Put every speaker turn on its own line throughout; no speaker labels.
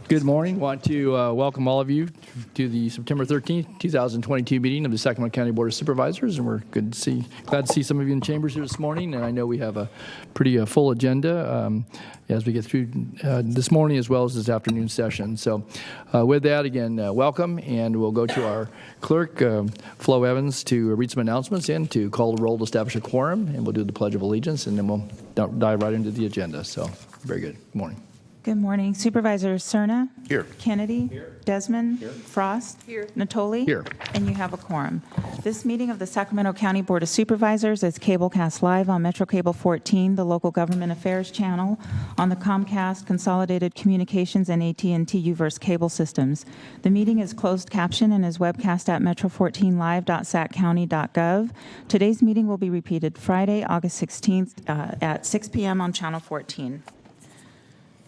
Good morning. Want to welcome all of you to the September 13th, 2022 meeting of the Sacramento County Board of Supervisors, and we're glad to see some of you in the chambers here this morning. And I know we have a pretty full agenda as we get through this morning as well as this afternoon session. So, with that, again, welcome, and we'll go to our clerk, Flo Evans, to read some announcements and to call the roll to establish a quorum, and we'll do the Pledge of Allegiance, and then we'll dive right into the agenda. So, very good. Good morning.
Good morning. Supervisors Cerna?
Here.
Kennedy?
Here.
Desmond?
Here.
Frost?
Here.
Natoli?
Here.
And you have a quorum. This meeting of the Sacramento County Board of Supervisors is cablecast live on Metro Cable 14, the local government affairs channel, on the Comcast, Consolidated Communications, and AT&T U-verse cable systems. The meeting is closed caption and is webcast at metro14live.saccounty.gov. Today's meeting will be repeated Friday, August 16th at 6 p.m. on Channel 14.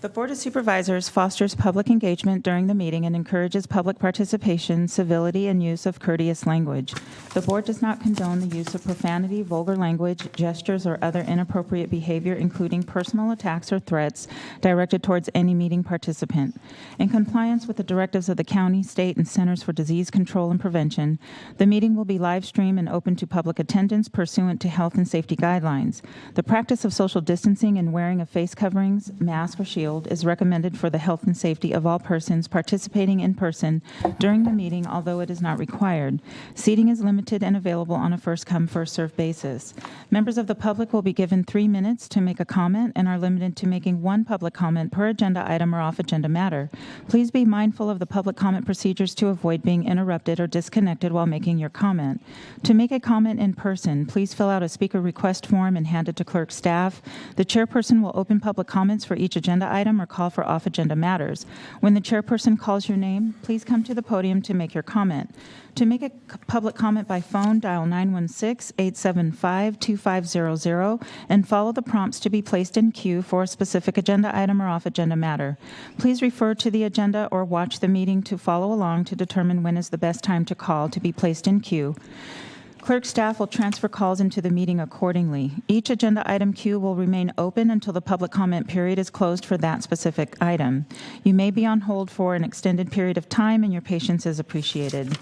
The Board of Supervisors fosters public engagement during the meeting and encourages public participation, civility, and use of courteous language. The Board does not condone the use of profanity, vulgar language, gestures, or other inappropriate behavior, including personal attacks or threats, directed towards any meeting participant. In compliance with the directives of the county, state, and Centers for Disease Control and Prevention, the meeting will be live streamed and open to public attendance pursuant to health and safety guidelines. The practice of social distancing and wearing of face coverings, mask, or shield is recommended for the health and safety of all persons participating in person during the meeting, although it is not required. Seating is limited and available on a first-come, first-served basis. Members of the public will be given 3 minutes to make a comment and are limited to making one public comment per agenda item or off-agenda matter. Please be mindful of the public comment procedures to avoid being interrupted or disconnected while making your comment. To make a comment in person, please fill out a speaker request form and hand it to clerk staff. The chairperson will open public comments for each agenda item or call for off-agenda matters. When the chairperson calls your name, please come to the podium to make your comment. To make a public comment by phone, dial 916-875-2500 and follow the prompts to be placed in queue for a specific agenda item or off-agenda matter. Please refer to the agenda or watch the meeting to follow along to determine when is the best time to call to be placed in queue. Clerk staff will transfer calls into the meeting accordingly. Each agenda item queue will remain open until the public comment period is closed for that specific item. You may be on hold for an extended period of time, and your patience is appreciated.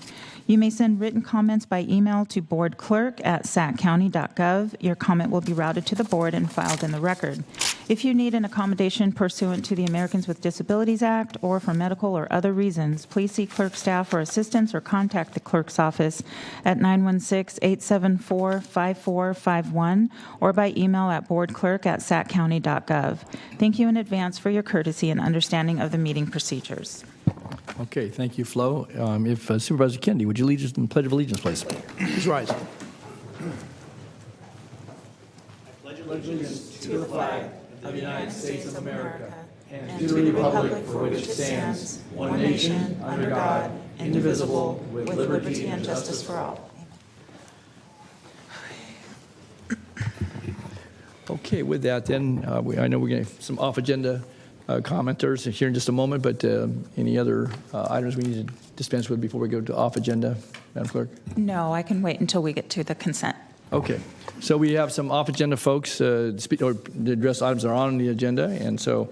You may send written comments by email to boardclerk@saccounty.gov. Your comment will be routed to the board and filed in the record. If you need an accommodation pursuant to the Americans with Disabilities Act or for medical or other reasons, please see clerk staff for assistance or contact the clerk's office at 916-874-5451 or by email at boardclerk@saccounty.gov. Thank you in advance for your courtesy and understanding of the meeting procedures.
Okay, thank you, Flo. If Supervisor Kennedy, would you lead us in the Pledge of Allegiance, please? Please rise.
Allegiance to the flag of the United States of America and to the republic for which it stands, one nation, under God, indivisible, with liberty and justice for all.
Okay, with that, then, I know we're going to have some off-agenda commenters here in just a moment, but any other items we need to dispense with before we go to off-agenda, Madam Clerk?
No, I can wait until we get to the consent.
Okay, so we have some off-agenda folks to address items that are on the agenda, and so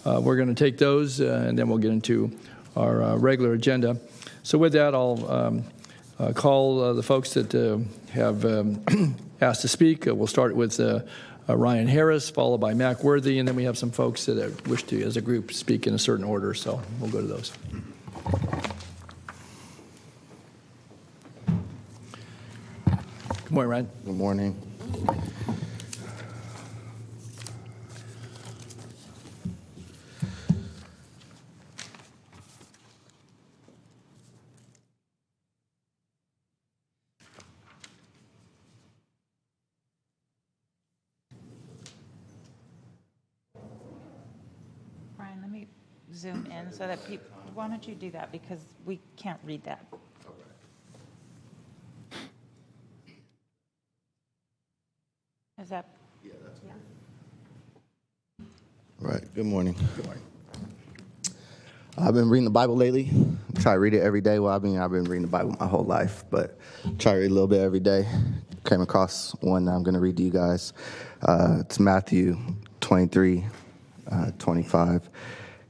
we're going to take those, and then we'll get into our regular agenda. So with that, I'll call the folks that have asked to speak. We'll start with Ryan Harris, followed by Mac Worthy, and then we have some folks that wish to, as a group, speak in a certain order, so we'll go to those. Good morning, Ryan.
Good morning.
Brian, let me zoom in so that people, why don't you do that because we can't read that. Is that?
Yeah, that's right. Good morning.
Good morning.
I've been reading the Bible lately. Try to read it every day. Well, I've been reading the Bible my whole life, but try to read a little bit every day. Came across one that I'm going to read to you guys. It's Matthew 23, 25.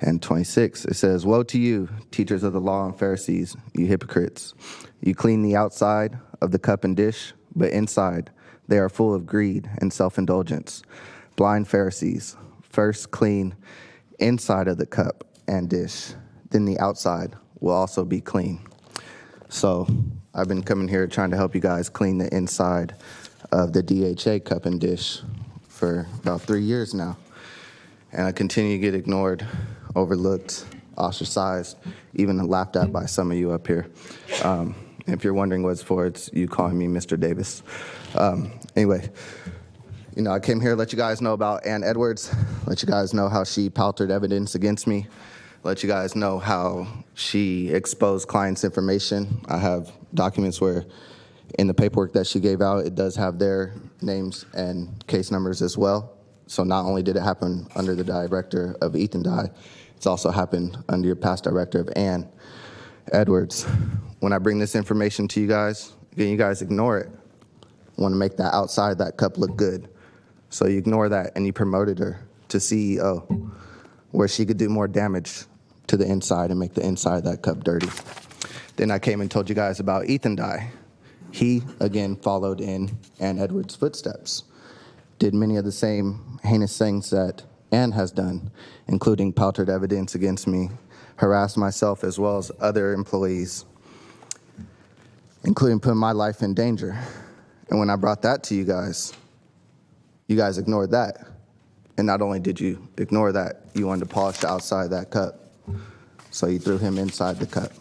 and 26. It says, "Woe to you, teachers of the law and Pharisees, you hypocrites! You clean the outside of the cup and dish, but inside they are full of greed and self-indulgence. Blind Pharisees, first clean inside of the cup and dish, then the outside will also be clean." So I've been coming here trying to help you guys clean the inside of the DHA cup and dish for about 3 years now. And I continue to get ignored, overlooked, ostracized, even laughed at by some of you up here. If you're wondering what it's for, it's you calling me Mr. Davis. Anyway, I came here to let you guys know about Ann Edwards, let you guys know how she paltered evidence against me, let you guys know how she exposed clients' information. I have documents where in the paperwork that she gave out, it does have their names and case numbers as well. So not only did it happen under the director of Ethan Dye, it's also happened under your past director of Ann Edwards. When I bring this information to you guys, again, you guys ignore it. Want to make that outside of that cup look good. So you ignore that and you promoted her to CEO, where she could do more damage to the inside and make the inside of that cup dirty. Then I came and told you guys about Ethan Dye. He, again, followed in Ann Edwards' footsteps, did many of the same heinous things that Ann has done, including paltered evidence against me, harassed myself as well as other employees, including putting my life in danger. And when I brought that to you guys ignored that. And not only did you ignore that, you wanted to polish the outside of that cup. So you threw him inside the cup,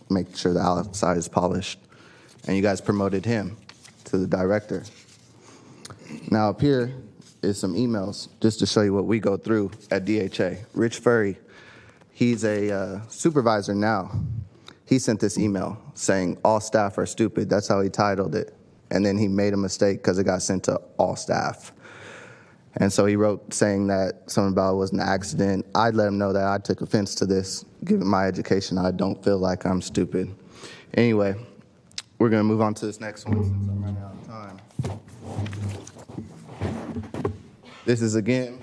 make sure the outside is polished. And you guys promoted him to the director. Now up here is some emails just to show you what we go through at DHA. Rich Furry, he's a supervisor now. He sent this email saying all staff are stupid. That's how he titled it. And then he made a mistake because it got sent to all staff. And so he wrote saying that something about it was an accident. I'd let him know that I took offense to this. Given my education, I don't feel like I'm stupid. Anyway, we're going to move on to this next one since I'm running out of time. This is, again,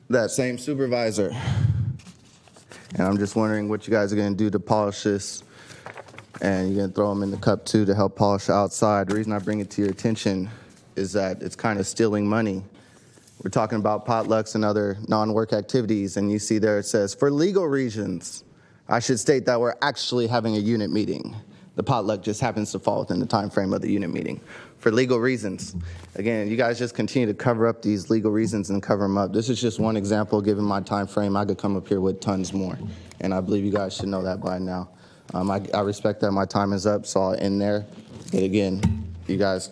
that same supervisor. And I'm just wondering what you guys are going to do to polish this. And you're going to throw them in the cup, too, to help polish the outside. The reason I bring it to your attention is that it's kind of stealing money. We're talking about potlucks and other non-work activities, and you see there it says, for legal reasons, I should state that we're actually having a unit meeting. The potluck just happens to fall within the time frame of the unit meeting. For legal reasons. Again, you guys just continue to cover up these legal reasons and cover them up. This is just one example. Given my time frame, I could come up here with tons more, and I believe you guys should know that by now. I respect that my time is up, so I'll end there. But again, you guys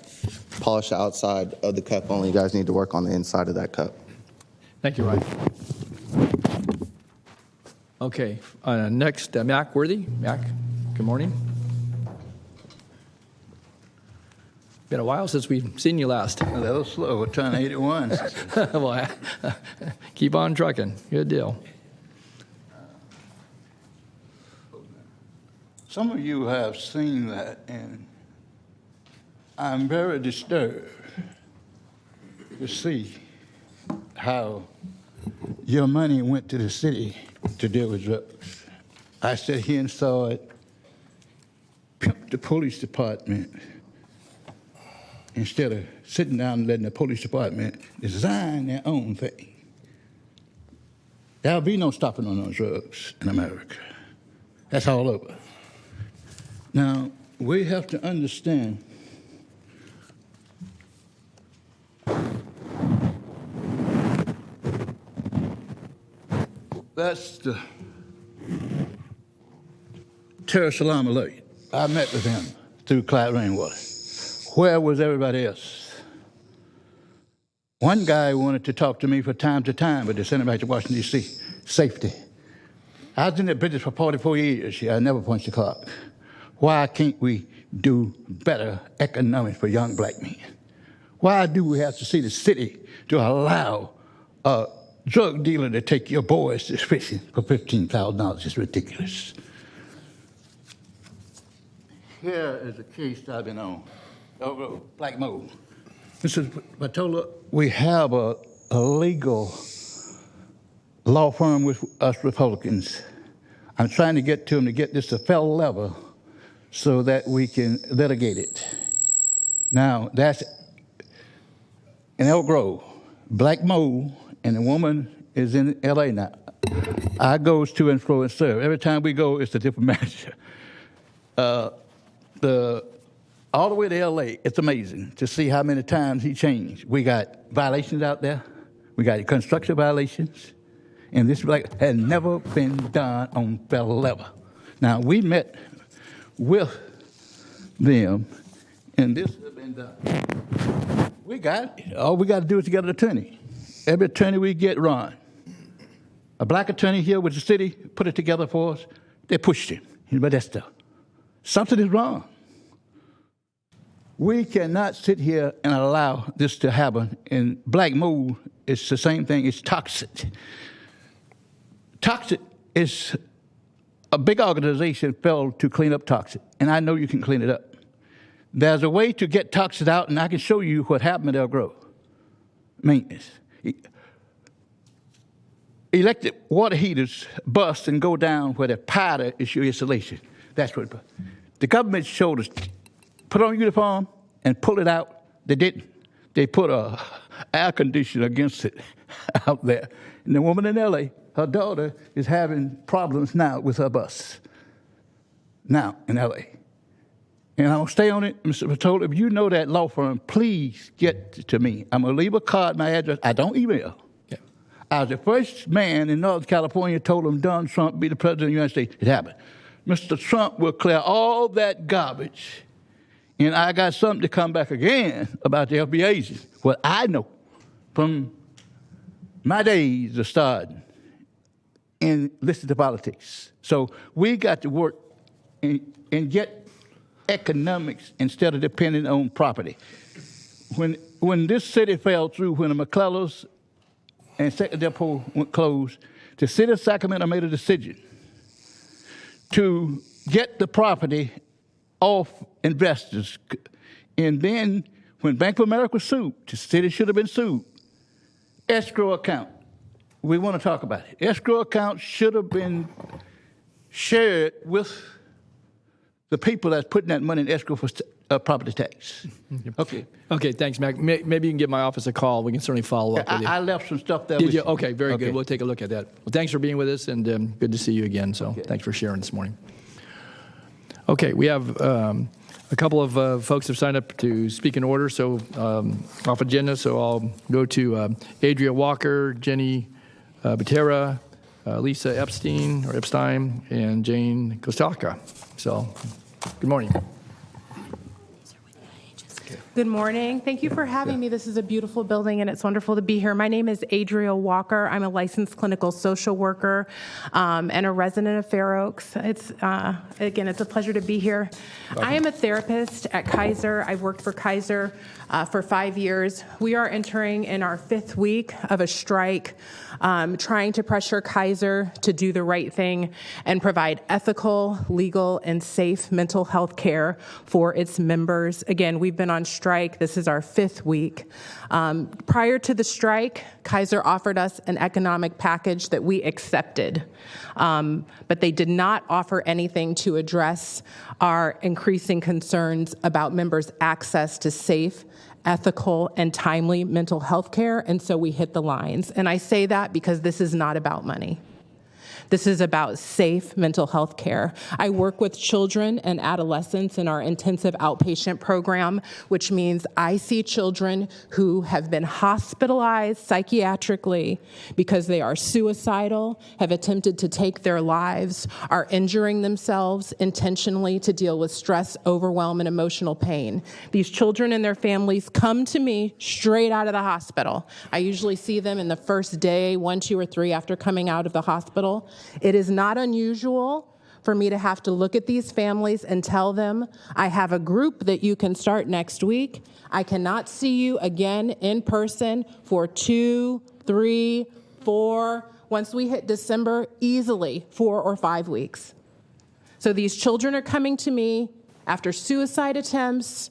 polish the outside of the cup only. You guys need to work on the inside of that cup.
Thank you, Ryan. Okay, next, Mac Worthy. Mac, good morning. Been a while since we've seen you last.
That was slow. We're trying 81.
Well, keep on trucking. Good deal.
Some of you have seen that, and I'm very disturbed to see how your money went to the city to deal with drugs. I sat here and saw it pimp the police department instead of sitting down and letting the police department design their own thing. There'll be no stopping on those drugs in America. That's all over. Now, we have to understand that's the terrorist alarm alert. I met with him through Clyde Rainwater. Where was everybody else? One guy wanted to talk to me from time to time, but they sent him back to Washington, D.C. Safety. I was in that business for 44 years. I never punched the clock. Why can't we do better economics for young black men? Why do we have to see the city to allow a drug dealer to take your boys to fishing for $15,000? It's ridiculous. Here is a case I've been on over Black Mold. Mrs. Patola, we have a legal law firm with us Republicans. I'm trying to get to them to get this to federal level so that we can litigate it. Now, that's in Elk Grove. Black Mo, and the woman is in L.A. now. I goes to and fro and serve. Every time we go, it's a different manager. All the way to L.A., it's amazing to see how many times he changed. We got violations out there. We got construction violations. And this had never been done on federal level. Now, we met with them, and this has been done. We got it. All we got to do is get an attorney. Every attorney we get, run. A black attorney here with the city put it together for us. They pushed him. But that's stuff. Something is wrong. We cannot sit here and allow this to happen. And Black Mold is the same thing. It's toxic. Toxic is a big organization failed to clean up toxic, and I know you can clean it up. There's a way to get toxic out, and I can show you what happened at Elk Grove. Maintenance. Electric water heaters bust and go down where the powder is your insulation. That's what the government showed us. Put on a uniform and pull it out. They didn't. They put a air conditioner against it out there. And the woman in L.A., her daughter is having problems now with her bus. Now in L.A. And I'm going to stay on it. Mr. Patolo, if you know that law firm, please get to me. I'm going to leave a card, my address. I don't email. Yeah. I was the first man in Northern California told him Donald Trump be the president of the United States. It happened. Mr. Trump will clear all that garbage. And I got something to come back again about the FBI agents. What I know from my days of starting and listen to politics. So we got to work and get economics instead of depending on property. When this city fell through, when the McClellan's and Second Depot went closed, the city of Sacramento made a decision to get the property off investors. And then when Bank of America was sued, the city should have been sued. Escrow account. We want to talk about it. Escrow account should have been shared with the people that's putting that money in escrow for property tax. Okay.
Okay, thanks, Mac. Maybe you can give my office a call. We can certainly follow up with you.
I left some stuff there.
Did you? Okay, very good. We'll take a look at that. Well, thanks for being with us, and good to see you again. So thanks for sharing this morning. Okay, we have a couple of folks have signed up to speak in order, so off agenda. So I'll go to Adria Walker, Jenny Batera, Lisa Epstein, and Jane Kostaka. So, good morning.
Good morning. Thank you for having me. This is a beautiful building, and it's wonderful to be here. My name is Adria Walker. I'm a licensed clinical social worker and a resident of Fair Oaks. Again, it's a pleasure to be here. I am a therapist at Kaiser. I've worked for Kaiser for 5 years. We are entering in our 5th week of a strike, trying to pressure Kaiser to do the right thing and provide ethical, legal, and safe mental health care for its members. Again, we've been on strike. This is our 5th week. Prior to the strike, Kaiser offered us an economic package that we accepted, but they did not offer anything to address our increasing concerns about members' access to safe, ethical, and timely mental health care, and so we hit the lines. And I say that because this is not about money. This is about safe mental health care. I work with children and adolescents in our intensive outpatient program, which means I see children who have been hospitalized psychiatrically because they are suicidal, have attempted to take their lives, are injuring themselves intentionally to deal with stress, overwhelm, and emotional pain. These children and their families come to me straight out of the hospital. I usually see them in the first day, 1, 2, or 3 after coming out of the hospital. It is not unusual for me to have to look at these families and tell them, I have a group that you can start next week. I cannot see you again in person for 2, 3, 4, once we hit December, easily 4 or 5 weeks. So these children are coming to me after suicide attempts,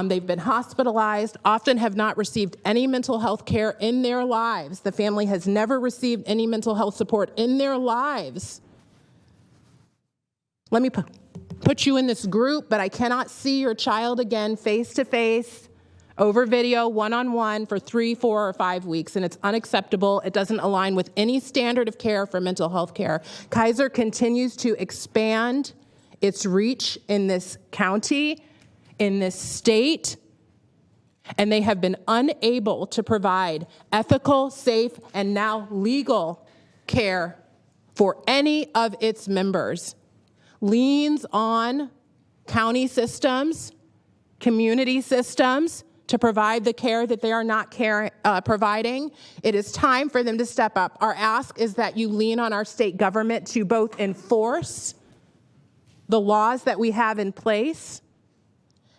They've been hospitalized, often have not received any mental health care in their lives. The family has never received any mental health support in their lives. Let me put you in this group, but I cannot see your child again face to face, over video, one-on-one for 3, 4, or 5 weeks, and it's unacceptable. It doesn't align with any standard of care for mental health care. Kaiser continues to expand its reach in this county, in this state, and they have been unable to provide ethical, safe, and now legal care for any of its members. Leans on county systems, community systems, to provide the care that they are not providing. It is time for them to step up. Our ask is that you lean on our state government to both enforce the laws that we have in place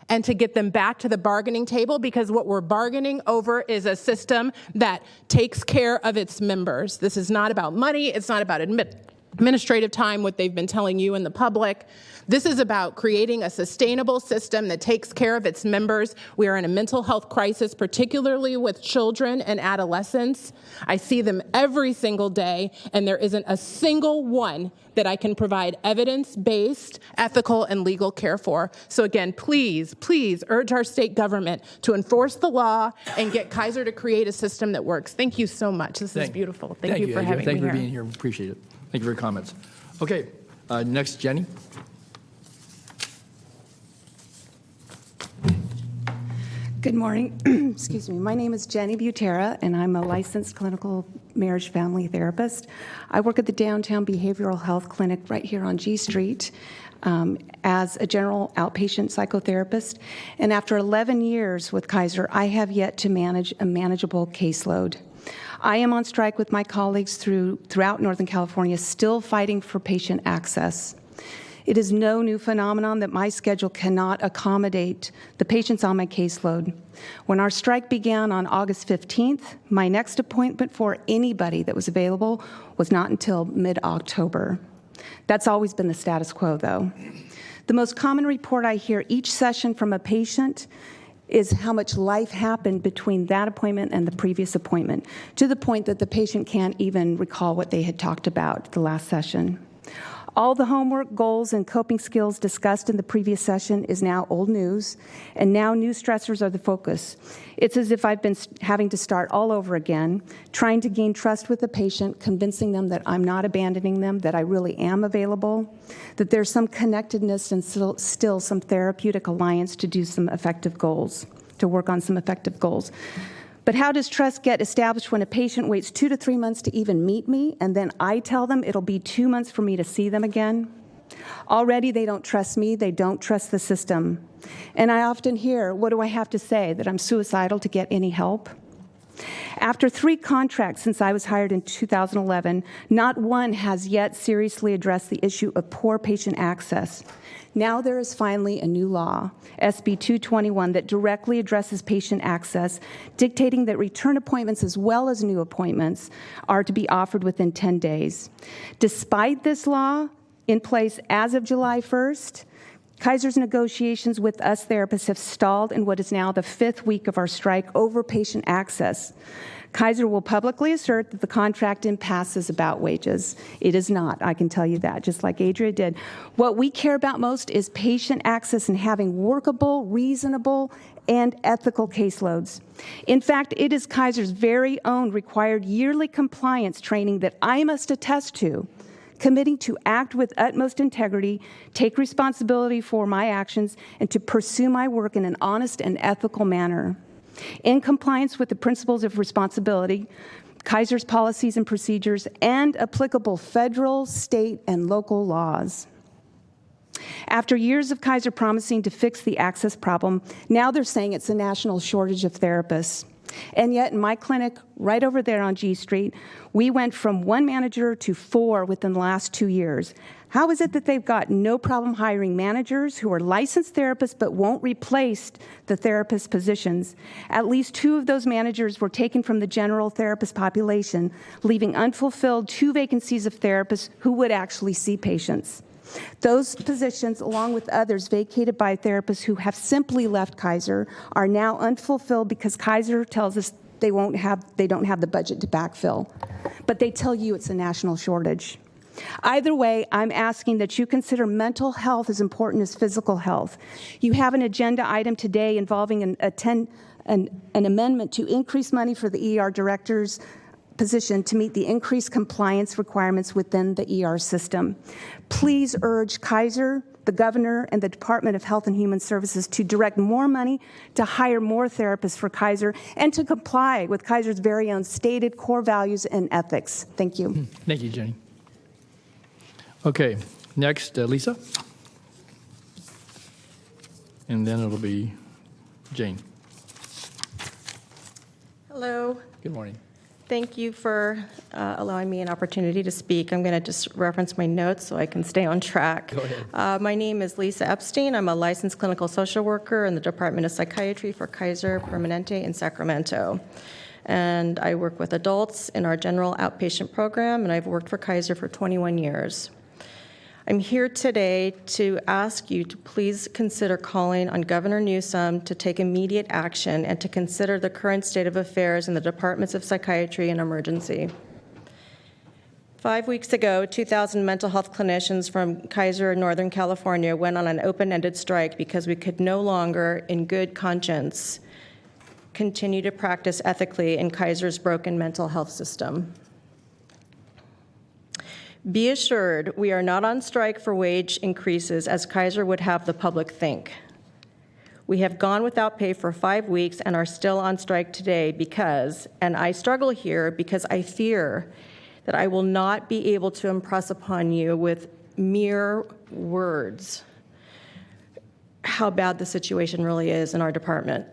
and to get them back to the bargaining table, because what we're bargaining over is a system that takes care of its members. This is not about money. It's not about administrative time, what they've been telling you and the public. This is about creating a sustainable system that takes care of its members. We are in a mental health crisis, particularly with children and adolescents. I see them every single day, and there isn't a single one that I can provide evidence-based, ethical, and legal care for. So again, please, please urge our state government to enforce the law and get Kaiser to create a system that works. Thank you so much. This is beautiful. Thank you for having me here.
Thank you for being here. Appreciate it. Thank you for your comments. Okay, next, Jenny.
Good morning. Excuse me. My name is Jenny Butera, and I'm a licensed clinical marriage family therapist. I work at the Downtown Behavioral Health Clinic right here on G Street as a general outpatient psychotherapist. And after 11 years with Kaiser, I have yet to manage a manageable caseload. I am on strike with my colleagues throughout Northern California, still fighting for patient access. It is no new phenomenon that my schedule cannot accommodate the patients on my caseload. When our strike began on August 15th, my next appointment for anybody that was available was not until mid-October. That's always been the status quo, though. The most common report I hear each session from a patient is how much life happened between that appointment and the previous appointment, to the point that the patient can't even recall what they had talked about the last session. All the homework, goals, and coping skills discussed in the previous session is now old news, and now new stressors are the focus. It's as if I've been having to start all over again, trying to gain trust with the patient, convincing them that I'm not abandoning them, that I really am available, that there's some connectedness and still some therapeutic alliance to do some effective goals, to work on some effective goals. But how does trust get established when a patient waits 2 to 3 months to even meet me, and then I tell them it'll be 2 months for me to see them again? Already they don't trust me, they don't trust the system. And I often hear, what do I have to say, that I'm suicidal to get any help? After 3 contracts since I was hired in 2011, not one has yet seriously addressed the issue of poor patient access. Now there is finally a new law, SB 221, that directly addresses patient access, dictating that return appointments as well as new appointments are to be offered within 10 days. Despite this law in place as of July 1st, Kaiser's negotiations with us therapists have stalled in what is now the 5th week of our strike over patient access. Kaiser will publicly assert that the contract impasse is about wages. It is not, I can tell you that, just like Adria did. What we care about most is patient access and having workable, reasonable, and ethical caseloads. In fact, it is Kaiser's very own required yearly compliance training that I must attest to, committing to act with utmost integrity, take responsibility for my actions, and to pursue my work in an honest and ethical manner. In compliance with the principles of responsibility, Kaiser's policies and procedures, and applicable federal, state, and local laws. After years of Kaiser promising to fix the access problem, now they're saying it's a national shortage of therapists. And yet in my clinic, right over there on G Street, we went from 1 manager to 4 within the last 2 years. How is it that they've got no problem hiring managers who are licensed therapists but won't replace the therapist positions? At least 2 of those managers were taken from the general therapist population, leaving unfulfilled 2 vacancies of therapists who would actually see patients. Those positions, along with others vacated by therapists who have simply left Kaiser, are now unfulfilled because Kaiser tells us they don't have the budget to backfill. But they tell you it's a national shortage. Either way, I'm asking that you consider mental health as important as physical health. You have an agenda item today involving an amendment to increase money for the ER director's position to meet the increased compliance requirements within the ER system. Please urge Kaiser, the governor, and the Department of Health and Human Services to direct more money to hire more therapists for Kaiser and to comply with Kaiser's very own stated core values and ethics. Thank you.
Thank you, Jenny. Okay, next, Lisa. And then it'll be Jane.
Hello.
Good morning.
Thank you for allowing me an opportunity to speak. I'm going to just reference my notes so I can stay on track.
Go ahead.
My name is Lisa Epstein. I'm a licensed clinical social worker in the Department of Psychiatry for Kaiser Permanente in Sacramento. And I work with adults in our general outpatient program, and I've worked for Kaiser for 21 years. I'm here today to ask you to please consider calling on Governor Newsom to take immediate action and to consider the current state of affairs in the departments of psychiatry and emergency. 5 weeks ago, 2,000 mental health clinicians from Kaiser, Northern California, went on an open-ended strike because we could no longer, in good conscience, continue to practice ethically in Kaiser's broken mental health system. Be assured, we are not on strike for wage increases as Kaiser would have the public think. We have gone without pay for 5 weeks and are still on strike today because, and I struggle here because I fear that I will not be able to impress upon you with mere words how bad the situation really is in our department.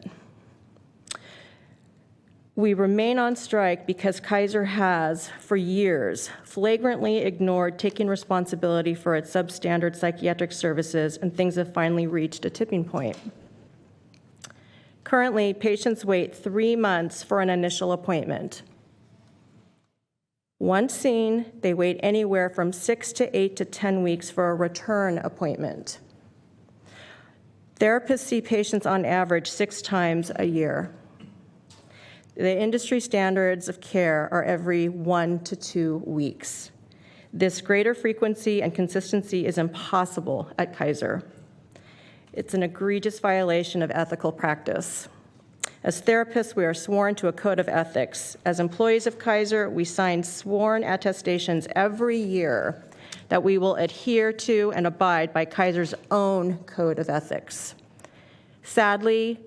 We remain on strike because Kaiser has, for years, flagrantly ignored taking responsibility for its substandard psychiatric services, and things have finally reached a tipping point. Currently, patients wait 3 months for an initial appointment. Once seen, they wait anywhere from 6 to 8 to 10 weeks for a return appointment. Therapists see patients on average 6 times a year. The industry standards of care are every 1 to 2 weeks. This greater frequency and consistency is impossible at Kaiser. It's an egregious violation of ethical practice. As therapists, we are sworn to a code of ethics. As employees of Kaiser, we sign sworn attestations every year that we will adhere to and abide by Kaiser's own code of ethics. Sadly,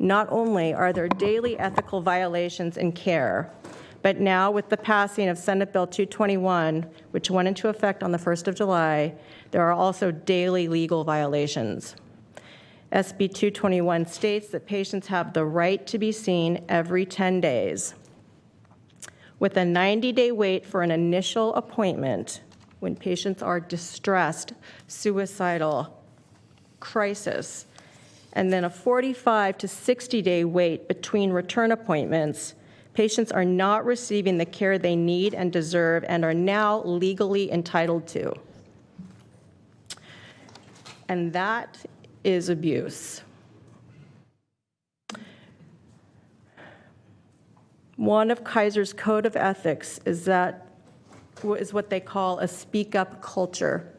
not only are there daily ethical violations in care, but now with the passing of Senate Bill 221, which went into effect on the 1st of July, there are also daily legal violations. SB 221 states that patients have the right to be seen every 10 days. With a 90-day wait for an initial appointment, when patients are distressed, suicidal, crisis, and then a 45 to 60-day wait between return appointments, patients are not receiving the care they need and deserve and are now legally entitled to. And that is abuse. One of Kaiser's code of ethics is what they call a speak-up culture.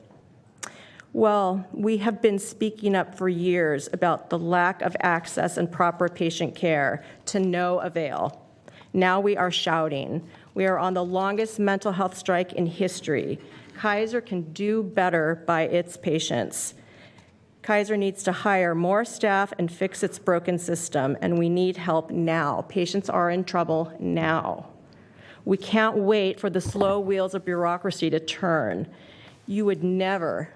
Well, we have been speaking up for years about the lack of access and proper patient care to no avail. Now we are shouting. We are on the longest mental health strike in history. Kaiser can do better by its patients. Kaiser needs to hire more staff and fix its broken system, and we need help now. Patients are in trouble now. We can't wait for the slow wheels of bureaucracy to turn. You would never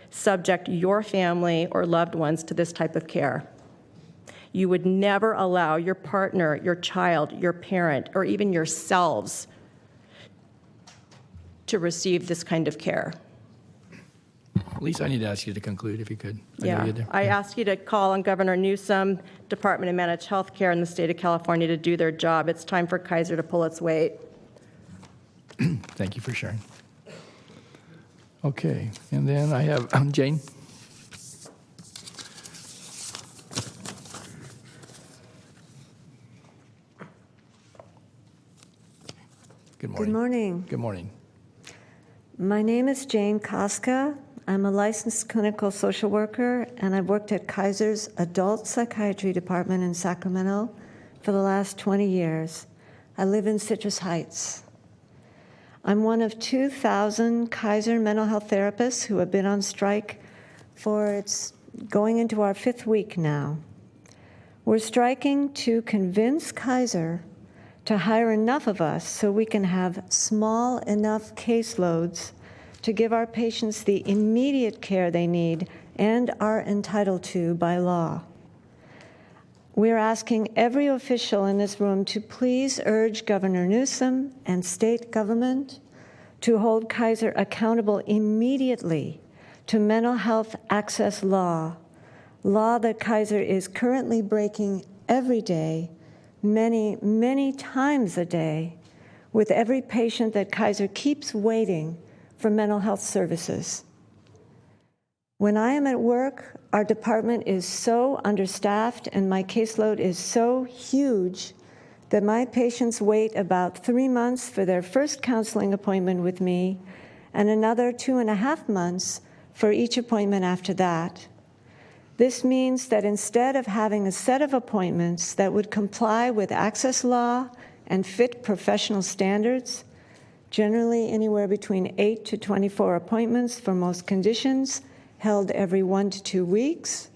subject your family or loved ones to this type of care. You would never allow your partner, your child, your parent, or even yourselves to receive this kind of care.
Lisa, I need to ask you to conclude if you could.
I ask you to call on Governor Newsom, Department of Managed Health Care in the state of California to do their job. It's time for Kaiser to pull its weight.
Thank you for sharing. Okay, and then I have Jane. Good morning.
Good morning.
Good morning.
My name is Jane Koska. I'm a licensed clinical social worker, and I've worked at Kaiser's Adult Psychiatry Department in Sacramento for the last 20 years. I live in Citrus Heights. I'm one of 2,000 Kaiser mental health therapists who have been on strike for it's going into our 5th week now. We're striking to convince Kaiser to hire enough of us so we can have small enough caseloads to give our patients the immediate care they need and are entitled to by law. We're asking every official in this room to please urge Governor Newsom and state government to hold Kaiser accountable immediately to mental health access law that Kaiser is currently breaking every day, many, many times a day, with every patient that Kaiser keeps waiting for mental health services. When I am at work, our department is so understaffed and my caseload is so huge that my patients wait about 3 months for their first counseling appointment with me and another 2.5 months for each appointment after that. This means that instead of having a set of appointments that would comply with access law and fit professional standards, generally anywhere between 8 to 24 appointments for most conditions, held every 1 to 2 weeks,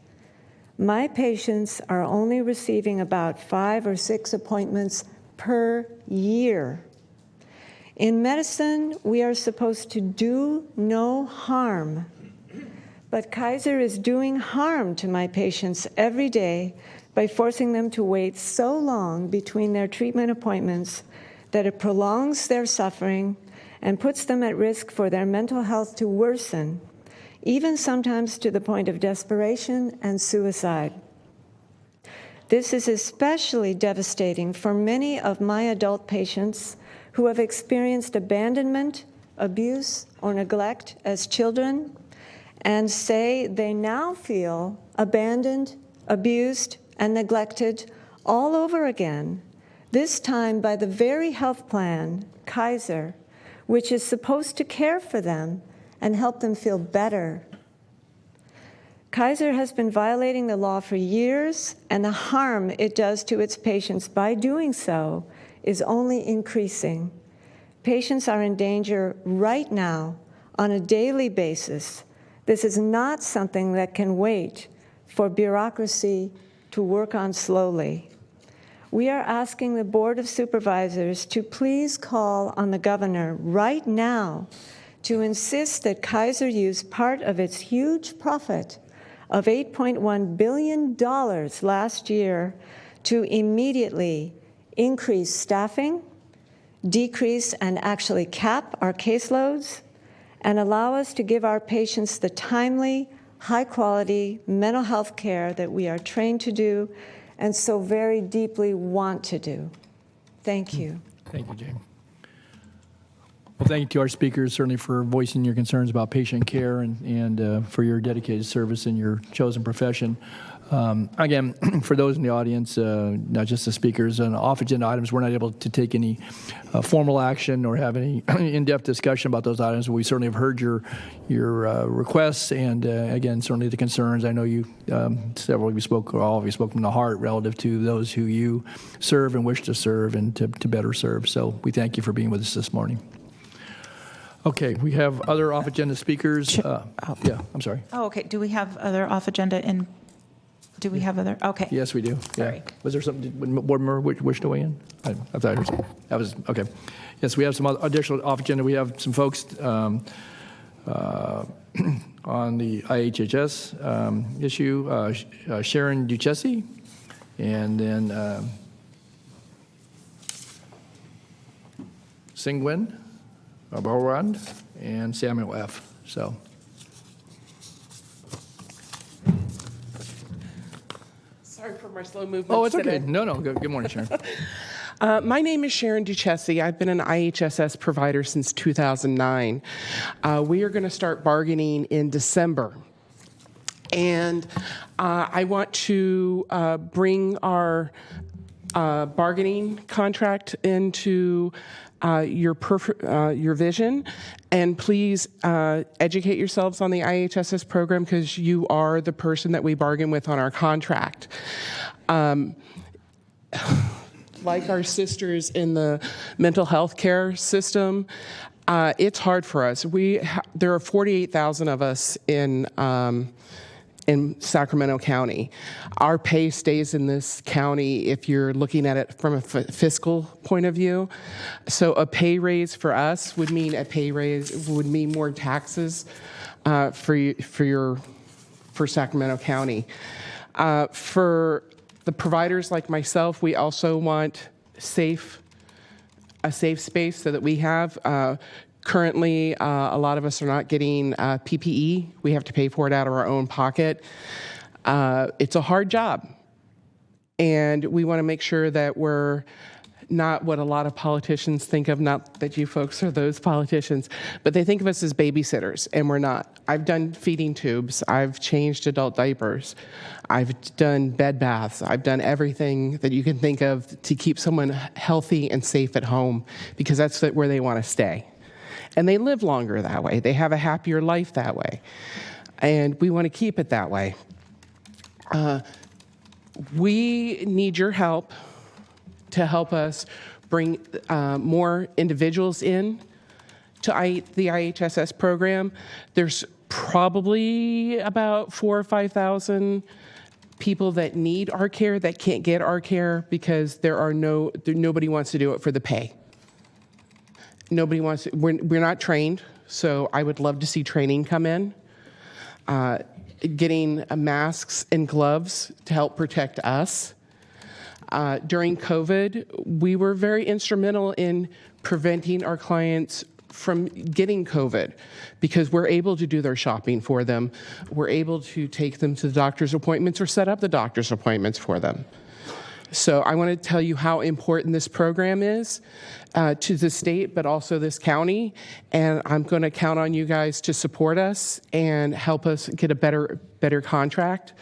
my patients are only receiving about 5 or 6 appointments per year. In medicine, we are supposed to do no harm, but Kaiser is doing harm to my patients every day by forcing them to wait so long between their treatment appointments that it prolongs their suffering and puts them at risk for their mental health to worsen, even sometimes to the point of desperation and suicide. This is especially devastating for many of my adult patients who have experienced abandonment, abuse, or neglect as children, and say they now feel abandoned, abused, and neglected all over again, this time by the very health plan, Kaiser, which is supposed to care for them and help them feel better. Kaiser has been violating the law for years, and the harm it does to its patients by doing so is only increasing. Patients are in danger right now on a daily basis. This is not something that can wait for bureaucracy to work on slowly. We are asking the Board of Supervisors to please call on the governor right now to insist that Kaiser use part of its huge profit of $8.1 billion last year to immediately increase staffing, decrease and actually cap our caseloads, and allow us to give our patients the timely, high-quality mental health care that we are trained to do and so very deeply want to do. Thank you.
Thank you, Jane. Well, thank you to our speakers, certainly for voicing your concerns about patient care and for your dedicated service in your chosen profession. Again, for those in the audience, not just the speakers, on off-agenda items, we're not able to take any formal action or have any in-depth discussion about those items. We certainly have heard your requests and, again, certainly the concerns. I know you, several of you spoke, or all of you spoke from the heart relative to those who you serve and wish to serve and to better serve. So we thank you for being with us this morning. Okay, we have other off-agenda speakers. Yeah, I'm sorry.
Oh, okay. Do we have other off-agenda in? Do we have other? Okay.
Yes, we do. Yeah.
Sorry.
Was there something, would Board member wish to weigh in? I thought I heard something. That was, okay. Yes, we have some additional off-agenda. We have some folks on the IHHS issue, Sharon Duchessi, and then Singwin Barwand, and Samuel F. So.
Sorry for my slow movement.
Oh, it's okay.
today.
No. Good morning, Sharon.
My name is Sharon Duchessi. I've been an IHSS provider since 2009. We are going to start bargaining in December. And I want to bring our bargaining contract into your vision. And please educate yourselves on the IHSS program because you are the person that we bargain with on our contract. Like our sisters in the mental health care system, it's hard for us. There are 48,000 of us in Sacramento County. Our pay stays in this county if you're looking at it from a fiscal point of view. So a pay raise for us would mean more taxes for Sacramento County. For the providers like myself, we also want a safe space so that we have. Currently, a lot of us are not getting PPE. We have to pay for it out of our own pocket. It's a hard job. And we want to make sure that we're not what a lot of politicians think of, not that you folks are those politicians, but they think of us as babysitters, and we're not. I've done feeding tubes. I've changed adult diapers. I've done bed baths. I've done everything that you can think of to keep someone healthy and safe at home because that's where they want to stay. And they live longer that way. They have a happier life that way. And we want to keep it that way. We need your help to help us bring more individuals in to the IHSS program. There's probably about 4,000 or 5,000 people that need our care that can't get our care because nobody wants to do it for the pay. Nobody wants to, we're not trained, so I would love to see training come in. Getting masks and gloves to help protect us. During COVID, we were very instrumental in preventing our clients from getting COVID because we're able to do their shopping for them. We're able to take them to the doctor's appointments or set up the doctor's appointments for them. So I want to tell you how important this program is to the state, but also this county. And I'm going to count on you guys to support us and help us get a better contract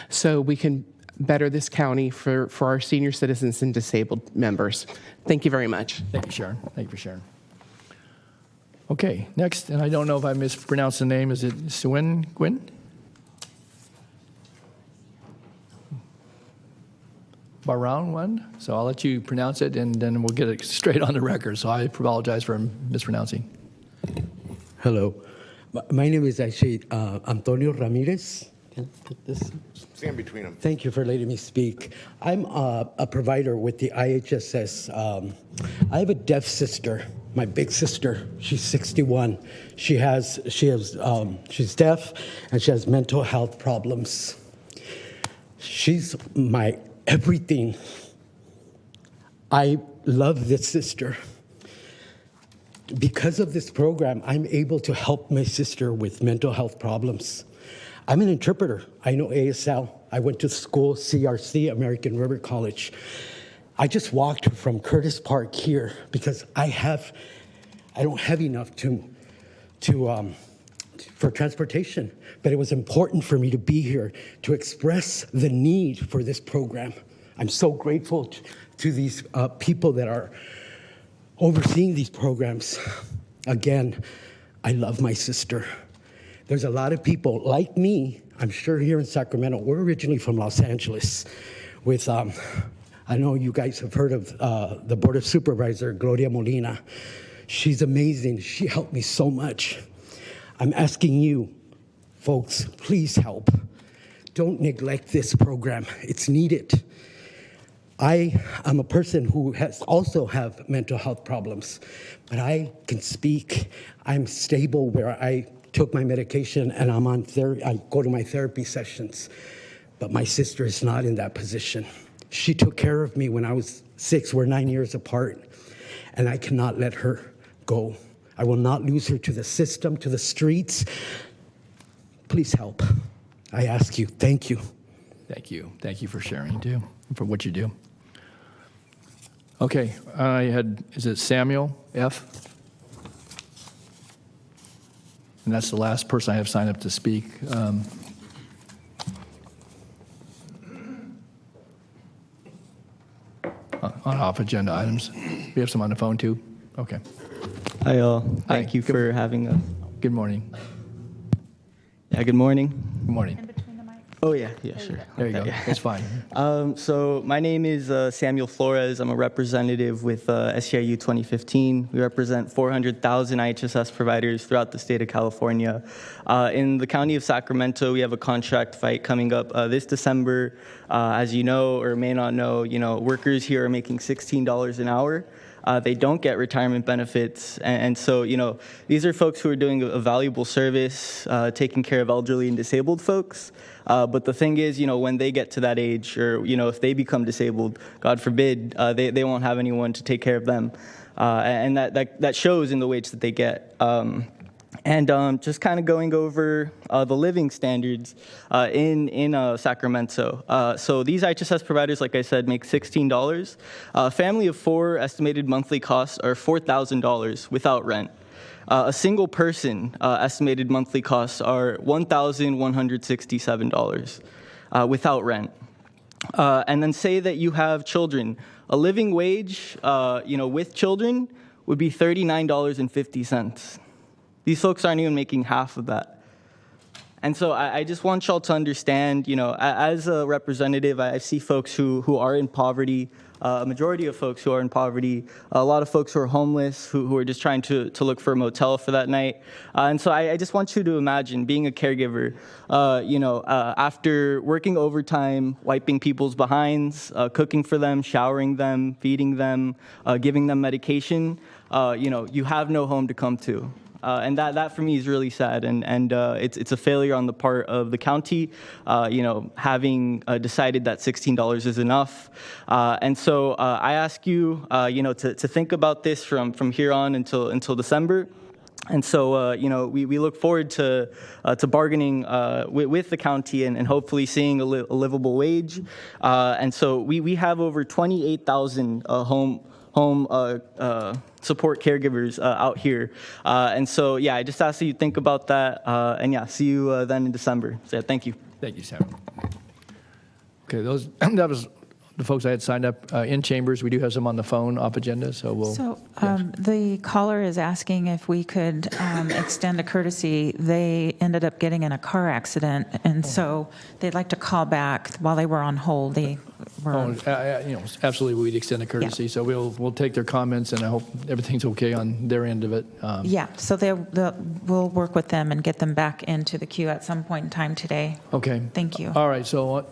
so we can better this county for our senior citizens and disabled members. Thank you very much.
Thank you, Sharon. Thank you for sharing. Okay, next, and I don't know if I mispronounced the name. Is it Swin Gwyn? Baroun one? So I'll let you pronounce it, and then we'll get it straight on the record. So I apologize for mispronouncing.
Hello. My name is actually Antonio Ramirez. Can I put this?
Stand between them.
Thank you for letting me speak. I'm a provider with the IHSS. I have a deaf sister, my big sister. She's 61. She's deaf, and she has mental health problems. She's my everything. I love this sister. Because of this program, I'm able to help my sister with mental health problems. I'm an interpreter. I know ASL. I went to school, CRC, American River College. I just walked from Curtis Park here because I don't have enough for transportation, but it was important for me to be here to express the need for this program. I'm so grateful to these people that are overseeing these programs. Again, I love my sister. There's a lot of people like me, I'm sure here in Sacramento. We're originally from Los Angeles with, I know you guys have heard of the Board of Supervisors, Gloria Molina. She's amazing. She helped me so much. I'm asking you, folks, please help. Don't neglect this program. It's needed. I am a person who has also have mental health problems, but I can speak. I'm stable where I took my medication and I'm on I go to my therapy sessions, but my sister is not in that position. She took care of me when I was 6. We're 9 years apart, and I cannot let her go. I will not lose her to the system, to the streets. Please help. I ask you. Thank you.
Thank you. Thank you for sharing, too, for what you do. Okay, is it Samuel F.? And that's the last person I have signed up to speak. On off-agenda items. We have some on the phone, too? Okay.
Hi, all.
Hi.
Thank you for having us.
Good morning.
Yeah, good morning.
Good morning.
Oh, yeah, sure.
There you go. That's fine.
So my name is Samuel Flores. I'm a representative with SEIU 2015. We represent 400,000 IHSS providers throughout the state of California. In the county of Sacramento, we have a contract fight coming up this December. As you know or may not know, workers here are making $16 an hour. They don't get retirement benefits. And so, these are folks who are doing a valuable service, taking care of elderly and disabled folks. But the thing is, when they get to that age or, if they become disabled, God forbid, they won't have anyone to take care of them. And that shows in the wage that they get. And just kind of going over the living standards in Sacramento. So these IHSS providers, like I said, make $16. A family of four estimated monthly costs are $4,000 without rent. A single person estimated monthly costs are $1,167 without rent. And then say that you have children. A living wage, with children would be $39.50. These folks aren't even making half of that. And so I just want y'all to understand, as a representative, I see folks who are in poverty, a majority of folks who are in poverty, a lot of folks who are homeless, who are just trying to look for a motel for that night. And so I just want you to imagine being a caregiver, after working overtime, wiping people's behinds, cooking for them, showering them, feeding them, giving them medication, you have no home to come to. And that for me is really sad, and it's a failure on the part of the county, having decided that $16 is enough. And so I ask you, to think about this from here on until December. And so, we look forward to bargaining with the county and hopefully seeing a livable wage. And so we have over 28,000 home support caregivers out here. And so, I just ask that you think about that. And see you then in December. So thank you.
Thank you, Sam. Okay, that was the folks I had signed up in chambers. We do have some on the phone off agenda, so we'll.
So the caller is asking if we could extend a courtesy. They ended up getting in a car accident, and so they'd like to call back while they were on hold. They were.
Absolutely, we'd extend a courtesy.
Yeah.
So we'll take their comments, and I hope everything's okay on their end of it.
So we'll work with them and get them back into the queue at some point in time today.
Okay.
Thank you.
All right. So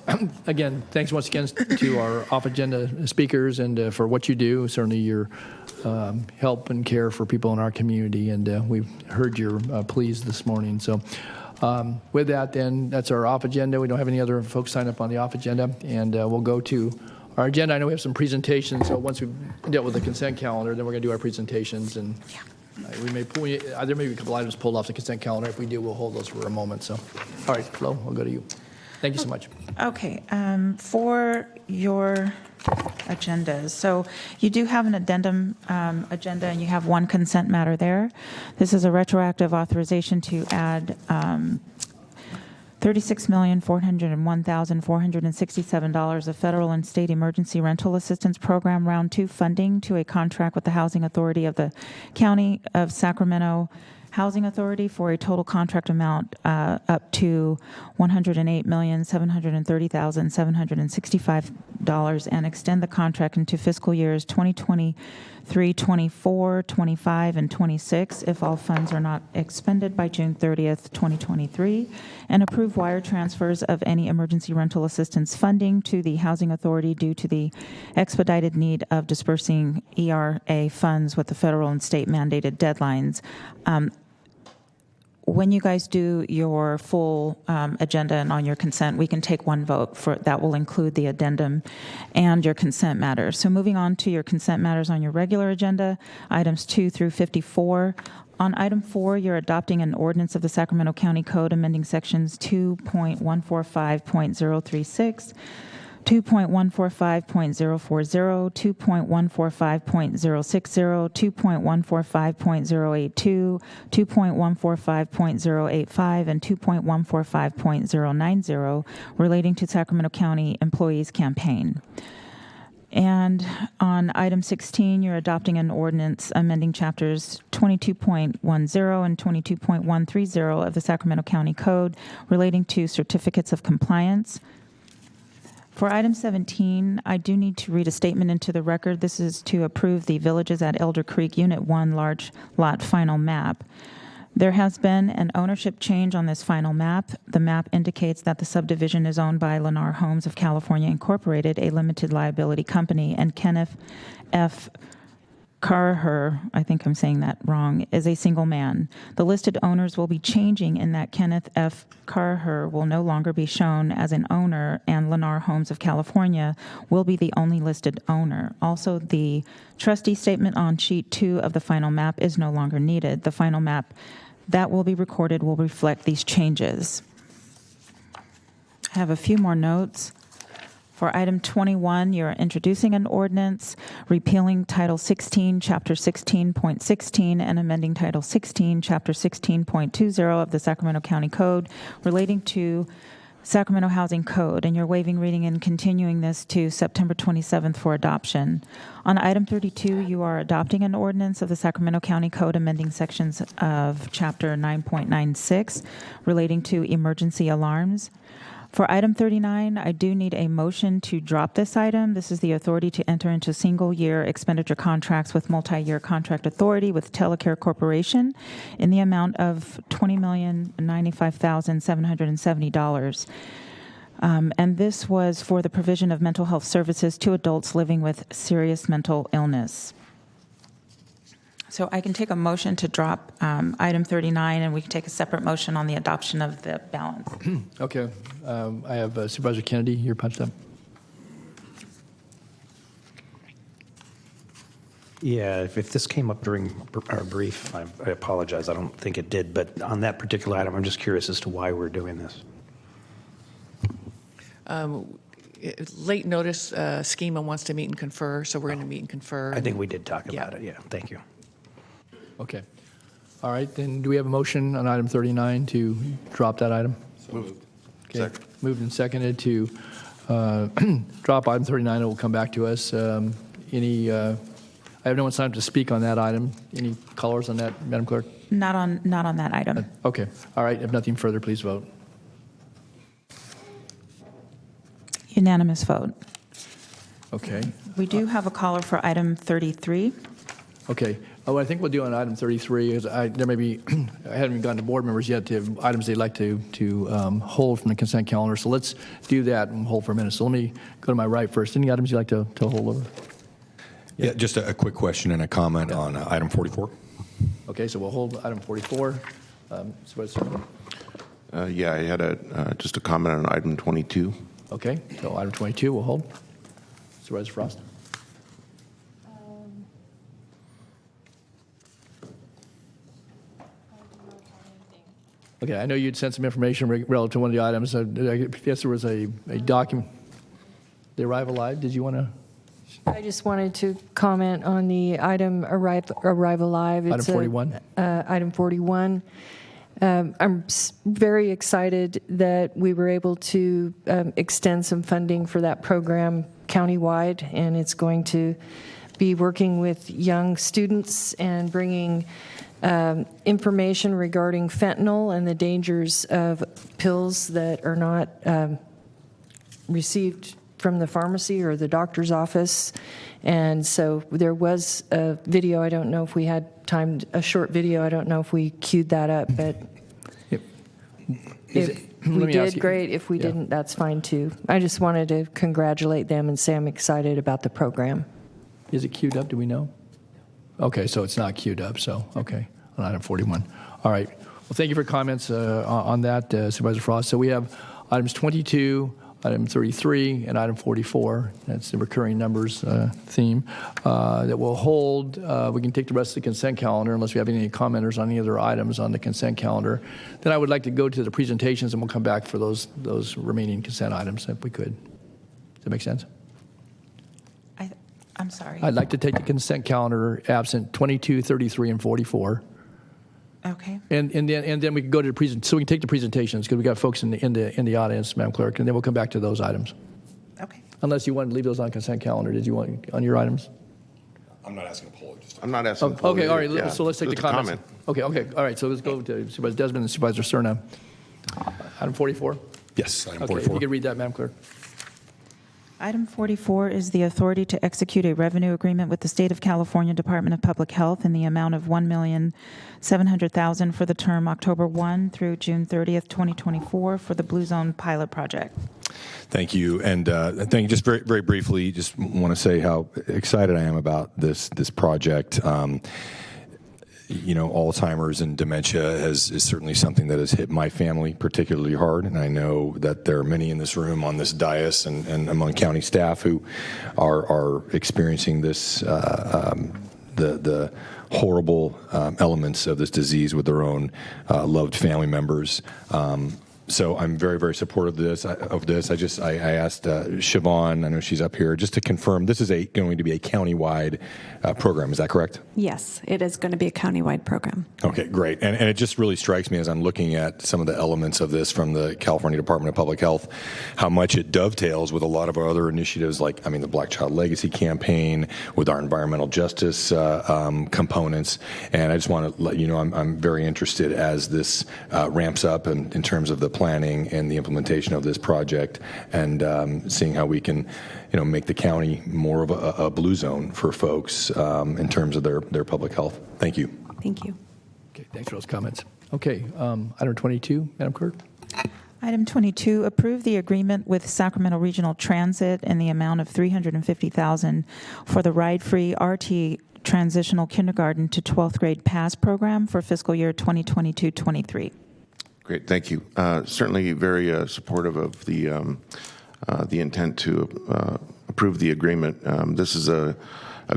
again, thanks once again to our off-agenda speakers and for what you do. Certainly your help and care for people in our community, and we've heard your pleas this morning. So with that, then, that's our off-agenda. We don't have any other folks sign up on the off-agenda, and we'll go to our agenda. I know we have some presentations, so once we've dealt with the consent calendar, then we're going to do our presentations, and there may be a couple items pulled off the consent calendar. If we do, we'll hold those for a moment. So, all right, Flo, I'll go to you. Thank you so much.
Okay, for your agendas, so you do have an addendum agenda, and you have one consent matter there. This is a retroactive authorization to add $36,401,467 of federal and state emergency rental assistance program round 2 funding to a contract with the Housing Authority of the County of Sacramento Housing Authority for a total contract amount up to $108,730,765 and extend the contract into fiscal years 2023, 24, 25, and 26 if all funds are not expended by June 30th, 2023, and approve wire transfers of any emergency rental assistance funding to the Housing Authority due to the expedited need of dispersing ERA funds with the federal and state mandated deadlines. When you guys do your full agenda and on your consent, we can take one vote for that will include the addendum and your consent matters. So moving on to your consent matters on your regular agenda, items 2 through 54. On item 4, you're adopting an ordinance of the Sacramento County Code amending sections 2.145.036, 2.145.040, 2.145.060, 2.145.082, 2.145.085, and 2.145.090 relating to Sacramento County Employees Campaign. And on item 16, you're adopting an ordinance amending chapters 22.10 and 22.130 of the Sacramento County Code relating to certificates of compliance. For item 17, I do need to read a statement into the record. This is to approve the Villages at Elder Creek Unit 1 large lot final map. There has been an ownership change on this final map. The map indicates that the subdivision is owned by Lennar Homes of California Incorporated, a limited liability company, and Kenneth F. Carher, I think I'm saying that wrong, is a single man. The listed owners will be changing in that Kenneth F. Carher will no longer be shown as an owner, and Lennar Homes of California will be the only listed owner. Also, the trustee statement on sheet 2 of the final map is no longer needed. The final map that will be recorded will reflect these changes. I have a few more notes. For item 21, you're introducing an ordinance repealing Title 16, Chapter 16.16, and amending Title 16, Chapter 16.20 of the Sacramento County Code relating to Sacramento Housing Code, and you're waiving reading and continuing this to September 27th for adoption. On item 32, you are adopting an ordinance of the Sacramento County Code amending sections of Chapter 9.96 relating to emergency alarms. For item 39, I do need a motion to drop this item. This is the authority to enter into single-year expenditure contracts with multi-year contract authority with Telecare Corporation in the amount of $20,095,770. And this was for the provision of mental health services to adults living with serious mental illness. So I can take a motion to drop item 39, and we can take a separate motion on the adoption of the balance.
Okay. I have Supervisor Kennedy. You're punched up.
Yeah, if this came up during our brief, I apologize. I don't think it did. But on that particular item, I'm just curious as to why we're doing this.
Late notice schema wants to meet and confer, so we're going to meet and confer.
I think we did talk about it. Yeah, thank you.
Okay. All right, then do we have a motion on item 39 to drop that item?
So moved.
Okay.
Second.
Moved and seconded to drop item 39. It will come back to us. I have no one signed up to speak on that item. Any callers on that, Madam Clerk?
Not on that item.
Okay. All right. If nothing further, please vote.
Unanimous vote.
Okay.
We do have a caller for item 33.
Okay. What I think we'll do on item 33 is there may be, I haven't even gotten to board members yet to items they'd like to hold from the consent calendar. So let's do that and hold for a minute. So let me go to my right first. Any items you'd like to hold over?
Yeah, just a quick question and a comment on item 44.
Okay, so we'll hold item 44. Supervisor.
Yeah, I had just a comment on item 22.
Okay, so item 22 we'll hold. Supervisor Frost. Okay, I know you'd sent some information relative to one of the items. I guess there was a document. The arrival live, did you want to?
I just wanted to comment on the item arrival live.
Item 41?
Item 41. I'm very excited that we were able to extend some funding for that program countywide, and it's going to be working with young students and bringing information regarding fentanyl and the dangers of pills that are not received from the pharmacy or the doctor's office. And so there was a video. I don't know if we had time, a short video. I don't know if we queued that up, but if we did, great. If we didn't, that's fine too. I just wanted to congratulate them and say I'm excited about the program.
Is it queued up? Do we know? Okay, so it's not queued up, so, okay, on item 41. All right. Well, thank you for comments on that, Supervisor Frost. So we have items 22, item 33, and item 44. That's the recurring numbers theme that we'll hold. We can take the rest of the consent calendar unless we have any commenters on any other items on the consent calendar. Then I would like to go to the presentations, and we'll come back for those remaining consent items if we could. that make sense?
I'm sorry.
I'd like to take the consent calendar absent 22, 33, and 44.
Okay.
And then we can go to the present, so we can take the presentations because we got folks in the audience, Madam Clerk, and then we'll come back to those items.
Okay.
Unless you want to leave those on consent calendar, did you want on your items?
I'm not asking a poll.
I'm not asking.
Oh, okay, all right.
Yeah,
So let's take the
just a
comments.
comment.
Okay, all right. So let's go to Supervisor Desmond and Supervisor Cerna. Item 44.
Yes, item
Okay, if
44.
you could read that, Madam Clerk.
Item 44 is the authority to execute a revenue agreement with the State of California Department of Public Health in the amount of $1,700,000 for the term October 1 through June 30th, 2024 for the Blue Zone Pilot Project.
Thank you. And thank you. Just very, very briefly, just want to say how excited I am about this project. Alzheimer's and dementia is certainly something that has hit my family particularly hard. And I know that there are many in this room on this dais and among county staff who are experiencing this, the horrible elements of this disease with their own loved family members. So I'm very, very supportive of this. I asked Siobhan, I know she's up here, just to confirm this is going to be a countywide program. Is that correct?
Yes, it is going to be a countywide program.
Okay, great. And it just really strikes me as I'm looking at some of the elements of this from the California Department of Public Health, how much it dovetails with a lot of our other initiatives like, the Black Child Legacy Campaign, with our environmental justice components. And I just want to let you know I'm very interested as this ramps up in terms of the planning and the implementation of this project, and seeing how we can make the county more of a blue zone for folks in terms of their public health. Thank you.
Thank you.
Okay, thanks for those comments. Okay, item 22, Madam Clerk.
Item 22, approve the agreement with Sacramento Regional Transit in the amount of $350,000 for the ride-free RT Transitional Kindergarten to 12th Grade Pass program for fiscal year 2022-23.
Great, thank you. Certainly very supportive of the intent to approve the agreement. This is a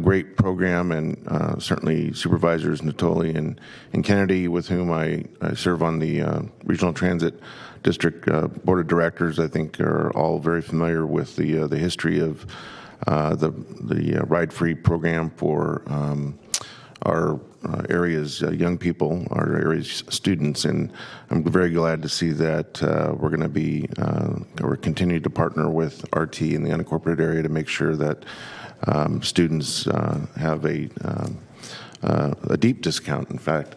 great program, and certainly Supervisors Natoli and Kennedy, with whom I serve on the Regional Transit District Board of Directors, I think are all very familiar with the history of the ride-free program for our area's young people, our area's students, and I'm very glad to see that we're going to be, we're continuing to partner with RT in the unincorporated area to make sure that students have a deep discount, in fact,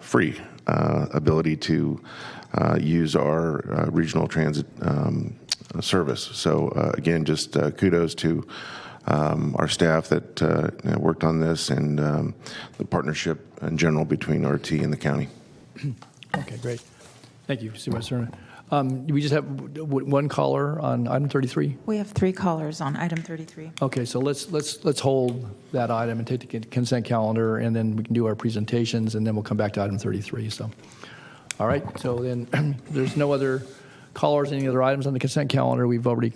free ability to use our regional transit service. So again, just kudos to our staff that worked on this, and the partnership in general between RT and the county.
Okay, great. Thank you, Supervisor Cerna. We just have one caller on item 33?
We have 3 callers on item 33.
Okay, so let's hold that item and take the consent calendar, and then we can do our presentations, and then we'll come back to item 33. So, all right, so then there's no other callers, any other items on the consent calendar. We've already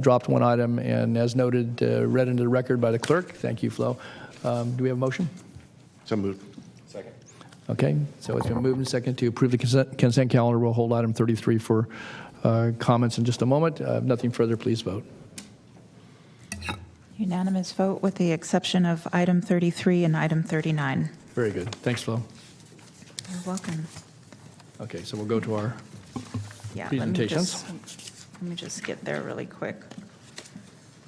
dropped one item, and as noted, read into the record by the clerk. Thank you, Flo. Do we have a motion?
So moved.
Second.
Okay, so it's been moved and second to approve the consent calendar. We'll hold item 33 for comments in just a moment. Nothing further, please vote.
Unanimous vote with the exception of item 33 and item 39.
Very good. Thanks, Flo.
You're welcome.
Okay, so we'll go to our
Yeah,
presentations.
Let me just get there really quick.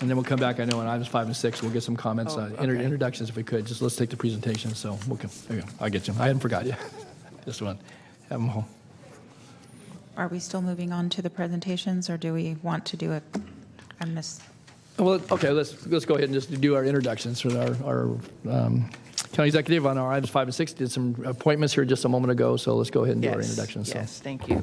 And then we'll come back, I know, on items 5 and 6. We'll get some comments, introductions if we could. Just let's take the presentation. So we'll come. There you go. I'll get you. I hadn't forgot you. This one. Have them all.
Are we still moving on to the presentations, or do we want to do it? I missed.
Well, okay, let's go ahead and just do our introductions for our county executive on our items 5 and 6. Did some appointments here just a moment ago, so let's go ahead and do our introductions.
Yes, thank you.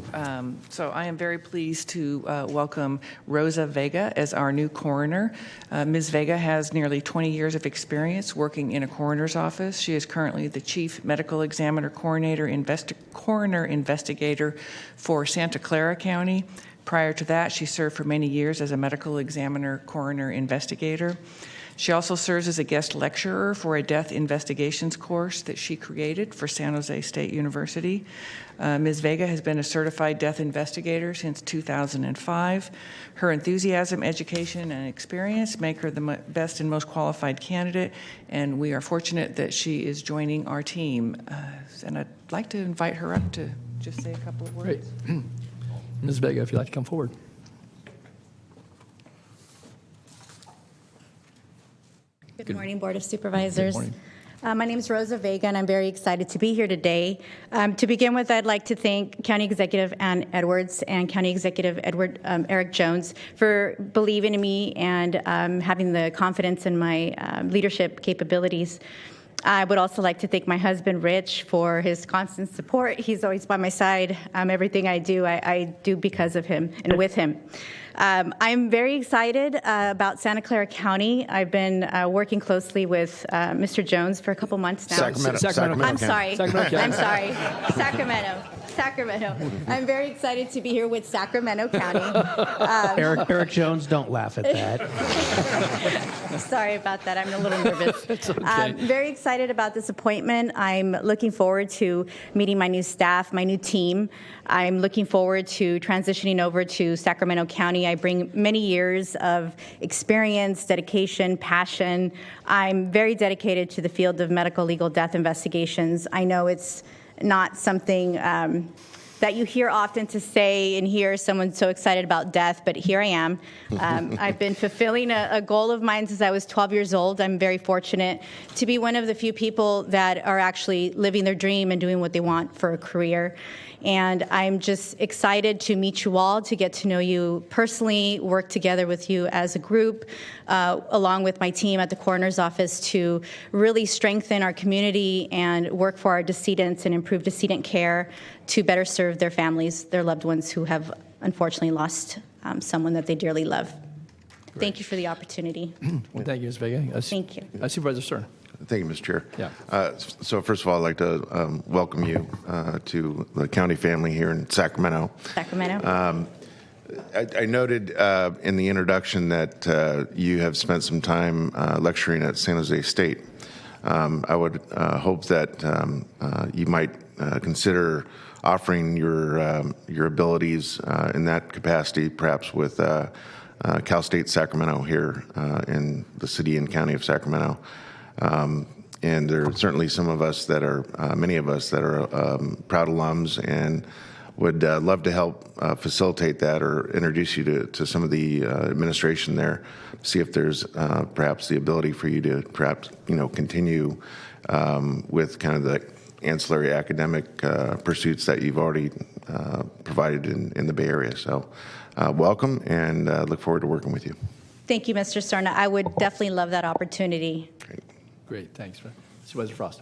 So I am very pleased to welcome Rosa Vega as our new coroner. Ms. Vega has nearly 20 years of experience working in a coroner's office. She is currently the chief medical examiner coroner investigator for Santa Clara County. Prior to that, she served for many years as a medical examiner coroner investigator. She also serves as a guest lecturer for a death investigations course that she created for San Jose State University. Ms. Vega has been a certified death investigator since 2005. Her enthusiasm, education, and experience make her the best and most qualified candidate, and we are fortunate that she is joining our team. And I'd like to invite her up to just say a couple of words.
Great. Ms. Vega, if you'd like to come forward.
Good morning, Board of Supervisors.
Good morning.
My name is Rosa Vega, and I'm very excited to be here today. To begin with, I'd like to thank County Executive Ann Edwards and County Executive Eric Jones for believing in me and having the confidence in my leadership capabilities. I would also like to thank my husband, Rich, for his constant support. He's always by my side. Everything I do because of him and with him. I'm very excited about Santa Clara County. I've been working closely with Mr. Jones for a couple months now.
Sacramento.
I'm sorry.
Sacramento.
I'm sorry. Sacramento. I'm very excited to be here with Sacramento County.
Eric Jones, don't laugh at that.
Sorry about that. I'm a little nervous.
It's okay.
Very excited about this appointment. I'm looking forward to meeting my new staff, my new team. I'm looking forward to transitioning over to Sacramento County. I bring many years of experience, dedication, passion. I'm very dedicated to the field of medical legal death investigations. I know it's not something that you hear often to say and hear someone so excited about death, but here I am. I've been fulfilling a goal of mine since I was 12 years old. I'm very fortunate to be one of the few people that are actually living their dream and doing what they want for a career. And I'm just excited to meet you all, to get to know you personally, work together with you as a group, along with my team at the coroner's office to really strengthen our community and work for our decedents and improve decedent care to better serve their families, their loved ones who have unfortunately lost someone that they dearly love.
Great.
Thank you for the opportunity.
Well, thank you, Ms. Vega.
Thank you.
Supervisor Stern.
Thank you, Mr. Chair.
Yeah.
So first of all, I'd like to welcome you to the county family here in Sacramento.
Sacramento.
I noted in the introduction that you have spent some time lecturing at San Jose State. I would hope that you might consider offering your abilities in that capacity, perhaps with Cal State Sacramento here in the city and county of Sacramento. And there are certainly some of us that are, many of us that are proud alums and would love to help facilitate that or introduce you to some of the administration there, see if there's perhaps the ability for you to perhaps, continue with kind of the ancillary academic pursuits that you've already provided in the Bay Area. So welcome, and look forward to working with you.
Thank you, Mr. Serna. I would definitely love that opportunity.
Great, thanks. Supervisor Frost.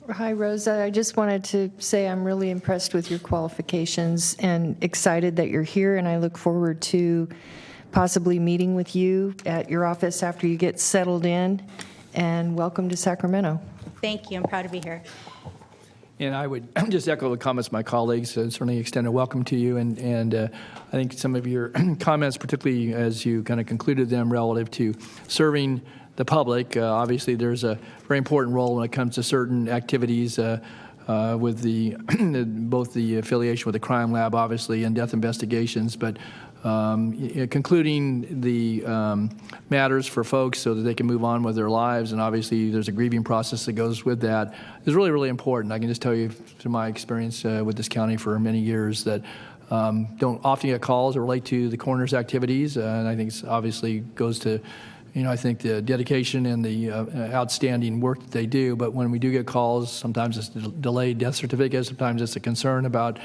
Hi, Rosa. I just wanted to say I'm really impressed with your qualifications and excited that you're here, and I look forward to possibly meeting with you at your office after you get settled in, and welcome to Sacramento.
Thank you. I'm proud to be here.
And I would just echo the comments of my colleagues, and certainly extend a welcome to you. And I think some of your comments, particularly as you kind of concluded them relative to serving the public, obviously there's a very important role when it comes to certain activities with the both the affiliation with the crime lab, obviously, and death investigations, but concluding the matters for folks so that they can move on with their lives, and obviously there's a grieving process that goes with that, is really, really important. I can just tell you through my experience with this county for many years that don't often get calls that relate to the coroner's activities, and I think it's obviously goes to I think the dedication and the outstanding work that they do, but when we do get calls, sometimes it's delayed death certificates, sometimes it's a concern about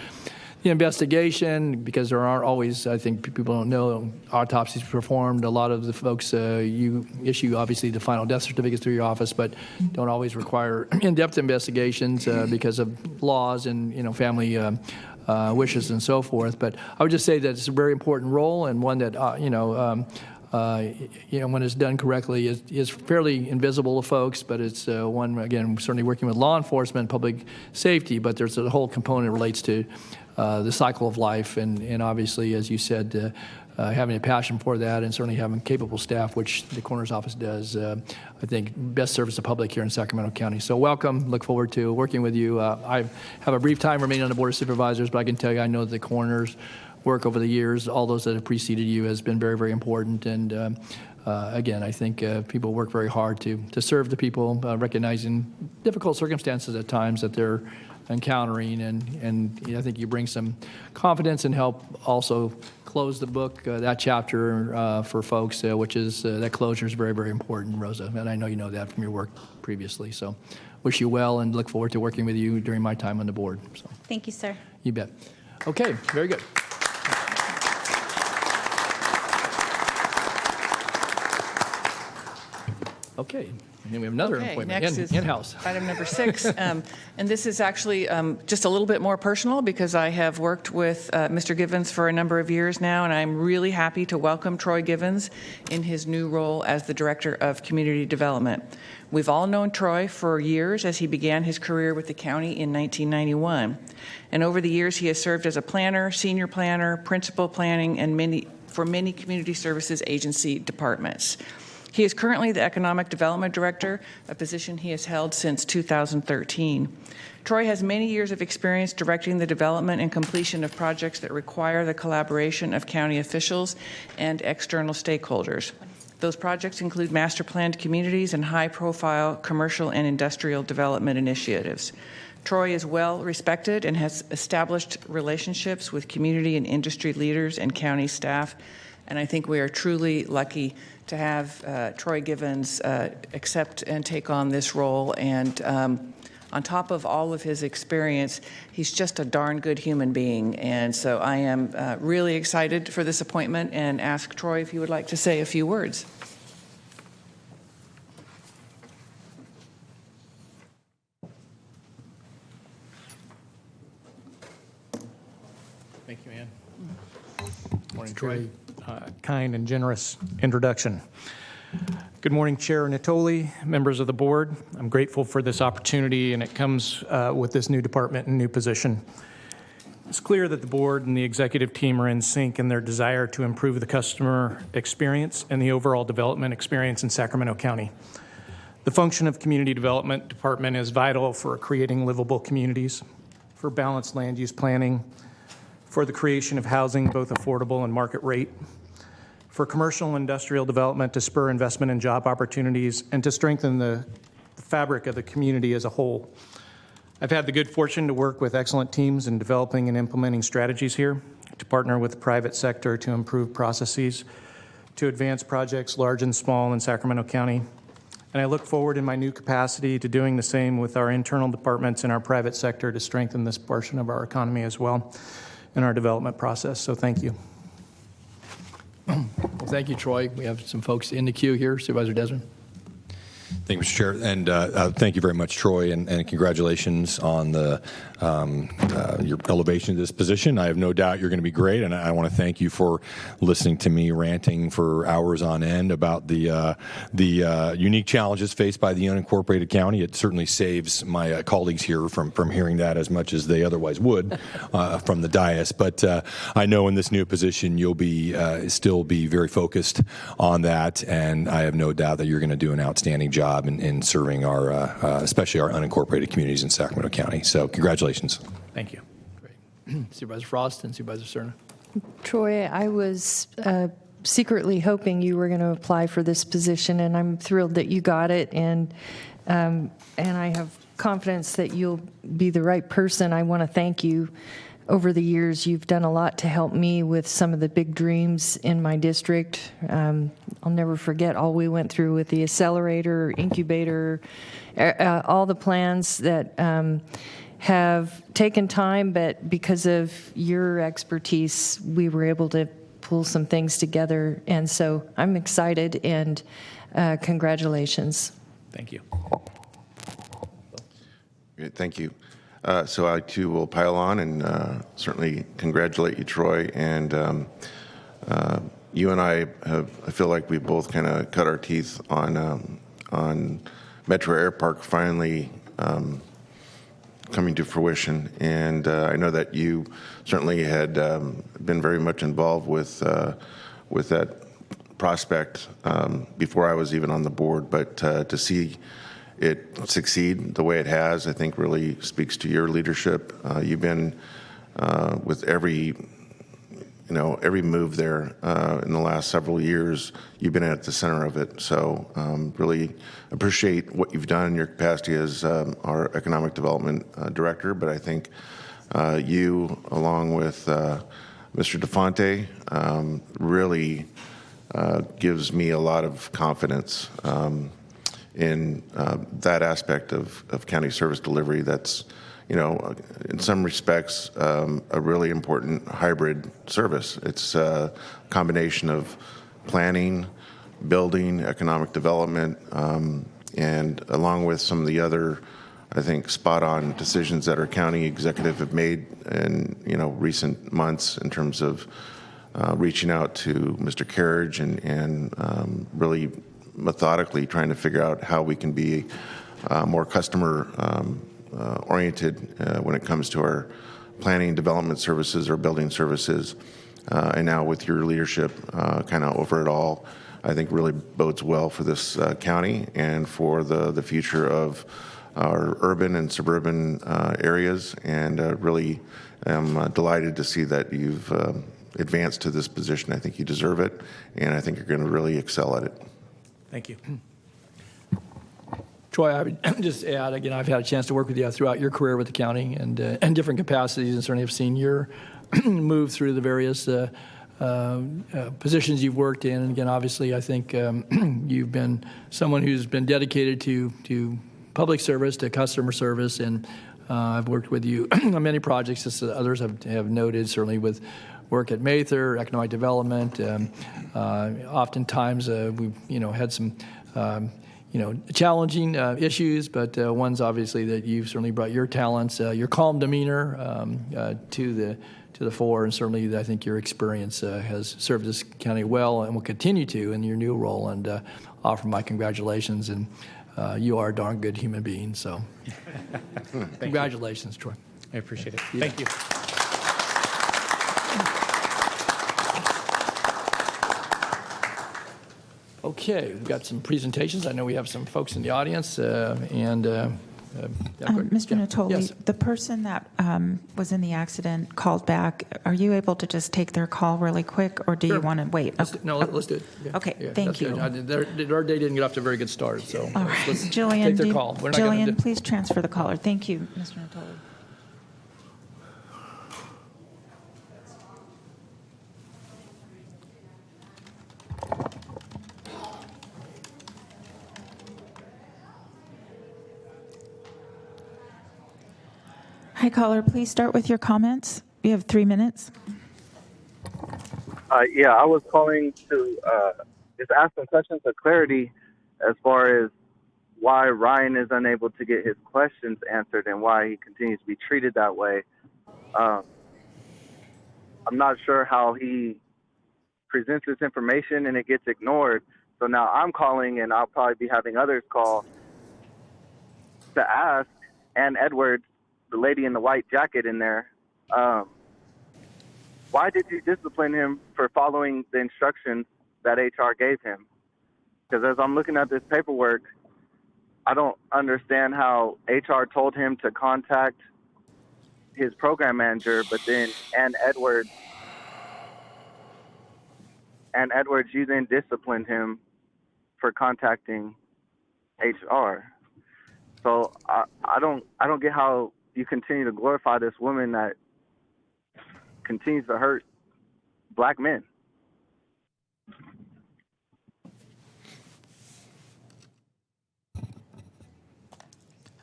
the investigation, because there aren't always, I think people don't know, autopsies performed. A lot of the folks, you issue obviously the final death certificates through your office, but don't always require in-depth investigations because of laws and family wishes and so forth. But I would just say that it's a very important role, and one that when it's done correctly, is fairly invisible to folks, but it's one, again, certainly working with law enforcement, public safety, but there's a whole component that relates to the cycle of life, and obviously, as you said, having a passion for that, and certainly having capable staff, which the coroner's office does, I think best serves the public here in Sacramento County. So welcome. Look forward to working with you. I have a brief time remaining on the Board of Supervisors, but I can tell you I know the coroner's work over the years, all those that have preceded you, has been very, very important. And again, I think people work very hard to serve the people, recognizing difficult circumstances at times that they're encountering, and I think you bring some confidence and help also close the book, that chapter for folks, which is that closure is very, very important, Rosa, and I know you know that from your work previously. So wish you well and look forward to working with you during my time on the board. So,
Thank you, sir.
you bet. Okay, very good. Okay, and we have another appointment
next is
in-house.
Item number 6, and this is actually just a little bit more personal because I have worked with Mr. Givens for a number of years now, and I'm really happy to welcome Troy Givens in his new role as the Director of Community Development. We've all known Troy for years as he began his career with the county in 1991, and over the years he has served as a planner, senior planner, principal planning, and for many community services agency departments. He is currently the Economic Development Director, a position he has held since 2013. Troy has many years of experience directing the development and completion of projects that require the collaboration of county officials and external stakeholders. Those projects include master planned communities and high-profile commercial and industrial development initiatives. Troy is well respected and has established relationships with community and industry leaders and county staff, and I think we are truly lucky to have Troy Givens accept and take on this role. And on top of all of his experience, he's just a darn good human being. And so I am really excited for this appointment and ask Troy if he would like to say a few words.
Thank you, Ann. Morning, Troy.
Kind and generous introduction. Good morning, Chair Natoli, members of the board. I'm grateful for this opportunity, and it comes with this new department and new position. It's clear that the board and the executive team are in sync in their desire to improve the customer experience and the overall development experience in Sacramento County. The function of Community Development Department is vital for creating livable communities, for balanced land use planning, for the creation of housing, both affordable and market rate, for commercial and industrial development to spur investment and job opportunities, and to strengthen the fabric of the community as a whole. I've had the good fortune to work with excellent teams in developing and implementing strategies here, to partner with the private sector to improve processes, to advance projects large and small in Sacramento County. And I look forward in my new capacity to doing the same with our internal departments and our private sector to strengthen this portion of our economy as well in our development process. So thank you.
Well, thank you, Troy. We have some folks in the queue here. Supervisor Desmond.
Thank you, Mr. Chair, and thank you very much, Troy, and congratulations on your elevation to this position. I have no doubt you're going to be great, and I want to thank you for listening to me ranting for hours on end about the unique challenges faced by the unincorporated county. It certainly saves my colleagues here from hearing that as much as they otherwise would from the dais. But I know in this new position you'll still be very focused on that, and I have no doubt that you're going to do an outstanding job in serving our, especially our unincorporated communities in Sacramento County. So congratulations.
Thank you.
Great. Supervisor Frost and Supervisor Cerna.
Troy, I was secretly hoping you were going to apply for this position, and I'm thrilled that you got it, and I have confidence that you'll be the right person. I want to thank you. Over the years, you've done a lot to help me with some of the big dreams in my district. I'll never forget all we went through with the accelerator, incubator, all the plans that have taken time, but because of your expertise, we were able to pull some things together. And so I'm excited, and congratulations.
Thank you.
Great, thank you. So I, too, will pile on and certainly congratulate you, Troy. And you and I feel like we both kind of cut our teeth on Metro Air Park finally coming to fruition. And I know that you certainly had been very much involved with that prospect before I was even on the board, but to see it succeed the way it has, I think really speaks to your leadership. You've been with every move there in the last several years, you've been at the center of it. So really appreciate what you've done in your capacity as our economic development director. But I think you, along with Mr. DeFonte, really gives me a lot of confidence in that aspect of county service delivery. That's, in some respects, a really important hybrid service. It's a combination of planning, building, economic development, and along with some of the other, I think, spot-on decisions that our county executive have made in recent months in terms of reaching out to Mr. Carriage and really methodically trying to figure out how we can be more customer oriented when it comes to our planning, development services or building services. And now with your leadership kind of over it all, I think really bodes well for this county and for the future of our urban and suburban areas. And really am delighted to see that you've advanced to this position. I think you deserve it, and I think you're going to really excel at it.
Thank you.
Troy, I would just add, again, I've had a chance to work with you throughout your career with the county and different capacities, and certainly have seen your move through the various positions you've worked in. And again, obviously, I think you've been someone who's been dedicated to public service, to customer service, and I've worked with you on many projects, as others have noted, certainly with work at Mather, economic development. Oftentimes, we've had some challenging issues, but ones obviously that you've certainly brought your talents, your calm demeanor to the fore, and certainly I think your experience has served this county well and will continue to in your new role. And offer my congratulations, and you are a darn good human being. So, congratulations, Troy.
I appreciate it. Thank you.
Okay, we've got some presentations. I know we have some folks in the audience,
Mr. Natoli,
yes.
the person that was in the accident called back. Are you able to just take their call really quick, or do you want to wait?
Let's do it. Yeah.
Okay,
Yeah,
thank you.
Our day didn't get off to a very good start, so
All right.
let's
Jillian,
take their call. We're not gonna
Jillian, please transfer the caller. Thank you, Mr. Natoli. Hi, caller. Please start with your comments. You have 3 minutes.
Yeah, I was calling to just ask some questions of clarity as far as why Ryan is unable to get his questions answered and why he continues to be treated that way. I'm not sure how he presents this information and it gets ignored. So now I'm calling, and I'll probably be having others call to ask Ann Edwards, the lady in the white jacket in there, why did you discipline him for following the instructions that HR gave him? Because as I'm looking at this paperwork, I don't understand how HR told him to contact his program manager, but then Ann Edwards, you then disciplined him for contacting HR. So I don't get how you continue to glorify this woman that continues to hurt black men.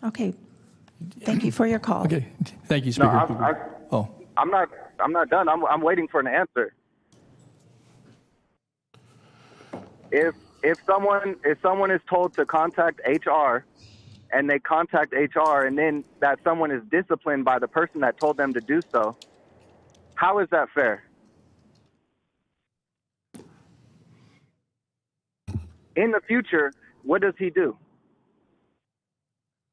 Okay. Thank you for your call.
Okay. Thank you, Speaker.
I'm not done. I'm waiting for an answer. If someone is told to contact HR, and they contact HR, and then that someone is disciplined by the person that told them to do so, how is that fair? In the future, what does he do?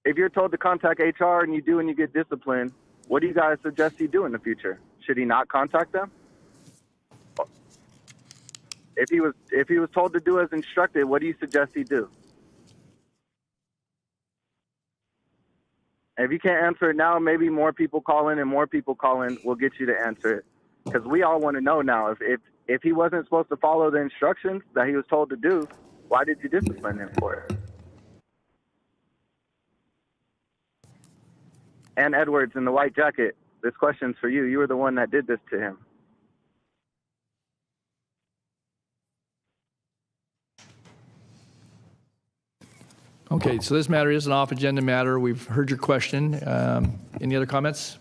if you're told to contact HR and you do and you get disciplined, what do you guys suggest he do in the future? Should he not contact them? If he was told to do as instructed, what do you suggest he do? And if you can't answer it now, maybe more people call in and more people call in will get you to answer it. Because we all want to know now, if he wasn't supposed to follow the instructions that he was told to do, why did you discipline him for it? And Edwards in the white jacket, this question's for you. You were the one that did this to him.
Okay, so this matter is an off-agenda matter. We've heard your question. Any other comments?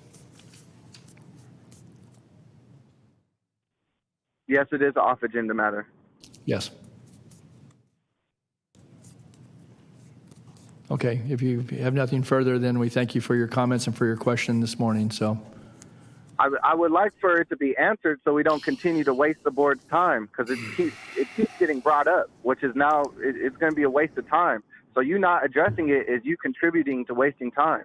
Yes, it is an off-agenda matter.
Yes. Okay, if you have nothing further, then we thank you for your comments and for your question this morning. So,
I would like for it to be answered so we don't continue to waste the board's time, because it keeps getting brought up, which is now it's going to be a waste of time. So you not addressing it is you contributing to wasting time.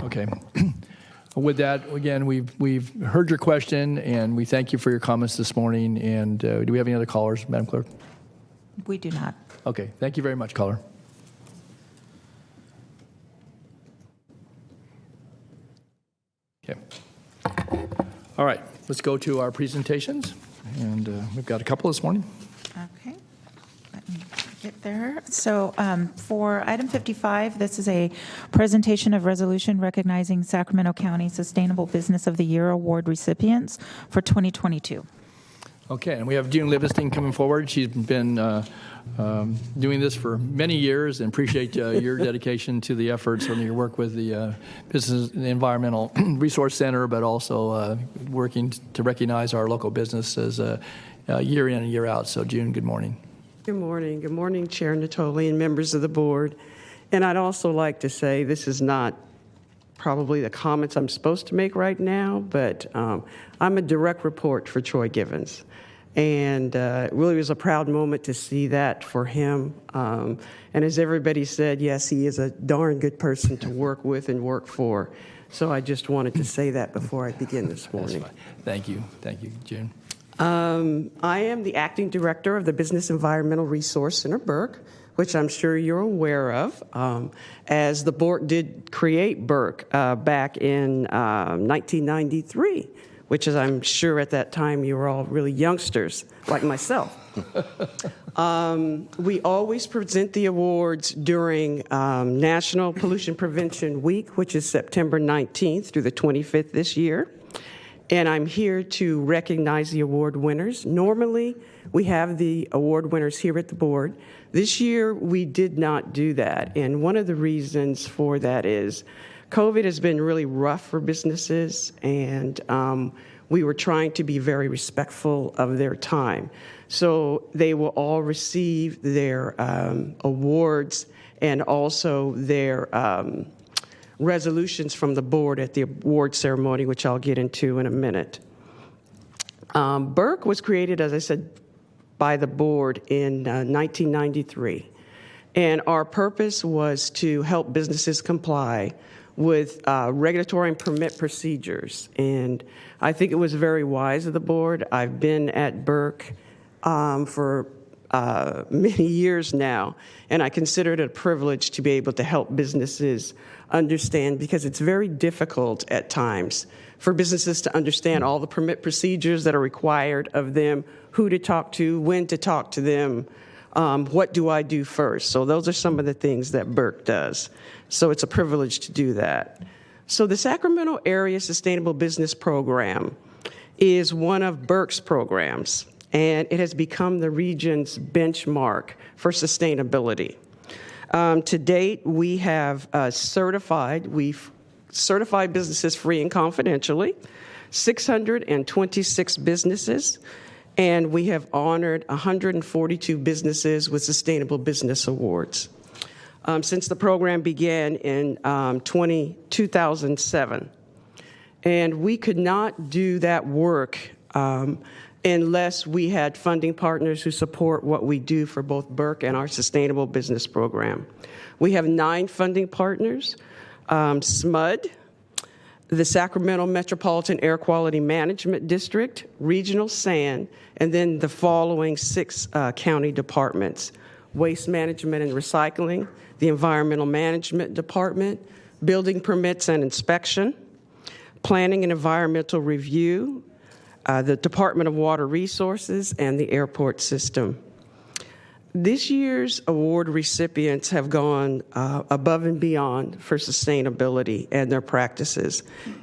okay. With that, again, we've heard your question, and we thank you for your comments this morning. And do we have any other callers, Madam Clerk?
We do not.
Okay, thank you very much, caller. Okay. All right, let's go to our presentations, and we've got a couple this morning.
Okay, let me get there. So for item 55, this is a presentation of resolution recognizing Sacramento County Sustainable Business of the Year Award recipients for 2022.
Okay, and we have June Livingston coming forward. She's been doing this for many years, and appreciate your dedication to the efforts and your work with the Business and Environmental Resource Center, but also working to recognize our local businesses year in and year out. So, June, good morning.
Good morning. Good morning, Chair Natoli and members of the board. And I'd also like to say this is not probably the comments I'm supposed to make right now, but I'm a direct report for Troy Givens. And it really was a proud moment to see that for him. And as everybody said, yes, he is a darn good person to work with and work for. So I just wanted to say that before I begin this morning.
Thank you. Thank you, June.
I am the acting director of the Business Environmental Resource Center, Burke, which I'm sure you're aware of, as the board did create Burke back in 1993, which is, I'm sure at that time you were all really youngsters like myself. We always present the awards during National Pollution Prevention Week, which is September 19th through the 25th this year. And I'm here to recognize the award winners. Normally, we have the award winners here at the board. This year, we did not do that. And one of the reasons for that is COVID has been really rough for businesses, and we were trying to be very respectful of their time. So they will all receive their awards and also their resolutions from the board at the award ceremony, which I'll get into in a minute. Burke was created, as I said, by the board in 1993. And our purpose was to help businesses comply with regulatory and permit procedures. And I think it was very wise of the board. I've been at Burke for many years now, and I consider it a privilege to be able to help businesses understand, because it's very difficult at times for businesses to understand all the permit procedures that are required of them, who to talk to, when to talk to them, what do I do first. So those are some of the things that Burke does. So it's a privilege to do that. So the Sacramento Area Sustainable Business Program is one of Burke's programs, and it has become the region's benchmark for sustainability. To date, we have certified businesses free and confidentially, 626 businesses, and we have honored 142 businesses with Sustainable Business Awards. Since the program began in 2007. And we could not do that work unless we had funding partners who support what we do for both Burke and our Sustainable Business Program. We have 9 funding partners, SMUD, the Sacramento Metropolitan Air Quality Management District, Regional SAN, and then the following 6 county departments: Waste Management and Recycling, the Environmental Management Department, Building Permits and Inspection, Planning and Environmental Review, the Department of Water Resources, and the airport system. This year's award recipients have gone above and beyond for sustainability and their practices,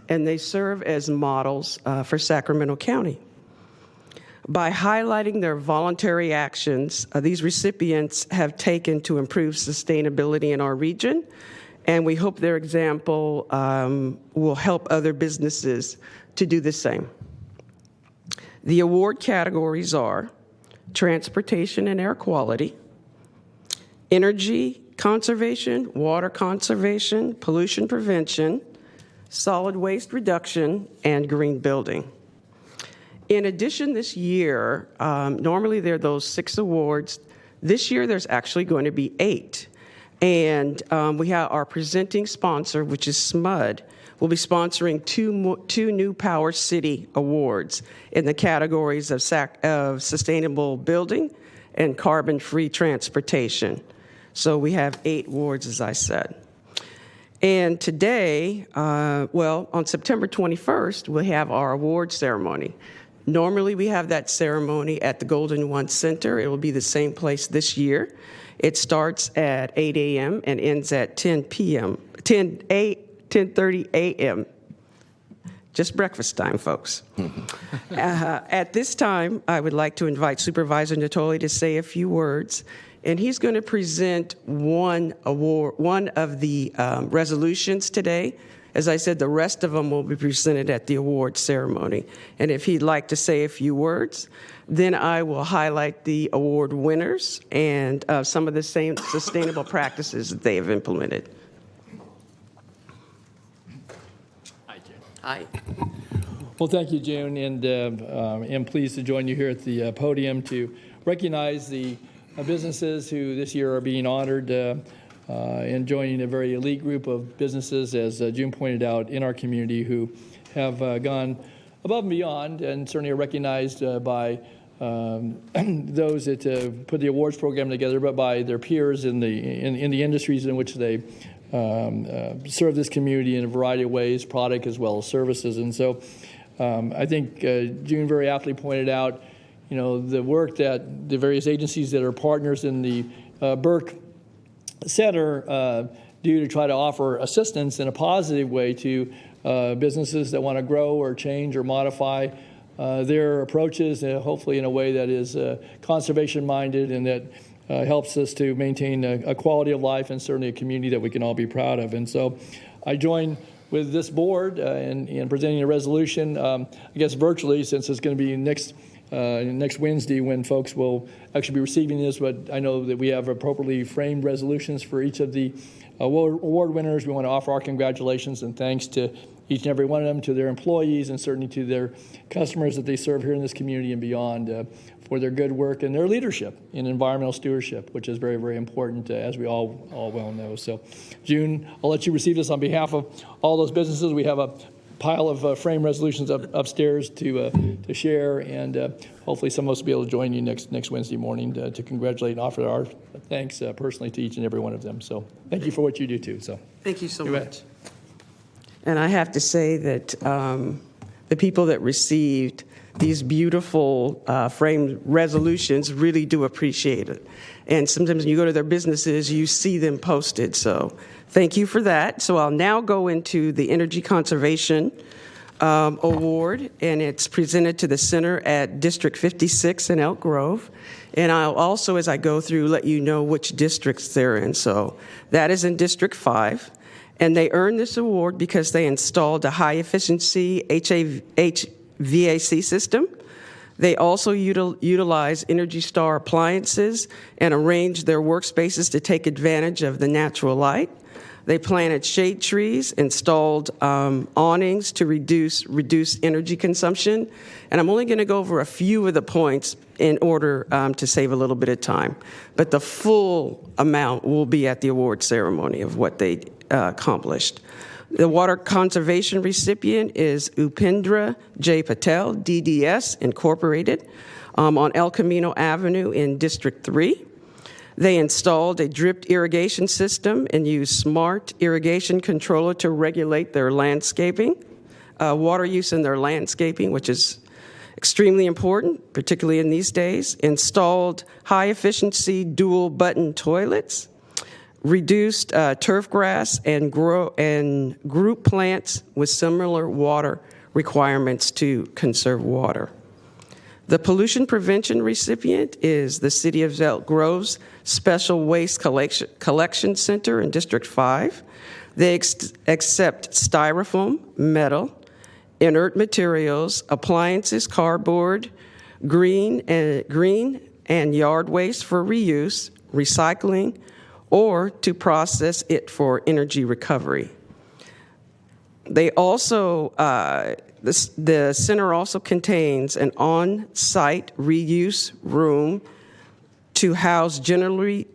and they serve as models for Sacramento County. By highlighting their voluntary actions, these recipients have taken to improve sustainability in our region, and we hope their example will help other businesses to do the same. The award categories are transportation and air quality, energy conservation, water conservation, pollution prevention, solid waste reduction, and green building. In addition, this year, normally there are those 6 awards. This year, there's actually going to be 8. And we have our presenting sponsor, which is SMUD, will be sponsoring 2 new Power City Awards in the categories of sustainable building and carbon-free transportation. So we have 8 awards, as I said. And today, on September 21st, we'll have our award ceremony. Normally, we have that ceremony at the Golden One Center. It will be the same place this year. It starts at 8 a.m. and ends at 10:30 a.m. Just breakfast time, folks. At this time, I would like to invite Supervisor Natoli to say a few words, and he's going to present one of the resolutions today. As I said, the rest of them will be presented at the award ceremony. And if he'd like to say a few words, then I will highlight the award winners and some of the same sustainable practices that they have implemented. Hi.
Well, thank you, June, and I'm pleased to join you here at the podium to recognize the businesses who this year are being honored and joining a very elite group of businesses, as June pointed out, in our community who have gone above and beyond and certainly are recognized by those that put the awards program together, but by their peers in the industries in which they serve this community in a variety of ways, product as well as services. And so I think June very aptly pointed out, the work that the various agencies that are partners in the Burke Center do to try to offer assistance in a positive way to businesses that want to grow or change or modify their approaches, hopefully in a way that is conservation-minded and that helps us to maintain a quality of life and certainly a community that we can all be proud of. And so I join with this board in presenting a resolution, I guess virtually, since it's going to be next Wednesday when folks will actually be receiving this, but I know that we have appropriately framed resolutions for each of the award winners. We want to offer our congratulations and thanks to each and every one of them, to their employees, and certainly to their customers that they serve here in this community and beyond for their good work and their leadership in environmental stewardship, which is very, very important, as we all well know. So, June, I'll let you receive this on behalf of all those businesses. We have a pile of frame resolutions upstairs to share, and hopefully some of us will be able to join you next Wednesday morning to congratulate and offer our thanks personally to each and every one of them. So thank you for what you do too. So
thank you so much. And I have to say that the people that received these beautiful framed resolutions really do appreciate it. And sometimes when you go to their businesses, you see them posted. So thank you for that. So I'll now go into the Energy Conservation Award, and it's presented to the center at District 56 in Elk Grove. And I'll also, as I go through, let you know which districts they're in. So that is in District 5. And they earned this award because they installed a high-efficiency HVAC system. They also utilize Energy Star appliances and arrange their workspaces to take advantage of the natural light. They planted shade trees, installed awnings to reduce energy consumption. And I'm only going to go over a few of the points in order to save a little bit of time. But the full amount will be at the award ceremony of what they accomplished. The water conservation recipient is Upendra J. Patel, DDS Incorporated, on El Camino Avenue in District 3. They installed a drip irrigation system and used smart irrigation controller to regulate their landscaping, water use in their landscaping, which is extremely important, particularly in these days. Installed high-efficiency dual-button toilets, reduced turf grass, and group plants with similar water requirements to conserve water. The pollution prevention recipient is the City of Elk Grove's Special Waste Collection Center in District 5. They accept styrofoam, metal, inert materials, appliances, cardboard, green and yard waste for reuse, recycling, or to process it for energy recovery. They also, the center also contains an on-site reuse room to house gently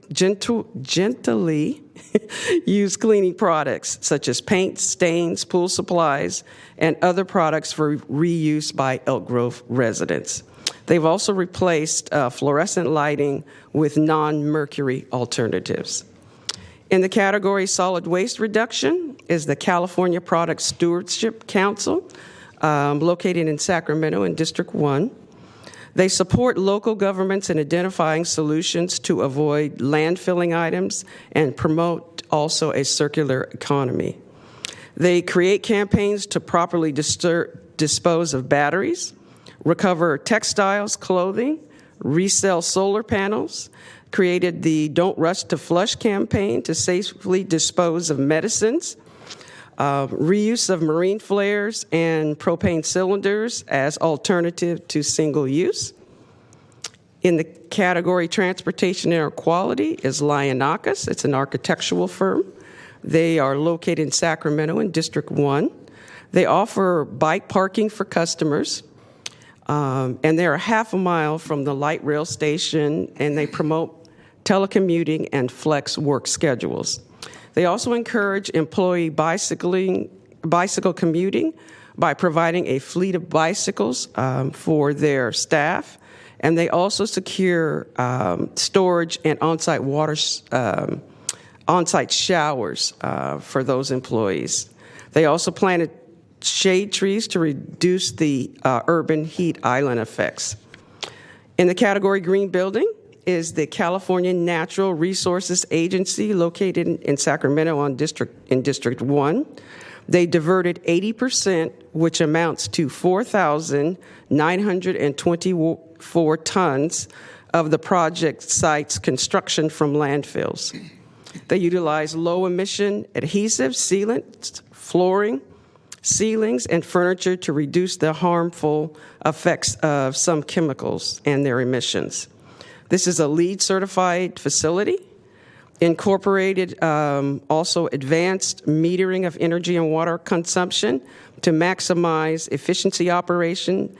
used cleaning products such as paint, stains, pool supplies, and other products for reuse by Elk Grove residents. They've also replaced fluorescent lighting with non-mercury alternatives. In the category solid waste reduction is the California Product Stewardship Council, located in Sacramento in District 1. They support local governments in identifying solutions to avoid landfilling items and promote also a circular economy. They create campaigns to properly dispose of batteries, recover textiles, clothing, resell solar panels, created the Don't Rush to Flush campaign to safely dispose of medicines, reuse of marine flares and propane cylinders as alternative to single use. In the category transportation and quality is Lionakis. It's an architectural firm. They are located in Sacramento in District 1. They offer bike parking for customers, and they're half a mile from the light rail station, and they promote telecommuting and flex work schedules. They also encourage employee bicycle commuting by providing a fleet of bicycles for their staff, and they also secure storage and on-site on-site showers for those employees. They also planted shade trees to reduce the urban heat island effects. In the category green building is the California Natural Resources Agency located in Sacramento in District 1. They diverted 80%, which amounts to 4,924 tons of the project site's construction from landfills. They utilize low-emission adhesive, sealants, flooring, ceilings, and furniture to reduce the harmful effects of some chemicals and their emissions. This is a LEED certified facility, incorporated also advanced metering of energy and water consumption to maximize efficiency operation,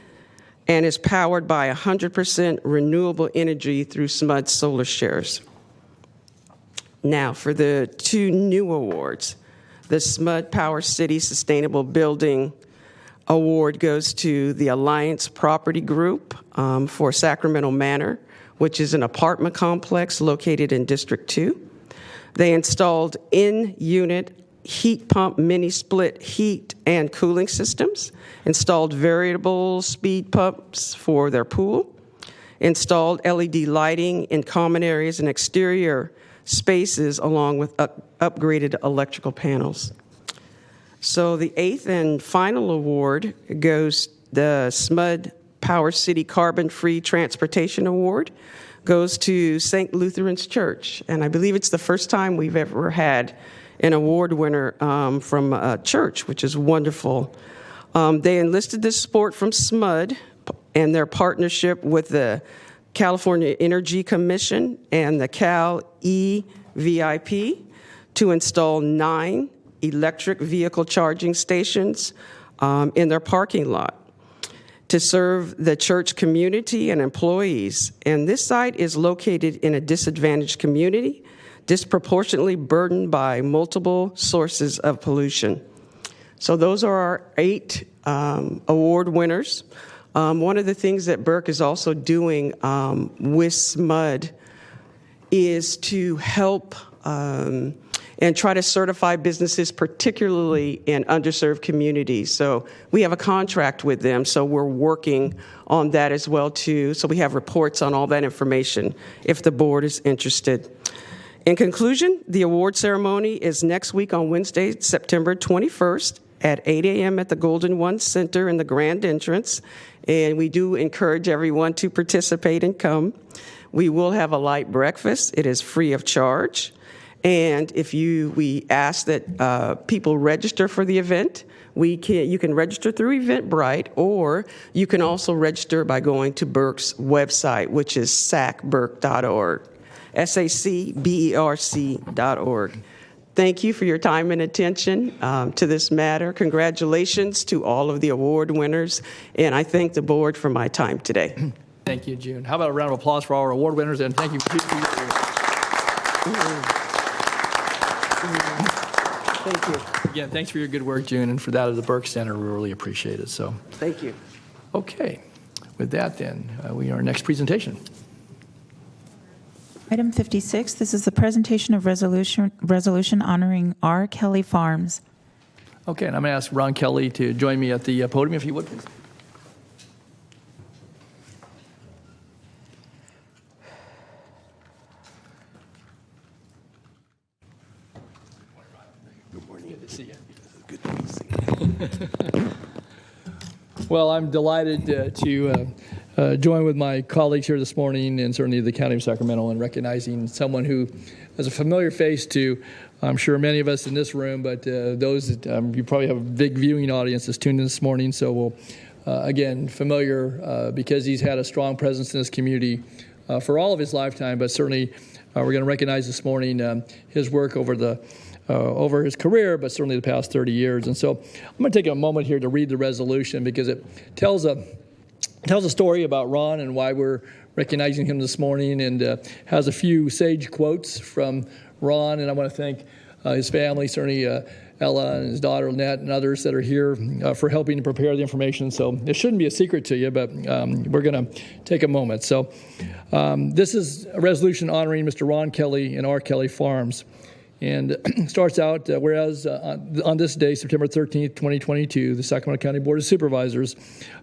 and is powered by 100% renewable energy through SMUD solar shares. Now for the two new awards. The SMUD Power City Sustainable Building Award goes to the Alliance Property Group for Sacramento Manor, which is an apartment complex located in District 2. They installed in-unit heat pump mini split heat and cooling systems, installed variable speed pumps for their pool, installed LED lighting in common areas and exterior spaces along with upgraded electrical panels. So the eighth and final award goes the SMUD Power City Carbon-Free Transportation Award goes to St. Lutheran's Church. And I believe it's the first time we've ever had an award winner from a church, which is wonderful. They enlisted the support from SMUD and their partnership with the California Energy Commission and the Cal EVIP to install 9 electric vehicle charging stations in their parking lot to serve the church community and employees. And this site is located in a disadvantaged community, disproportionately burdened by multiple sources of pollution. So those are our 8 award winners. One of the things that Burke is also doing with SMUD is to help and try to certify businesses, particularly in underserved communities. So we have a contract with them, so we're working on that as well too. So we have reports on all that information if the board is interested. In conclusion, the award ceremony is next week on Wednesday, September 21st at 8 a.m. at the Golden One Center in the grand entrance. And we do encourage everyone to participate and come. We will have a light breakfast. It is free of charge. And we ask that people register for the event. You can register through Eventbrite, or you can also register by going to Burke's website, which is sacberc.org, SACBERC.org. Thank you for your time and attention to this matter. Congratulations to all of the award winners, and I thank the board for my time today.
Thank you, June. How about a round of applause for all our award winners, and thank you.
Thank you.
Again, thanks for your good work, June, and for that of the Burke Center. We really appreciate it. So,
thank you.
Okay. With that, then, our next presentation.
Item 56, this is the presentation of resolution honoring R. Kelly Farms.
Okay, and I'm going to ask Ron Kelly to join me at the podium, if you would, please.
Good morning.
Good to see you.
Good to see you.
Well, I'm delighted to join with my colleagues here this morning, and certainly the County of Sacramento, in recognizing someone who is a familiar face to, I'm sure, many of us in this room, but those that you probably have a big viewing audience that's tuned in this morning. So we'll, again, familiar because he's had a strong presence in this community for all of his lifetime, but certainly we're going to recognize this morning his work over his career, but certainly the past 30 years. And so I'm going to take a moment here to read the resolution because it tells a story about Ron and why we're recognizing him this morning, and has a few sage quotes from Ron. And I want to thank his family, certainly Ella and his daughter Lynette and others that are here for helping to prepare the information. So it shouldn't be a secret to you, but we're going to take a moment. So this is a resolution honoring Mr. Ron Kelly and R. Kelly Farms. And starts out, whereas on this day, September 13th, 2022, the Sacramento County Board of Supervisors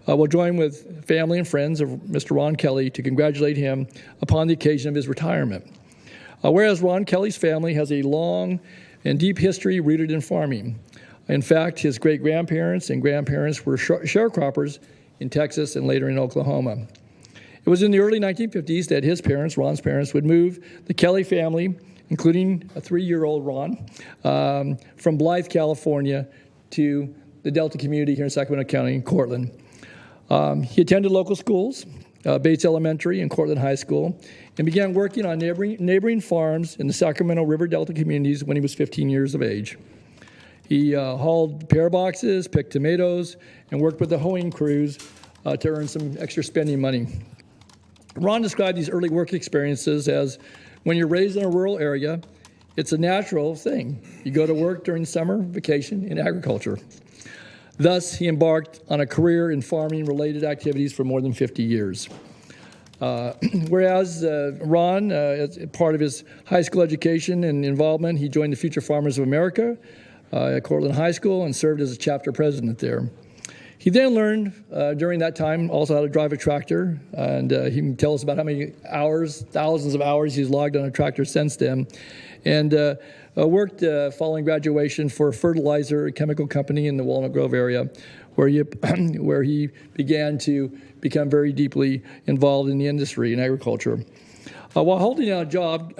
will join with family and friends of Mr. Ron Kelly to congratulate him upon the occasion of his retirement. Whereas Ron Kelly's family has a long and deep history rooted in farming. In fact, his great-grandparents and grandparents were sharecroppers in Texas and later in Oklahoma. It was in the early 1950s that his parents, Ron's parents, would move the Kelly family, including a 3-year-old Ron, from Blythe, California, to the Delta community here in Sacramento County in Cortland. He attended local schools, Bates Elementary and Cortland High School, and began working on neighboring farms in the Sacramento River Delta communities when he was 15 years of age. He hauled pear boxes, picked tomatoes, and worked with the hoeing crews to earn some extra spending money. Ron described these early work experiences as, when you're raised in a rural area, it's a natural thing. You go to work during summer vacation in agriculture. Thus, he embarked on a career in farming-related activities for more than 50 years. Whereas Ron, as part of his high school education and involvement, he joined the Future Farmers of America at Cortland High School and served as a chapter president there. He then learned during that time also how to drive a tractor, and he can tell us about how many hours, thousands of hours he's logged on a tractor since then, and worked following graduation for a fertilizer and chemical company in the Walnut Grove area, where he began to become very deeply involved in the industry in agriculture. While holding down a job,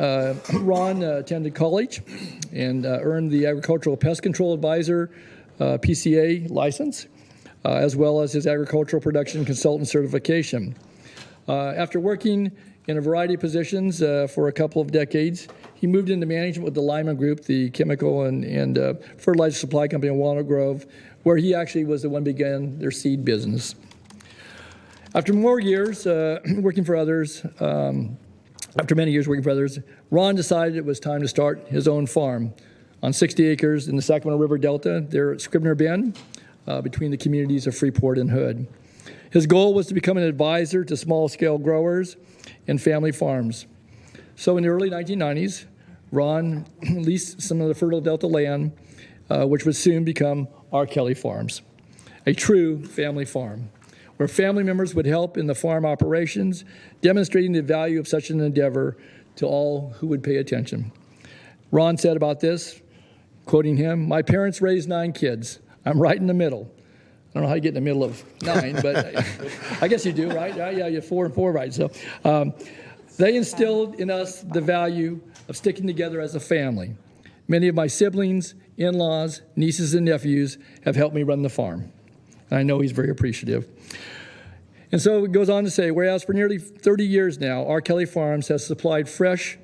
Ron attended college and earned the Agricultural Pest Control Advisor PCA license. as well as his agricultural production consultant certification. After working in a variety of positions for a couple of decades, he moved into management with the Lyman Group, the chemical and fertilizer supply company in Walnut Grove, where he actually was the one who began their seed business. After more years working for others, after many years working for others, Ron decided it was time to start his own farm on 60 acres in the Sacramento River Delta there at Scribner Bend, between the communities of Freeport and Hood. His goal was to become an advisor to small-scale growers and family farms. So in the early 1990s, Ron leased some of the fertile Delta land, which would soon become R. Kelly Farms, a true family farm, where family members would help in the farm operations, demonstrating the value of such an endeavor to all who would pay attention. Ron said about this, quoting him, "My parents raised 9 kids. I'm right in the middle." I don't know how you get in the middle of 9, but I guess you do, right? Yeah, you're 4 and 4, right? So they instilled in us the value of sticking together as a family. Many of my siblings, in-laws, nieces, and nephews have helped me run the farm. And I know he's very appreciative. And so it goes on to say, whereas for nearly 30 years now, R. Kelly Farms has supplied fresh,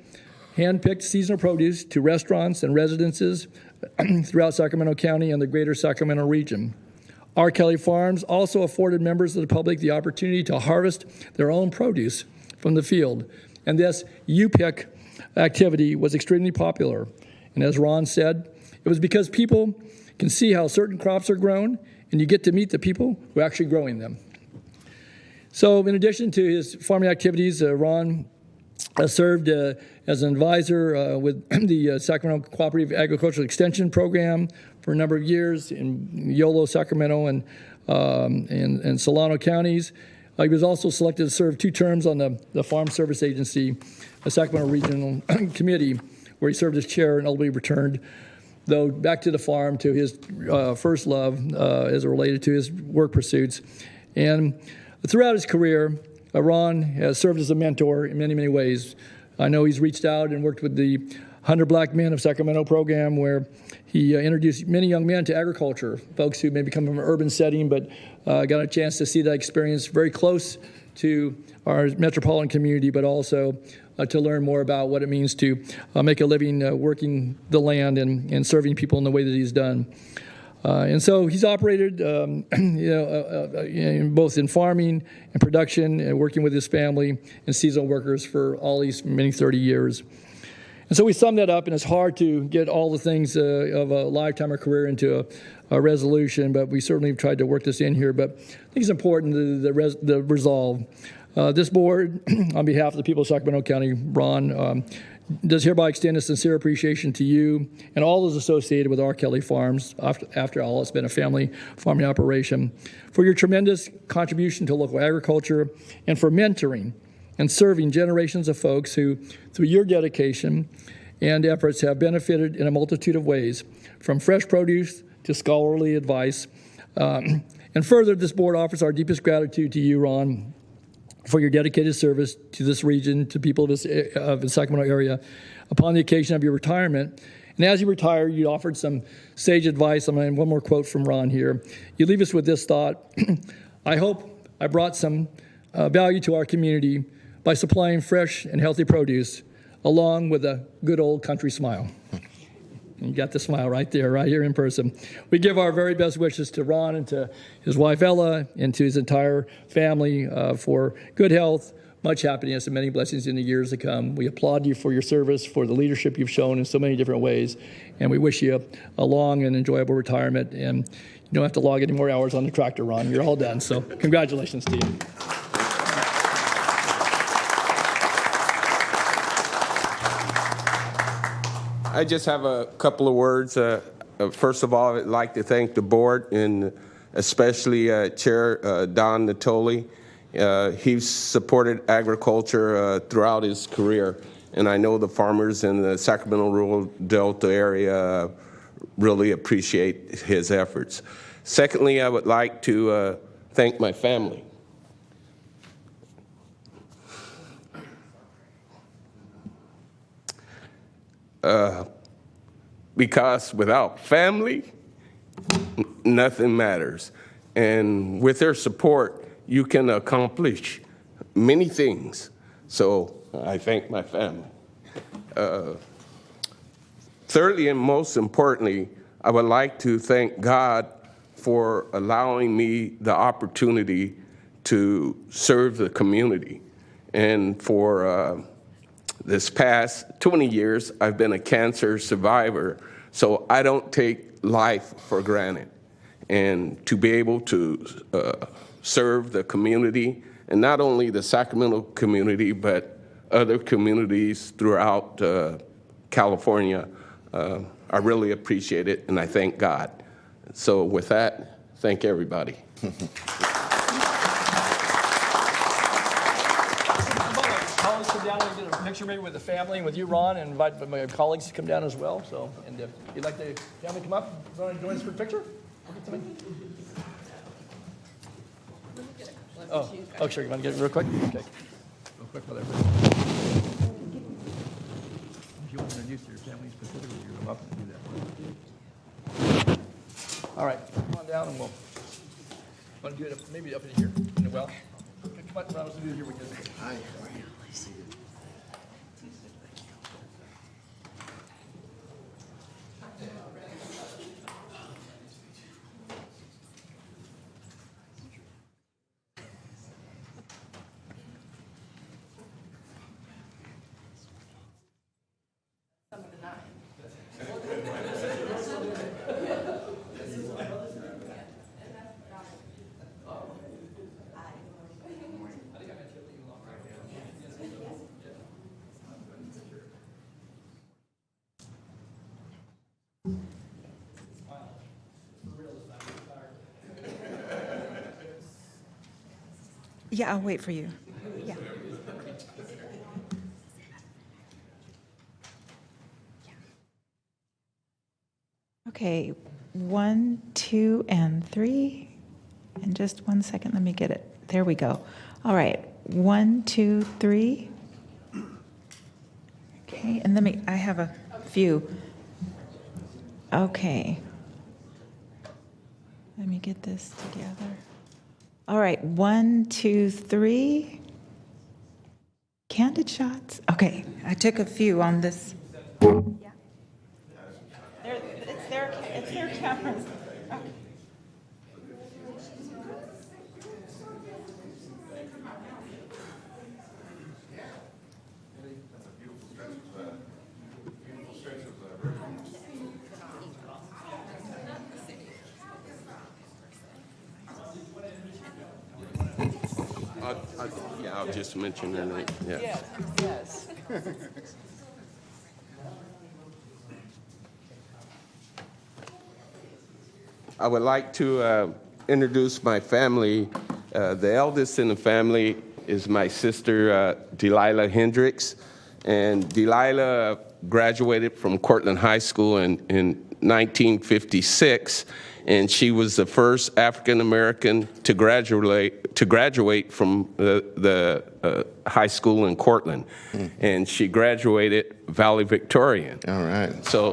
hand-picked seasonal produce to restaurants and residences throughout Sacramento County and the greater Sacramento region. R. Kelly Farms also afforded members of the public the opportunity to harvest their own produce from the field. And this U-Pick activity was extremely popular. And as Ron said, it was because people can see how certain crops are grown, and you get to meet the people who are actually growing them. So in addition to his farming activities, Ron served as an advisor with the Sacramento Cooperative Agricultural Extension Program for a number of years in Yolo, Sacramento, and Solano counties. He was also selected to serve 2 terms on the Farm Service Agency, a Sacramento Regional Committee, where he served as chair and ultimately returned, though, back to the farm, to his first love as it related to his work pursuits. And throughout his career, Ron has served as a mentor in many, many ways. I know he's reached out and worked with the 100 Black Men of Sacramento program, where he introduced many young men to agriculture, folks who maybe come from an urban setting but got a chance to see that experience very close to our metropolitan community, but also to learn more about what it means to make a living working the land and serving people in the way that he's done. And so he's operated, both in farming and production, and working with his family and seasonal workers for all these many 30 years. And so we sum that up, and it's hard to get all the things of a lifetime or career into a resolution, but we certainly have tried to work this in here. But I think it's important, the resolve. This board, on behalf of the people of Sacramento County, Ron, does hereby extend a sincere appreciation to you and all those associated with R. Kelly Farms. After all, it's been a family farming operation, for your tremendous contribution to local agriculture and for mentoring and serving generations of folks who, through your dedication and efforts, have benefited in a multitude of ways, from fresh produce to scholarly advice. And further, this board offers our deepest gratitude to you, Ron, for your dedicated service to this region, to people of the Sacramento area, upon the occasion of your retirement. And as you retire, you offered some sage advice. I'm going to have one more quote from Ron here. You leave us with this thought: I hope I brought some value to our community by supplying fresh and healthy produce, along with a good old country smile. And you got the smile right there, right here in person. We give our very best wishes to Ron and to his wife Ella and to his entire family for good health, much happiness, and many blessings in the years to come. We applaud you for your service, for the leadership you've shown in so many different ways, and we wish you a long and enjoyable retirement. And you don't have to log any more hours on the tractor, Ron. You're all done, so congratulations to you.
I just have a couple of words. First of all, I'd like to thank the board and especially Chair Don Natoli. He's supported agriculture throughout his career, and I know the farmers in the Sacramento rural Delta area really appreciate his efforts. Secondly, I would like to thank my family. Because without family, nothing matters. And with their support, you can accomplish many things. So I thank my family. Thirdly, and most importantly, I would like to thank God for allowing me the opportunity to serve the community. And for this past 20 years, I've been a cancer survivor, so I don't take life for granted. And to be able to serve the community, and not only the Sacramento community, but other communities throughout California, I really appreciate it, and I thank God. So with that, thank everybody.
Colleagues come down and get a picture maybe with the family and with you, Ron, and invite my colleagues to come down as well. So, and if you'd like the family to come up, want to join us for a picture? Oh, sure. You want to get it real quick? Okay. Real quick, whatever. If you want to introduce your family specifically, you're welcome to do that. All right, come on down and we'll want to do it maybe up in here in the well. Come on, let's do it here. Hi.
Yeah, I'll wait for you. Yeah. Okay, 1, 2, and 3. And just 1 second, let me get it. There we go. All right, 1, 2, 3. Okay, and I have a few. Okay. Let me get this together. All right, 1, 2, 3. Candid shots. Okay, I took a few on this. Yeah. It's their cameras. Okay.
Yeah, I'll just mention their name. Yeah.
Yes.
I would like to introduce my family. The eldest in the family is my sister, Delilah Hendricks. And Delilah graduated from Cortland High School in 1956. And she was the first African-American to graduate from the high school in Cortland. And she graduated valedictorian.
All right.
So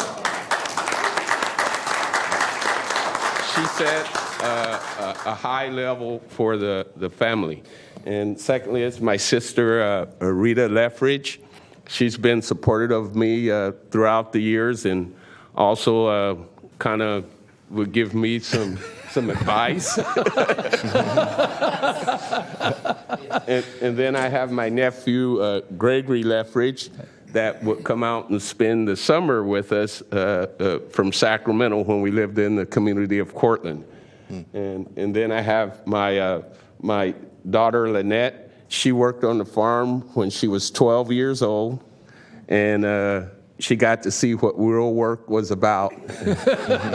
she set a high level for the family. And secondly, it's my sister, Rita Leffridge. She's been supportive of me throughout the years and also kind of would give me some advice. and then I have my nephew, Gregory Leffridge, that would come out and spend the summer with us from Sacramento when we lived in the community of Cortland. And then I have my daughter, Lynette. She worked on the farm when she was 12 years old, and she got to see what real work was about.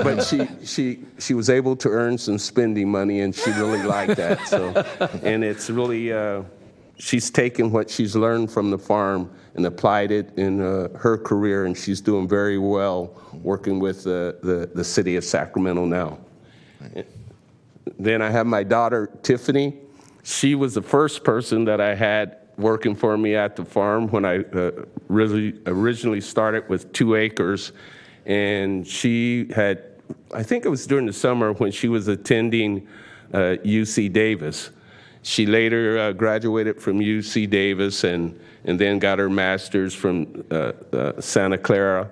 But she was able to earn some spending money, and she really liked that. So, and it's really, she's taken what she's learned from the farm and applied it in her career, and she's doing very well working with the city of Sacramento now. Then I have my daughter, Tiffany. She was the first person that I had working for me at the farm when I originally started with 2 acres. And she had, I think it was during the summer when she was attending UC Davis. She later graduated from UC Davis and then got her master's from Santa Clara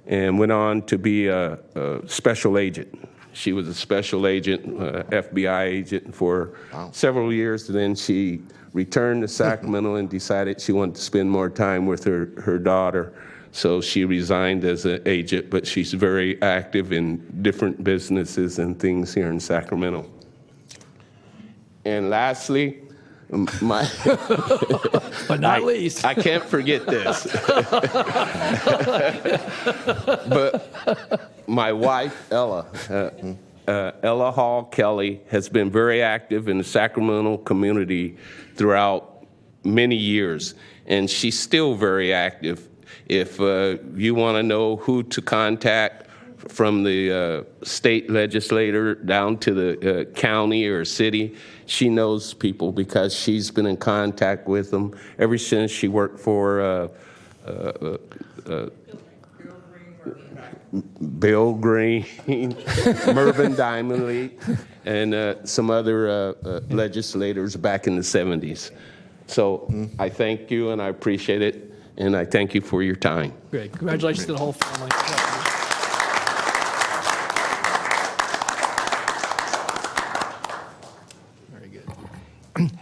and went on to be a special agent. She was a special agent, FBI agent for several years. Then she returned to Sacramento and decided she wanted to spend more time with her daughter. So she resigned as an agent, but she's very active in different businesses and things here in Sacramento. And lastly, my
but not least,
I can't forget this. But my wife, Ella Hall Kelly, has been very active in the Sacramento community throughout many years, and she's still very active. If you want to know who to contact, from the state legislator down to the county or city, she knows people because she's been in contact with them ever since she worked for Bill Green, Mervyn Diamond Lee, and some other legislators back in the 70s. So I thank you and I appreciate it, and I thank you for your time.
Great. Congratulations to the whole family.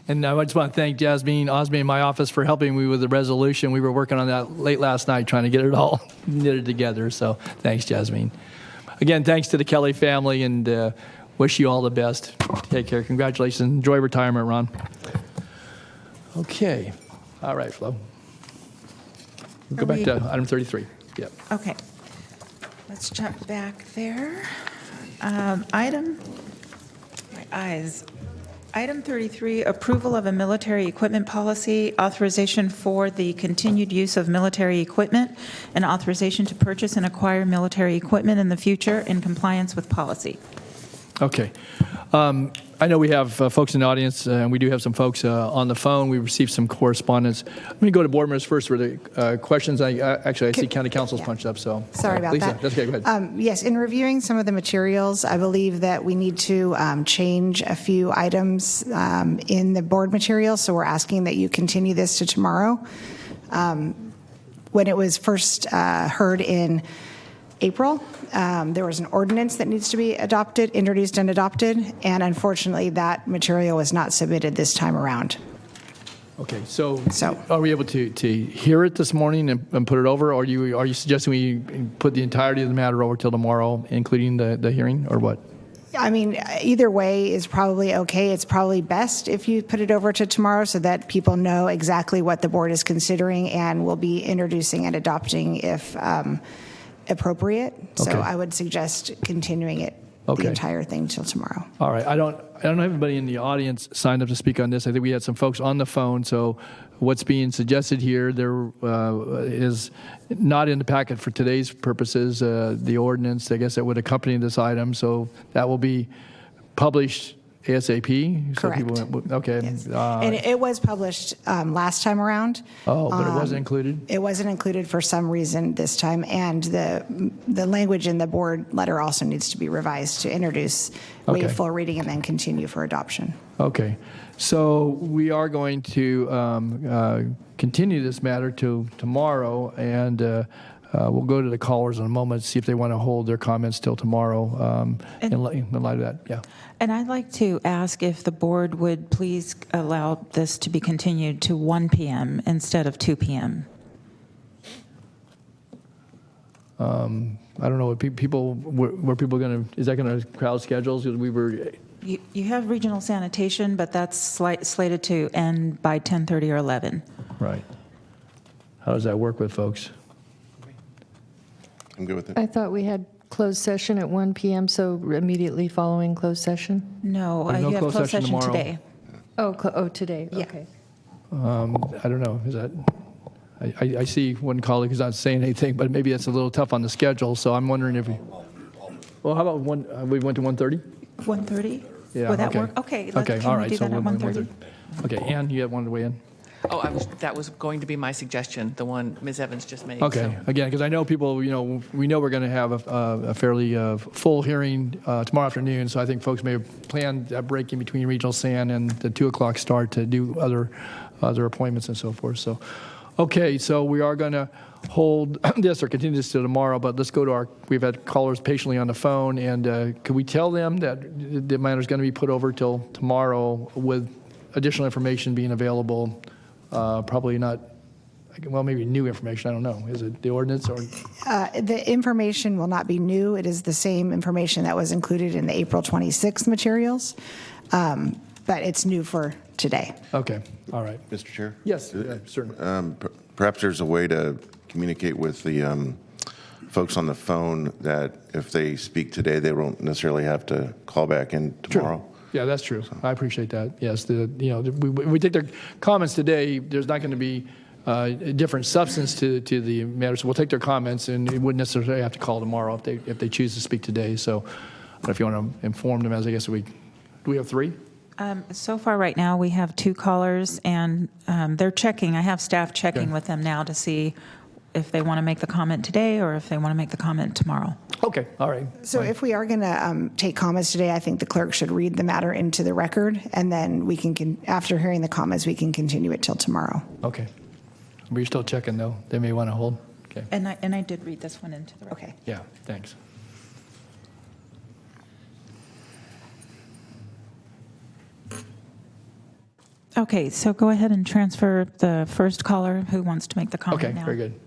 And I just want to thank Jasmine Osme in my office for helping me with the resolution. We were working on that late last night trying to get it all knitted together. So thanks, Jasmine. Again, thanks to the Kelly family, and wish you all the best. Take care. Congratulations. Enjoy retirement, Ron. Okay. All right, Flo. We'll go back to item 33. Yep.
Okay. Let's jump back there. Item 33, approval of a military equipment policy, authorization for the continued use of military equipment, and authorization to purchase and acquire military equipment in the future in compliance with policy.
Okay. I know we have folks in the audience, and we do have some folks on the phone. We received some correspondence. Let me go to board members first for the questions. I see County Council's punched up, so.
Sorry about
Lisa,
that.
that's okay, go ahead.
Yes, in reviewing some of the materials, I believe that we need to change a few items in the board materials, so we're asking that you continue this to tomorrow. When it was first heard in April, there was an ordinance that needs to be introduced and adopted, and unfortunately that material was not submitted this time around.
Okay, so are we able to hear it this morning and put it over, or are you suggesting we put the entirety of the matter over till tomorrow, including the hearing, or what?
I mean, either way is probably okay. It's probably best if you put it over to tomorrow so that people know exactly what the board is considering and will be introducing and adopting if appropriate. So
Okay.
I would suggest continuing it,
Okay.
the entire thing till tomorrow.
All right. I don't have anybody in the audience signed up to speak on this. I think we had some folks on the phone. So what's being suggested here there is not in the packet for today's purposes. The ordinance, I guess, that would accompany this item. So that will be published ASAP. So
Correct.
Okay.
And it was published last time around.
Oh, but it wasn't included?
It wasn't included for some reason this time, and the language in the board letter also needs to be revised to introduce, waive
Okay.
full reading, and then continue for adoption.
Okay. So we are going to continue this matter to tomorrow, and we'll go to the callers in a moment, see if they want to hold their comments till tomorrow in light of that. Yeah.
And I'd like to ask if the board would please allow this to be continued to 1 p.m. instead of 2 p.m.
I don't know, were people going to, is that going to crowd schedules? Because we were,
You have regional sanitation, but that's slated to end by 10:30 or 11.
right. How does that work with folks?
I'm good with it.
I thought we had closed session at 1 p.m., so immediately following closed session?
No,
There's no
you have
closed
closed
session
session
tomorrow.
today.
Oh, today,
Yeah.
okay.
I don't know, is that, I see one colleague who's not saying anything, but maybe that's a little tough on the schedule, so I'm wondering if well, how about we went to 1:30?
1:30?
Yeah,
Would that
okay.
work? Okay,
Okay,
can
all
we
right.
do
So
that at
1:30?
1:30?
Okay, Ann, you had wanted to weigh in?
Oh, that was going to be my suggestion, the one Ms. Evans just made.
Okay,
so.
again, because I know people, we know we're going to have a fairly full hearing tomorrow afternoon, so I think folks may have planned a break in between regional SAN and the 2 o'clock start to do other appointments and so forth. So, okay, so we are going to hold this or continue this to tomorrow, but let's go to we've had callers patiently on the phone, and could we tell them that the matter is going to be put over till tomorrow with additional information being available? Probably not, well, maybe new information, I don't know. Is it the ordinance or?
The information will not be new. It is the same information that was included in the April 26th materials, but it's new for today.
Okay, all right.
Mr. Chair?
Yes, certainly.
Perhaps there's a way to communicate with the folks on the phone that if they speak today, they won't necessarily have to call back in tomorrow.
True. Yeah, that's true. I appreciate that. Yes, we take their comments today. There's not going to be a different substance to the matter, so we'll take their comments, and we wouldn't necessarily have to call tomorrow if they choose to speak today. So, I don't know if you want to inform them, as I guess do we have 3?
So far, right now, we have 2 callers, and they're checking. I have staff checking with them now to see if they want to make the comment today or if they want to make the comment tomorrow.
Okay, all right.
So if we are going to take comments today, I think the clerk should read the matter into the record, and then we can, after hearing the comments, we can continue it till tomorrow.
Okay. But you're still checking, though. They may want to hold. Okay.
And I did read this one into the record.
Okay.
Yeah, thanks.
Okay, so go ahead and transfer the first caller who wants to make the comment
Okay,
now.
very good.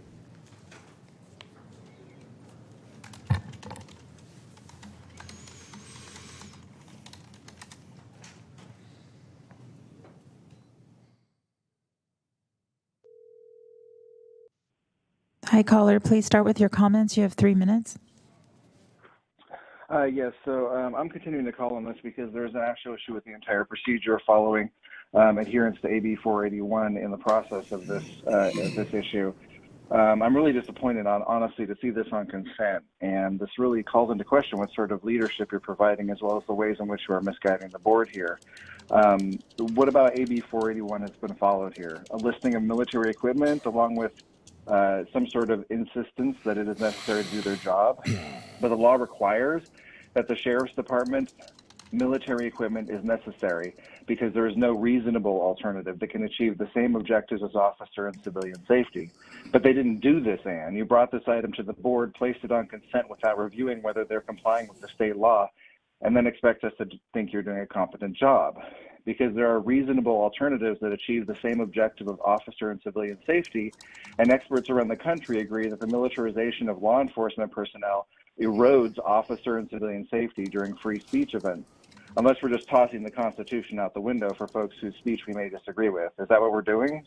Hi, caller. Please start with your comments. You have 3 minutes.
Yes, so I'm continuing to call on this because there's an actual issue with the entire procedure following adherence to AB 481 in the process of this issue. I'm really disappointed, honestly, to see this on consent, and this really calls into question what sort of leadership you're providing, as well as the ways in which you are misguiding the board here. What about AB 481 has been followed here? A listing of military equipment along with some sort of insistence that it is necessary to do their job, but the law requires that the Sheriff's Department military equipment is necessary because there is no reasonable alternative that can achieve the same objectives as officer and civilian safety. But they didn't do this, Ann. You brought this item to the board, placed it on consent without reviewing whether they're complying with the state law, and then expect us to think you're doing a competent job. Because there are reasonable alternatives that achieve the same objective of officer and civilian safety, and experts around the country agree that the militarization of law enforcement personnel erodes officer and civilian safety during free speech events, unless we're just tossing the Constitution out the window for folks whose speech we may disagree with. Is that what we're doing?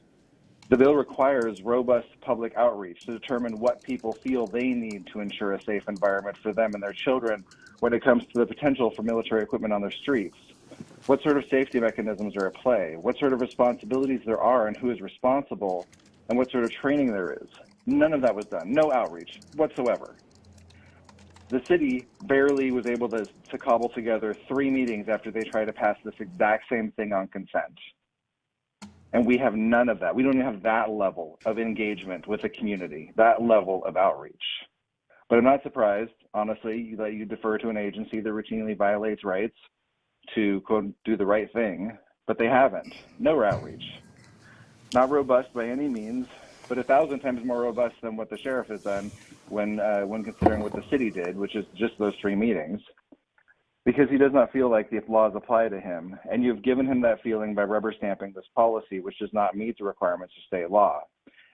The bill requires robust public outreach to determine what people feel they need to ensure a safe environment for them and their children when it comes to the potential for military equipment on their streets. What sort of safety mechanisms are at play? What sort of responsibilities there are and who is responsible, and what sort of training there is? None of that was done. No outreach whatsoever. The city barely was able to cobble together 3 meetings after they tried to pass this exact same thing on consent. And we have none of that. We don't even have that level of engagement with the community, that level of outreach. But I'm not surprised, honestly, that you defer to an agency that routinely violates rights to, quote, do the right thing, but they haven't. No outreach. Not robust by any means, but 1,000 times more robust than what the sheriff has done when considering what the city did, which is just those 3 meetings, because he does not feel like the laws apply to him. And you've given him that feeling by rubber stamping this policy, which does not meet the requirements of state law.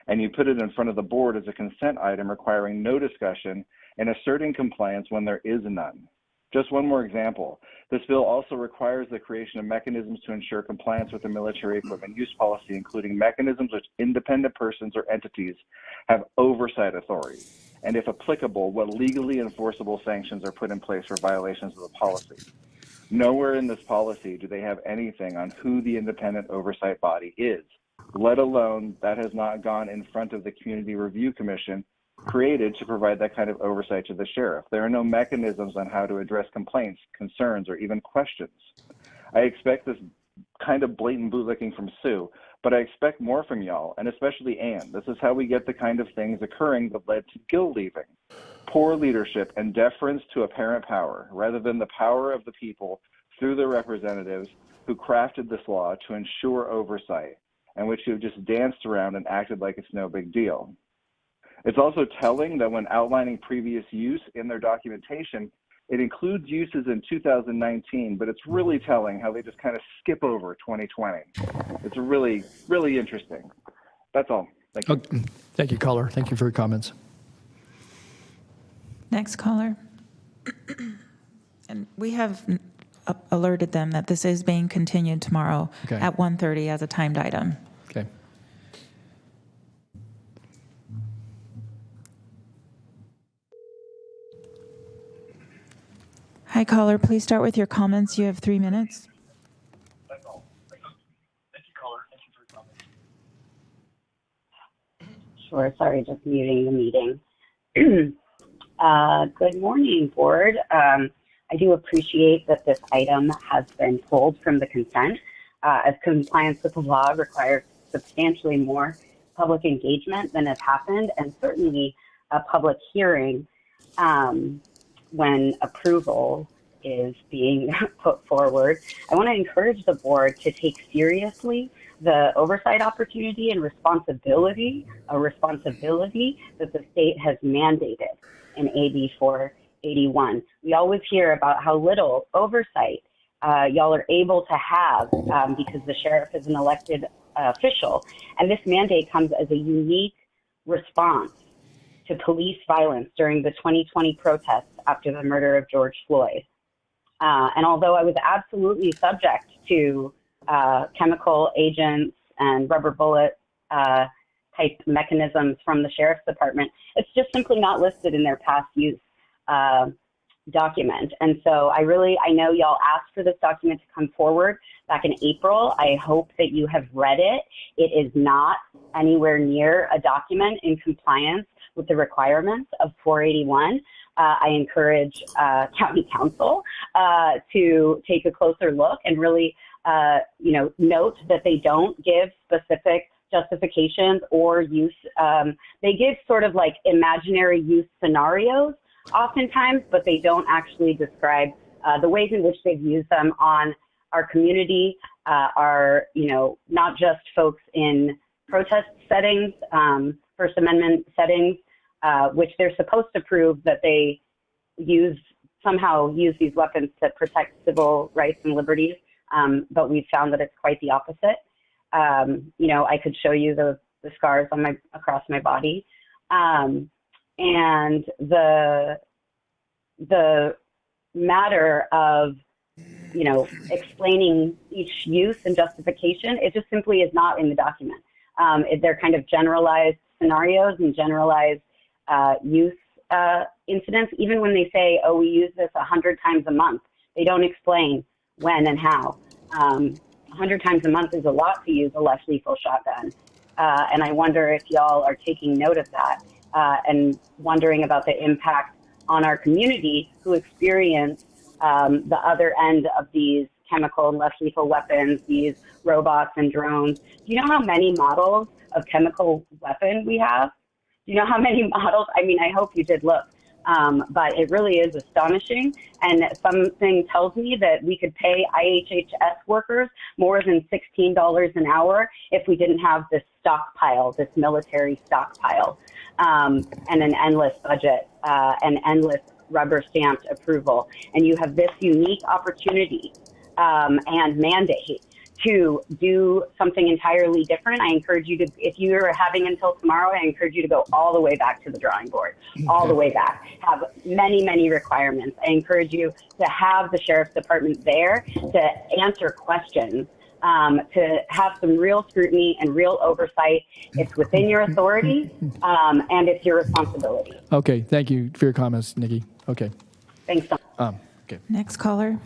And you put it in front of the board as a consent item requiring no discussion and asserting compliance when there is none. Just one more example. This bill also requires the creation of mechanisms to ensure compliance with the military equipment use policy, including mechanisms which independent persons or entities have oversight authority, and if applicable, what legally enforceable sanctions are put in place for violations of the policy. Nowhere in this policy do they have anything on who the independent oversight body is, let alone that has not gone in front of the Community Review Commission created to provide that kind of oversight to the sheriff. There are no mechanisms on how to address complaints, concerns, or even questions. I expect this kind of blatant bootlicking from Sue
But I expect more from y'all, and especially Ann. This is how we get the kind of things occurring that led to Gil leaving. Poor leadership and deference to apparent power, rather than the power of the people through their representatives who crafted this law to ensure oversight, and which you have just danced around and acted like it's no big deal. It's also telling that when outlining previous use in their documentation, it includes uses in 2019, but it's really telling how they just kind of skip over 2020. It's really, really interesting. That's all. Thank you.
Thank you, caller. Thank you for your comments.
Next caller. And we have alerted them that this is being continued tomorrow at 1:30 as a timed item.
Okay.
Hi, caller. Please start with your comments. You have 3 minutes.
That's all. Thank you, caller. Thank you for your comments.
Sure. Sorry, just muting the meeting. Good morning, board. I do appreciate that this item has been pulled from the consent, as compliance with the law requires substantially more public engagement than has happened, and certainly a public hearing when approval is being put forward. I want to encourage the board to take seriously the oversight opportunity and responsibility that the state has mandated in AB 481. We always hear about how little oversight y'all are able to have because the sheriff is an elected official. And this mandate comes as a unique response to police violence during the 2020 protests after the murder of George Floyd. And although I was absolutely subject to chemical agents and rubber bullet type mechanisms from the sheriff's department, it's just simply not listed in their past use document. And so I know y'all asked for this document to come forward back in April. I hope that you have read it. It is not anywhere near a document in compliance with the requirements of 481. I encourage county council to take a closer look and really, note that they don't give specific justifications or use. They give sort of like imaginary use scenarios oftentimes, but they don't actually describe the ways in which they've used them on our community, not just folks in protest settings, First Amendment settings, which they're supposed to prove that they somehow use these weapons to protect civil rights and liberties. But we've found that it's quite the opposite. I could show you the scars across my body. And the matter of, explaining each use and justification, it just simply is not in the document. They're kind of generalized scenarios and generalized use incidents. Even when they say, oh, we use this 100 times a month, they don't explain when and how. 100 times a month is a lot to use a less lethal shotgun. And I wonder if y'all are taking note of that and wondering about the impact on our community who experience the other end of these chemical and less lethal weapons, these robots and drones. Do you know how many models of chemical weapon we have? Do you know how many models? I mean, I hope you did look. But it really is astonishing. And something tells me that we could pay IHHS workers more than $16 an hour if we didn't have this stockpile, this military stockpile, and an endless budget, and endless rubber stamped approval. And you have this unique opportunity and mandate to do something entirely different. I encourage you to, if you're having until tomorrow, I encourage you to go all the way back to the drawing board, all the way back, have many, many requirements. I encourage you to have the Sheriff's Department there to answer questions, to have some real scrutiny and real oversight. It's within your authority, and it's your responsibility.
Okay, thank you for your comments, Nikki. Okay.
Thanks so much.
Okay.
Next caller.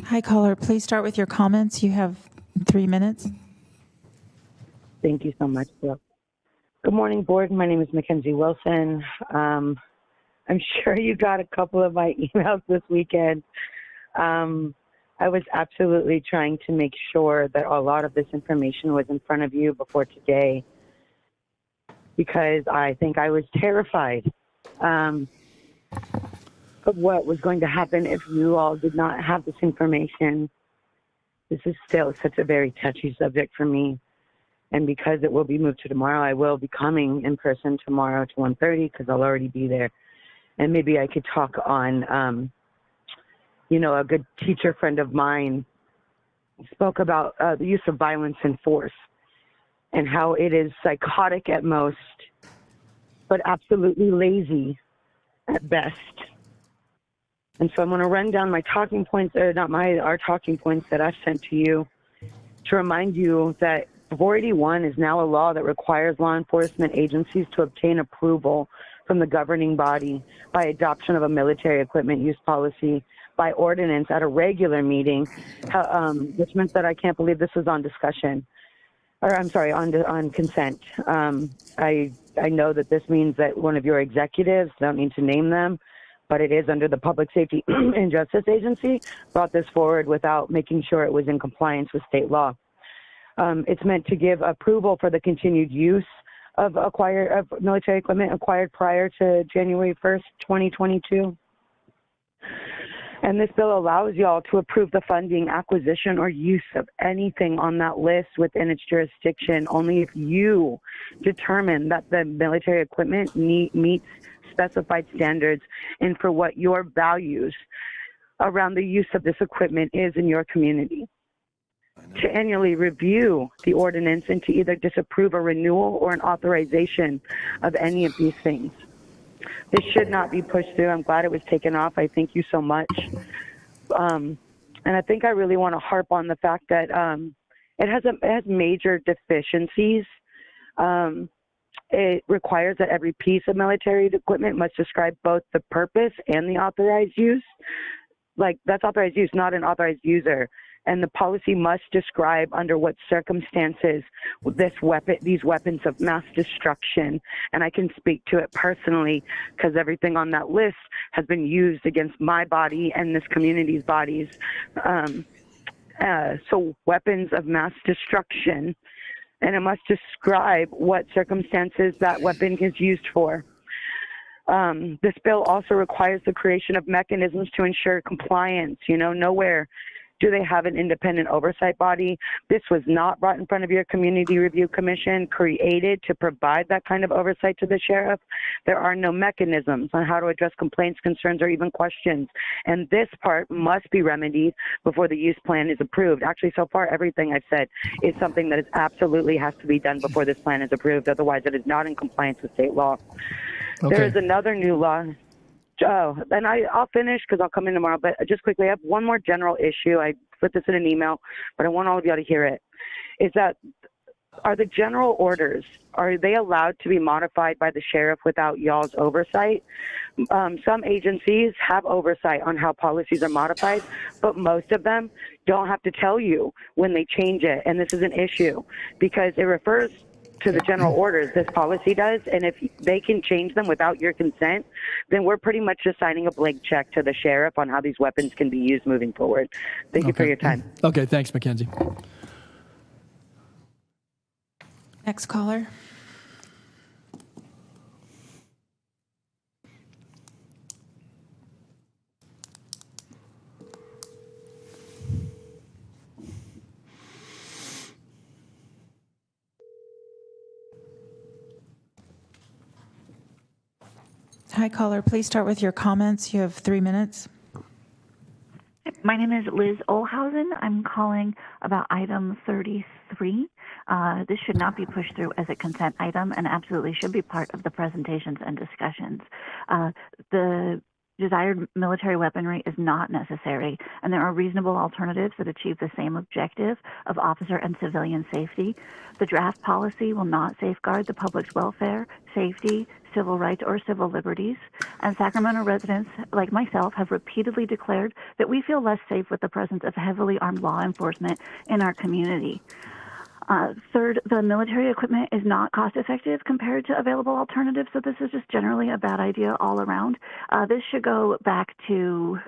Hi, caller. Please start with your comments. You have 3 minutes.
Thank you so much, Bill.
Good morning, board. My name is Mackenzie Wilson. I'm sure you got a couple of my emails this weekend. I was absolutely trying to make sure that a lot of this information was in front of you before today, because I think I was terrified of what was going to happen if you all did not have this information. This is still such a very touchy subject for me. And because it will be moved to tomorrow, I will be coming in person tomorrow to 1:30 because I'll already be there. And maybe I could talk on, a good teacher friend of mine spoke about the use of violence and force and how it is psychotic at most, but absolutely lazy at best. And so I'm going to run down my talking points, our talking points that I've sent to you to remind you that 481 is now a law that requires law enforcement agencies to obtain approval from the governing body by adoption of a military equipment use policy by ordinance at a regular meeting, which meant that I can't believe this was on discussion, or I'm sorry, on consent. I know that this means that one of your executives, don't need to name them, but it is under the Public Safety and Justice Agency, brought this forward without making sure it was in compliance with state law. It's meant to give approval for the continued use of military equipment acquired prior to January 1st, 2022. And this bill allows y'all to approve the funding, acquisition, or use of anything on that list within its jurisdiction only if you determine that the military equipment meets specified standards and for what your values around the use of this equipment is in your community. To annually review the ordinance and to either disapprove a renewal or an authorization of any of these things. This should not be pushed through. I'm glad it was taken off. I thank you so much. And I think I really want to harp on the fact that it has major deficiencies. It requires that every piece of military equipment must describe both the purpose and the authorized use. Like, that's authorized use, not an authorized user. And the policy must describe under what circumstances these weapons of mass destruction, and I can speak to it personally because everything on that list has been used against my body and this community's bodies. So weapons of mass destruction, and it must describe what circumstances that weapon is used for. This bill also requires the creation of mechanisms to ensure compliance. Nowhere do they have an independent oversight body. This was not brought in front of your Community Review Commission, created to provide that kind of oversight to the sheriff. There are no mechanisms on how to address complaints, concerns, or even questions. And this part must be remedied before the use plan is approved. Actually, so far, everything I've said is something that absolutely has to be done before this plan is approved. Otherwise, it is not in compliance with state law. Okay. There is another new law. And I'll finish because I'll come in tomorrow. But just quickly, I have one more general issue. I put this in an email, but I want all of y'all to hear it. Is that, are the general orders, are they allowed to be modified by the sheriff without y'all's oversight? Some agencies have oversight on how policies are modified, but most of them don't have to tell you when they change it. And this is an issue because it refers to the general orders, this policy does, and if they can change them without your consent, then we're pretty much just signing a blank check to the sheriff on how these weapons can be used moving forward. Thank you for your time.
Okay, thanks, Mackenzie.
Next caller. Hi, caller. Please start with your comments. You have 3 minutes.
My name is Liz Olhausen. I'm calling about item 33. This should not be pushed through as a consent item and absolutely should be part of the presentations and discussions. The desired military weaponry is not necessary, and there are reasonable alternatives that achieve the same objective of officer and civilian safety. The draft policy will not safeguard the public's welfare, safety, civil rights, or civil liberties, and Sacramento residents, like myself, have repeatedly declared that we feel less safe with the presence of heavily armed law enforcement in our community. Third, the military equipment is not cost effective compared to available alternatives, so this is just generally a bad idea all around. This should go back to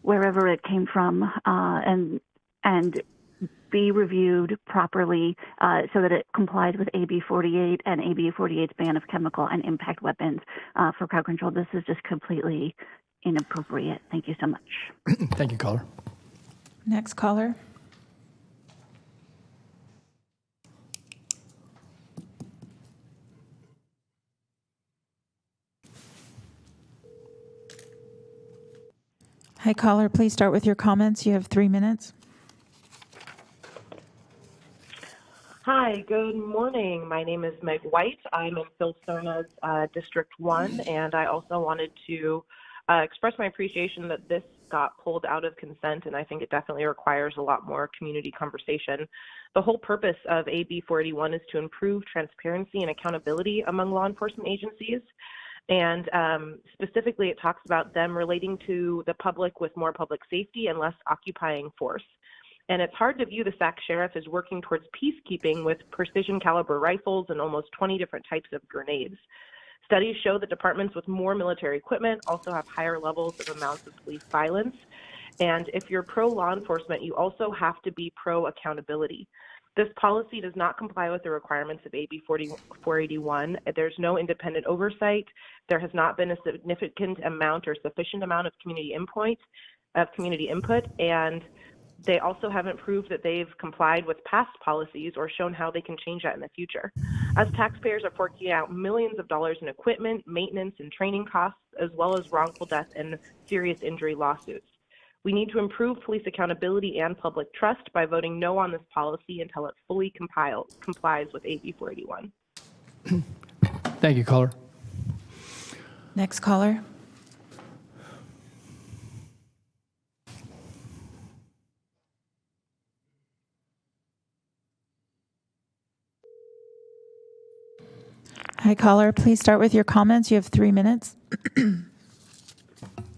wherever it came from and be reviewed properly so that it complies with AB 48 and AB 48's ban of chemical and impact weapons for crowd control. This is just completely inappropriate. Thank you so much.
Thank you, caller.
Next caller. Hi, caller. Please start with your comments. You have 3 minutes.
Hi, good morning. My name is Meg White. I'm in Phil Cerna's District 1, and I also wanted to express my appreciation that this got pulled out of consent, and I think it definitely requires a lot more community conversation. The whole purpose of AB 481 is to improve transparency and accountability among law enforcement agencies. And specifically, it talks about them relating to the public with more public safety and less occupying force. And it's hard to view the Sac Sheriff as working towards peacekeeping with precision caliber rifles and almost 20 different types of grenades. Studies show that departments with more military equipment also have higher levels of amounts of police violence. And if you're pro-law enforcement, you also have to be pro-accountability. This policy does not comply with the requirements of AB 481. There's no independent oversight. There has not been a significant amount or sufficient amount of community input, and they also haven't proved that they've complied with past policies or shown how they can change that in the future. As taxpayers are forking out millions of dollars in equipment, maintenance, and training costs, as well as wrongful death and serious injury lawsuits. We need to improve police accountability and public trust by voting no on this policy until it fully complies with AB 481.
Thank you, caller.
Next caller. Hi, caller. Please start with your comments. You have 3 minutes.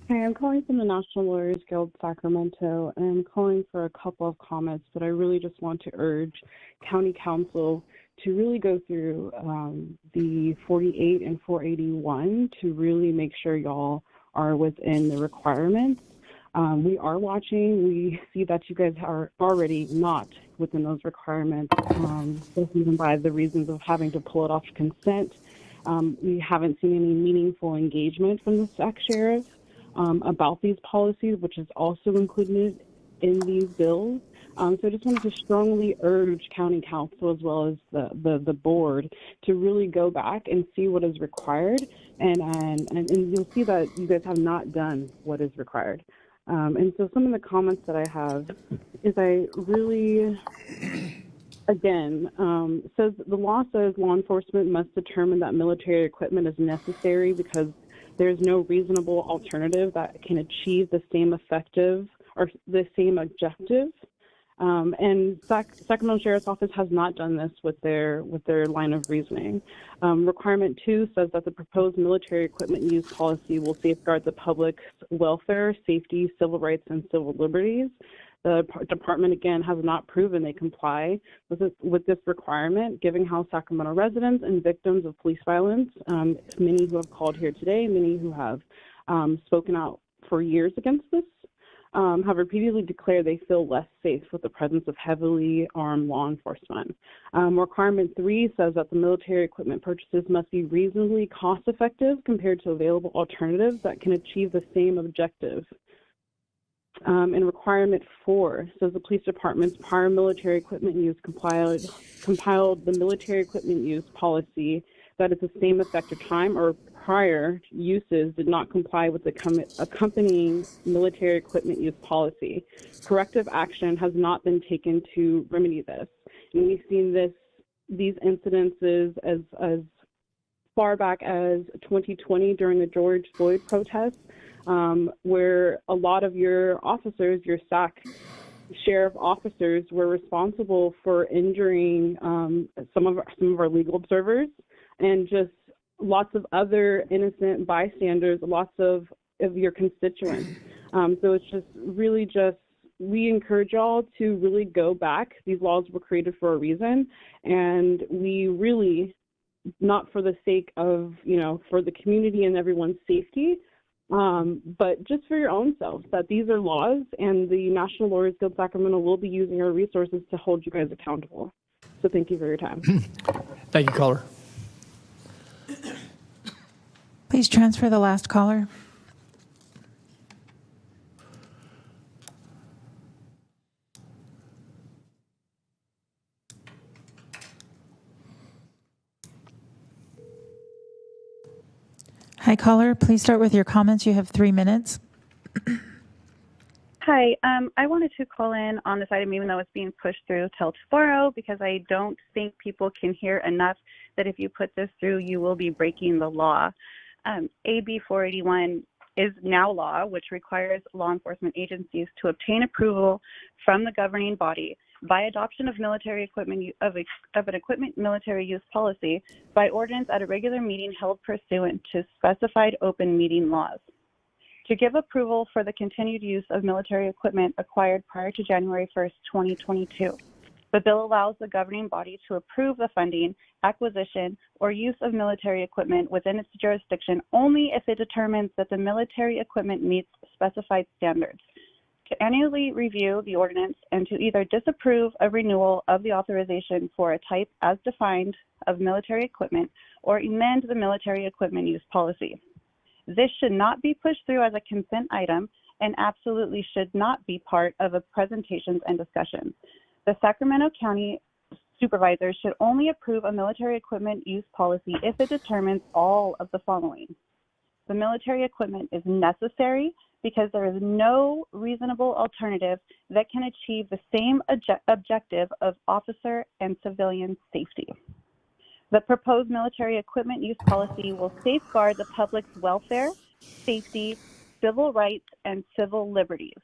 Hi, I'm calling from the National Lawyers Guild, Sacramento, and I'm calling for a couple of comments, but I really just want to urge County Council to really go through the 48 and 481 to really make sure y'all are within the requirements. We are watching. We see that you guys are already not within those requirements, even by the reasons of having to pull it off consent. We haven't seen any meaningful engagement from the SAC Sheriff about these policies, which is also included in these bills. So I just wanted to strongly urge County Council as well as the board to really go back and see what is required, and you'll see that you guys have not done what is required. And so some of the comments that I have is I really, again, says the law says law enforcement must determine that military equipment is necessary because there's no reasonable alternative that can achieve the same objective. And Sacramento Sheriff's Office has not done this with their line of reasoning. Requirement 2 says that the proposed military equipment use policy will safeguard the public's welfare, safety, civil rights, and civil liberties. The department, again, has not proven they comply with this requirement, given how Sacramento residents and victims of police violence, many who have called here today, many who have spoken out for years against this, have repeatedly declared they feel less safe with the presence of heavily armed law enforcement. Requirement 3 says that the military equipment purchases must be reasonably cost-effective compared to available alternatives that can achieve the same objective. And requirement 4 says the police department's prior military equipment use compiled the military equipment use policy that at the same effective time or prior uses did not comply with the accompanying military equipment use policy. Corrective action has not been taken to remedy this. And we've seen these incidences as far back as 2020 during the George Floyd protests, where a lot of your officers, your SAC sheriff officers, were responsible for injuring some of our legal observers and just lots of other innocent bystanders, lots of your constituents. So it's just really just we encourage y'all to really go back. These laws were created for a reason, and we really, not for the sake of, for the community and everyone's safety, but just for your own selves, that these are laws, and the National Lawyers Guild Sacramento will be using our resources to hold you guys accountable. So thank you for your time.
Thank you, caller.
Please transfer the last caller. Hi, caller. Please start with your comments. You have 3 minutes.
Hi, I wanted to call in on this item even though it's being pushed through till tomorrow because I don't think people can hear enough that if you put this through, you will be breaking the law. AB 481 is now law, which requires law enforcement agencies to obtain approval from the governing body by adoption of military equipment of an equipment military use policy by ordinance at a regular meeting held pursuant to specified open meeting laws. To give approval for the continued use of military equipment acquired prior to January 1st, 2022. The bill allows the governing body to approve the funding, acquisition, or use of military equipment within its jurisdiction only if it determines that the military equipment meets specified standards. To annually review the ordinance and to either disapprove a renewal of the authorization for a type as defined of military equipment or amend the military equipment use policy. This should not be pushed through as a consent item and absolutely should not be part of a presentations and discussions. The Sacramento County Supervisors should only approve a military equipment use policy if it determines all of the following. The military equipment is necessary because there is no reasonable alternative that can achieve the same objective of officer and civilian safety. The proposed military equipment use policy will safeguard the public's welfare, safety, civil rights, and civil liberties.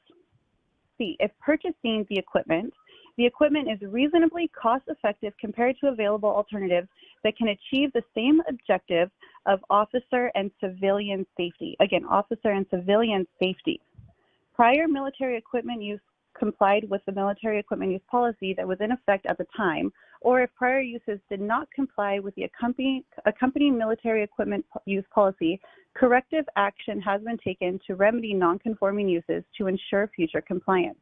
C, if purchasing the equipment is reasonably cost-effective compared to available alternatives that can achieve the same objective of officer and civilian safety. Again, officer and civilian safety. Prior military equipment use complied with the military equipment use policy that was in effect at the time, or if prior uses did not comply with the accompanying military equipment use policy, corrective action has been taken to remedy non-conforming uses to ensure future compliance.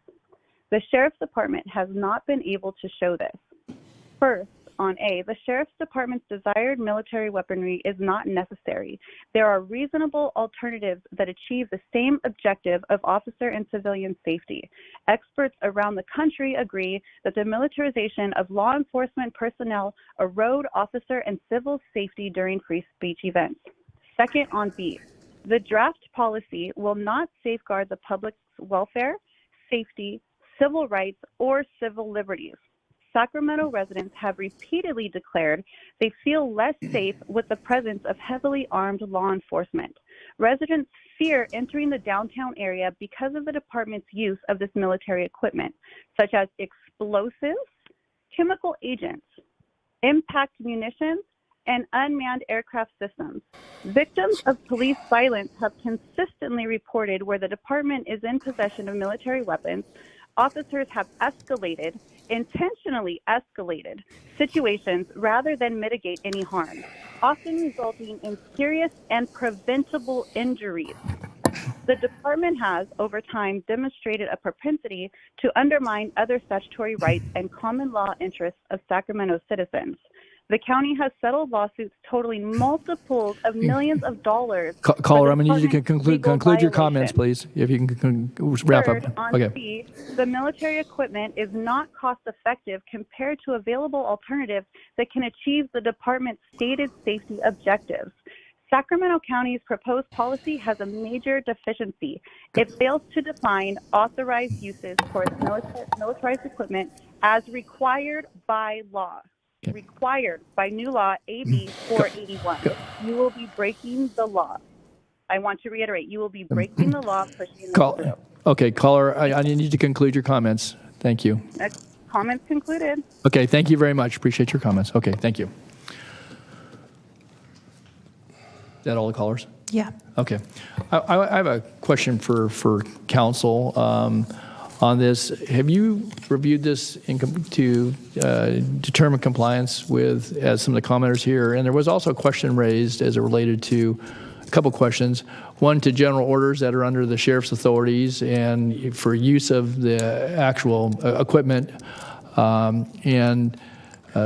The Sheriff's Department has not been able to show this. First, on A, the Sheriff's Department's desired military weaponry is not necessary. There are reasonable alternatives that achieve the same objective of officer and civilian safety. Experts around the country agree that the militarization of law enforcement personnel erode officer and civil safety during free speech events. Second, on B, the draft policy will not safeguard the public's welfare, safety, civil rights, or civil liberties. Sacramento residents have repeatedly declared they feel less safe with the presence of heavily armed law enforcement. Residents fear entering the downtown area because of the department's use of this military equipment, such as explosives, chemical agents, impact munitions, and unmanned aircraft systems. Victims of police violence have consistently reported where the department is in possession of military weapons. Officers have intentionally escalated situations rather than mitigate any harm, often resulting in serious and preventable injuries. The department has, over time, demonstrated a propensity to undermine other statutory rights and common law interests of Sacramento citizens. The county has settled lawsuits totaling multiples of millions of dollars.
Caller, I'm going to need you to conclude your comments, please, if you can wrap
Third,
up.
on
Okay.
C, the military equipment is not cost-effective compared to available alternatives that can achieve the department's stated safety objectives. Sacramento County's proposed policy has a major deficiency. It fails to define authorized uses for its militarized equipment as required by law. Required by new law AB 481. You will be breaking the law. I want to reiterate, you will be breaking the law pushing this through.
Okay, caller, I need you to conclude your comments. Thank you.
Comments concluded.
Okay, thank you very much. Appreciate your comments. Okay, thank you. Is that all the callers?
Yeah.
Okay. I have a question for council. on this. Have you reviewed this to determine compliance with, as some of the commenters here? And there was also a question raised as it related to a couple questions. One, to general orders that are under the sheriff's authorities and for use of the actual equipment.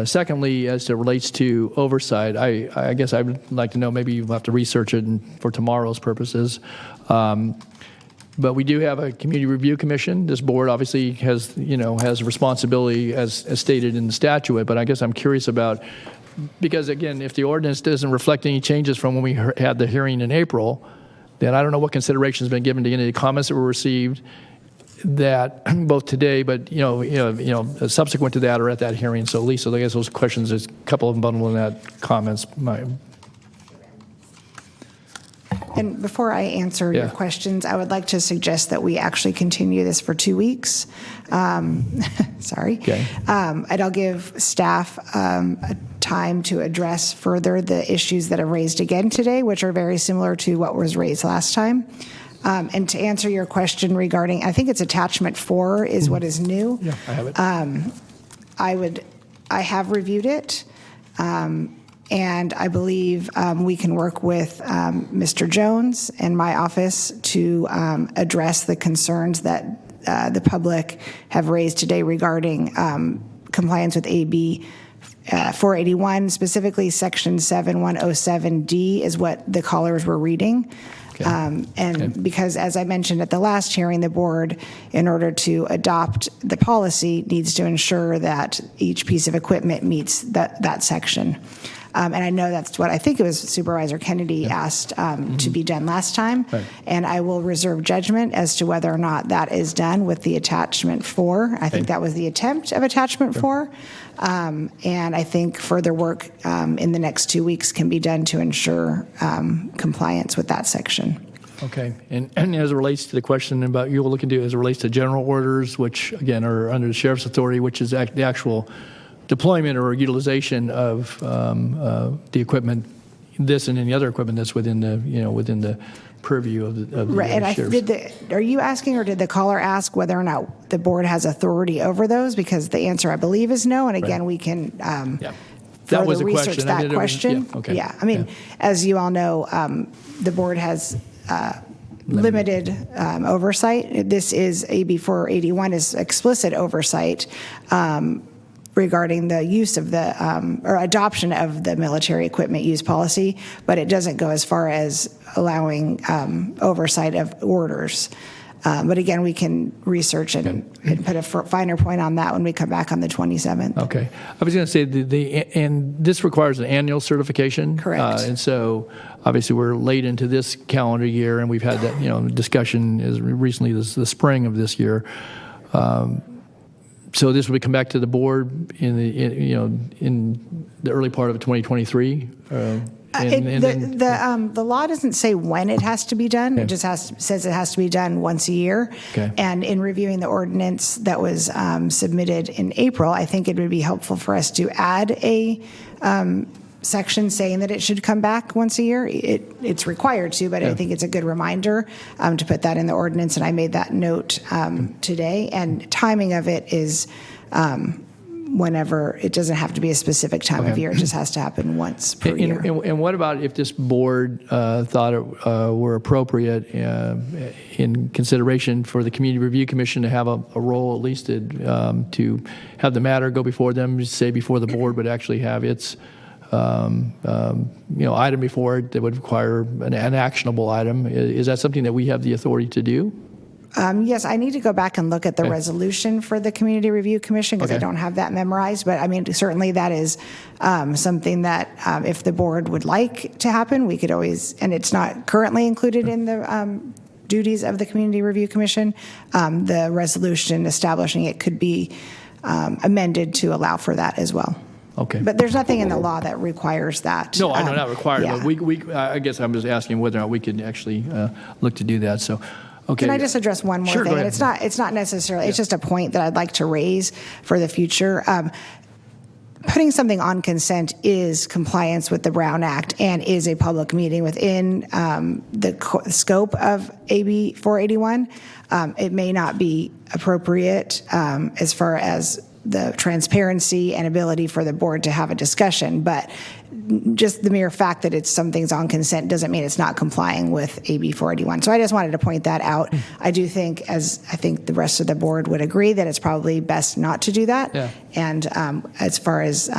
Secondly, as it relates to oversight, I guess I would like to know, maybe you'll have to research it for tomorrow's purposes. But we do have a community review commission. This board obviously has a responsibility as stated in the statute. But I guess I'm curious about, because again, if the ordinance doesn't reflect any changes from when we had the hearing in April, then I don't know what consideration has been given to any of the comments that were received that both today, but subsequent to that or at that hearing. So Lisa, I guess those questions, there's a couple of them bundled in that comments.
And before I answer your questions, I would like to suggest that we actually continue this for 2 weeks. Sorry.
Okay.
And I'll give staff a time to address further the issues that are raised again today, which are very similar to what was raised last time. And to answer your question regarding, I think it's attachment 4 is what is new.
Yeah, I have it.
I have reviewed it. And I believe we can work with Mr. Jones and my office to address the concerns that the public have raised today regarding compliance with AB 481, specifically Section 7107D is what the callers were reading. Because, as I mentioned at the last hearing, the board, in order to adopt the policy, needs to ensure that each piece of equipment meets that section. And I know that's what I think it was Supervisor Kennedy asked to be done last time.
Right.
And I will reserve judgment as to whether or not that is done with the attachment 4. I think that was the attempt of attachment 4. And I think further work in the next 2 weeks can be done to ensure compliance with that section.
Okay. And as it relates to the question about you will look into as it relates to general orders, which again are under the sheriff's authority, which is the actual deployment or utilization of the equipment, this and any other equipment that's within the purview of the
Right. And
sheriff's.
are you asking, or did the caller ask whether or not the board has authority over those? Because the answer, I believe, is no. And again, we can
That was
further
a
research
question.
that question.
Yeah. Okay.
Yeah. I mean, as you all know, the board has limited oversight. This is AB 481 is explicit oversight regarding the use of the or adoption of the military equipment use policy, but it doesn't go as far as allowing oversight of orders. But again, we can research and put a finer point on that when we come back on the 27th.
Okay. I was going to say, and this requires an annual certification.
Correct.
And so obviously we're late into this calendar year, and we've had that discussion as recently as the spring of this year. So this will come back to the board in the early part of 2023.
The law doesn't say when it has to be done. It just says it has to be done once a year.
Okay.
And in reviewing the ordinance that was submitted in April, I think it would be helpful for us to add a section saying that it should come back once a year. It's required to, but I think it's a good reminder to put that in the ordinance, and I made that note today. And timing of it is whenever. It doesn't have to be a specific time of year. It just has to happen once per year.
And what about if this board thought it were appropriate in consideration for the Community Review Commission to have a role at least to have the matter go before them, say before the board, but actually have its item before it that would require an actionable item? Is that something that we have the authority to do?
Yes, I need to go back and look at the resolution for the Community Review Commission because I don't have that memorized. But I mean, certainly that is something that if the board would like to happen, we could always, and it's not currently included in the duties of the Community Review Commission, the resolution establishing it could be amended to allow for that as well.
Okay.
But there's nothing in the law that requires that.
No, I know not required,
yeah.
but I guess I'm just asking whether or not we could actually look to do that. So, okay.
Can I just address one more
Sure,
thing?
go
And
ahead.
it's not necessarily, it's just a point that I'd like to raise for the future. putting something on consent is compliance with the Brown Act and is a public meeting within the scope of AB 481. It may not be appropriate as far as the transparency and ability for the board to have a discussion, but just the mere fact that it's something's on consent doesn't mean it's not complying with AB 481. So I just wanted to point that out. I do think, as I think the rest of the board would agree, that it's probably best not to do that.
Yeah.
And as far as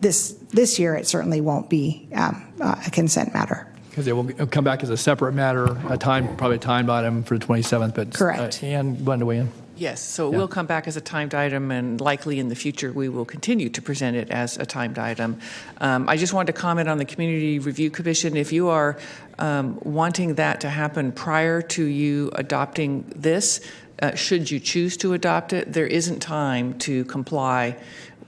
this year, it certainly won't be a consent matter.
Because it will come back as a separate matter, probably a timed item for the 27th. But
Correct.
Ann, you wanted to weigh in?
Yes, so it will come back as a timed item, and likely in the future, we will continue to present it as a timed item. I just wanted to comment on the Community Review Commission. If you are wanting that to happen prior to you adopting this, should you choose to adopt it, there isn't time to comply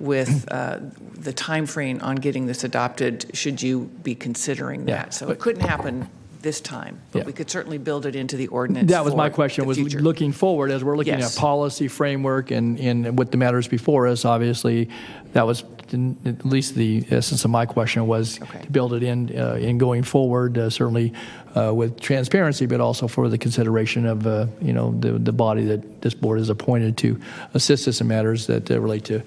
with the time frame on getting this adopted, should you be considering that.
Yeah,
So it couldn't happen this time, but we could certainly build it into the ordinance.
That was my
for
question,
the
was
future.
looking forward, as we're looking
Yes.
at policy framework and what the matters before us, obviously, that was at least the essence of my question was to build it in going forward, certainly with transparency, but also for the consideration of, the body that this board is appointed to assist us in matters that relate to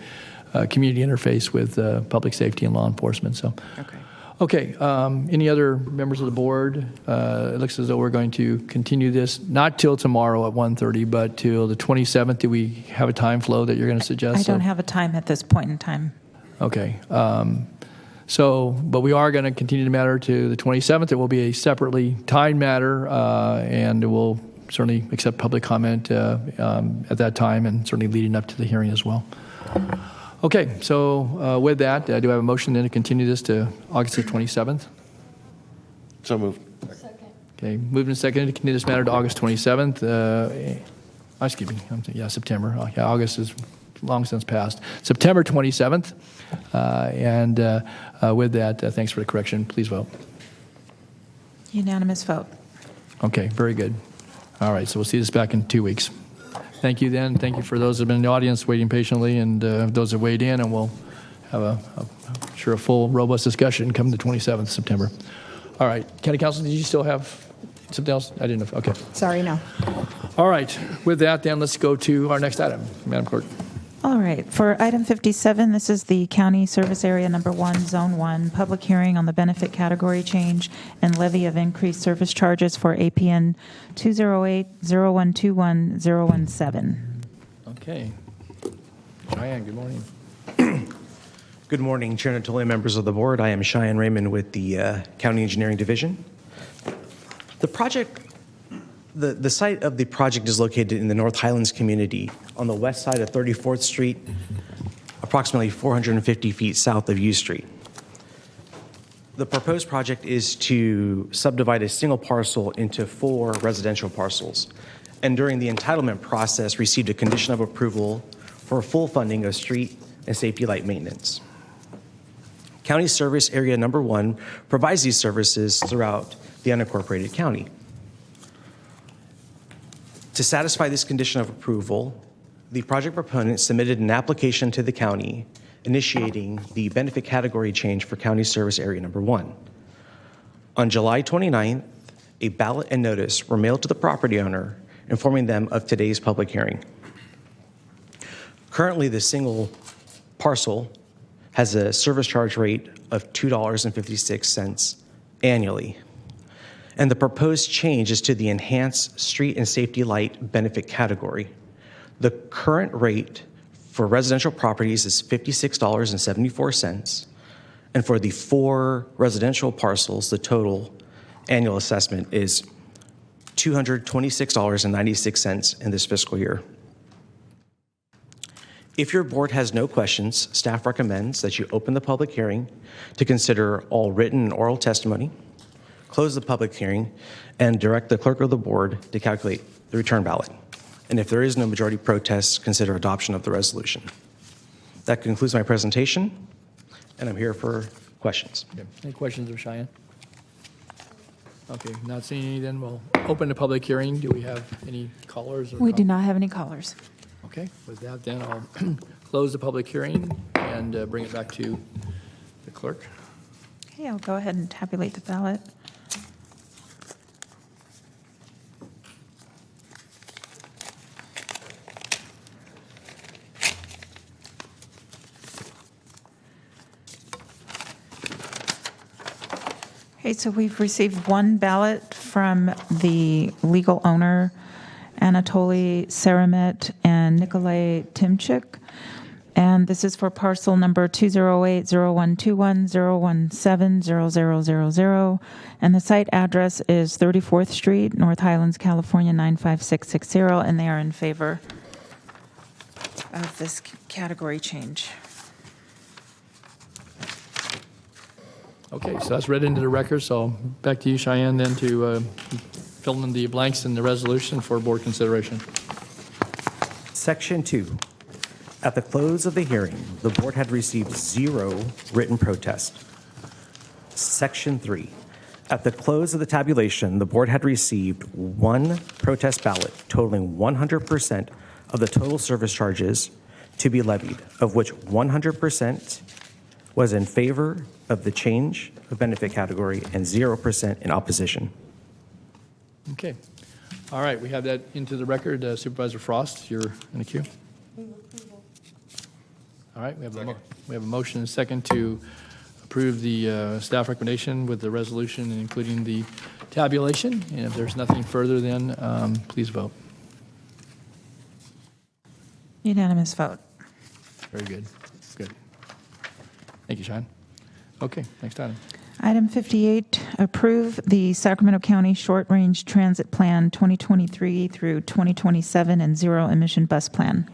community interface with public safety and law enforcement. So. Okay, any other members of the board? It looks as though we're going to continue this, not till tomorrow at 1:30, but till the 27th. Do we have a time flow that you're going to suggest?
I don't have a time at this point in time.
Okay. But we are going to continue the matter to the 27th. It will be a separately timed matter, and we'll certainly accept public comment at that time and certainly leading up to the hearing as well. Okay, so with that, do I have a motion then to continue this to August the 27th?
So moved.
Okay, moved and seconded to continue this matter to August 27th. Excuse me, September. August is long since passed. September 27th. With that, thanks for the correction. Please vote.
Unanimous vote.
Okay, very good. All right, so we'll see this back in 2 weeks. Thank you then. Thank you for those who have been in the audience waiting patiently and those that weighed in, and we'll have a full, robust discussion come the 27th of September. All right. County Council, did you still have something else? I didn't know. Okay.
Sorry, no.
All right. With that, then, let's go to our next item. Madam Clerk.
All right. For item 57, this is the County Service Area Number 1, Zone 1, public hearing on the benefit category change and levy of increased service charges for APN 208-0121-017.
Okay. Cheyenne, good morning.
Good morning, Chair Natoli, members of the board. I am Cheyenne Raymond with the County Engineering Division. The project, the site of the project is located in the North Highlands community on the west side of 34th Street, approximately 450 feet south of U Street. The proposed project is to subdivide a single parcel into 4 residential parcels, and during the entitlement process received a condition of approval for full funding of street and safety light maintenance. County Service Area Number 1 provides these services throughout the unincorporated county. To satisfy this condition of approval, the project proponent submitted an application to the county initiating the benefit category change for County Service Area Number 1. On July 29th, a ballot and notice were mailed to the property owner informing them of today's public hearing. Currently, the single parcel has a service charge rate of $2.56 annually. And the proposed change is to the enhanced street and safety light benefit category. The current rate for residential properties is $56.74. And for the 4 residential parcels, the total annual assessment is $226.96 in this fiscal year. If your board has no questions, staff recommends that you open the public hearing to consider all written and oral testimony, close the public hearing, and direct the clerk of the board to calculate the return ballot. And if there is no majority protest, consider adoption of the resolution. That concludes my presentation, and I'm here for questions.
Okay. Any questions of Cheyenne? Okay, not seeing any, then we'll open the public hearing. Do we have any callers?
We do not have any callers.
Okay, with that, then I'll close the public hearing and bring it back to the clerk.
Okay, I'll go ahead and tabulate the ballot. Okay, so we've received one ballot from the legal owner, Anatoly Saramet and Nikolay Timchik. And this is for parcel number 208-0121-017-0000. And the site address is 34th Street, North Highlands, California, 95660. And they are in favor of this category change.
Okay, so that's read into the record, so back to you, Cheyenne, then to fill in the blanks in the resolution for board consideration.
Section 2. At the close of the hearing, the board had received 0 written protest. Section 3. At the close of the tabulation, the board had received 1 protest ballot totaling 100% of the total service charges to be levied, of which 100% was in favor of the change of benefit category and 0% in opposition.
Okay. All right, we have that into the record. Supervisor Frost, you're in the queue. All right, we have a motion and a second to approve the staff recommendation with the resolution, including the tabulation. And if there's nothing further, then please vote.
Unanimous vote.
Very good. Good. Thank you, Sean. Okay, next item.
Item 58, approve the Sacramento County Short Range Transit Plan 2023 through 2027 and zero emission bus plan.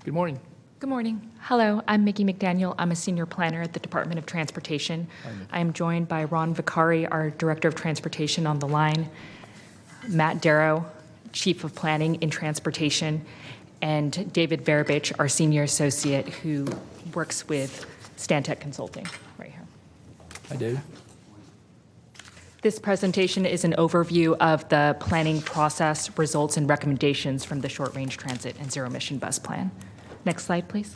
Good morning.
Good morning. Hello, I'm Mickey McDaniel. I'm a senior planner at the Department of Transportation. I am joined by Ron Vicari, our Director of Transportation on the line, Matt Darrow, Chief of Planning in Transportation, and David Verabich, our Senior Associate who works with Stantec Consulting right here.
Hi, David.
This presentation is an overview of the planning process, results, and recommendations from the Short Range Transit and Zero Emission Bus Plan. Next slide, please.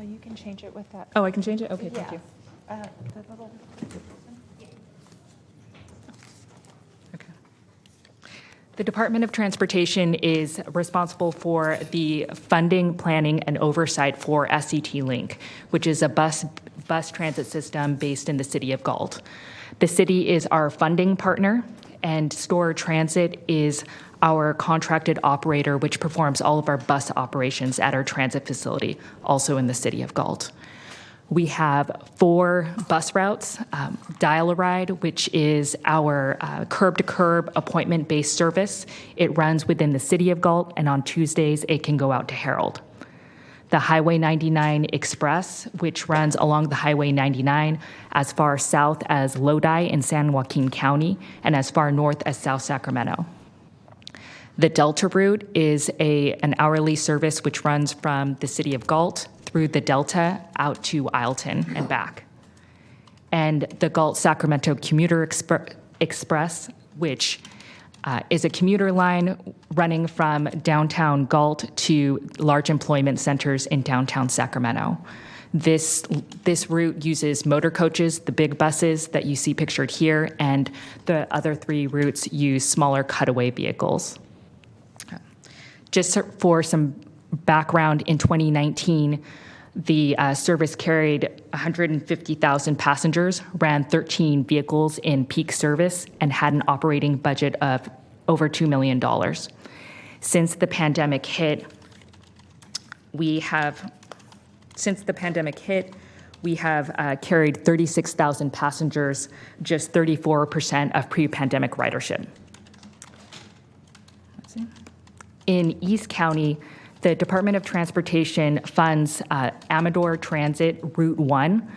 You can change it with that.
Oh, I can change it? Okay, thank you.
The little...
Okay. The Department of Transportation is responsible for the funding, planning, and oversight for SCT Link, which is a bus transit system based in the city of Galt. The city is our funding partner, and Store Transit is our contracted operator, which performs all of our bus operations at our transit facility, also in the city of Galt. We have 4 bus routes, Dial-A-Ride, which is our curb-to-curb appointment-based service. It runs within the city of Galt, and on Tuesdays, it can go out to Herald. The Highway 99 Express, which runs along the Highway 99 as far south as Lodi in San Joaquin County and as far north as South Sacramento. The Delta route is an hourly service which runs from the city of Galt through the Delta out to Isleton and back. And the Galt-Sacramento Commuter Express, which is a commuter line running from downtown Galt to large employment centers in downtown Sacramento. This route uses motor coaches, the big buses that you see pictured here, and the other 3 routes use smaller cutaway vehicles. Just for some background, in 2019, the service carried 150,000 passengers, ran 13 vehicles in peak service, and had an operating budget of over $2 million. Since the pandemic hit, we have carried 36,000 passengers, just 34% of pre-pandemic ridership. In East County, the Department of Transportation funds Amador Transit Route 1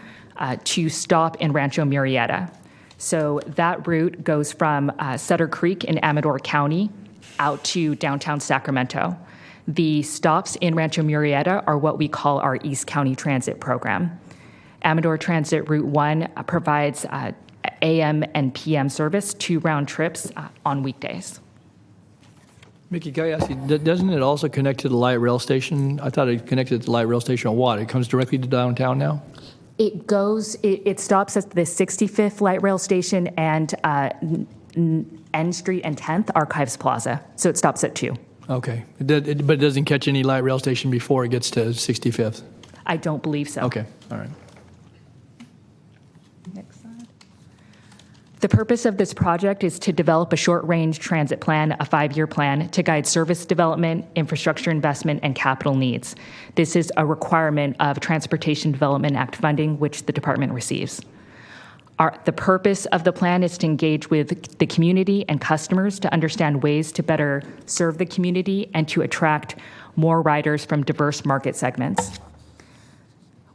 to stop in Rancho Murrieta. So that route goes from Sutter Creek in Amador County out to downtown Sacramento. The stops in Rancho Murrieta are what we call our East County Transit program. Amador Transit Route 1 provides AM and PM service, 2 round trips on weekdays.
Mickey, can I ask you, doesn't it also connect to the light rail station? I thought it connected to the light rail station on what? It comes directly to downtown now?
It stops at the 65th light rail station and N Street and 10th Archives Plaza. So it stops at 2.
Okay. But it doesn't catch any light rail station before it gets to 65th?
I don't believe so.
Okay, all right.
Next slide. The purpose of this project is to develop a short-range transit plan, a 5-year plan, to guide service development, infrastructure investment, and capital needs. This is a requirement of Transportation Development Act funding, which the department receives. The purpose of the plan is to engage with the community and customers to understand ways to better serve the community and to attract more riders from diverse market segments.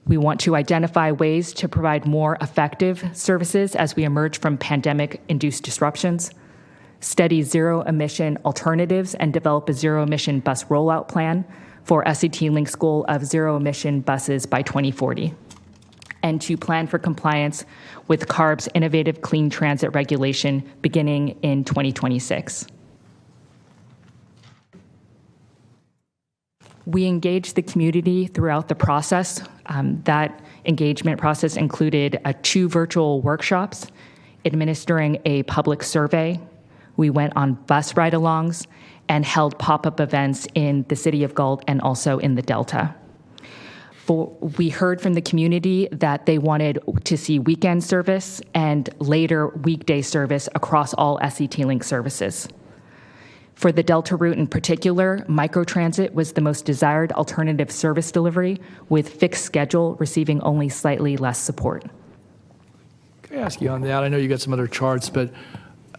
We want to identify ways to provide more effective services as we emerge from pandemic-induced disruptions, study zero-emission alternatives, and develop a zero-emission bus rollout plan for SCT Link's goal of zero-emission buses by 2040, and to plan for compliance with CARB's innovative clean transit regulation beginning in 2026. We engaged the community throughout the process. That engagement process included 2 virtual workshops, administering a public survey. We went on bus ride-alongs and held pop-up events in the city of Galt and also in the Delta. We heard from the community that they wanted to see weekend service and later weekday service across all SCT Link services. For the Delta route in particular, microtransit was the most desired alternative service delivery, with fixed schedule receiving only slightly less support.
Can I ask you on that? I know you got some other charts, but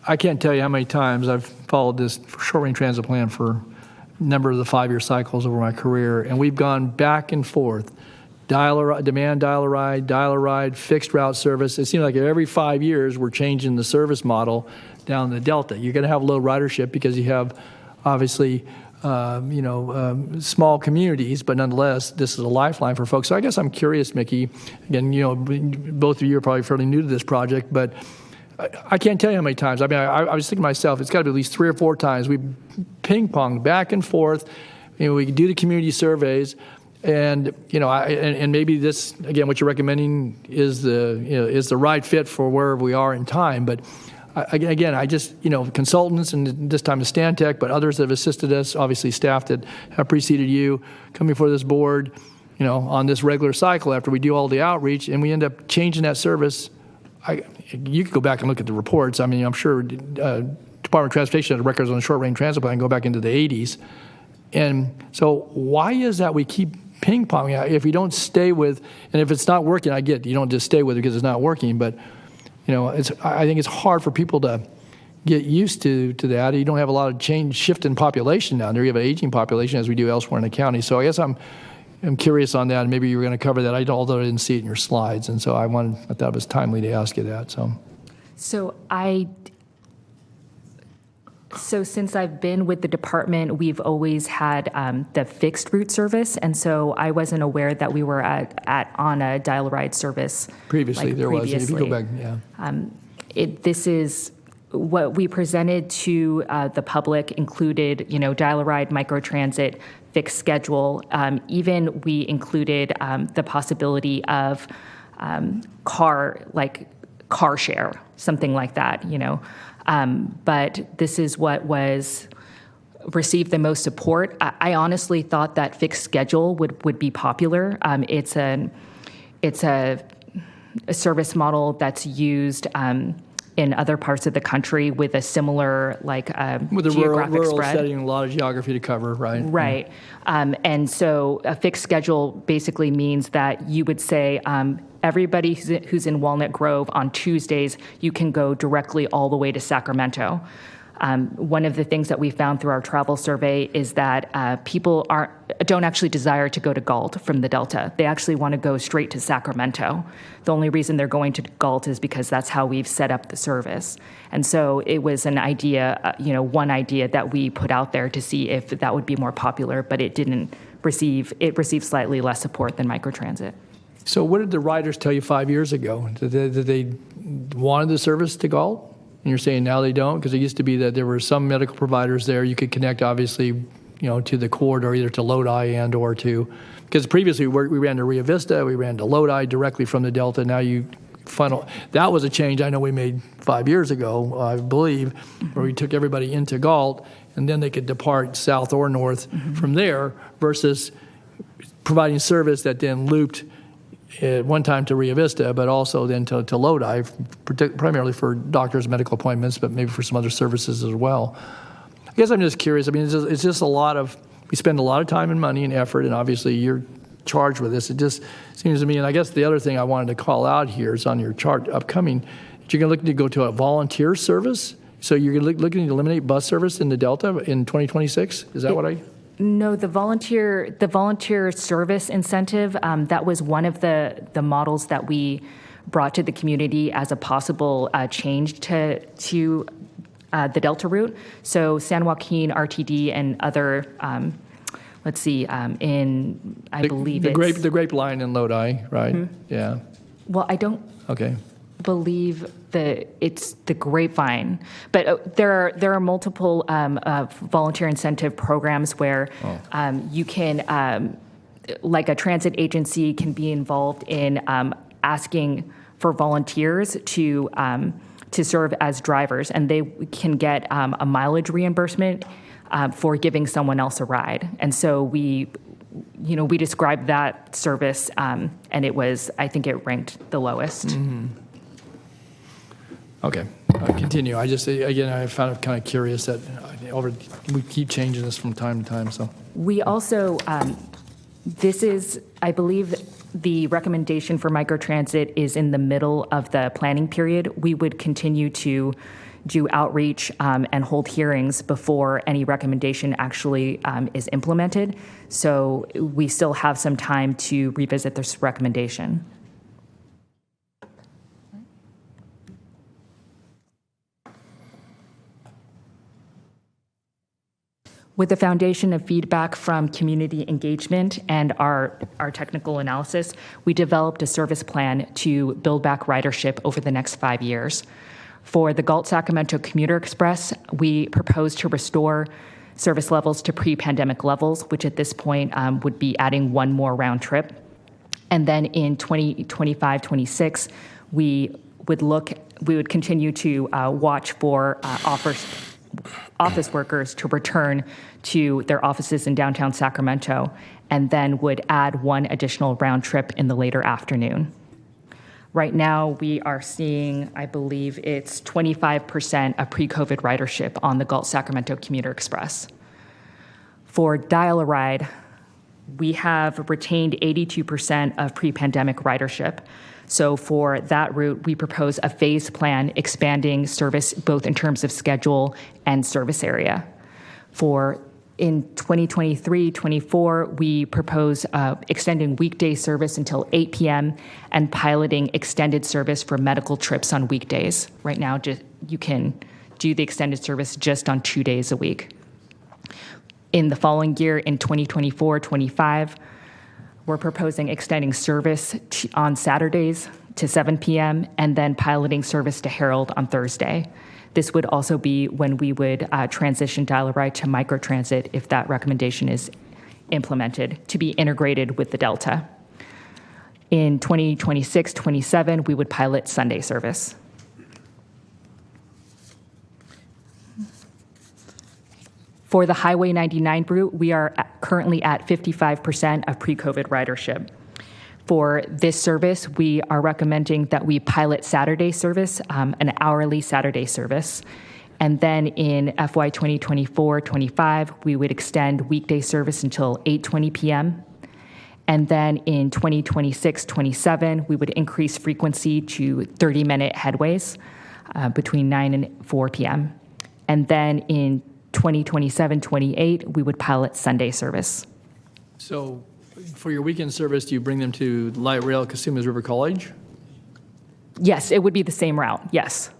I can't tell you how many times I've followed this short-range transit plan for a number of the 5-year cycles over my career, and we've gone back and forth. Demand dial-a-ride, fixed route service. It seems like every 5 years we're changing the service model down the Delta. You're going to have low ridership because you have, obviously, small communities, but nonetheless, this is a lifeline for folks. So I guess I'm curious, Mickey, again, both of you are probably fairly new to this project, but I can't tell you how many times. I mean, I was thinking to myself, it's got to be at least 3 or 4 times. We ping-ponged back and forth. We do the community surveys. And and maybe this, again, what you're recommending is the right fit for where we are in time. But again, I just consultants, and this time is Stantec, but others that have assisted us, obviously staff that have preceded you, coming before this board, on this regular cycle after we do all the outreach, and we end up changing that service. You could go back and look at the reports. I mean, I'm sure Department of Transportation has records on the short-range transit plan go back into the 80s. And so why is that we keep ping-ponging? If we don't stay with, and if it's not working, I get it. You don't just stay with it because it's not working, but I think it's hard for people to get used to that. You don't have a lot of shift in population down there. You have an aging population as we do elsewhere in the county. So I guess I'm curious on that, and maybe you were going to cover that. Although I didn't see it in your slides, and so I thought it was timely to ask you that.
So since I've been with the department, we've always had the fixed route service, and so I wasn't aware that we were on a dial-a-ride service.
Previously, there was. If you go back, yeah.
This is what we presented to the public included, dial-a-ride, microtransit, fixed schedule. Even we included the possibility of car share, something like that, but this is what received the most support. I honestly thought that fixed schedule would be popular. It's a service model that's used in other parts of the country with a similar
with a
geographic
rural
spread.
setting, a lot of geography to cover, right?
Right. And so a fixed schedule basically means that you would say everybody who's in Walnut Grove on Tuesdays, you can go directly all the way to Sacramento. One of the things that we found through our travel survey is that people don't actually desire to go to Galt from the Delta. They actually want to go straight to Sacramento. The only reason they're going to Galt is because that's how we've set up the service. And so it was an idea, one idea that we put out there to see if that would be more popular, but it didn't receive. It received slightly less support than microtransit.
So what did the riders tell you 5 years ago? Did they wanted the service to Galt? And you're saying now they don't? Because it used to be that there were some medical providers there. You could connect, obviously, to the corridor, either to Lodi and or to, because previously we ran to Rio Vista, we ran to Lodi directly from the Delta. Now you funnel. That was a change I know we made 5 years ago, I believe, where we took everybody into Galt, and then they could depart south or north from there, versus providing service that then looped at one time to Rio Vista, but also then to Lodi, primarily for doctors' medical appointments, but maybe for some other services as well. I guess I'm just curious. I mean, it's just a lot of, we spend a lot of time and money and effort, and obviously you're charged with this. It just seems to me, and I guess the other thing I wanted to call out here is on your chart upcoming, that you're looking to go to a volunteer service. So you're looking to eliminate bus service in the Delta in 2026? Is that what I...
No, the volunteer service incentive, that was one of the models that we brought to the community as a possible change to the Delta route. So San Joaquin, RTD, and other, believe
the Grape Line in Lodi, right?
Mm-hmm.
Yeah.
Well, I don't believe that it's the Grapevine, but there are multiple volunteer incentive programs where you can, like a transit agency can be involved in asking for volunteers to serve as drivers, and they can get a mileage reimbursement for giving someone else a ride. And so we described that service, and I think it ranked the lowest.
Mm-hmm. Okay, continue. I found it kind of curious that we keep changing this from time to time. So
we also, this is, I believe, the recommendation for microtransit is in the middle of the planning period. We would continue to do outreach and hold hearings before any recommendation actually is implemented. So we still have some time to revisit this recommendation. With the foundation of feedback from community engagement and our technical analysis, we developed a service plan to build back ridership over the next 5 years. For the Galt-Sacramento Commuter Express, we propose to restore service levels to pre-pandemic levels, which at this point would be adding one more round trip. And then in 2025-26, we would continue to watch for office workers to return to their offices in downtown Sacramento, and then would add one additional round trip in the later afternoon. Right now, we are seeing, I believe it's 25% of pre-COVID ridership on the Galt-Sacramento Commuter Express. For Dial-A-Ride, we have retained 82% of pre-pandemic ridership. So for that route, we propose a phased plan expanding service both in terms of schedule and service area. In 2023-24, we propose extending weekday service until 8 p.m. and piloting extended service for medical trips on weekdays. Right now, you can do the extended service just on 2 days a week. In the following year, in 2024-25, we're proposing extending service on Saturdays to 7 p.m. and then piloting service to Herald on Thursday. This would also be when we would transition Dial-A-Ride to microtransit if that recommendation is implemented to be integrated with the Delta. In 2026-27, we would pilot Sunday service. For the Highway 99 route, we are currently at 55% of pre-COVID ridership. For this service, we are recommending that we pilot Saturday service, an hourly Saturday service. And then in FY 2024-25, we would extend weekday service until 8:20 p.m. And then in 2026-27, we would increase frequency to 30-minute headways between 9 and 4 p.m. And then in 2027-28, we would pilot Sunday service.
So for your weekend service, do you bring them to Light Rail Casuma's River College?
Yes, it would be the same route, yes.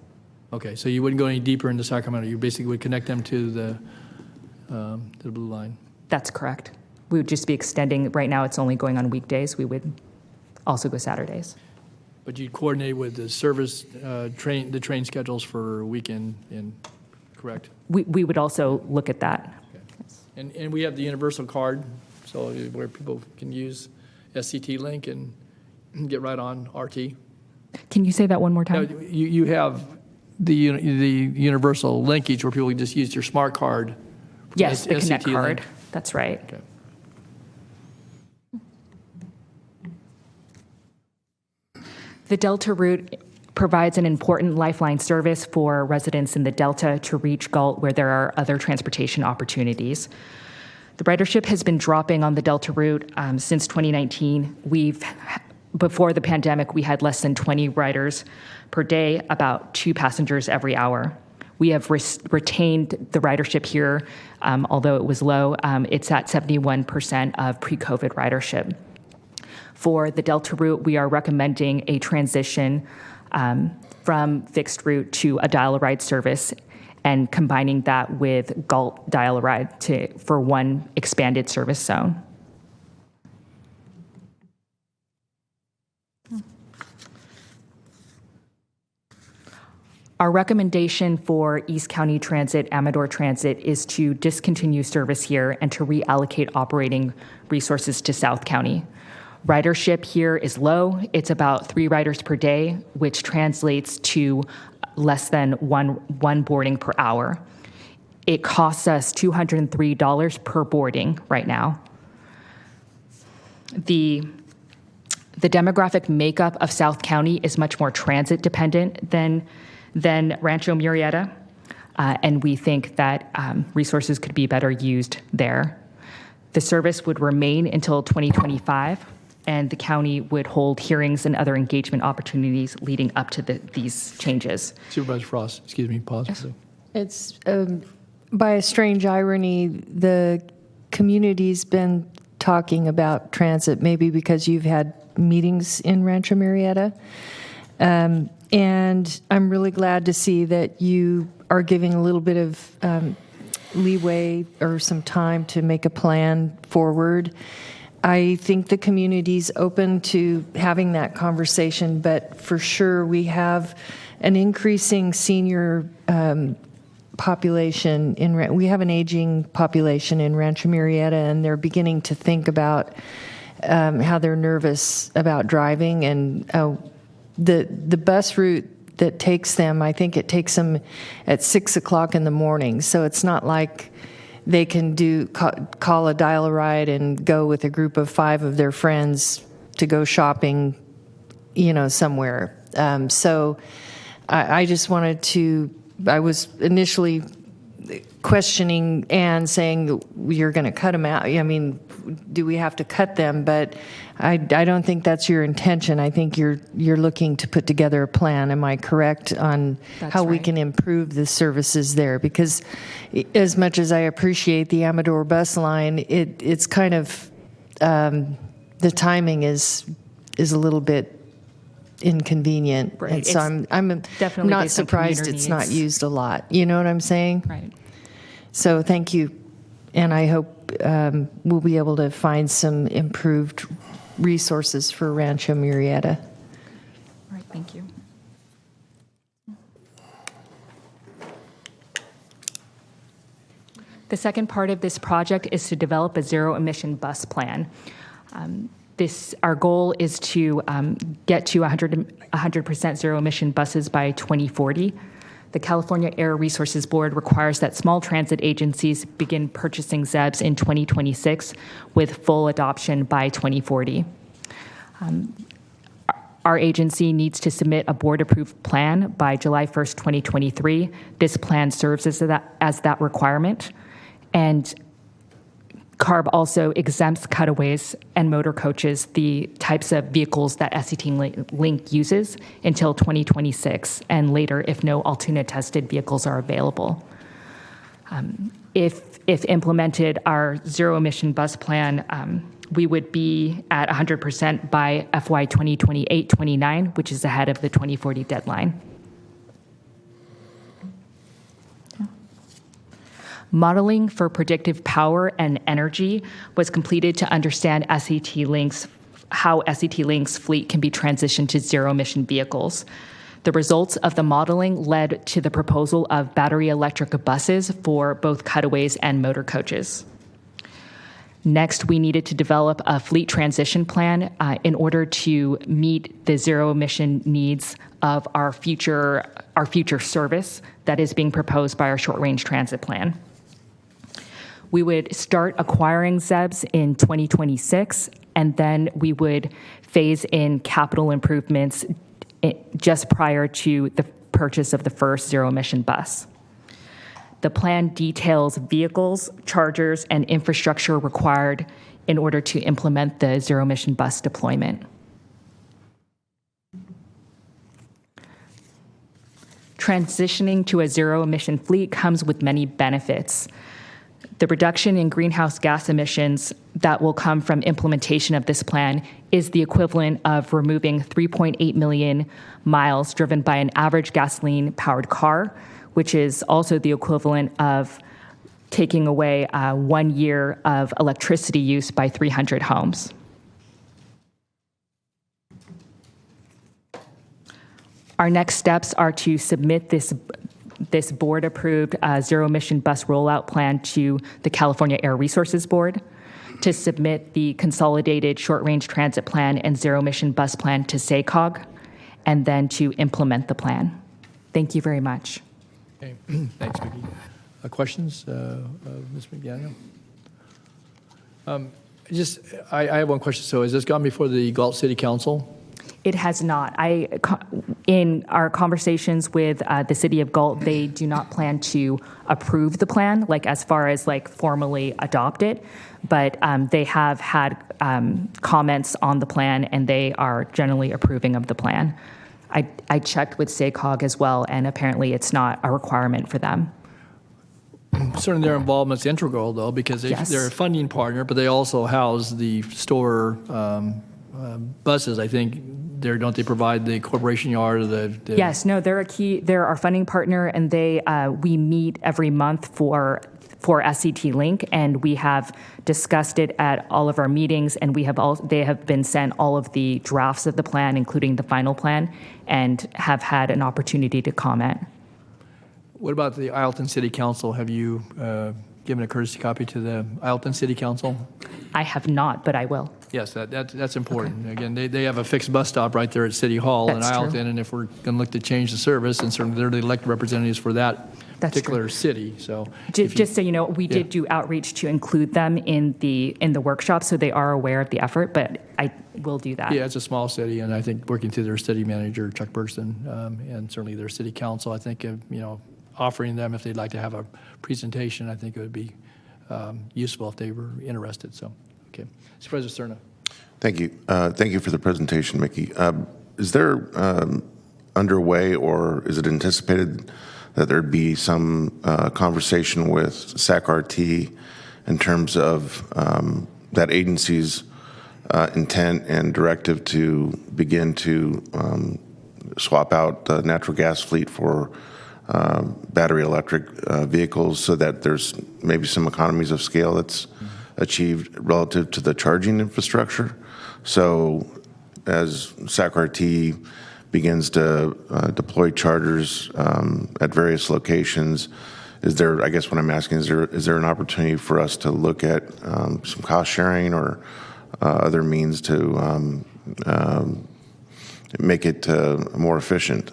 Okay, so you wouldn't go any deeper into Sacramento. You basically would connect them to the Blue Line.
That's correct. We would just be extending. Right now, it's only going on weekdays. We would also go Saturdays.
But you coordinate with the service, the train schedules for weekend, correct?
We would also look at that.
And we have the universal card, so where people can use SCT link and get right on RT.
Can you say that one more time?
You have the universal linkage where people can just use your smart card.
Yes, the Connect
SCT
card.
link.
That's right.
Okay.
The Delta route provides an important lifeline service for residents in the Delta to reach Galt where there are other transportation opportunities. The ridership has been dropping on the Delta route since 2019. Before the pandemic, we had less than 20 riders per day, about 2 passengers every hour. We have retained the ridership here, although it was low. It's at 71% of pre-COVID ridership. For the Delta route, we are recommending a transition from fixed route to a dial-a-ride service and combining that with Galt dial-a-ride for one expanded service zone. Our recommendation for East County Transit, Amador Transit, is to discontinue service here and to reallocate operating resources to South County. Ridership here is low. It's about 3 riders per day, which translates to less than one boarding per hour. It costs us $203 per boarding right now. The demographic makeup of South County is much more transit dependent than Rancho Murrieta, and we think that resources could be better used there. The service would remain until 2025, and the county would hold hearings and other engagement opportunities leading up to these changes.
Supervisor Frost, excuse me, pause.
Yes.
It's, by a strange irony, the community's been talking about transit, maybe because you've had meetings in Rancho Murrieta. And I'm really glad to see that you are giving a little bit of leeway or some time to make a plan forward. I think the community's open to having that conversation, but for sure we have an increasing senior population we have an aging population in Rancho Murrieta, and they're beginning to think about how they're nervous about driving, and the bus route that takes them, I think it takes them at 6 o'clock in the morning, so it's not like they can call a dial-a-ride and go with a group of 5 of their friends to go shopping, somewhere. So I just wanted to, I was initially questioning Ann, saying you're going to cut them out. I mean, do we have to cut them? But I don't think that's your intention. I think you're looking to put together a plan. Am I correct on how we can improve the services there? Because as much as I appreciate the Amador bus line, it's kind of the timing is a little bit inconvenient.
Right.
And so I'm
definitely
not
based on
surprised
commuter
it's not
needs.
used a lot. You know what I'm saying?
Right.
So thank you, and I hope we'll be able to find some improved resources for Rancho Murrieta.
All right, thank you. The second part of this project is to develop a zero-emission bus plan. Our goal is to get to 100% zero-emission buses by 2040. The California Air Resources Board requires that small transit agencies begin purchasing ZEBs in 2026 with full adoption by 2040. Our agency needs to submit a board-approved plan by July 1st, 2023. This plan serves as that requirement. And CARB also exempts cutaways and motor coaches, the types of vehicles that SCT Link uses, until 2026 and later if no Altoona-tested vehicles are available. If implemented, our zero-emission bus plan, we would be at 100% by FY 2028-29, which is ahead of the 2040 deadline. Modeling for predictive power and energy was completed to understand SCT Link's how SET Link's fleet can be transitioned to zero-emission vehicles. The results of the modeling led to the proposal of battery electric buses for both cutaways and motor coaches. Next, we needed to develop a fleet transition plan in order to meet the zero-emission needs of our future service that is being proposed by our short-range transit plan. We would start acquiring ZEBs in 2026, and then we would phase in capital improvements just prior to the purchase of the first zero-emission bus. The plan details vehicles, chargers, and infrastructure required in order to implement the zero-emission bus deployment. Transitioning to a zero-emission fleet comes with many benefits. The reduction in greenhouse gas emissions that will come from implementation of this plan is the equivalent of removing 3.8 million miles driven by an average gasoline-powered car, which is also the equivalent of taking away 1 year of electricity use by 300 homes. Our next steps are to submit this board-approved zero-emission bus rollout plan to the California Air Resources Board, to submit the consolidated short-range transit plan and zero-emission bus plan to SACOG, and then to implement the plan. Thank you very much.
Okay. Thanks, Vicki. Questions, Ms. McDaniel? I have one question. So has this gone before the Galt City Council?
It has not. In our conversations with the City of Galt, they do not plan to approve the plan, like as far as like formally adopt it, but they have had comments on the plan, and they are generally approving of the plan. I checked with SACOG as well, and apparently it's not a requirement for them.
Certainly their involvement's integral, though, because they're a funding partner, but they also house the store buses. I think don't they provide the corporation yard or the
Yes, no, they're our funding partner, and we meet every month for SET Link, and we have discussed it at all of our meetings, and they have been sent all of the drafts of the plan, including the final plan, and have had an opportunity to comment.
What about the Ileton City Council? Have you given a courtesy copy to the Ileton City Council?
I have not, but I will.
Yes, that's important. Okay. Again, they have a fixed bus stop right there at City Hall in Ileton, and if we're going to look to change the service, and certainly they're the elected representatives for that particular city. So
just so you know, we did do outreach to include them in the workshop, so they are aware of the effort, but I will do that.
Yeah, it's a small city, and I think working through their city manager, Chuck Burston, and certainly their city council, I think, offering them if they'd like to have a presentation, I think it would be useful if they were interested. So, okay. Supervisor Cerna.
Thank you. Thank you for the presentation, Mickey. Is there underway, or is it anticipated that there'd be some conversation with SAC-RT in terms of that agency's intent and directive to begin to swap out the natural gas fleet for battery electric vehicles, so that there's maybe some economies of scale that's achieved relative to the charging infrastructure? So as SAC-RT begins to deploy chargers at various locations, I guess what I'm asking is there an opportunity for us to look at some cost sharing or other means to make it more efficient,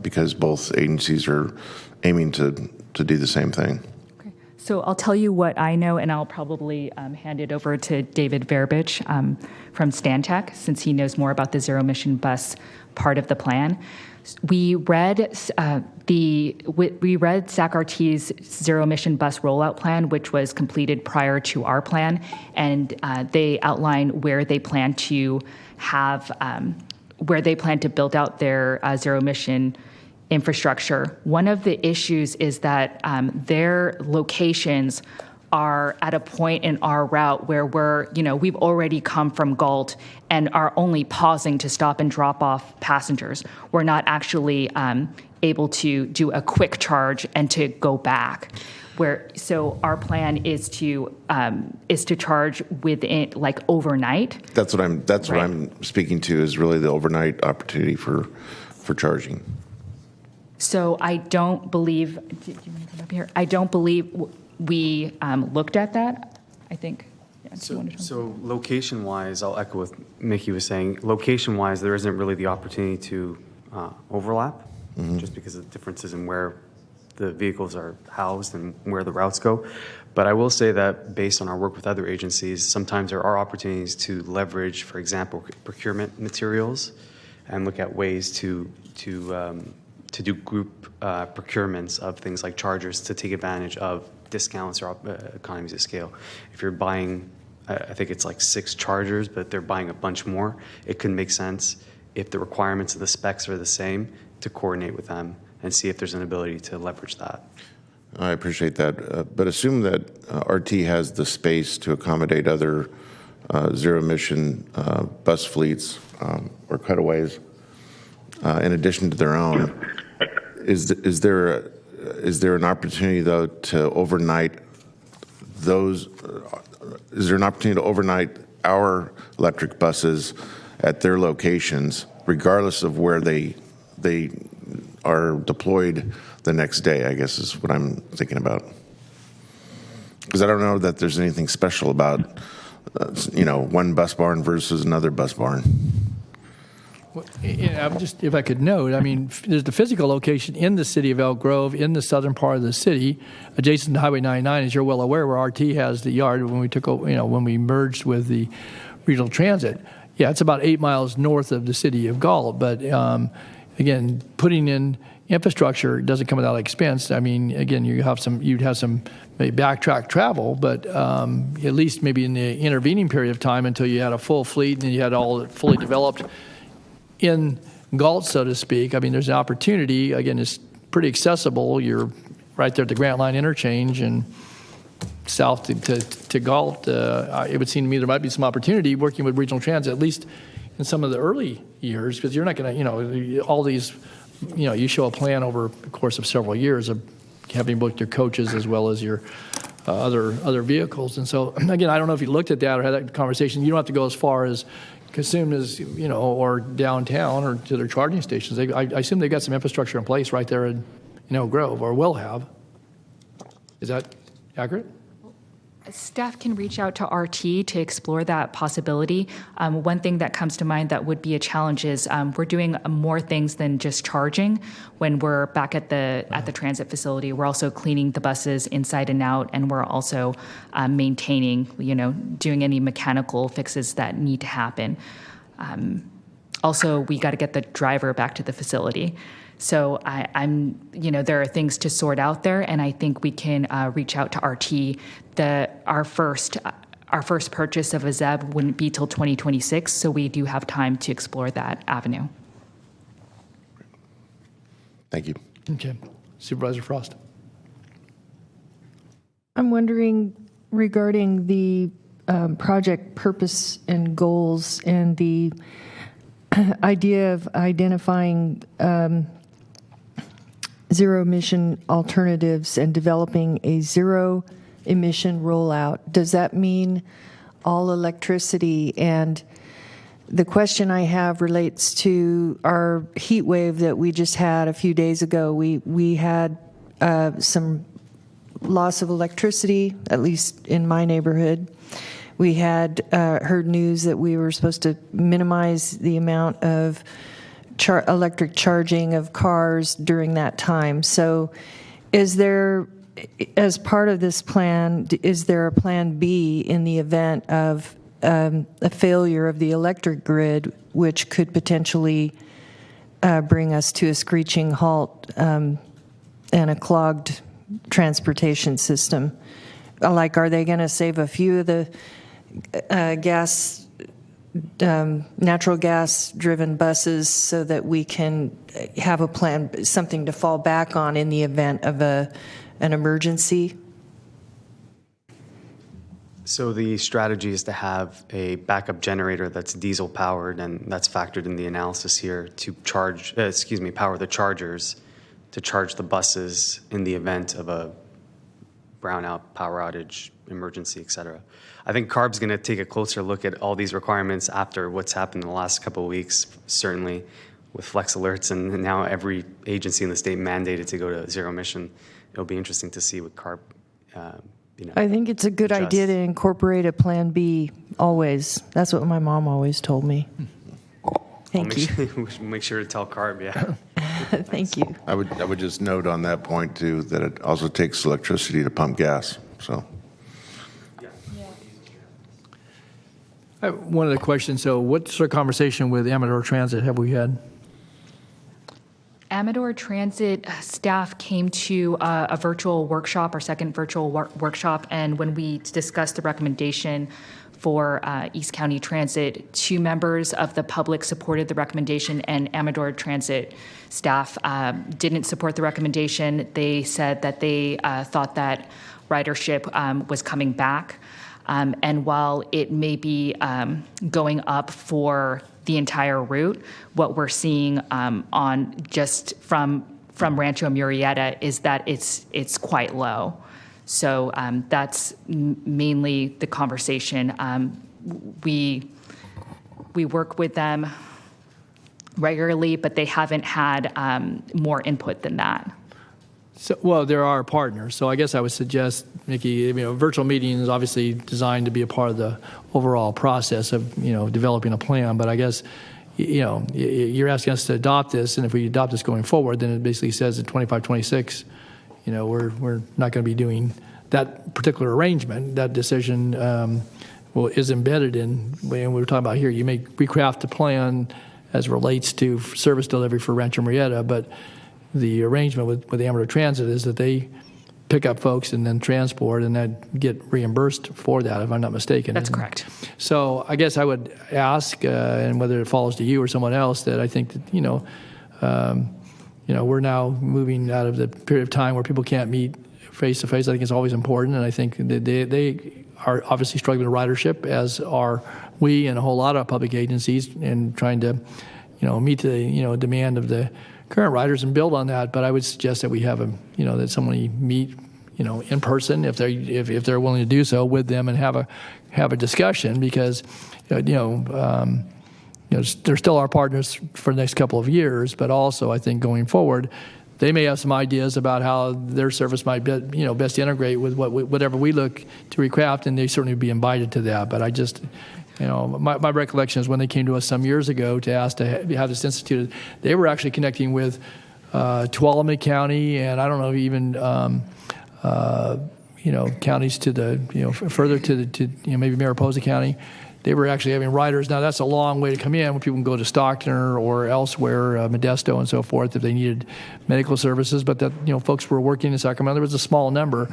because both agencies are aiming to do the same thing?
Okay. So I'll tell you what I know, and I'll probably hand it over to David Verbich from Stantec, since he knows more about the zero-emission bus part of the plan. We read SAC-RT's zero-emission bus rollout plan, which was completed prior to our plan, and they outline where they plan to build out their zero-emission infrastructure. One of the issues is that their locations are at a point in our route where we've already come from Galt and are only pausing to stop and drop off passengers. We're not actually able to do a quick charge and to go back. So our plan is to charge within, like, overnight.
That's what what
Right.
I'm speaking to, is really the overnight opportunity for charging.
So I don't believe, do you want to come up here? I don't believe we looked at that, I think. Yeah, do you want to-
So location-wise, I'll echo what Mickey was saying. Location-wise, there isn't really the opportunity to overlap, just because of the differences in where the vehicles are housed and where the routes go. But I will say that based on our work with other agencies, sometimes there are opportunities to leverage, for example, procurement materials and look at ways to do group procurements of things like chargers to take advantage of discounts or economies of scale. If you're buying, I think it's like 6 chargers, but they're buying a bunch more, it could make sense, if the requirements of the specs are the same, to coordinate with them and see if there's an ability to leverage that.
I appreciate that. But assume that RT has the space to accommodate other zero-emission bus fleets or cutaways in addition to their own. Is there an opportunity, though, to overnight those? Is there an opportunity to overnight our electric buses at their locations, regardless of where they are deployed the next day, I guess is what I'm thinking about. Because I don't know that there's anything special about, one bus barn versus another bus barn.
Well, I'm just, if I could note, I mean, there's the physical location in the city of Elk Grove, in the southern part of the city, adjacent to Highway 99, as you're well aware, where RT has the yard when we took, when we merged with the regional transit. Yeah, it's about 8 miles north of the city of Galt, but again, putting in infrastructure doesn't come without expense. I mean, again, you'd have some maybe backtrack travel, but at least maybe in the intervening period of time until you had a full fleet and you had all fully developed in Galt, so to speak. I mean, there's an opportunity. Again, it's pretty accessible. You're right there at the Grant Line interchange and south to Galt. It would seem to me there might be some opportunity working with regional transit, at least in some of the early years, because you're not going to, all these, you show a plan over the course of several years of having booked your coaches as well as your other vehicles. And so, again, I don't know if you looked at that or had that conversation. You don't have to go as far as Consume as, or downtown or to their charging stations. I assume they've got some infrastructure in place right there in Elk Grove, or will have. Is that accurate?
Staff can reach out to RT to explore that possibility. One thing that comes to mind that would be a challenge is we're doing more things than just charging. When we're back at the transit facility, we're also cleaning the buses inside and out, and we're also maintaining, doing any mechanical fixes that need to happen. Also, we got to get the driver back to the facility. So I'm, there are things to sort out there, and I think we can reach out to RT. Our first purchase of a ZEB wouldn't be till 2026, so we do have time to explore that avenue.
Thank you.
Okay. Supervisor Frost.
I'm wondering regarding the project purpose and goals and the idea of identifying zero-emission alternatives and developing a zero-emission rollout. Does that mean all electricity? And the question I have relates to our heat wave that we just had a few days ago. We had some loss of electricity, at least in my neighborhood. We had heard news that we were supposed to minimize the amount of electric charging of cars during that time. So is there, as part of this plan, is there a plan B in the event of a failure of the electric grid, which could potentially bring us to a screeching halt and a clogged transportation system? Like, are they going to save a few of the natural gas driven buses so that we can have a plan, something to fall back on in the event of an emergency?
So the strategy is to have a backup generator that's diesel powered, and that's factored in the analysis here to power the chargers to charge the buses in the event of a brownout, power outage, emergency, et cetera. I think CARB's going to take a closer look at all these requirements after what's happened in the last couple of weeks, certainly with flex alerts and now every agency in the state mandated to go to zero emission. It'll be interesting to see what CARB,
I think it's a good idea to incorporate a Plan B always. That's what my mom always told me. Thank you.
Make sure to tell CARB, yeah.
Thank you.
I would just note on that point too that it also takes electricity to pump gas. So.
I have one other question. So what sort of conversation with Amador Transit have we had?
Amador Transit staff came to a virtual workshop, our second virtual workshop, and when we discussed the recommendation for East County Transit, 2 members of the public supported the recommendation, and Amador Transit staff didn't support the recommendation. They said that they thought that ridership was coming back. And while it may be going up for the entire route, what we're seeing on just from Rancho Murrieta is that it's quite low. So that's mainly the conversation. We work with them regularly, but they haven't had more input than that.
So, well, there are partners. So I guess I would suggest, Nikki, virtual meeting is obviously designed to be a part of the overall process of, developing a plan. But I guess, you're asking us to adopt this, and if we adopt this going forward, then it basically says that 25, 26, we're not going to be doing that particular arrangement. That decision is embedded in, when we were talking about here, you may recraft the plan as relates to service delivery for Rancho Murrieta, but the arrangement with Amador Transit is that they pick up folks and then transport and then get reimbursed for that, if I'm not mistaken.
That's correct.
So I guess I would ask, and whether it falls to you or someone else, that I think that, we're now moving out of the period of time where people can't meet face-to-face. I think it's always important, and I think that they are obviously struggling with ridership, as are we and a whole lot of public agencies, and trying to, meet the, demand of the current riders and build on that. But I would suggest that we have that somebody meet, in person if they're willing to do so with them and have a discussion, because, they're still our partners for the next couple of years, but also I think going forward, they may have some ideas about how their service might be, best integrate with whatever we look to recraft, and they certainly would be invited to that. But I just, my recollection is when they came to us some years ago to ask to have this instituted, they were actually connecting with Tuolumne County, and I don't know, even counties to the further to maybe Mariposa County. They were actually having riders. Now that's a long way to come in when people can go to Stockton or elsewhere, Modesto and so forth, if they needed medical services. But that folks were working in Sacramento. There was a small number,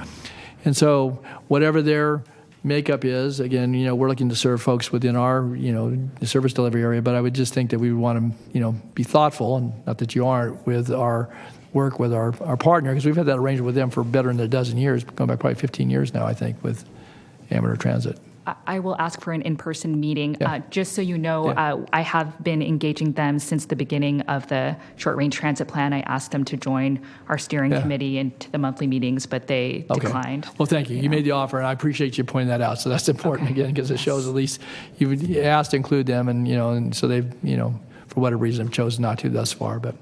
and so whatever their makeup is, again, we're looking to serve folks within our the service delivery area. But I would just think that we would want to be thoughtful, and not that you aren't, with our work with our partner, because we've had that arrangement with them for better than a dozen years, going back probably 15 years now, I think, with Amador Transit.
I will ask for an in-person meeting. Just so you know, I have been engaging them since the beginning of the short-range transit plan. I asked them to join our steering committee and to the monthly meetings, but they declined.
Well, thank you. You made the offer, and I appreciate you pointing that out. So that's important, again, because it shows at least you asked to include them, and and so they've for whatever reason have chosen not to thus far. But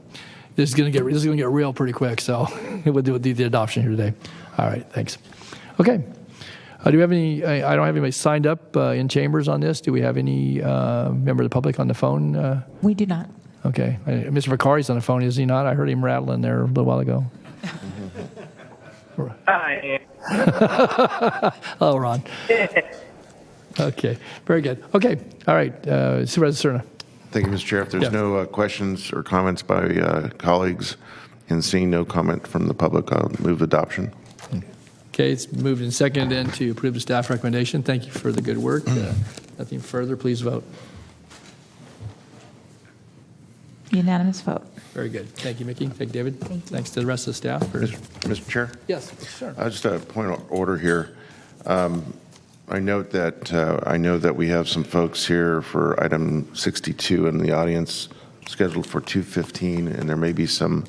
this is going to get real pretty quick. So we'll do the adoption here today. All right, thanks. Okay. Do we have any? I don't have anybody signed up in chambers on this. Do we have any member of the public on the phone?
We do not.
Okay. Mr. Vicari's on the phone, is he not? I heard him rattling there a little while ago.
Hi.
Hello, Ron. Okay. Very good. Okay. All right. Supervisor Cerna.
Thank you, Mr. Chair. If there's no questions or comments by colleagues, and seeing no comment from the public, I'll move adoption.
Okay, it's moved and seconded then to approve the staff recommendation. Thank you for the good work. Nothing further. Please vote.
Unanimous vote.
Very good. Thank you, Mickey. Thank you, David.
Thank you.
Thanks to the rest of the staff.
Mr. Chair?
Yes, sure.
Just a point of order here. I know that we have some folks here for item 62 in the audience scheduled for 2:15, and there may be some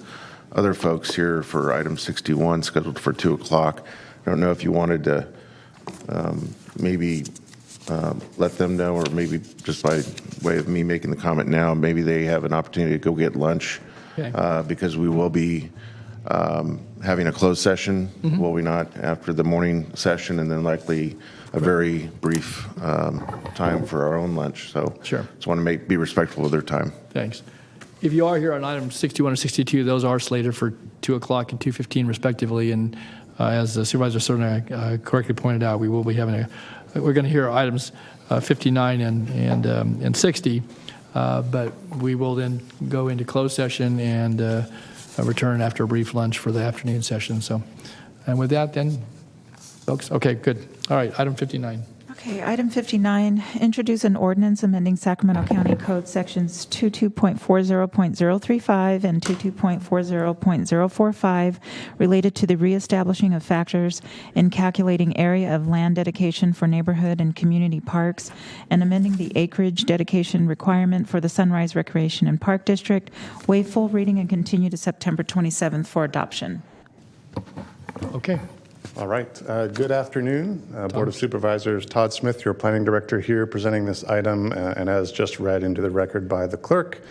other folks here for item 61 scheduled for 2 o'clock. I don't know if you wanted to maybe let them know, or maybe just by way of me making the comment now, maybe they have an opportunity to go get lunch, because we will be having a closed session, will we not, after the morning session, and then likely a very brief time for our own lunch. So just want to be respectful of their time.
Thanks. If you are here on item 61 and 62, those are slated for 2 o'clock and 2:15 respectively. And as Supervisor Cerna correctly pointed out, we will be having we're going to hear items 59 and 60, but we will then go into closed session and return after a brief lunch for the afternoon session. So, and with that then, folks, okay, good. All right, item 59.
Okay, item 59, introduce an ordinance amending Sacramento County Code sections 22.40.035 and 22.40.045 related to the reestablishing of factors in calculating area of land dedication for neighborhood and community parks, and amending the acreage dedication requirement for the Sunrise Recreation and Park District. Waive full reading and continue to September 27th for adoption.
Okay.
All right. Good afternoon, Board of Supervisors. Todd Smith, your planning director, here presenting this item, and as just read into the record by the clerk,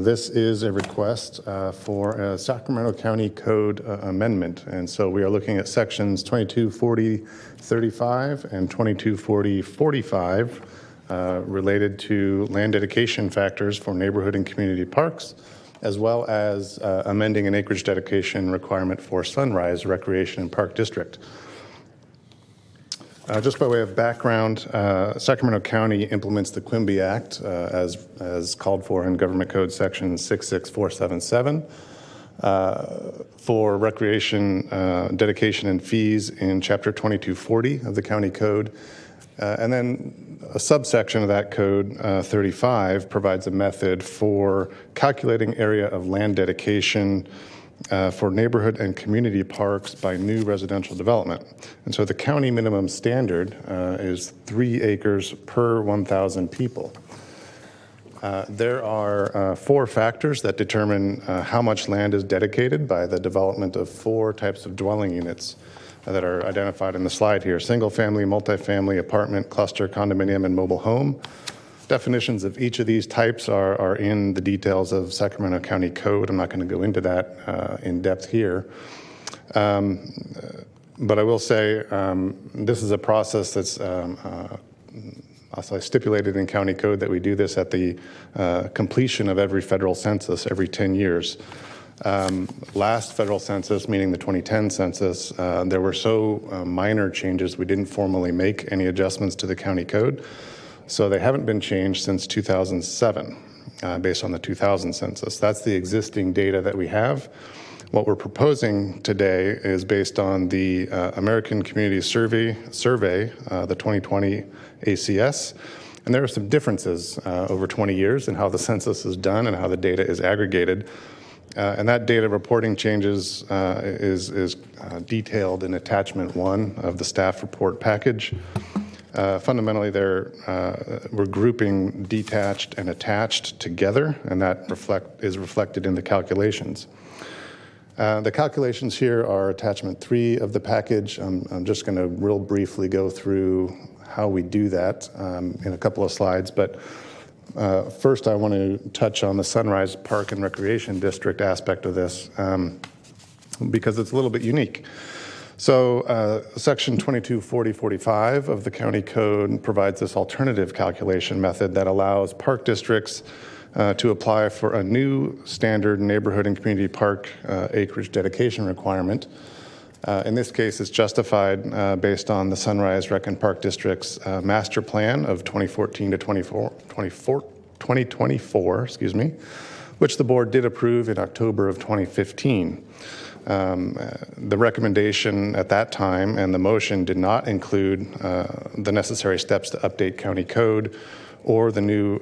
this is a request for a Sacramento County Code amendment. And so we are looking at sections 2240.35 and 2240.45 related to land dedication factors for neighborhood and community parks, as well as amending an acreage dedication requirement for Sunrise Recreation and Park District. Just by way of background, Sacramento County implements the Quimby Act as called for in Government Code Section 66477 for recreation dedication and fees in Chapter 2240 of the County Code. And then a subsection of that code, 35, provides a method for calculating area of land dedication for neighborhood and community parks by new residential development. And so the county minimum standard is 3 acres per 1,000 people. There are 4 factors that determine how much land is dedicated by the development of 4 types of dwelling units that are identified in the slide here: single family, multifamily, apartment, cluster, condominium, and mobile home. Definitions of each of these types are in the details of Sacramento County Code. I'm not going to go into that in depth here. But I will say this is a process that's also stipulated in County Code that we do this at the completion of every federal census every 10 years. Last federal census, meaning the 2010 census, there were so minor changes we didn't formally make any adjustments to the county code. So they haven't been changed since 2007, based on the 2000 census. That's the existing data that we have. What we're proposing today is based on the American Community Survey, the 2020 ACS. And there are some differences over 20 years in how the census is done and how the data is aggregated. And that data reporting changes is detailed in attachment 1 of the staff report package. Fundamentally, we're grouping detached and attached together, and that is reflected in the calculations. The calculations here are attachment 3 of the package. I'm just going to real briefly go through how we do that in a couple of slides, but first, I want to touch on the Sunrise Park and Recreation District aspect of this because it's a little bit unique. So Section 2240.45 of the County Code provides this alternative calculation method that allows park districts to apply for a new standard neighborhood and community park acreage dedication requirement. In this case, it's justified based on the Sunrise Rec and Park District's master plan of 2014 to 2024, which the board did approve in October of 2015. The recommendation at that time and the motion did not include the necessary steps to update county code or the new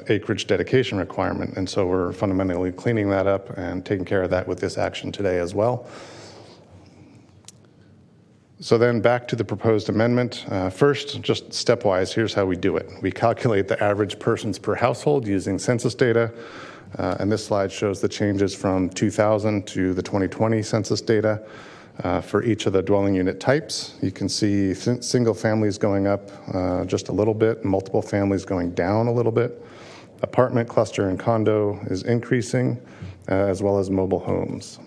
acreage dedication requirement. And so we're fundamentally cleaning that up and taking care of that with this action today as well. So then back to the proposed amendment. First, just stepwise, here's how we do it. We calculate the average persons per household using census data. And this slide shows the changes from 2000 to the 2020 census data. For each of the dwelling unit types, you can see single families going up just a little bit, multiple families going down a little bit. Apartment cluster and condo is increasing, as well as mobile homes.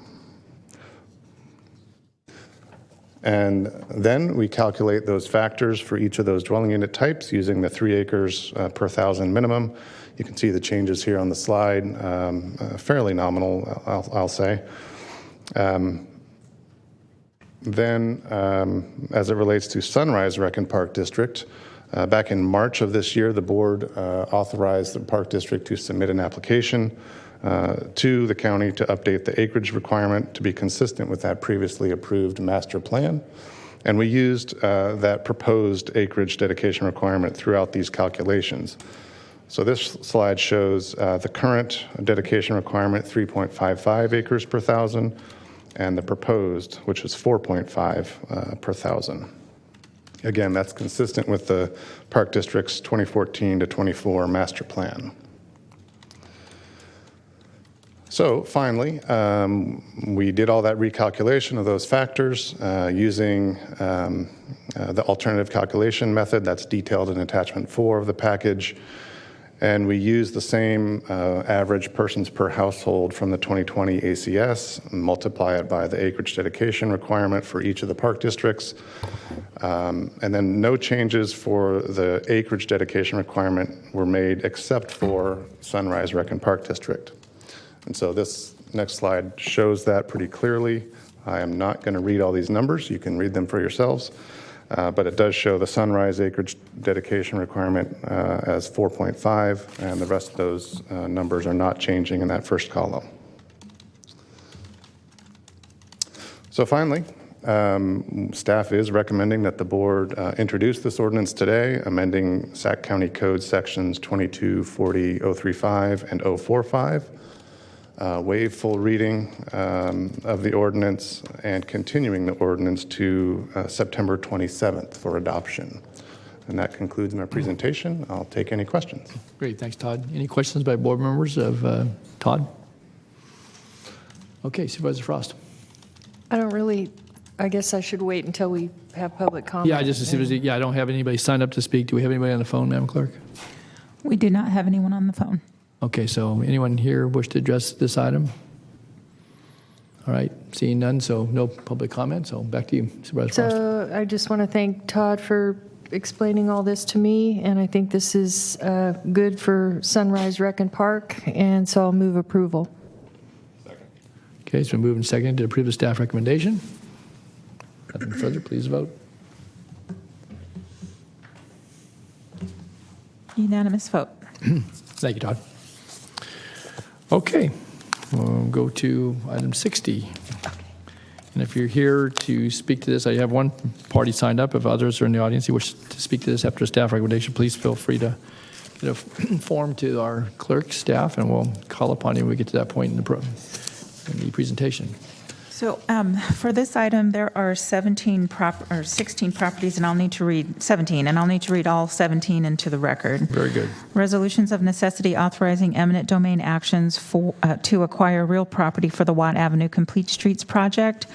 And then we calculate those factors for each of those dwelling unit types using the 3 acres per 1,000 minimum. You can see the changes here on the slide, fairly nominal, I'll say. Then, as it relates to Sunrise Rec and Park District, back in March of this year, the board authorized the Park District to submit an application to the county to update the acreage requirement to be consistent with that previously approved master plan. And we used that proposed acreage dedication requirement throughout these calculations. So this slide shows the current dedication requirement, 3.55 acres per 1,000, and the proposed, which is 4.5 per 1,000. Again, that's consistent with the Park District's 2014 to 24 master plan. So finally, we did all that recalculation of those factors using the alternative calculation method that's detailed in attachment 4 of the package. And we used the same average persons per household from the 2020 ACS, multiply it by the acreage dedication requirement for each of the park districts. And then no changes for the acreage dedication requirement were made except for Sunrise Rec and Park District. And so this next slide shows that pretty clearly. I am not going to read all these numbers. You can read them for yourselves. But it does show the Sunrise acreage dedication requirement as 4.5, and the rest of those numbers are not changing in that first column. So finally, staff is recommending that the board introduce this ordinance today, amending Sac County Code sections 2240.035 and 045. Waive full reading of the ordinance and continuing the ordinance to September 27th for adoption. And that concludes my presentation. I'll take any questions.
Great, thanks, Todd. Any questions by board members of Todd? Okay, Supervisor Frost.
I guess I should wait until we have public comment.
Yeah, just as soon as, I don't have anybody signed up to speak. Do we have anybody on the phone, Madam Clerk?
We do not have anyone on the phone.
Okay, so anyone here wish to address this item? All right, seeing none, so no public comment, so back to you, Supervisor Frost.
So I just want to thank Todd for explaining all this to me, and I think this is good for Sunrise Rec and Park, and so I'll move approval.
Okay, it's been moved and seconded to approve the staff recommendation. Nothing further, please vote.
Unanimous vote.
Thank you, Todd. Okay, we'll go to item 60. And if you're here to speak to this, I have one party signed up. If others are in the audience who wish to speak to this after a staff recommendation, please feel free to get a form to our clerk staff, and we'll call upon you when we get to that point in the presentation.
So for this item, there are 16 properties, and I'll need to read 17, and I'll need to read all 17 into the record.
Very good.
Resolutions of necessity authorizing eminent domain actions to acquire real property for the Watt Avenue Complete Streets project.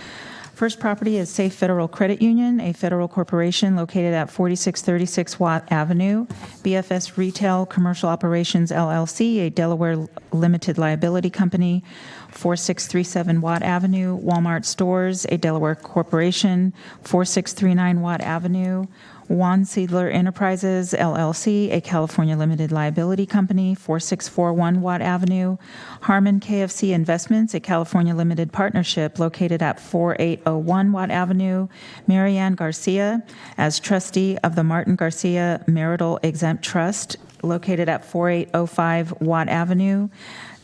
First property is Safe Federal Credit Union, a federal corporation located at 4636 Watt Avenue. BFS Retail Commercial Operations, LLC, a Delaware limited liability company, 4637 Watt Avenue. Walmart Stores, a Delaware corporation, 4639 Watt Avenue. Juan Seidler Enterprises, LLC, a California limited liability company, 4641 Watt Avenue. Harmon KFC Investments, a California limited partnership located at 4801 Watt Avenue. Marianne Garcia, as trustee of the Martin Garcia Marital Exempt Trust, located at 4805 Watt Avenue.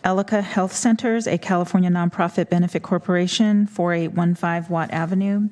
Elica Health Centers, a California nonprofit benefit corporation, 4815 Watt Avenue.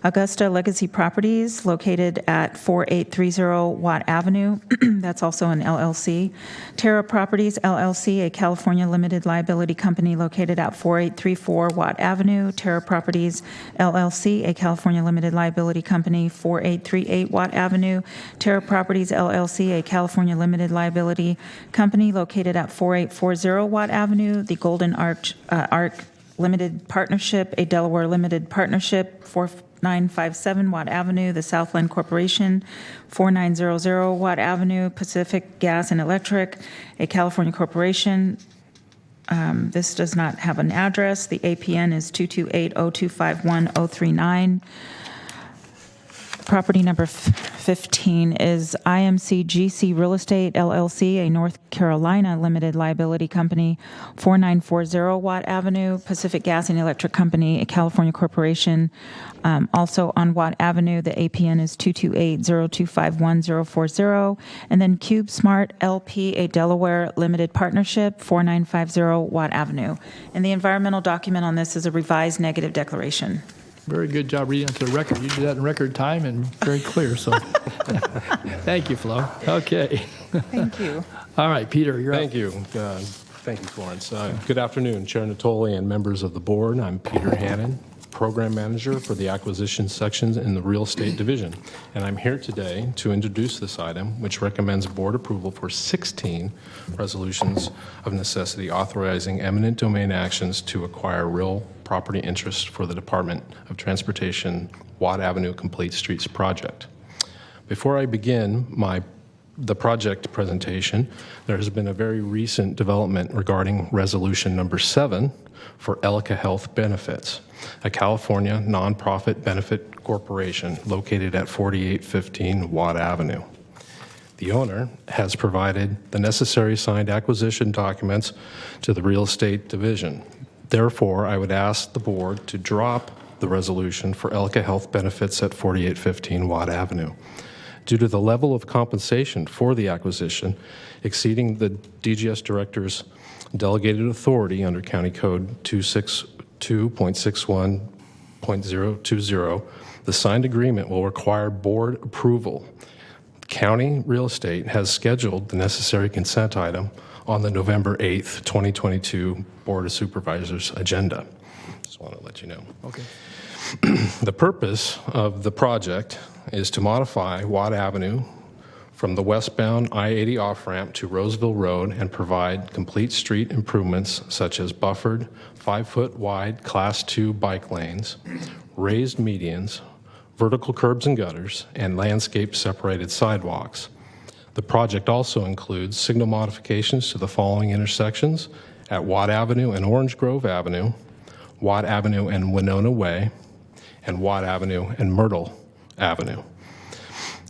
Augusta Legacy Properties, located at 4830 Watt Avenue. That's also an LLC. Terra Properties, LLC, a California limited liability company located at 4834 Watt Avenue. Terra Properties, LLC, a California limited liability company, 4838 Watt Avenue. Terra Properties, LLC, a California limited liability company located at 4840 Watt Avenue. The Golden Arc Limited Partnership, a Delaware Limited Partnership, 4957 Watt Avenue, the Southland Corporation, 4900 Watt Avenue, Pacific Gas and Electric, a California corporation. This does not have an address. The APN is 228-0251-039. Property number 15 is IMC GC Real Estate LLC, a North Carolina limited liability company, 4940 Watt Avenue, Pacific Gas and Electric Company, a California corporation. Also on Watt Avenue, the APN is 228-0251-040. And then Cube Smart LP, a Delaware limited partnership, 4950 Watt Avenue. And the environmental document on this is a revised negative declaration.
Very good job reading into the record. You did that in record time and very clear, so thank you, Flo. Okay.
Thank you.
All right, Peter, you're
Thank
up.
you. Thank you, Florence. Good afternoon, Chair Natoli and members of the board. I'm Peter Hannon, Program Manager for the Acquisition Sections in the Real Estate Division, and I'm here today to introduce this item, which recommends board approval for 16 resolutions of necessity authorizing eminent domain actions to acquire real property interest for the Department of Transportation Watt Avenue Complete Streets project. Before I begin the project presentation, there has been a very recent development regarding resolution number 7 for Elica Health Benefits, a California nonprofit benefit corporation located at 4815 Watt Avenue. The owner has provided the necessary signed acquisition documents to the real estate division. Therefore, I would ask the board to drop the resolution for Elica Health Benefits at 4815 Watt Avenue. Due to the level of compensation for the acquisition exceeding the DGS Director's delegated authority under County Code 262.61.020, the signed agreement will require board approval. County Real Estate has scheduled the necessary consent item on the November 8th, 2022 Board of Supervisors agenda. Just want to let you know.
Okay.
The purpose of the project is to modify Watt Avenue from the westbound I-80 off-ramp to Roseville Road and provide complete street improvements such as buffered 5-foot wide Class 2 bike lanes, raised medians, vertical curbs and gutters, and landscape separated sidewalks. The project also includes signal modifications to the following intersections at Watt Avenue and Orange Grove Avenue, Watt Avenue and Winona Way, and Watt Avenue and Myrtle Avenue.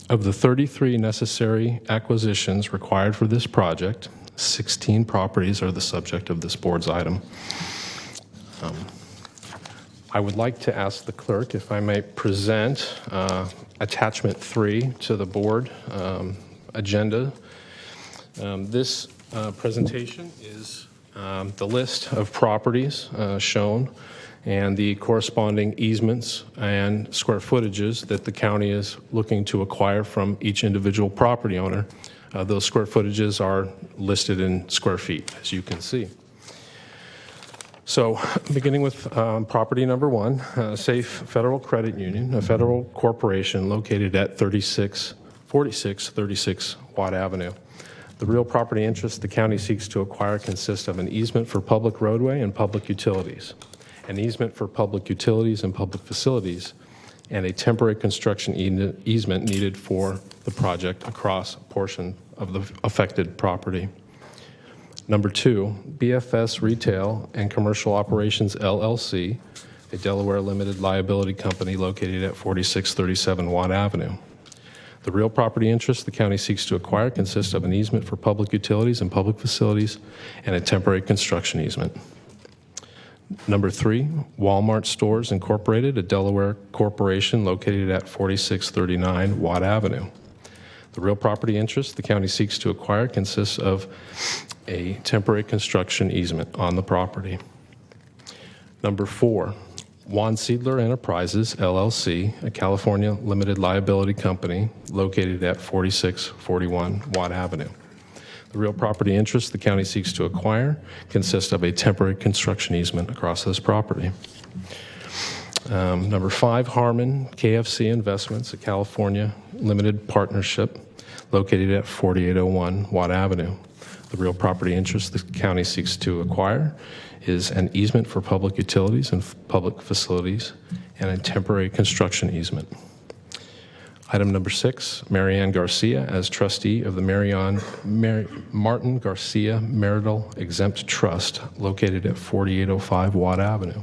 Of the 33 necessary acquisitions required for this project, 16 properties are the subject of this board's item. I would like to ask the clerk if I may present attachment 3 to the board agenda. This presentation is the list of properties shown and the corresponding easements and square footages that the county is looking to acquire from each individual property owner. Those square footages are listed in square feet, as you can see. So beginning with property number 1, Safe Federal Credit Union, a federal corporation located at 4636 Watt Avenue. The real property interest the county seeks to acquire consists of an easement for public roadway and public utilities, an easement for public utilities and public facilities, and a temporary construction easement needed for the project across a portion of the affected property. Number 2, BFS Retail and Commercial Operations LLC, a Delaware limited liability company located at 4637 Watt Avenue. The real property interest the county seeks to acquire consists of an easement for public utilities and public facilities and a temporary construction easement. Number 3, Walmart Stores Incorporated, a Delaware corporation located at 4639 Watt Avenue. The real property interest the county seeks to acquire consists of a temporary construction easement on the property. Number 4, Juan Seidler Enterprises, LLC, a California limited liability company located at 4641 Watt Avenue. The real property interest the county seeks to acquire consists of a temporary construction easement across this property. Number 5, Harmon KFC Investments, a California limited partnership located at 4801 Watt Avenue. The real property interest the county seeks to acquire is an easement for public utilities and public facilities and a temporary construction easement. Item number 6, Marianne Garcia as trustee of the Martin Garcia Marital Exempt Trust located at 4805 Watt Avenue.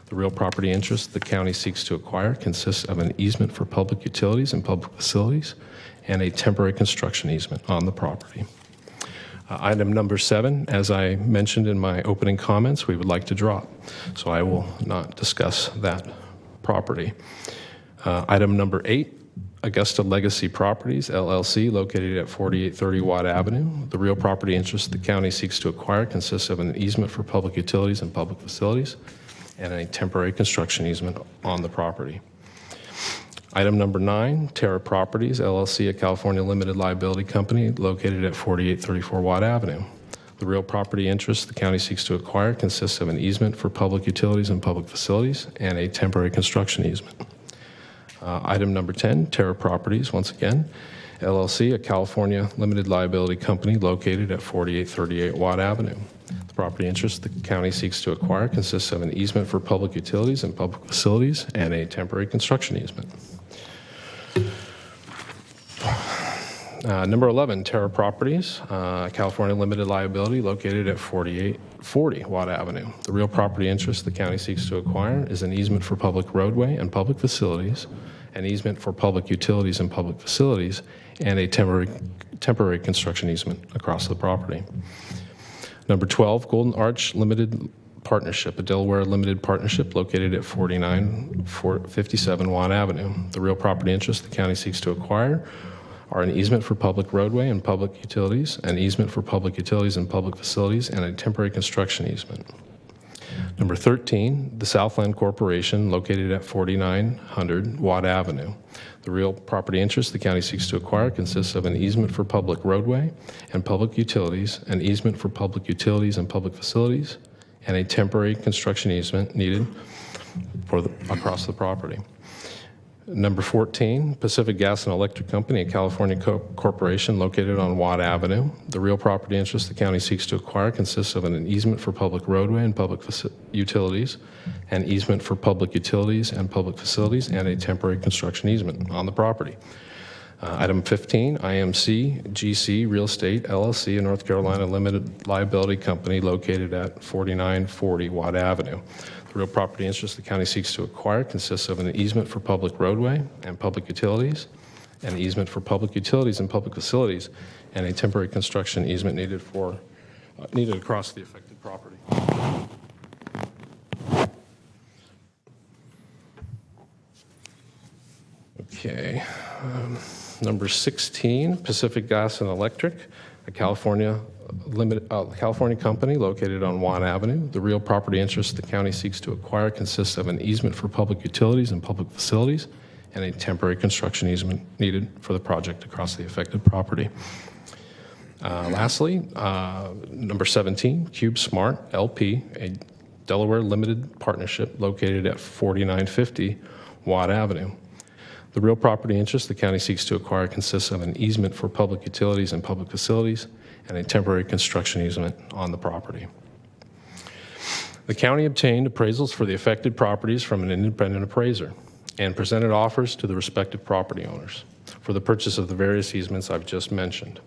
The real property interest the county seeks to acquire consists of an easement for public utilities and public facilities and a temporary construction easement on the property. Item number 7, as I mentioned in my opening comments, we would like to drop, so I will not discuss that property. Item number 8, Augusta Legacy Properties, LLC, located at 4830 Watt Avenue. The real property interest the county seeks to acquire consists of an easement for public utilities and public facilities and a temporary construction easement on the property. Item number 9, Terra Properties, LLC, a California limited liability company located at 4834 Watt Avenue. The real property interest the county seeks to acquire consists of an easement for public utilities and public facilities and a temporary construction easement. Item number 10, Terra Properties, once again, LLC, a California limited liability company located at 4838 Watt Avenue. The property interest the county seeks to acquire consists of an easement for public utilities and public facilities and a temporary construction easement. Number 11, Terra Properties, California limited liability located at 4840 Watt Avenue. The real property interest the county seeks to acquire is an easement for public roadway and public facilities, an easement for public utilities and public facilities, and a temporary construction easement across the property. Number 12, Golden Arch Limited Partnership, a Delaware limited partnership located at 4957 Watt Avenue. The real property interest the county seeks to acquire are an easement for public roadway and public utilities, an easement for public utilities and public facilities, and a temporary construction easement. Number 13, the Southland Corporation, located at 4900 Watt Avenue. The real property interest the county seeks to acquire consists of an easement for public roadway and public utilities, an easement for public utilities and public facilities, and a temporary construction easement needed across the property. Number 14, Pacific Gas and Electric Company, a California corporation located on Watt Avenue. The real property interest the county seeks to acquire consists of an easement for public roadway and public utilities, an easement for public utilities and public facilities, and a temporary construction easement on the property. Item 15, IMC GC Real Estate LLC, a North Carolina limited liability company located at 4940 Watt Avenue. The real property interest the county seeks to acquire consists of an easement for public roadway and public utilities, an easement for public utilities and public facilities, and a temporary construction easement needed across the affected property. Okay. Number 16, Pacific Gas and Electric, a California company located on Watt Avenue. The real property interest the county seeks to acquire consists of an easement for public utilities and public facilities and a temporary construction easement needed for the project across the affected property. Lastly, number 17, Cube Smart LP, a Delaware limited partnership located at 4950 Watt Avenue. The real property interest the county seeks to acquire consists of an easement for public utilities and public facilities and a temporary construction easement on the property. The county obtained appraisals for the affected properties from an independent appraiser and presented offers to the respective property owners for the purchase of the various easements I've just mentioned.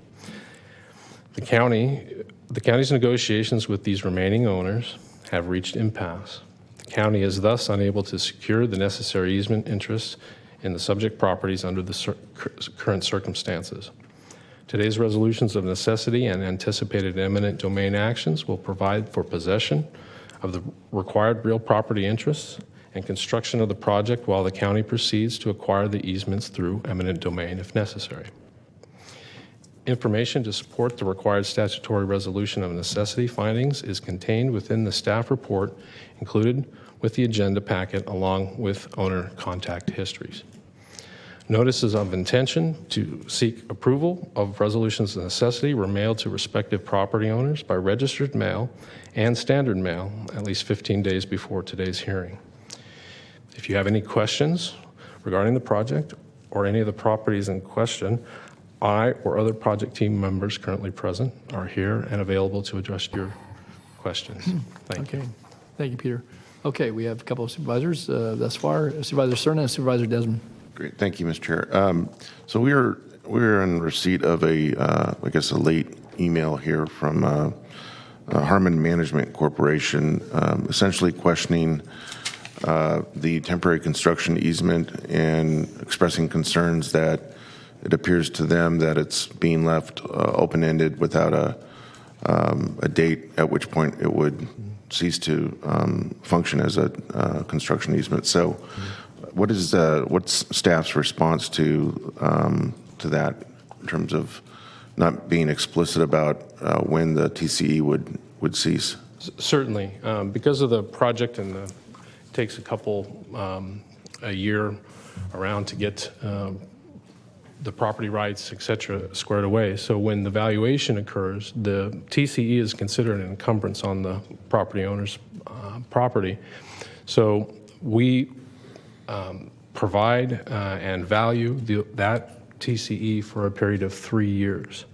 The county's negotiations with these remaining owners have reached impasse. The county is thus unable to secure the necessary easement interests in the subject properties under the current circumstances. Today's resolutions of necessity and anticipated eminent domain actions will provide for possession of the required real property interests and construction of the project while the county proceeds to acquire the easements through eminent domain if necessary. Information to support the required statutory resolution of necessity findings is contained within the staff report included with the agenda packet along with owner contact histories. Notices of intention to seek approval of resolutions of necessity were mailed to respective property owners by registered mail and standard mail at least 15 days before today's hearing. If you have any questions regarding the project or any of the properties in question, I or other project team members currently present are here and available to address your questions. Thank you.
Okay. Thank you, Peter. Okay, we have a couple of supervisors thus far. Supervisor Cerna and Supervisor Desmond.
Great, thank you, Mr. Chair. So we're in receipt of a late email here from Harmon Management Corporation, essentially questioning the temporary construction easement and expressing concerns that it appears to them that it's being left open-ended without a date at which point it would cease to function as a construction easement. So what's staff's response to that in terms of not being explicit about when the TCE would cease?
Certainly. Because of the project and it takes a year around to get the property rights, et cetera, squared away. So when the valuation occurs, the TCE is considered an encumbrance on the property owner's property. So we provide and value that TCE for a period of 3 years.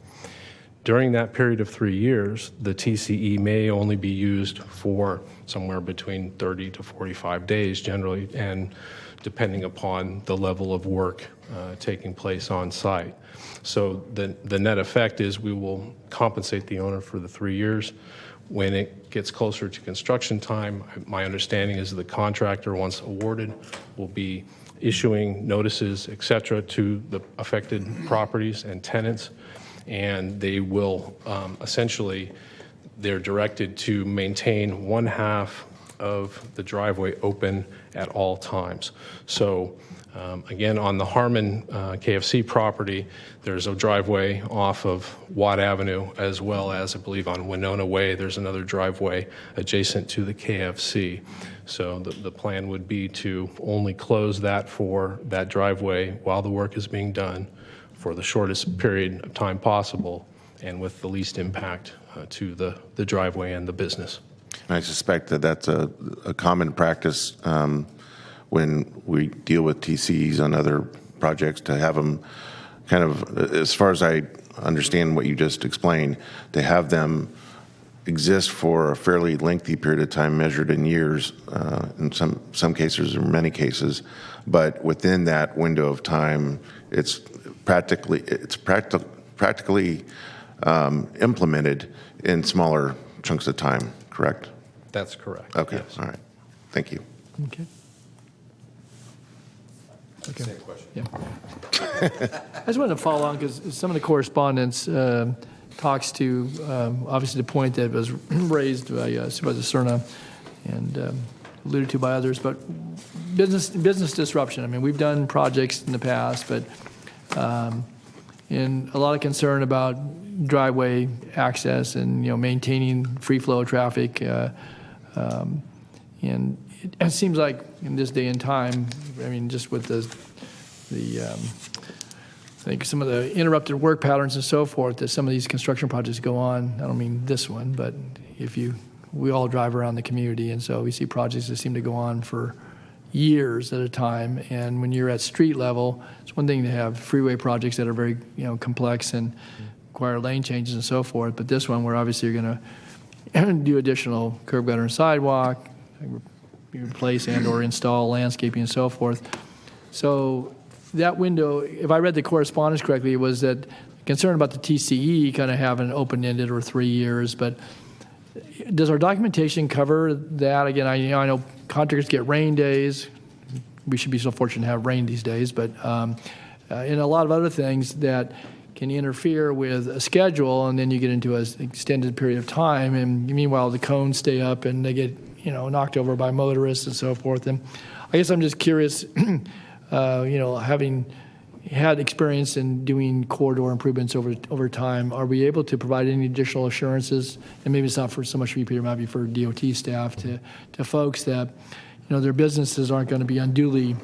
During that period of 3 years, the TCE may only be used for somewhere between 30 to 45 days generally, and depending upon the level of work taking place on site. So the net effect is we will compensate the owner for the 3 years. When it gets closer to construction time, my understanding is the contractor, once awarded, will be issuing notices, et cetera, to the affected properties and tenants, and they will essentially, they're directed to maintain one half of the driveway open at all times. So again, on the Harmon KFC property, there's a driveway off of Watt Avenue, as well as, I believe, on Winona Way, there's another driveway adjacent to the KFC. So the plan would be to only close that driveway while the work is being done for the shortest period of time possible and with the least impact to the driveway and the business.
And I suspect that that's a common practice when we deal with TCEs on other projects, to have them kind of, as far as I understand what you just explained, to have them exist for a fairly lengthy period of time, measured in years, in some cases or many cases, but within that window of time, it's practically implemented in smaller chunks of time, correct?
That's correct.
Okay,
yes.
All right. Thank you.
Okay.
Same question.
Yeah. I just wanted to follow on because some of the correspondence talks to obviously the point that was raised by Supervisor Cerna and alluded to by others, but business disruption. I mean, we've done projects in the past, but and a lot of concern about driveway access and maintaining free flow of traffic, and it seems like in this day and time, I mean, just with I think some of the interrupted work patterns and so forth that some of these construction projects go on. I don't mean this one, but we all drive around the community, and so we see projects that seem to go on for years at a time. And when you're at street level, it's one thing to have freeway projects that are very complex and require lane changes and so forth. But this one, where obviously you're going to do additional curb gutter and sidewalk, replace and/or install landscaping and so forth. So that window, if I read the correspondence correctly, it was that concern about the TCE kind of having open-ended or 3 years. But does our documentation cover that? Again, I know contractors get rain days. We should be so fortunate to have rain these days. But in a lot of other things that can interfere with a schedule, and then you get into an extended period of time, and meanwhile the cones stay up and they get knocked over by motorists and so forth. And I guess I'm just curious, having had experience in doing corridor improvements over time, are we able to provide any additional assurances? And maybe it's not for so much for you, Peter, it might be for DOT staff to folks that their businesses aren't going to be unduly,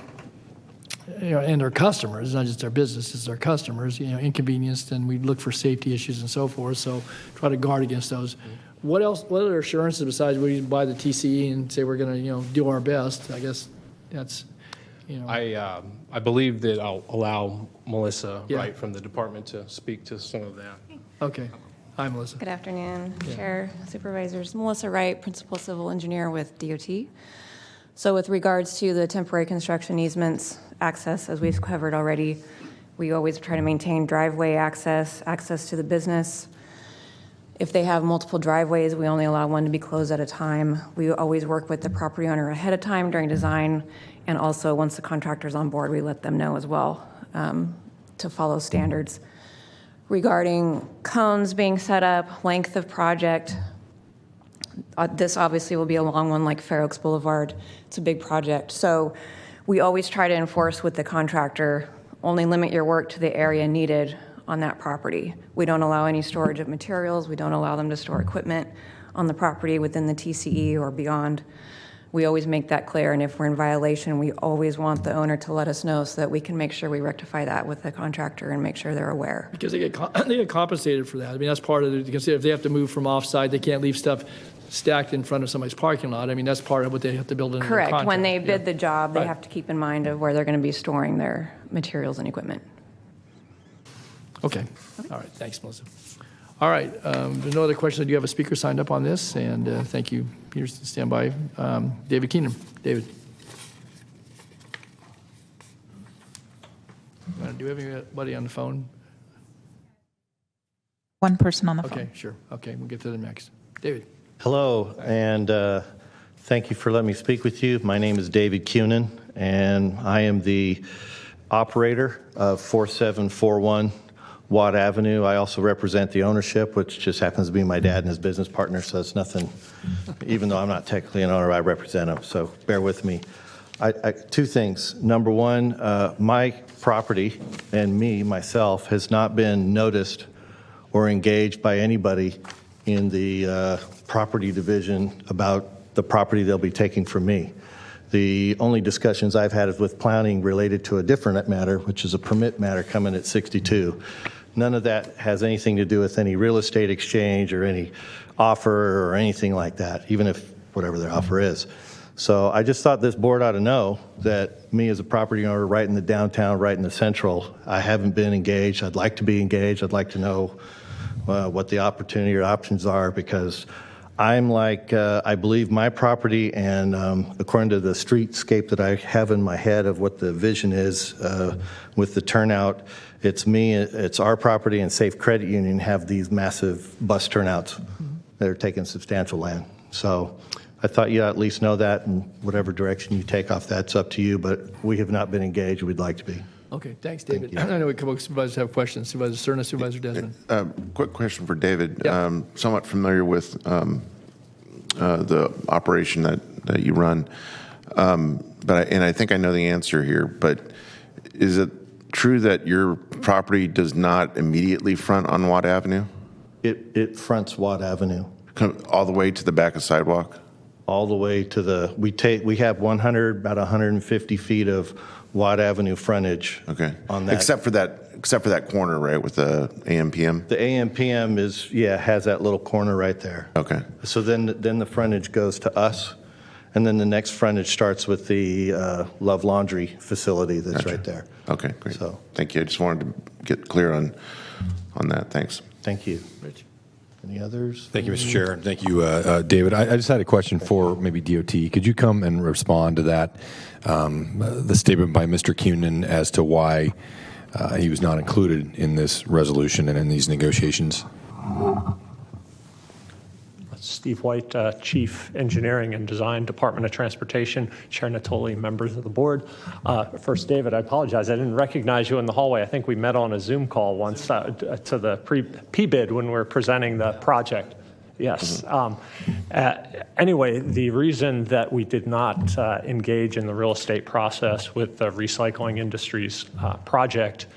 and their customers, it's not just their business, it's their customers, inconvenienced, and we look for safety issues and so forth. So try to guard against those. What other assurances besides we buy the TCE and say we're going to do our best? I guess that's you know.
I believe that I'll allow Melissa
Yeah.
Wright from the department to speak to some of that.
Okay. Hi, Melissa.
Good afternoon,
Yeah.
Chair, Supervisors. Melissa Wright, Principal Civil Engineer with DOT. So with regards to the temporary construction easements access, as we've covered already, we always try to maintain driveway access, access to the business. If they have multiple driveways, we only allow one to be closed at a time. We always work with the property owner ahead of time during design, and also once the contractor's on board, we let them know as well to follow standards. Regarding cones being set up, length of project, this obviously will be a long one like Fair Oaks Boulevard. It's a big project. So we always try to enforce with the contractor, only limit your work to the area needed on that property. We don't allow any storage of materials. We don't allow them to store equipment on the property within the TCE or beyond. We always make that clear, and if we're in violation, we always want the owner to let us know so that we can make sure we rectify that with the contractor and make sure they're aware.
Because they get compensated for that. I mean, that's part of it. You can see if they have to move from offsite, they can't leave stuff stacked in front of somebody's parking lot. I mean, that's part of what they have to build in their contract.
Correct. When they bid the job, they
Right.
have to keep in mind of where they're going to be storing their materials and equipment.
Okay. All right. Thanks, Melissa. All right. There's no other questions. I do have a speaker signed up on this, and thank you. Peter, stand by. David Keenan. David. Do we have anybody on the phone?
One person on the phone.
Okay, sure. Okay, we'll get to them next. David.
Hello, and thank you for letting me speak with you. My name is David Cunin, and I am the operator of 4741 Watt Avenue. I also represent the ownership, which just happens to be my dad and his business partner, so it's nothing, even though I'm not technically an owner, I represent him, so bear with me. Two things. Number one, my property and myself, has not been noticed or engaged by anybody in the property division about the property they'll be taking from me. The only discussions I've had is with planning related to a different matter, which is a permit matter coming at 62. None of that has anything to do with any real estate exchange or any offer or anything like that, even if whatever their offer is. So I just thought this board ought to know that me as a property owner right in the downtown, right in the central, I haven't been engaged. I'd like to be engaged. I'd like to know what the opportunity or options are, because I'm like, I believe my property, and according to the streetscape that I have in my head of what the vision is with the turnout, it's me, it's our property, and Safe Credit Union have these massive bus turnouts that are taking substantial land. So I thought you'd at least know that, and whatever direction you take off, that's up to you, but we have not been engaged. We'd like to be.
Okay, thanks, David. I know a couple of supervisors have questions. Supervisor Cerna, Supervisor Desmond.
Quick question for David. Somewhat familiar with the operation that you run, and I think I know the answer here, but is it true that your property does not immediately front on Watt Avenue?
It fronts Watt Avenue.
All the way to the back of sidewalk?
All the way to the, we have about 150 feet of Watt Avenue frontage.
Okay.
On that.
Except for that corner, right, with the AM/PM?
The AM/PM has that little corner right there.
Okay.
So then the frontage goes to us, and then the next frontage starts with the Love Laundry facility that's right there.
Okay, great.
So
thank you. I just wanted to get clear on that. Thanks.
Thank you.
Rich.
Any others?
Thank you, Mr. Chair. Thank you, David. I just had a question for maybe DOT. Could you come and respond to that, the statement by Mr. Cunin as to why he was not included in this resolution and in these negotiations?
Steve White, Chief Engineering and Design, Department of Transportation, Chair Natoli, members of the board. First, David, I apologize. I didn't recognize you in the hallway. I think we met on a Zoom call once to the pre-bid when we were presenting the project. Yes. Anyway, the reason that we did not engage in the real estate process with the recycling industry's project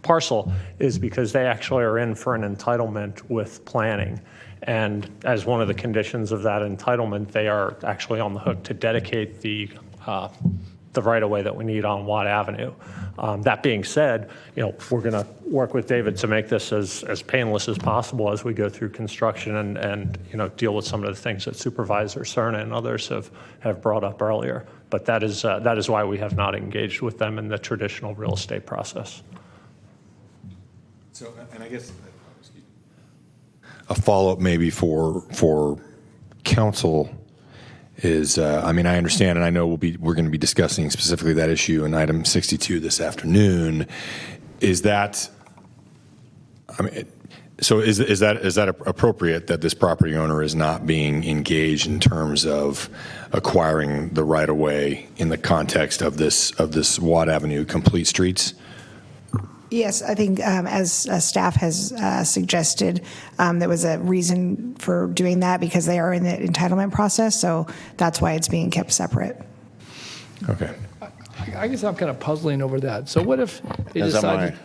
parcel is because they actually are in for an entitlement with planning. And as one of the conditions of that entitlement, they are actually on the hook to dedicate the right-of-way that we need on Watt Avenue. That being said, we're going to work with David to make this as painless as possible as we go through construction and deal with some of the things that Supervisor Cerna and others have brought up earlier. But that is why we have not engaged with them in the traditional real estate process.
So, and I guess a follow-up maybe for council is, I mean, I understand, and I know we're going to be discussing specifically that issue in item 62 this afternoon. Is that, I mean, so is that appropriate that this property owner is not being engaged in terms of acquiring the right of way in the context of this Watt Avenue complete streets?
Yes, I think as staff has suggested, there was a reason for doing that because they are in the entitlement process, so that's why it's being kept separate.
Okay.
I guess I'm kind of puzzling over that. So what if they decide?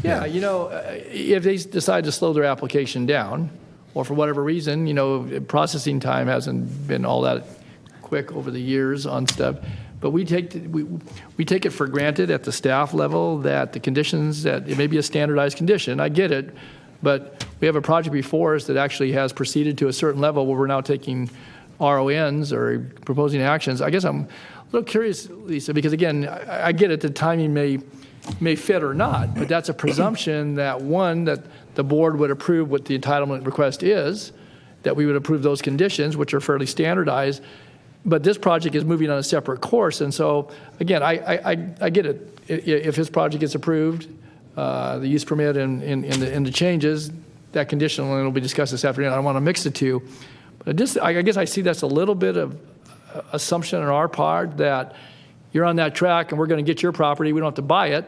Yeah, you know, if they decide to slow their application down, or for whatever reason, you know, processing time hasn't been all that quick over the years on stuff. But we take it for granted at the staff level that the conditions, that it may be a standardized condition. I get it, but we have a project before us that actually has proceeded to a certain level where we're now taking RONs or proposing actions. I guess I'm a little curious, Lisa, because again, I get it. The timing may fit or not, but that's a presumption that one, that the board would approve what the entitlement request is, that we would approve those conditions, which are fairly standardized. But this project is moving on a separate course, and so again, I get it. If his project gets approved, the use permit and the changes, that conditional will be discussed this afternoon. I don't want to mix the two, but I guess I see that's a little bit of assumption on our part that you're on that track and we're going to get your property. We don't have to buy it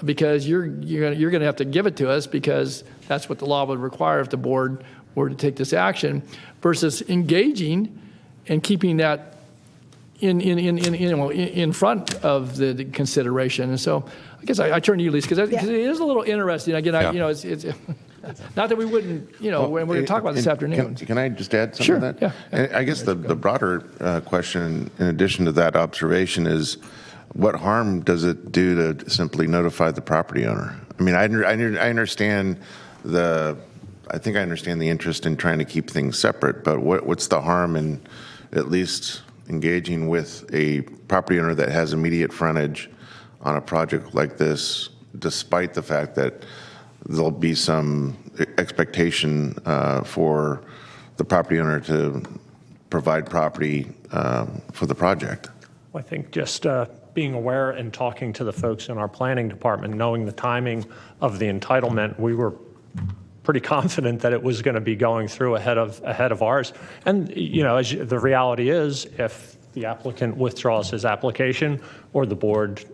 because you're going to have to give it to us because that's what the law would require if the board were to take this action, versus engaging and keeping that in front of the consideration. And so I guess I turn to you, Lisa, because it is a little interesting. Again, you know, it's not that we wouldn't, you know, when we're going to talk about this afternoon.
Can I just add something
Sure,
to that?
yeah.
And I guess the broader question, in addition to that observation, is what harm does it do to simply notify the property owner? I mean, I understand I think I understand the interest in trying to keep things separate, but what's the harm in at least engaging with a property owner that has immediate frontage on a project like this, despite the fact that there'll be some expectation for the property owner to provide property for the project?
I think just being aware and talking to the folks in our planning department, knowing the timing of the entitlement, we were pretty confident that it was going to be going through ahead of ours. And you know, the reality is, if the applicant withdraws his application or the board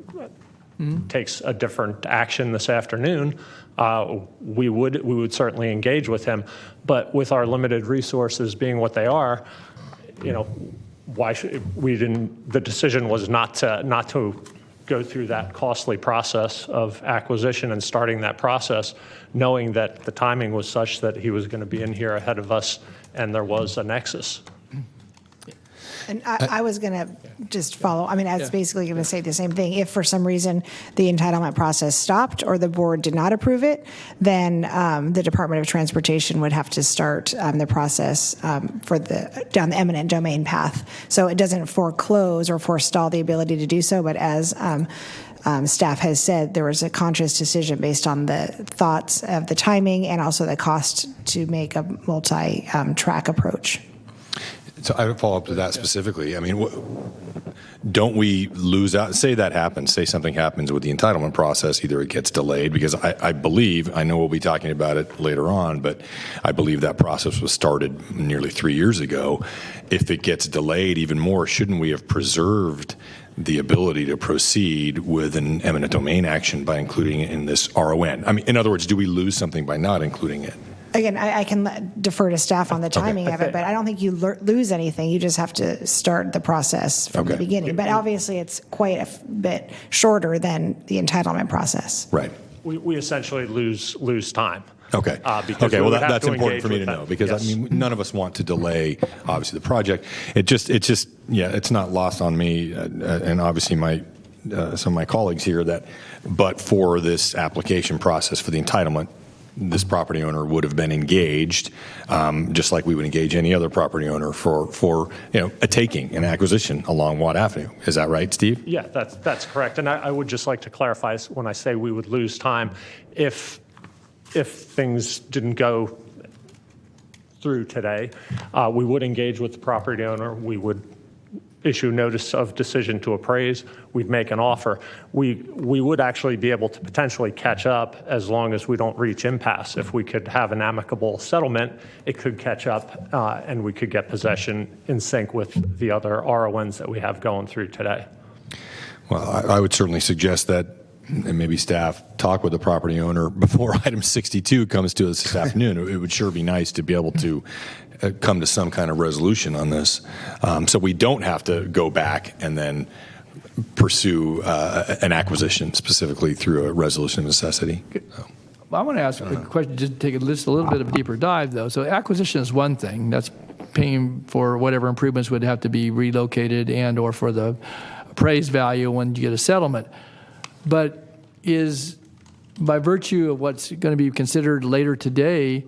takes a different action this afternoon, we would certainly engage with him. But with our limited resources being what they are, you know, the decision was not to go through that costly process of acquisition and starting that process, knowing that the timing was such that he was going to be in here ahead of us and there was a nexus.
And I was going to just follow. I mean, I was basically going to say the same thing. If for some reason the entitlement process stopped or the board did not approve it, then the Department of Transportation would have to start the process down the eminent domain path. So it doesn't foreclose or forestall the ability to do so, but as staff has said, there was a conscious decision based on the thoughts of the timing and also the cost to make a multi-track approach.
So I would follow up to that specifically. I mean, don't we lose out? Say that happens. Say something happens with the entitlement process. Either it gets delayed, because I believe, I know we'll be talking about it later on, but I believe that process was started nearly 3 years ago. If it gets delayed even more, shouldn't we have preserved the ability to proceed with an eminent domain action by including it in this RON? I mean, in other words, do we lose something by not including it?
Again, I can defer to staff on the timing of it, but I don't think you lose anything. You just have to start the process from the beginning. But obviously, it's quite a bit shorter than the entitlement process.
Right.
We essentially lose time.
Okay. Okay. Well, that's important for me to know, because I mean, none of us want to delay, obviously, the project. It just, yeah, it's not lost on me, and obviously some of my colleagues here, that, but for this application process for the entitlement, this property owner would have been engaged, just like we would engage any other property owner for a taking, an acquisition along Watt Avenue. Is that right, Steve?
Yeah, that's correct. And I would just like to clarify when I say we would lose time, if things didn't go through today, we would engage with the property owner. We would issue notice of decision to appraise. We'd make an offer. We would actually be able to potentially catch up as long as we don't reach impasse. If we could have an amicable settlement, it could catch up and we could get possession in sync with the other RONs that we have going through today.
Well, I would certainly suggest that, and maybe staff talk with the property owner before item 62 comes to us this afternoon. It would sure be nice to be able to come to some kind of resolution on this, so we don't have to go back and then pursue an acquisition specifically through a resolution of necessity.
Well, I want to ask a question, just take a little bit of a deeper dive, though. So acquisition is one thing. That's paying for whatever improvements would have to be relocated and or for the appraised value when you get a settlement. But is, by virtue of what's going to be considered later today,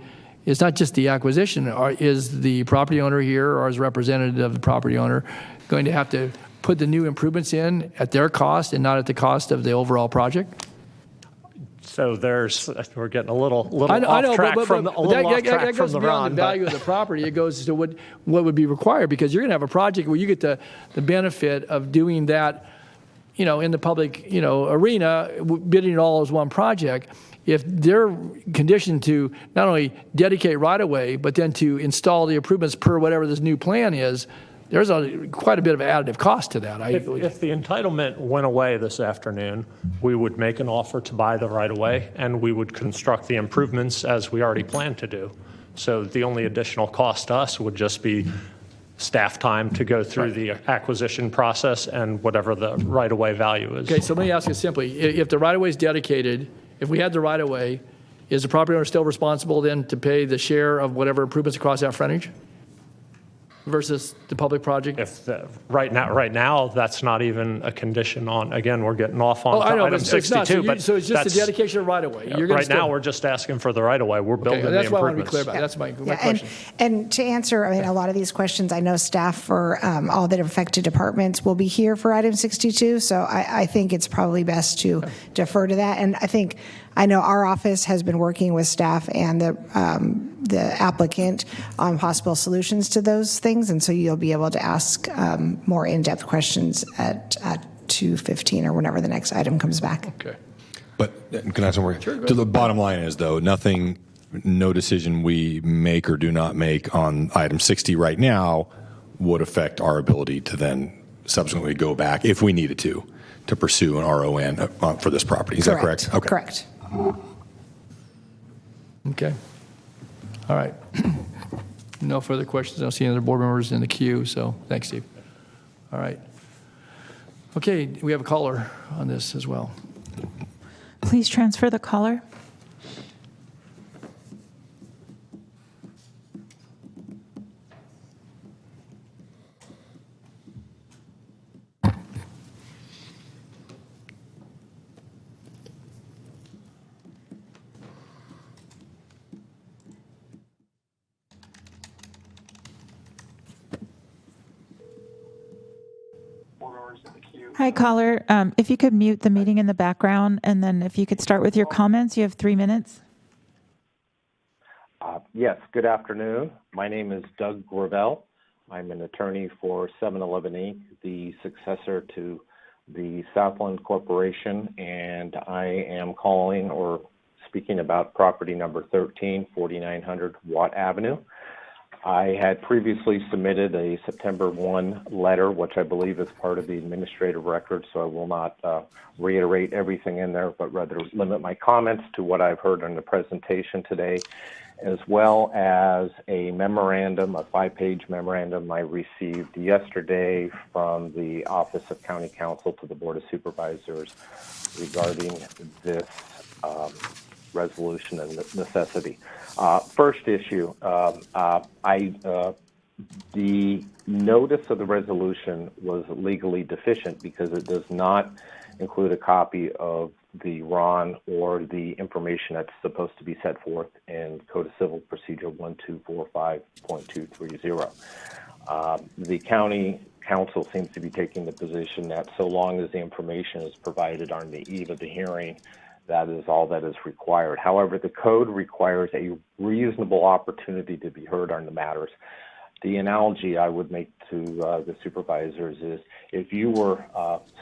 it's not just the acquisition. Is the property owner here, or as representative of the property owner, going to have to put the new improvements in at their cost and not at the cost of the overall project?
So we're getting a little off track from the
that goes
run.
Beyond the value of the property. It goes to what would be required, because you're going to have a project where you get the benefit of doing that, in the public, arena, bidding it all as one project. If they're conditioned to not only dedicate right-of-way, but then to install the improvements per whatever this new plan is, there's quite a bit of additive cost to that.
If the entitlement went away this afternoon, we would make an offer to buy the right-of-way, and we would construct the improvements as we already planned to do. So the only additional cost to us would just be staff time to go through the acquisition process and whatever the right-of-way value is.
Okay, so let me ask you simply. If the right-of-way is dedicated, if we had the right-of-way, is the property owner still responsible then to pay the share of whatever improvements across that frontage versus the public project?
Right now, that's not even a condition on. Again, we're getting off on item 62.
So it's just the dedication of right-of-way.
Right now, we're just asking for the right-of-way. We're building the improvements.
That's what I want to be clear about. That's my question.
And to answer, a lot of these questions, I know staff for all the affected departments will be here for item 62. So I think it's probably best to defer to that. And I know our office has been working with staff and the applicant on possible solutions to those things, and so you'll be able to ask more in-depth questions at 2:15 or whenever the next item comes back.
Okay.
But can I ask one more? Sure, to the bottom line is, though, no decision we make or do not make on item 60 right now would affect our ability to then subsequently go back, if we needed to pursue an RON for this property. Is that correct? Okay.
Correct.
Okay. All right. No further questions. I don't see any other board members in the queue, so thanks, Steve. All right. Okay, we have a caller on this as well.
Please transfer the caller. Hi, caller. If you could mute the meeting in the background, and then if you could start with your comments. You have 3 minutes.
Yes, good afternoon. My name is Doug Gravel. I'm an attorney for 711 Inc., the successor to the Southland Corporation, and I am calling or speaking about property number 13, 4900 Watt Avenue. I had previously submitted a September 1 letter, which I believe is part of the administrative record, so I will not reiterate everything in there, but rather limit my comments to what I've heard in the presentation today, as well as a memorandum, a 5-page memorandum I received yesterday from the Office of County Counsel to the Board of Supervisors regarding this resolution and necessity. First issue, the notice of the resolution was legally deficient because it does not include a copy of the RON or the information that's supposed to be set forth in Code of Civil Procedure 1245.230. The county council seems to be taking the position that so long as the information is provided on the eve of the hearing, that is all that is required. However, the code requires a reasonable opportunity to be heard on the matters. The analogy I would make to the supervisors is if you were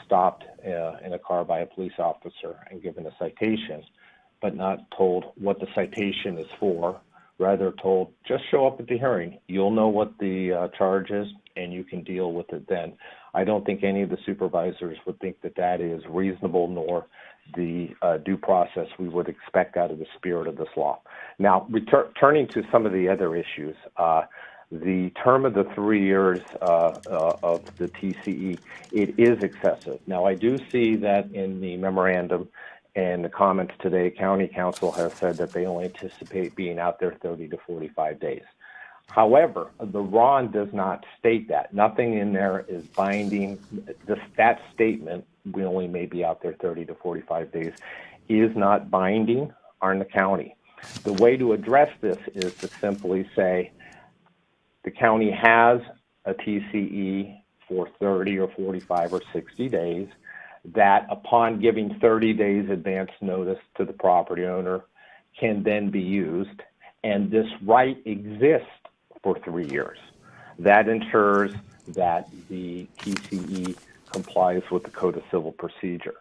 stopped in a car by a police officer and given a citation, but not told what the citation is for, rather told, just show up at the hearing. You'll know what the charge is, and you can deal with it then. I don't think any of the supervisors would think that that is reasonable, nor the due process we would expect out of the spirit of this law. Now, turning to some of the other issues, the term of the 3 years of the TCE, it is excessive. Now, I do see that in the memorandum and the comments today, County Council has said that they only anticipate being out there 30 to 45 days. However, the RON does not state that. Nothing in there is binding. That statement, we only may be out there 30 to 45 days, is not binding on the county. The way to address this is to simply say the county has a TCE for 30 or 45 or 60 days, that upon giving 30 days advance notice to the property owner can then be used, and this right exists for 3 years. That ensures that the TCE complies with the Code of Civil Procedure.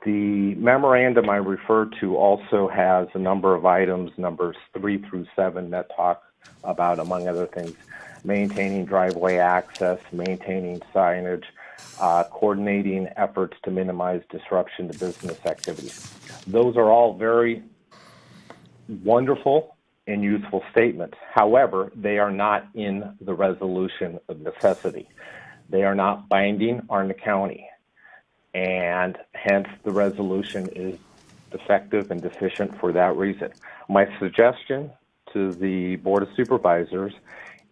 The memorandum I referred to also has a number of items, numbers 3 through 7, that talk about, among other things, maintaining driveway access, maintaining signage, coordinating efforts to minimize disruption to business activities. Those are all very wonderful and useful statements. However, they are not in the resolution of necessity. They are not binding on the county, and hence the resolution is defective and deficient for that reason. My suggestion to the Board of Supervisors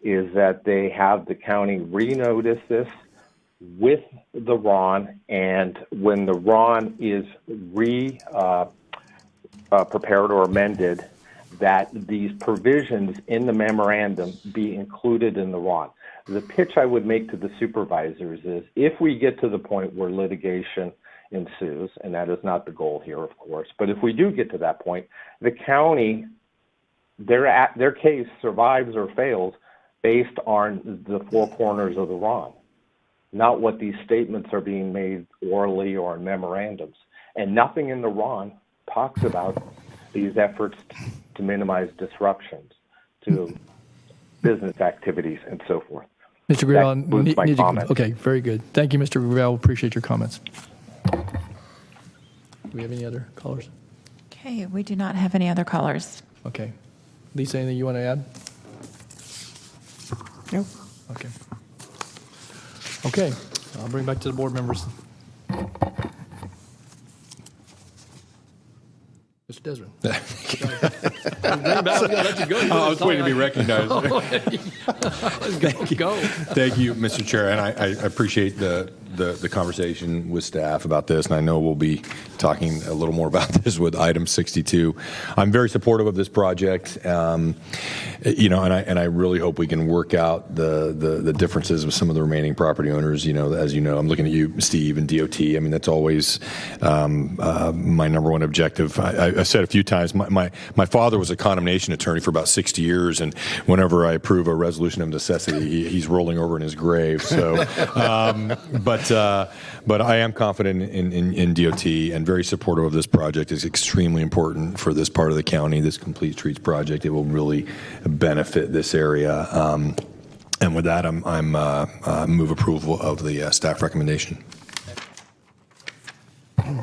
is that they have the county renotice this with the RON, and when the RON is prepared or amended, that these provisions in the memorandum be included in the RON. The pitch I would make to the supervisors is if we get to the point where litigation ensues, and that is not the goal here, of course, but if we do get to that point, the county, their case survives or fails based on the four corners of the RON, not what these statements are being made orally or in memorandums. And nothing in the RON talks about these efforts to minimize disruptions to business activities and so forth.
Mr. Gravel,
that concludes my comment.
Okay, very good. Thank you, Mr. Gravel. Appreciate your comments. Do we have any other callers?
Okay, we do not have any other callers.
Okay. Lisa, anything you want to add?
Nope.
Okay. Okay, I'll bring back to the board members. Mr. Desmond.
I was waiting to be recognized. Thank you. Thank you, Mr. Chair, and I appreciate the conversation with staff about this, and I know we'll be talking a little more about this with item 62. I'm very supportive of this project, and I really hope we can work out the differences with some of the remaining property owners. As you know, I'm looking at you, Steve, and DOT. I mean, that's always my number one objective. I've said a few times, my father was a condemnation attorney for about 60 years, and whenever I approve a resolution of necessity, he's rolling over in his grave. So, but I am confident in DOT and very supportive of this project. It's extremely important for this part of the county, this Complete Streets project. It will really benefit this area. And with that, I'm move approval of the staff recommendation.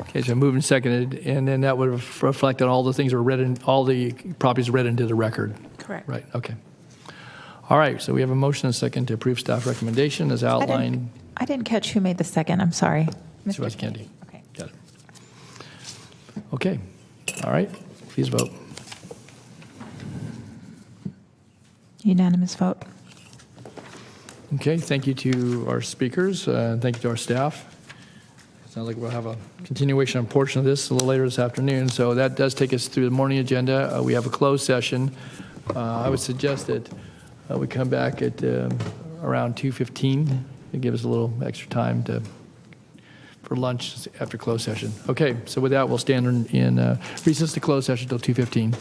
Okay, so moved and seconded, and then that would reflect that all the things are read in, all the properties read into the record.
Correct.
Right, okay. All right, so we have a motion and a second to approve staff recommendation as outlined.
I didn't catch who made the second. I'm sorry.
Supervisor Kennedy.
Okay.
Got it. Okay, all right, please vote.
Unanimous vote.
Okay, thank you to our speakers, thank you to our staff. Sounds like we'll have a continuation of portion of this a little later this afternoon. So that does take us through the morning agenda. We have a closed session. I would suggest that we come back at around 2:15 to give us a little extra time for lunch after closed session. Okay, so with that, we'll stand in recess to closed session till 2:15.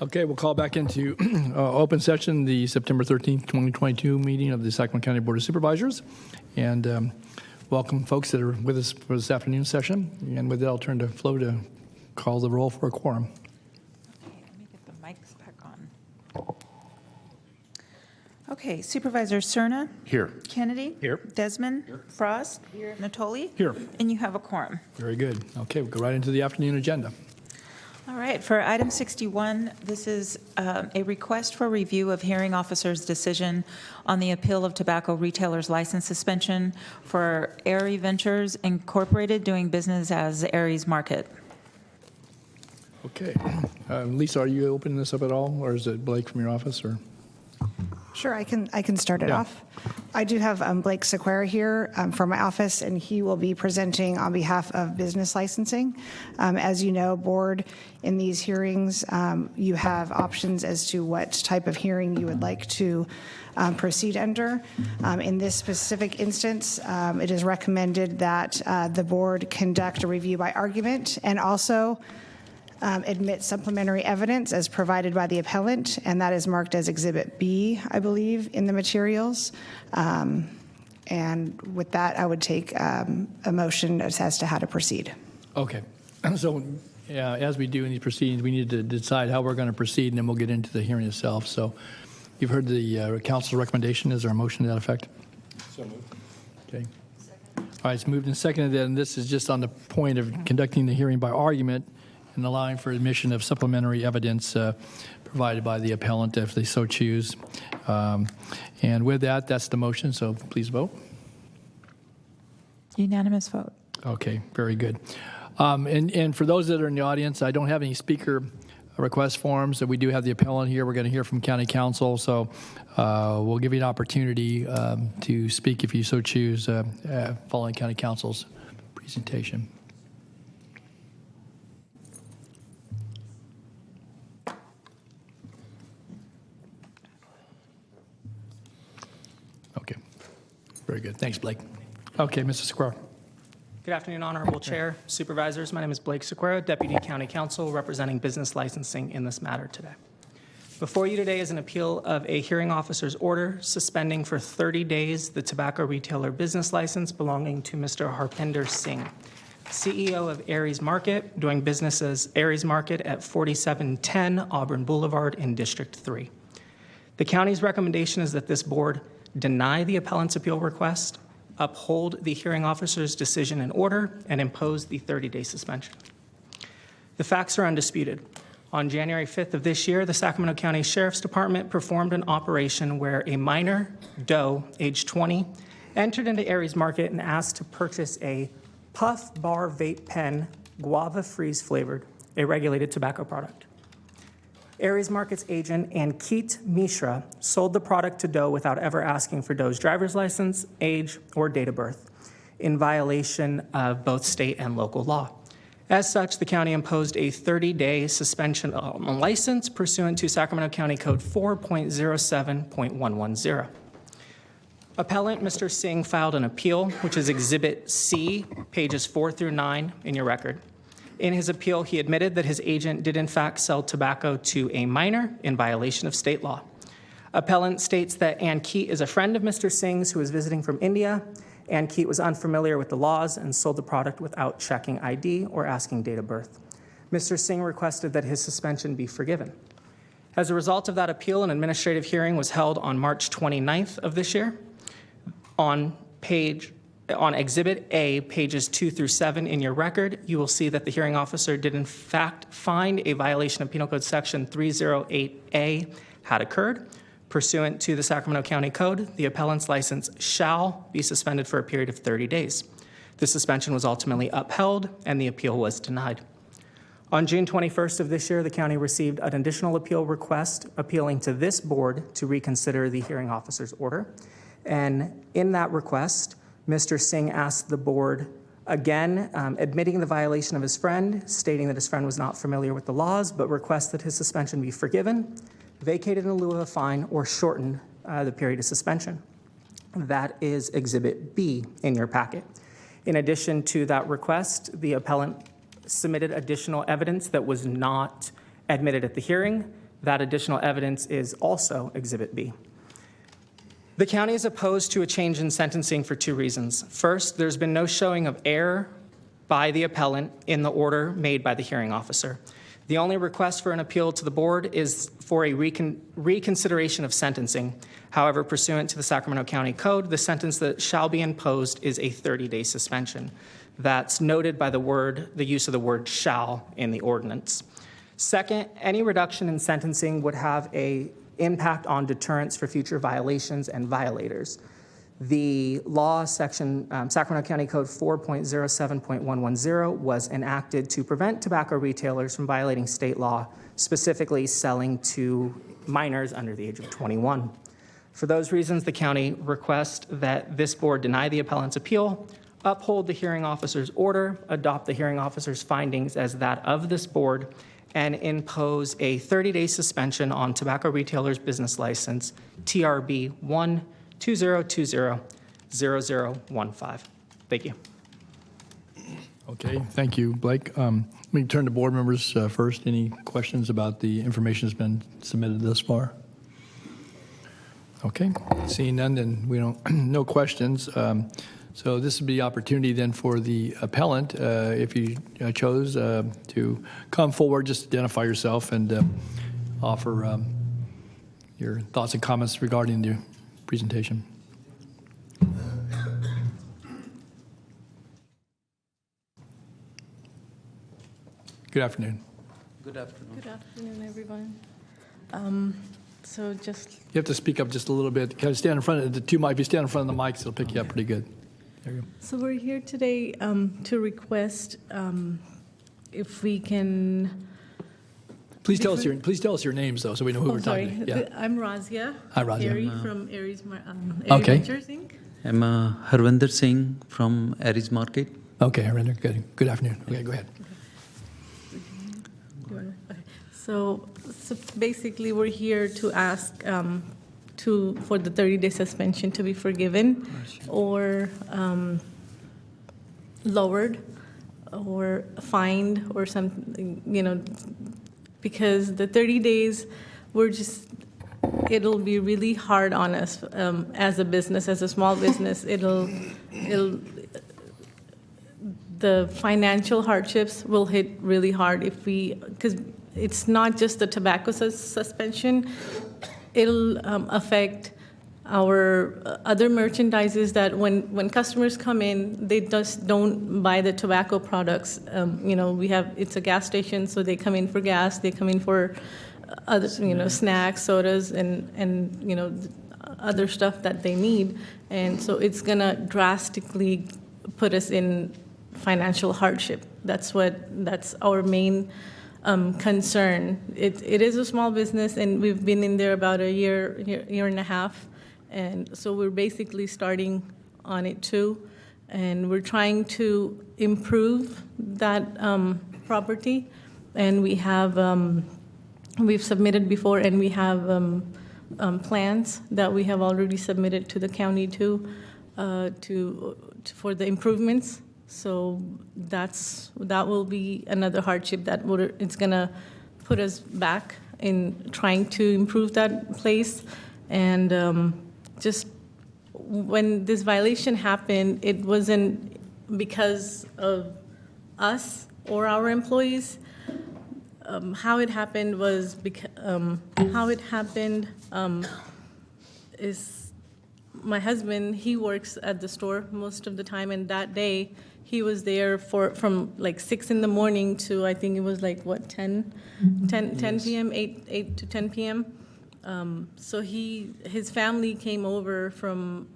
Okay, we'll call back into open session the September 13th, 2022 meeting of the Sacramento County Board of Supervisors. And welcome folks that are with us for this afternoon session. And with that, I'll turn to Flo to call the roll for a quorum.
Okay, let me get the mics back on. Okay, Supervisor Cerna?
Here.
Kennedy?
Here.
Desmond? Frost? Here. Natoli?
Here.
And you have a quorum.
Very good. Okay, we'll go right into the afternoon agenda.
All right, for item 61, this is a request for review of hearing officer's decision on the appeal of tobacco retailer's license suspension for Aerie Ventures Incorporated doing business as Aries Market.
Okay. Lisa, are you opening this up at all, or is it Blake from your office? Or
Sure, I can start it
Yeah.
off. I do have Blake Sequeira here from my office, and he will be presenting on behalf of business licensing. As you know, board, in these hearings, you have options as to what type of hearing you would like to proceed under. In this specific instance, it is recommended that the board conduct a review by argument and also admit supplementary evidence as provided by the appellant, and that is marked as Exhibit B, I believe, in the materials. And with that, I would take a motion as to how to proceed.
Okay. So as we do in these proceedings, we need to decide how we're going to proceed, and then we'll get into the hearing itself. So you've heard the council's recommendation. Is there a motion to that effect?
So moved.
Okay. All right, it's moved and seconded, and this is just on the point of conducting the hearing by argument and allowing for admission of supplementary evidence provided by the appellant if they so choose. And with that, that's the motion, so please vote.
Unanimous vote.
Okay, very good. And for those that are in the audience, I don't have any speaker request forms. So we do have the appellant here. We're going to hear from county council, so we'll give you an opportunity to speak if you so choose following county council's presentation. Okay, very good. Thanks, Blake. Okay, Mr. Sequeira.
Good afternoon, Honorable Chair, Supervisors. My name is Blake Sequeira, Deputy County Counsel, representing business licensing in this matter today. Before you today is an appeal of a hearing officer's order suspending for 30 days the tobacco retailer business license belonging to Mr. Harpinder Singh, CEO of Aries Market, doing business as Aries Market at 4710 Auburn Boulevard in District 3. The county's recommendation is that this board deny the appellant's appeal request, uphold the hearing officer's decision and order, and impose the 30-day suspension. The facts are undisputed. On January 5th of this year, the Sacramento County Sheriff's Department performed an operation where a minor, Doe, age 20, entered into Aries Market and asked to purchase a Puff Bar Vape Pen Guava Freeze flavored, a regulated tobacco product. Aries Market's agent, Ankit Mishra, sold the product to Doe without ever asking for Doe's driver's license, age, or date of birth, in violation of both state and local law. As such, the county imposed a 30-day suspension on license pursuant to Sacramento County Code 4.07.110. Appellant Mr. Singh filed an appeal, which is Exhibit C, pages 4 through 9 in your record. In his appeal, he admitted that his agent did in fact sell tobacco to a minor in violation of state law. Appellant states that Ankit is a friend of Mr. Singh's who was visiting from India. Ankit was unfamiliar with the laws and sold the product without checking ID or asking date of birth. Mr. Singh requested that his suspension be forgiven. As a result of that appeal, an administrative hearing was held on March 29th of this year. On Exhibit A, pages 2 through 7 in your record, you will see that the hearing officer did in fact find a violation of Penal Code Section 308A had occurred. Pursuant to the Sacramento County Code, the appellant's license shall be suspended for a period of 30 days. The suspension was ultimately upheld and the appeal was denied. On June 21st of this year, the county received an additional appeal request appealing to this board to reconsider the hearing officer's order. And in that request, Mr. Singh asked the board, again, admitting the violation of his friend, stating that his friend was not familiar with the laws, but requests that his suspension be forgiven, vacated in lieu of a fine, or shorten the period of suspension. That is Exhibit B in your packet. In addition to that request, the appellant submitted additional evidence that was not admitted at the hearing. That additional evidence is also Exhibit B. The county is opposed to a change in sentencing for two reasons. First, there's been no showing of error by the appellant in the order made by the hearing officer. The only request for an appeal to the board is for a reconsideration of sentencing. However, pursuant to the Sacramento County Code, the sentence that shall be imposed is a 30-day suspension. That's noted by the use of the word shall in the ordinance. Second, any reduction in sentencing would have an impact on deterrence for future violations and violators. The law section, Sacramento County Code 4.07.110, was enacted to prevent tobacco retailers from violating state law, specifically selling to minors under the age of 21. For those reasons, the county requests that this board deny the appellant's appeal, uphold the hearing officer's order, adopt the hearing officer's findings as that of this board, and impose a 30-day suspension on tobacco retailer's business license, TRB 120200015. Thank you.
Okay, thank you, Blake. Let me turn to board members first. Any questions about the information that's been submitted thus far? Okay, seeing none, then we don't, no questions. So this would be the opportunity then for the appellant, if you chose to come forward, just identify yourself and offer your thoughts and comments regarding the presentation. Good afternoon.
Good afternoon.
Good afternoon, everyone. So just
You have to speak up just a little bit. Kind of stand in front of the two mics. If you stand in front of the mics, it'll pick you up pretty good. There you go.
so we're here today to request if we can.
Please tell us your names though, so we know who we're
sorry.
talking to. Yeah.
I'm Razia.
Hi, Razia.
Aries from Aries
Okay.
Ventures Inc.
I'm Harvinder Singh from Aries Market.
Okay, Harinder, good. Good afternoon. Okay, go ahead.
So basically, we're here to ask for the 30-day suspension to be forgiven or lowered or fined or something, because the 30 days, it'll be really hard on us as a business, as a small business. The financial hardships will hit really hard because it's not just the tobacco suspension. It'll affect our other merchandises that when customers come in, they just don't buy the tobacco products. It's a gas station, so they come in for gas, they come in for other, snacks, sodas, and other stuff that they need. And so it's gonna drastically put us in financial hardship. That's our main concern. It is a small business, and we've been in there about a year and a half, and so we're basically starting on it too, and we're trying to improve that property, and we've submitted before, and we have plans that we have already submitted to the county too, for the improvements. So that will be another hardship it's going to put us back in trying to improve that place. And just when this violation happened, it wasn't because of us or our employees. How it happened was is my husband, he works at the store most of the time, and that day he was there from like 6 in the morning to I think it was like 10 p.m., 8 to 10 p.m. So his family came over from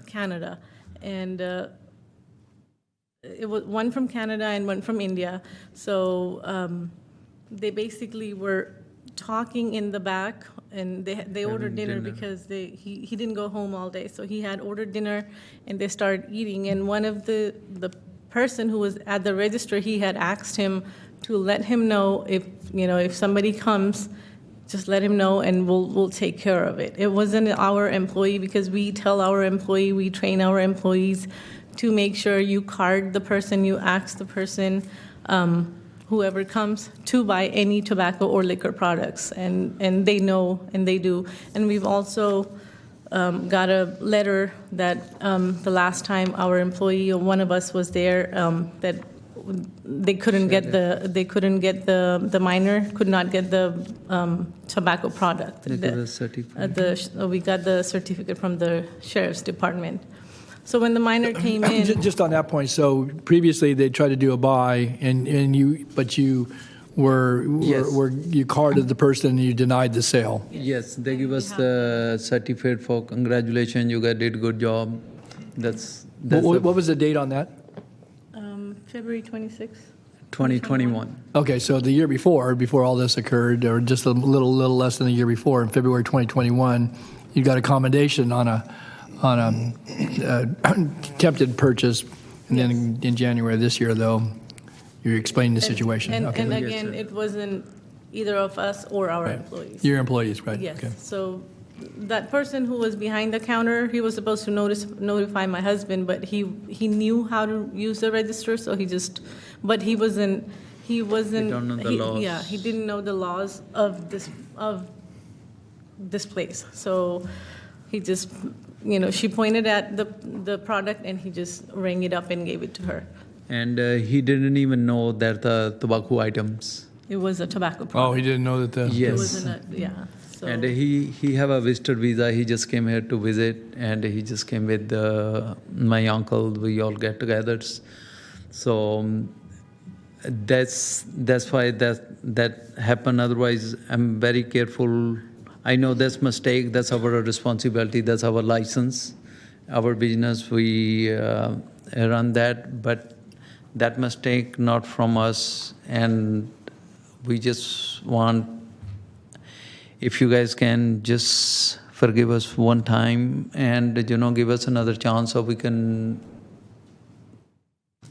Canada, and it was one from Canada and one from India. So they basically were talking in the back, and they ordered dinner because he didn't go home all day. So he had ordered dinner, and they started eating. And one of the person who was at the register, he had asked him to let him know if somebody comes, just let him know, and we'll take care of it. It wasn't our employee, because we tell our employee, we train our employees to make sure you card the person, you ask the person, whoever comes, to buy any tobacco or liquor products, and they know, and they do. And we've also got a letter that the last time our employee or one of us was there, that they couldn't get the minor could not get the tobacco product.
They got a certificate.
We got the certificate from the sheriff's department. So when the minor came in,
Just on that point, so previously they tried to do a buy, but you you carded the person and you denied the sale.
Yes, they give us the certificate for congratulations, you guys did good job. That's
What was the date on that?
February 26th.
2021.
Okay, so the year before all this occurred, or just a little less than a year before, in February 2021, you got a commendation on a attempted purchase, and then in January of this year, though, you explained the situation.
And
Okay.
again, it wasn't either of us or our employees.
Your employees, right?
Yes.
Okay.
So that person who was behind the counter, he was supposed to notify my husband, but he knew how to use the register, so but he wasn't. He
don't know the laws.
Yeah, he didn't know the laws of this place. So he just, she pointed at the product, and he just rang it up and gave it to her.
And he didn't even know that the tobacco items.
It was a tobacco product.
Oh, he didn't know that the...
Yes.
It wasn't yeah. So.
And he have a visitor visa. He just came here to visit, and he just came with my uncle. We all get together. So that's why that happened. Otherwise, I'm very careful. I know that's mistake. That's our responsibility. That's our license, our business. We run that, but that mistake not from us, and we just want. If you guys can just forgive us one time and, give us another chance, so we can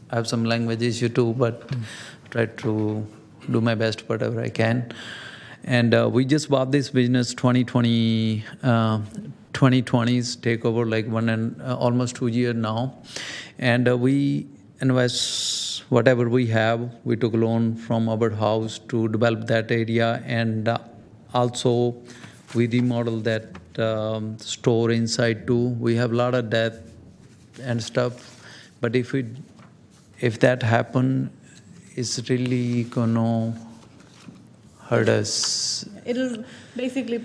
have some language issue too, but try to do my best, whatever I can. And we just bought this business 2020's takeover, like almost 2 years now. And we invest whatever we have. We took a loan from our house to develop that area, and also, we remodeled that store inside too. We have a lot of debt and stuff, but if that happen, it's really gonna hurt us.
It'll basically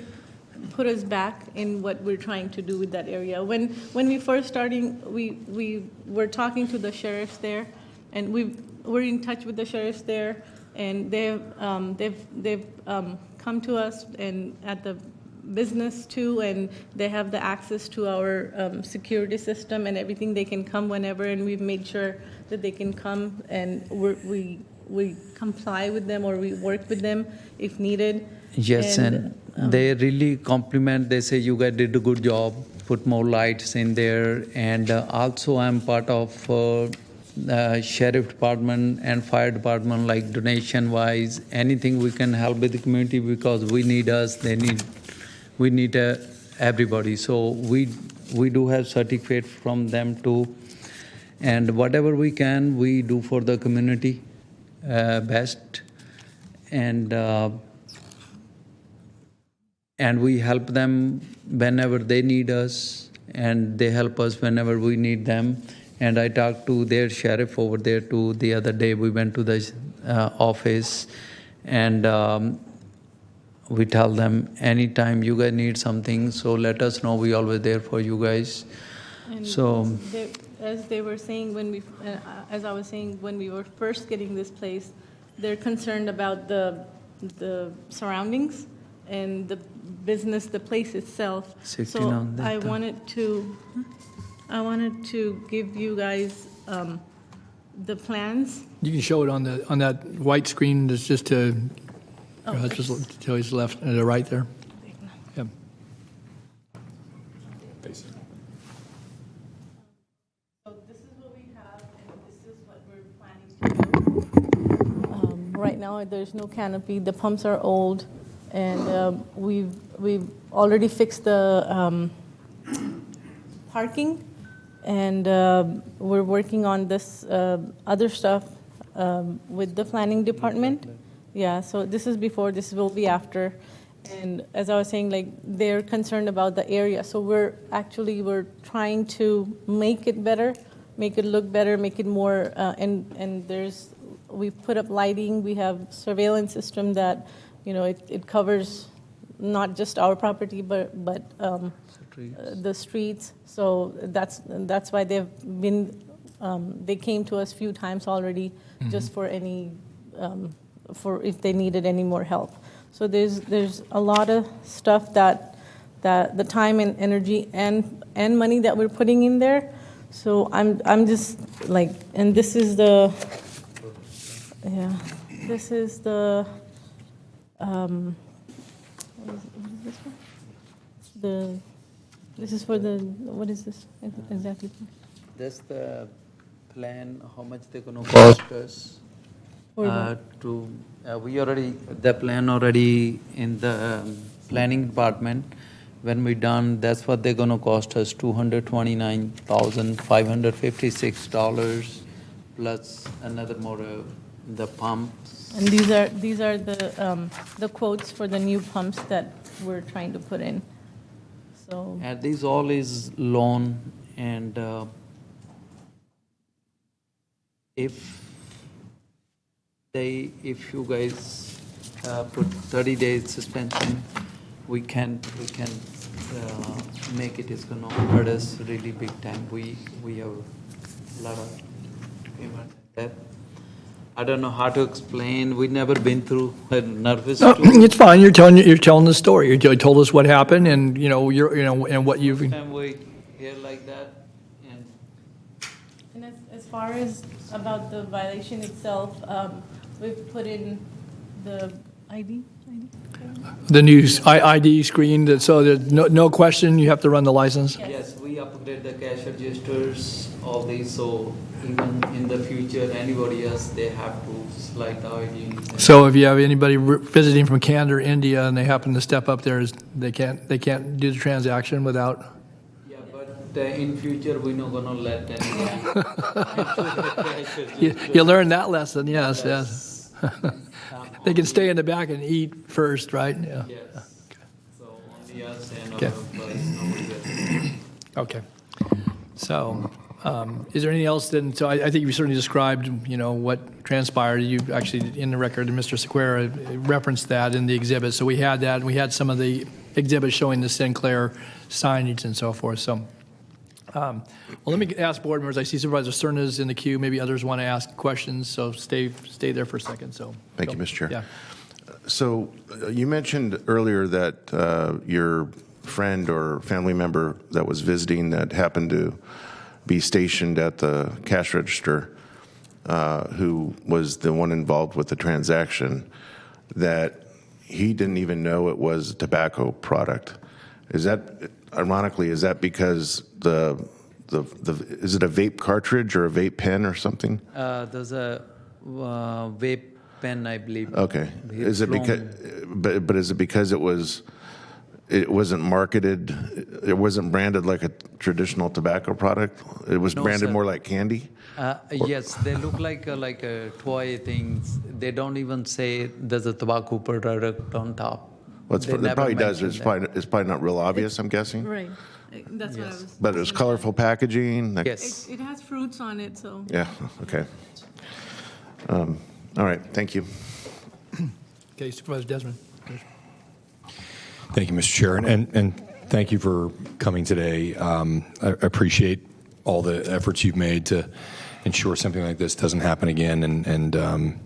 put us back in what we're trying to do with that area. When we first starting, we were talking to the sheriffs there, and we're in touch with the sheriffs there, and they've come to us and at the business too, and they have the access to our security system and everything. They can come whenever, and we've made sure that they can come, and we comply with them, or we work with them if needed.
Yes, and they really compliment. They say you guys did a good job, put more lights in there, and also I'm part of sheriff department and fire department, like donation wise, anything we can help with the community, because we need us, we need everybody. So we do have certificate from them too, and whatever we can, we do for the community best, and we help them whenever they need us, and they help us whenever we need them. And I talked to their sheriff over there too. The other day we went to the office, and we tell them, anytime you guys need something, so let us know. We always there for you guys.
And
so,
as they were saying as I was saying, when we were first getting this place, they're concerned about the surroundings and the business, the place itself. So I wanted to give you guys the plans.
You can show it on that white screen that's just to just to his left and the right there. Yeah.
So this is what we have, and this is what we're planning to do. Right now, there's no canopy. The pumps are old, and we've already fixed the parking, and we're working on this other stuff with the planning department. Yeah, so this is before, this will be after. And as I was saying, like, they're concerned about the area. So we're trying to make it better, make it look better, make it more, and we've put up lighting, we have surveillance system that, it covers not just our property, but the streets. So that's why they've been, they came to us a few times already, just for any, for if they needed any more help. So there's a lot of stuff that the time and energy and money that we're putting in there. So I'm just like, and this is the, this is the, what is this for? This is for the, what is this exactly?
That's the plan, how much they're going to cost us. We already, the plan already in the planning department. When we're done, that's what they're going to cost us, $229,556 plus another more, the pumps.
And these are the quotes for the new pumps that we're trying to put in. So.
And this all is loan, and if you guys put 30 days suspension, we can make it. It's gonna hurt us really big time. We have a lot of payment debt. I don't know how to explain. We've never been through a nervous.
No, it's fine. You're telling the story. You told us what happened, and and what you've.
First time we hear like that,
and as far as about the violation itself, we've put in the ID.
The new ID screen, so there's no question you have to run the license?
Yes, we upgrade the cash registers, all these, so even in the future, anybody else, they have to slide the ID.
So if you have anybody visiting from Canada or India and they happen to step up there, they can't do the transaction without?
Yeah, but in future, we're not gonna let anybody.
You learned that lesson, yes. They can stay in the back and eat first, right? Yeah.
Yes. Okay. So only us and
Okay.
our employees, nobody else.
Okay. So, is there anything else then? So I think you certainly described, what transpired. You actually, in the record, Mr. Sequeira referenced that in the exhibit. So we had that, and we had some of the exhibits showing the Sinclair signage and so forth. So, well, let me ask board members. I see Supervisor Cerna's in the queue. Maybe others want to ask questions, so stay there for a second. So,
Thank you, Mr. Chair.
Yeah.
So you mentioned earlier that your friend or family member that was visiting that happened to be stationed at the cash register, who was the one involved with the transaction, that he didn't even know it was a tobacco product. Is that, ironically, is that because is it a vape cartridge or a vape pen or something?
There's a vape pen, I believe.
Okay. Is it because, but is it because it wasn't marketed, it wasn't branded like a traditional tobacco product? It was
No,
branded
sir.
more like candy?
Yes, they look like a toy things. They don't even say there's a tobacco product on top.
Well,
They
it
never
probably does.
mention
It's probably not real obvious, I'm guessing.
Right. That's what I was.
But it was colorful packaging? like-
Yes.
It has fruits on it, so.
Yeah, okay. All right, thank you.
Okay, Supervisor Desmond.
Thank you, Mr. Chair, and thank you for coming today. I appreciate all the efforts you've made to ensure something like this doesn't happen again, and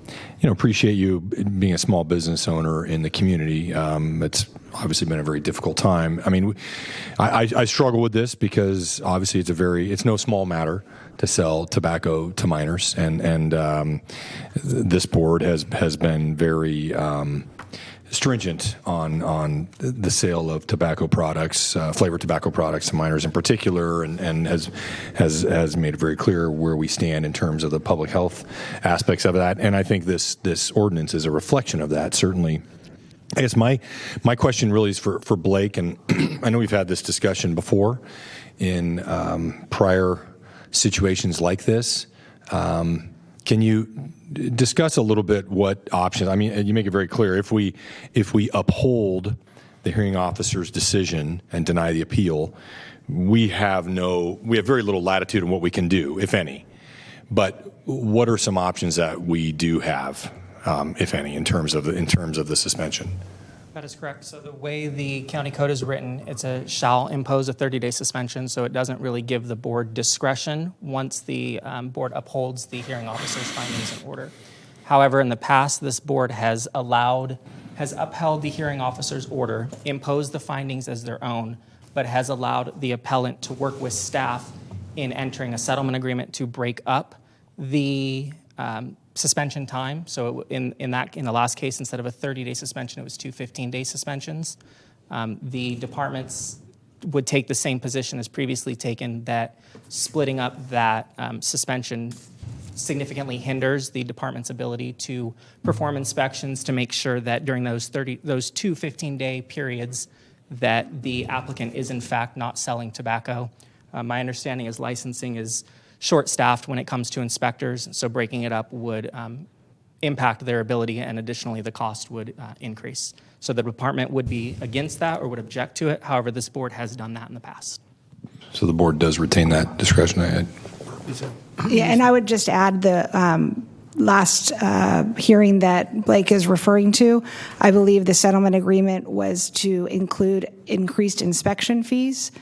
appreciate you being a small business owner in the community. It's obviously been a very difficult time. I mean, I struggle with this because obviously it's no small matter to sell tobacco to minors, and this board has been very stringent on the sale of tobacco products, flavored tobacco products to minors in particular, and has made it very clear where we stand in terms of the public health aspects of that. And I think this ordinance is a reflection of that, certainly. I guess my question really is for Blake, and I know we've had this discussion before in prior situations like this. Can you discuss a little bit what options? I mean, you make it very clear. If we uphold the hearing officer's decision and deny the appeal, we have very little latitude in what we can do, if any. But what are some options that we do have, if any, in terms of the suspension?
That is correct. So the way the county code is written, it's a shall impose a 30-day suspension, so it doesn't really give the board discretion once the board upholds the hearing officer's findings and order. However, in the past, this board has upheld the hearing officer's order, imposed the findings as their own, but has allowed the appellant to work with staff in entering a settlement agreement to break up the suspension time. So in the last case, instead of a 30-day suspension, it was 2 15-day suspensions. The departments would take the same position as previously taken, that splitting up that suspension significantly hinders the department's ability to perform inspections to make sure that during those 2 15-day periods that the applicant is in fact not selling tobacco. My understanding is licensing is short-staffed when it comes to inspectors, so breaking it up would impact their ability, and additionally the cost would increase. So the department would be against that or would object to it. However, this board has done that in the past.
So the board does retain that discretion.
Yeah, and I would just add the last hearing that Blake is referring to. I believe the settlement agreement was to include increased inspection fees,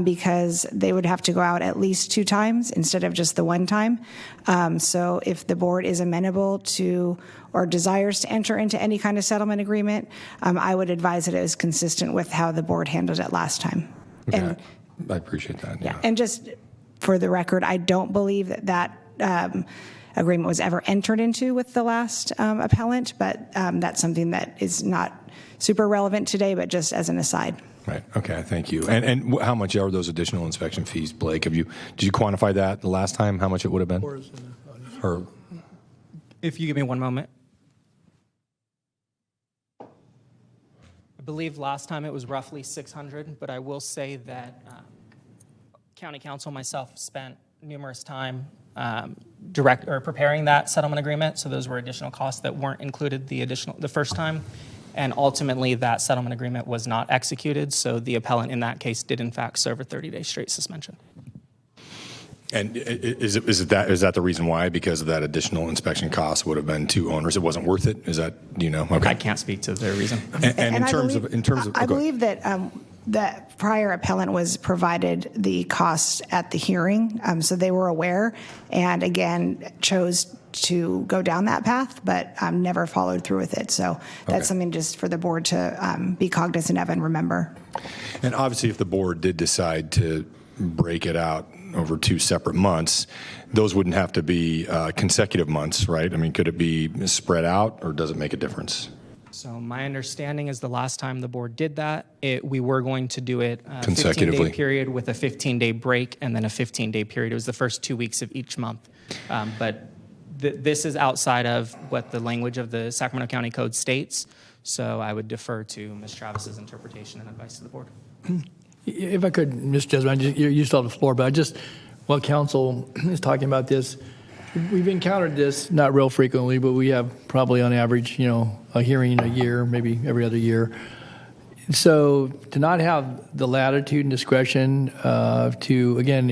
because they would have to go out at least 2 times instead of just the 1 time. So if the board is amenable to or desires to enter into any kind of settlement agreement, I would advise that it is consistent with how the board handled it last time.
Okay.
And,
I appreciate that. Yeah.
and just for the record, I don't believe that agreement was ever entered into with the last appellant, but that's something that is not super relevant today, but just as an aside.
Right. Okay. Thank you. And how much are those additional inspection fees, Blake? Did you quantify that the last time? How much it would have been? Or
If you give me one moment. I believe last time it was roughly 600, but I will say that County Council, myself, spent numerous time preparing that settlement agreement. So those were additional costs that weren't included the first time. And ultimately, that settlement agreement was not executed, so the appellant in that case did, in fact, serve a 30-day straight suspension.
And is that the reason why? Because of that additional inspection cost would have been to owners, it wasn't worth it? Do you know? Okay.
I can't speak to their reason.
And in terms of,
I believe that the prior appellant was provided the cost at the hearing, so they were aware, and again chose to go down that path, but never followed through with it. So that's something just for the board to be cognizant of and remember.
And obviously, if the board did decide to break it out over 2 separate months, those wouldn't have to be consecutive months, right? I mean, could it be spread out, or does it make a difference?
So my understanding is the last time the board did that, we were going to do it a
consecutively
15-day period with a 15-day break and then a 15-day period. It was the first 2 weeks of each month. But this is outside of what the language of the Sacramento County Code states, so I would defer to Ms. Travis's interpretation and advice to the board.
If I could, Mr. Jessamine, you still have the floor, but while council is talking about this, we've encountered this not real frequently, but we have probably on average, a hearing a year, maybe every other year. So to not have the latitude and discretion to, again,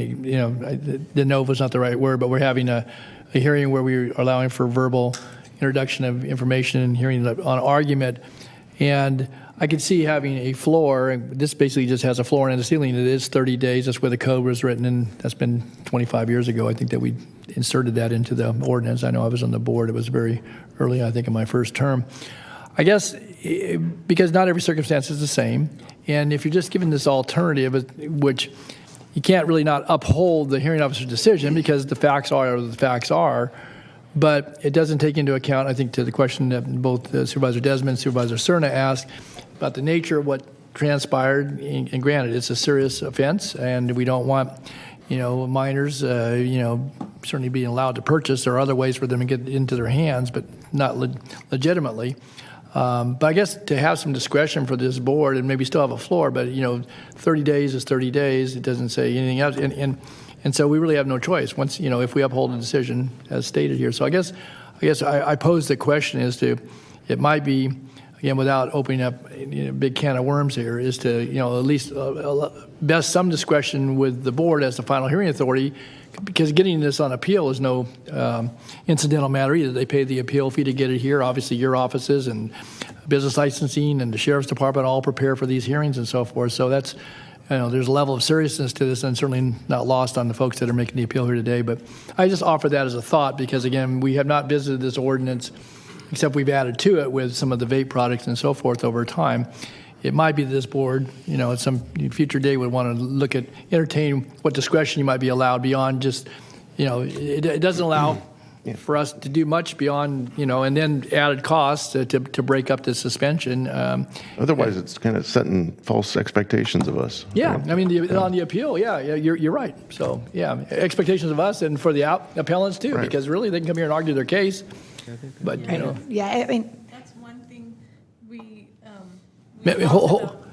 de novo is not the right word, but we're having a hearing where we're allowing for verbal introduction of information and hearing on argument. And I could see having a floor, and this basically just has a floor and a ceiling. It is 30 days. That's where the code was written, and that's been 25 years ago. I think that we inserted that into the ordinance. I know I was on the board. It was very early, I think, in my first term. I guess because not every circumstance is the same, and if you're just given this alternative, which you can't really not uphold the hearing officer's decision because the facts are what the facts are. But it doesn't take into account, I think, to the question that both Supervisor Desmond and Supervisor Cerna asked about the nature of what transpired. And granted, it's a serious offense, and we don't want, minors, certainly being allowed to purchase. There are other ways for them to get into their hands, but not legitimately. But I guess to have some discretion for this board and maybe still have a floor, but 30 days is 30 days. It doesn't say anything else, and so we really have no choice once if we uphold a decision as stated here. So I guess I pose the question as to it might be, again, without opening up a big can of worms here, is to at least best some discretion with the board as the final hearing authority. Because getting this on appeal is no incidental matter either. They pay the appeal fee to get it here. Obviously, your offices and business licensing and the sheriff's department all prepare for these hearings and so forth. So that's, there's a level of seriousness to this, and certainly not lost on the folks that are making the appeal here today. But I just offer that as a thought because, again, we have not visited this ordinance, except we've added to it with some of the vape products and so forth over time. It might be that this board, at some future day would want to entertain what discretion you might be allowed beyond just, it doesn't allow for us to do much beyond, and then added costs to break up the suspension.
Otherwise, it's kind of setting false expectations of us.
Yeah, I mean, on the appeal, you're right. So, expectations of us and for the appellants too, because really they can come here and argue their case. But,
Yeah, I mean,
That's one thing we.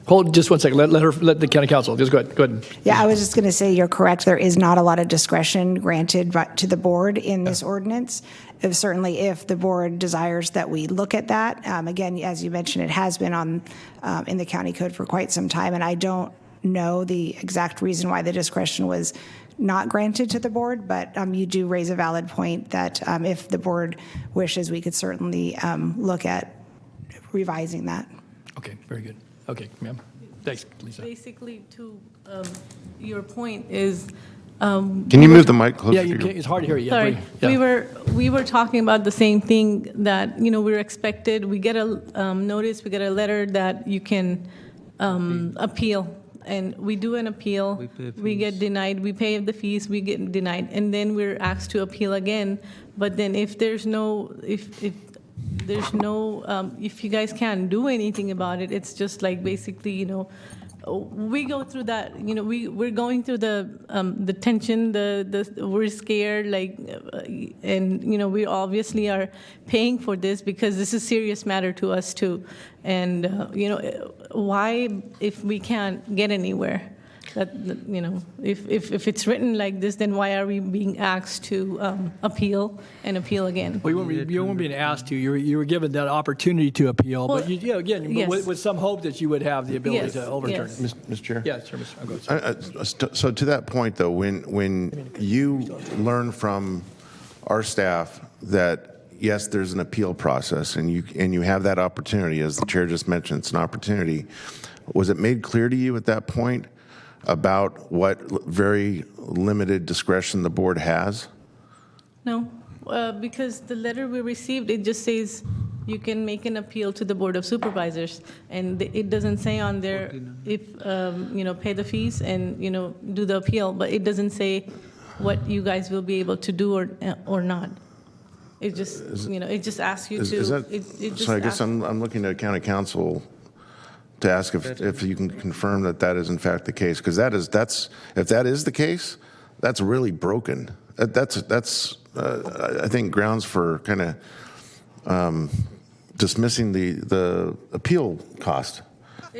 Hold just one second. Let the county council. Just go ahead.
Yeah, I was just going to say you're correct. There is not a lot of discretion granted to the board in this ordinance. Certainly, if the board desires that we look at that. Again, as you mentioned, it has been on in the county code for quite some time, and I don't know the exact reason why the discretion was not granted to the board, but you do raise a valid point that if the board wishes, we could certainly look at revising that.
Okay, very good. Okay, ma'am. Thanks, Lisa.
Basically, to your point is.
Can you move the mic closer?
Yeah, it's hard to hear you.
Sorry, we were talking about the same thing that we're expected. We get a notice, we get a letter that you can appeal, and we do an appeal. We get denied. We pay the fees. We get denied, and then we're asked to appeal again. But then if there's no if you guys can't do anything about it, it's just like basically, we go through that, we're going through the tension, we're scared, and we obviously are paying for this because this is a serious matter to us too. And, why, if we can't get anywhere? If it's written like this, then why are we being asked to appeal and appeal again?
Well, you weren't being asked to. You were given that opportunity to appeal,
Well,
but again,
yes.
with some hope that you would have the ability
Yes,
to overturn
yes.
it.
Mr. Chair?
Yeah, sure, Mr. Go.
So to that point, though, when you learn from our staff that, yes, there's an appeal process, and you have that opportunity, as the chair just mentioned, it's an opportunity, was it made clear to you at that point about what very limited discretion the board has?
No, because the letter we received, it just says you can make an appeal to the Board of Supervisors, and it doesn't say on there if, pay the fees and, do the appeal, but it doesn't say what you guys will be able to do or not. It just, it just asks you to.
So I guess I'm looking at county council to ask if you can confirm that is in fact the case, because if that is the case, that's really broken. That's I think grounds for kind of dismissing the appeal cost.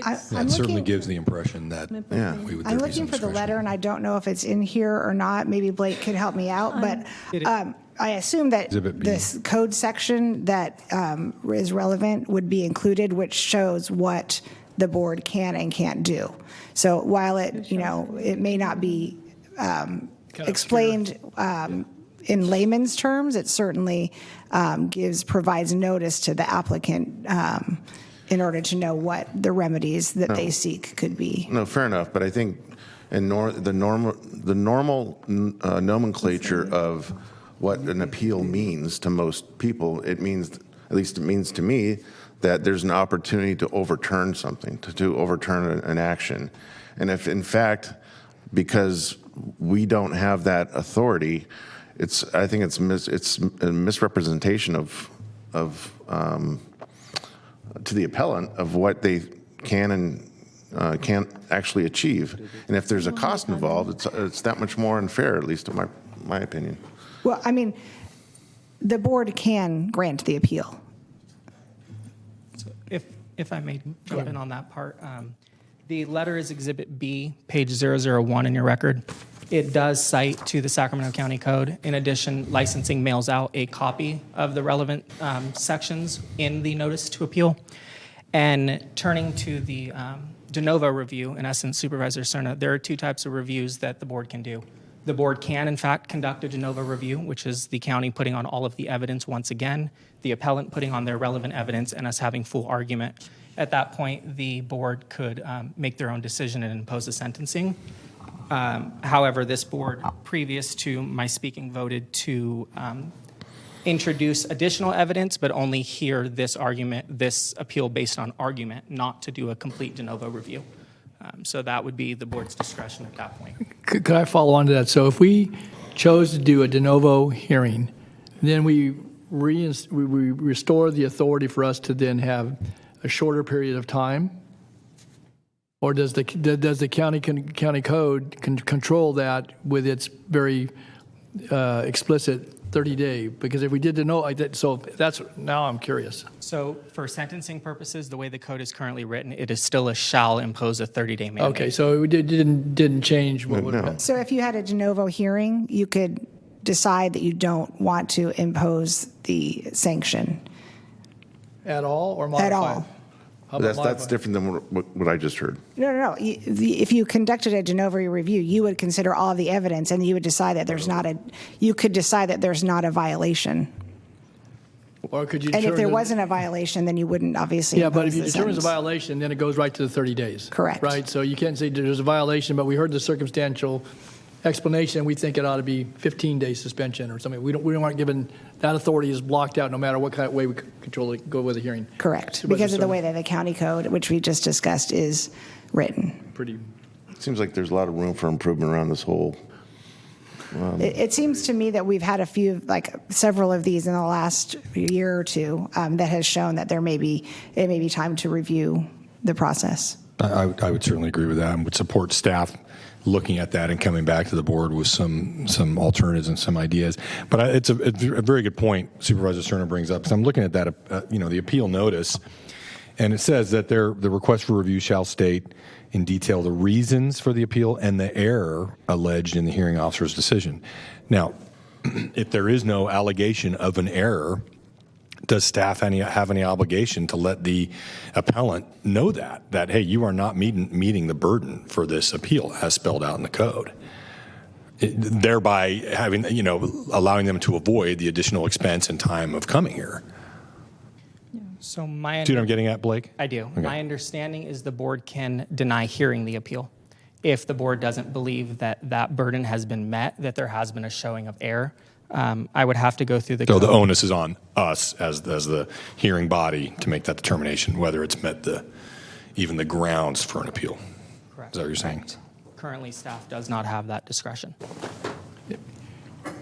That certainly gives the impression that we would
I'm
there be
looking
some
for the
discretion.
letter, and I don't know if it's in here or not. Maybe Blake could help me out, but I assume that
Exhibit B.
this code section that is relevant would be included, which shows what the board can and can't do. So while it may not be explained in layman's terms, it certainly provides notice to the applicant in order to know what the remedies that they seek could be.
No, fair enough, but I think in the normal nomenclature of what an appeal means to most people, it means, at least it means to me, that there's an opportunity to overturn something, to overturn an action. And if, in fact, because we don't have that authority, I think it's a misrepresentation of to the appellant of what they can and can't actually achieve. And if there's a cost involved, it's that much more unfair, at least in my opinion.
Well, I mean, the board can grant the appeal.
If I may jump in on that part, the letter is Exhibit B, page 001 in your record. It does cite to the Sacramento County Code. In addition, licensing mails out a copy of the relevant sections in the notice to appeal. And turning to the de novo review, in essence, Supervisor Cerna, there are two types of reviews that the board can do. The board can, in fact, conduct a de novo review, which is the county putting on all of the evidence once again, the appellant putting on their relevant evidence, and us having full argument. At that point, the board could make their own decision and impose a sentencing. However, this board, previous to my speaking, voted to introduce additional evidence, but only hear this appeal based on argument, not to do a complete de novo review. So that would be the board's discretion at that point.
Could I follow on to that? So if we chose to do a de novo hearing, then we restore the authority for us to then have a shorter period of time? Or does the county code control that with its very explicit 30-day? Because if we did de novo, so that's, now I'm curious.
So for sentencing purposes, the way the code is currently written, it is still a shall impose a 30-day mandate.
Okay, so it didn't change what would have been.
So if you had a de novo hearing, you could decide that you don't want to impose the sanction.
At all or modify?
At all.
How about
That's different than what I just heard.
No. If you conducted a de novo review, you would consider all of the evidence, and you would decide that you could decide that there's not a violation.
Or could you
And if
determine
there
that-
wasn't a violation, then you wouldn't obviously
Yeah, but if
impose
you
the
determine it's a
sentence.
violation, then it goes right to the 30 days.
Correct.
Right? So you can't say there's a violation, but we heard the circumstantial explanation, and we think it ought to be 15-day suspension or something. We don't want given, that authority is blocked out no matter what kind of way we control it, go with a hearing.
Correct,
Supervisor
because of the
Cerna.
way that the county code, which we just discussed, is written.
Pretty.
Seems like there's a lot of room for improvement around this whole.
It seems to me that we've had several of these in the last year or two that has shown that it may be time to review the process.
I would certainly agree with that and would support staff looking at that and coming back to the board with some alternatives and some ideas. But it's a very good point Supervisor Cerna brings up, because I'm looking at that, the appeal notice, and it says that the request for review shall state in detail the reasons for the appeal and the error alleged in the hearing officer's decision. Now, if there is no allegation of an error, does staff have any obligation to let the appellant know that hey, you are not meeting the burden for this appeal as spelled out in the code, thereby having allowing them to avoid the additional expense and time of coming here?
So
Do you know what I'm getting at, Blake?
I do.
Okay.
My understanding is the board can deny hearing the appeal if the board doesn't believe that burden has been met, that there has been a showing of error. I would have to go through the
So
code.
the onus is on us as the hearing body to make that determination, whether it's met even the grounds for an appeal.
Correct.
Is that what you're saying?
Currently, staff does not have that discretion.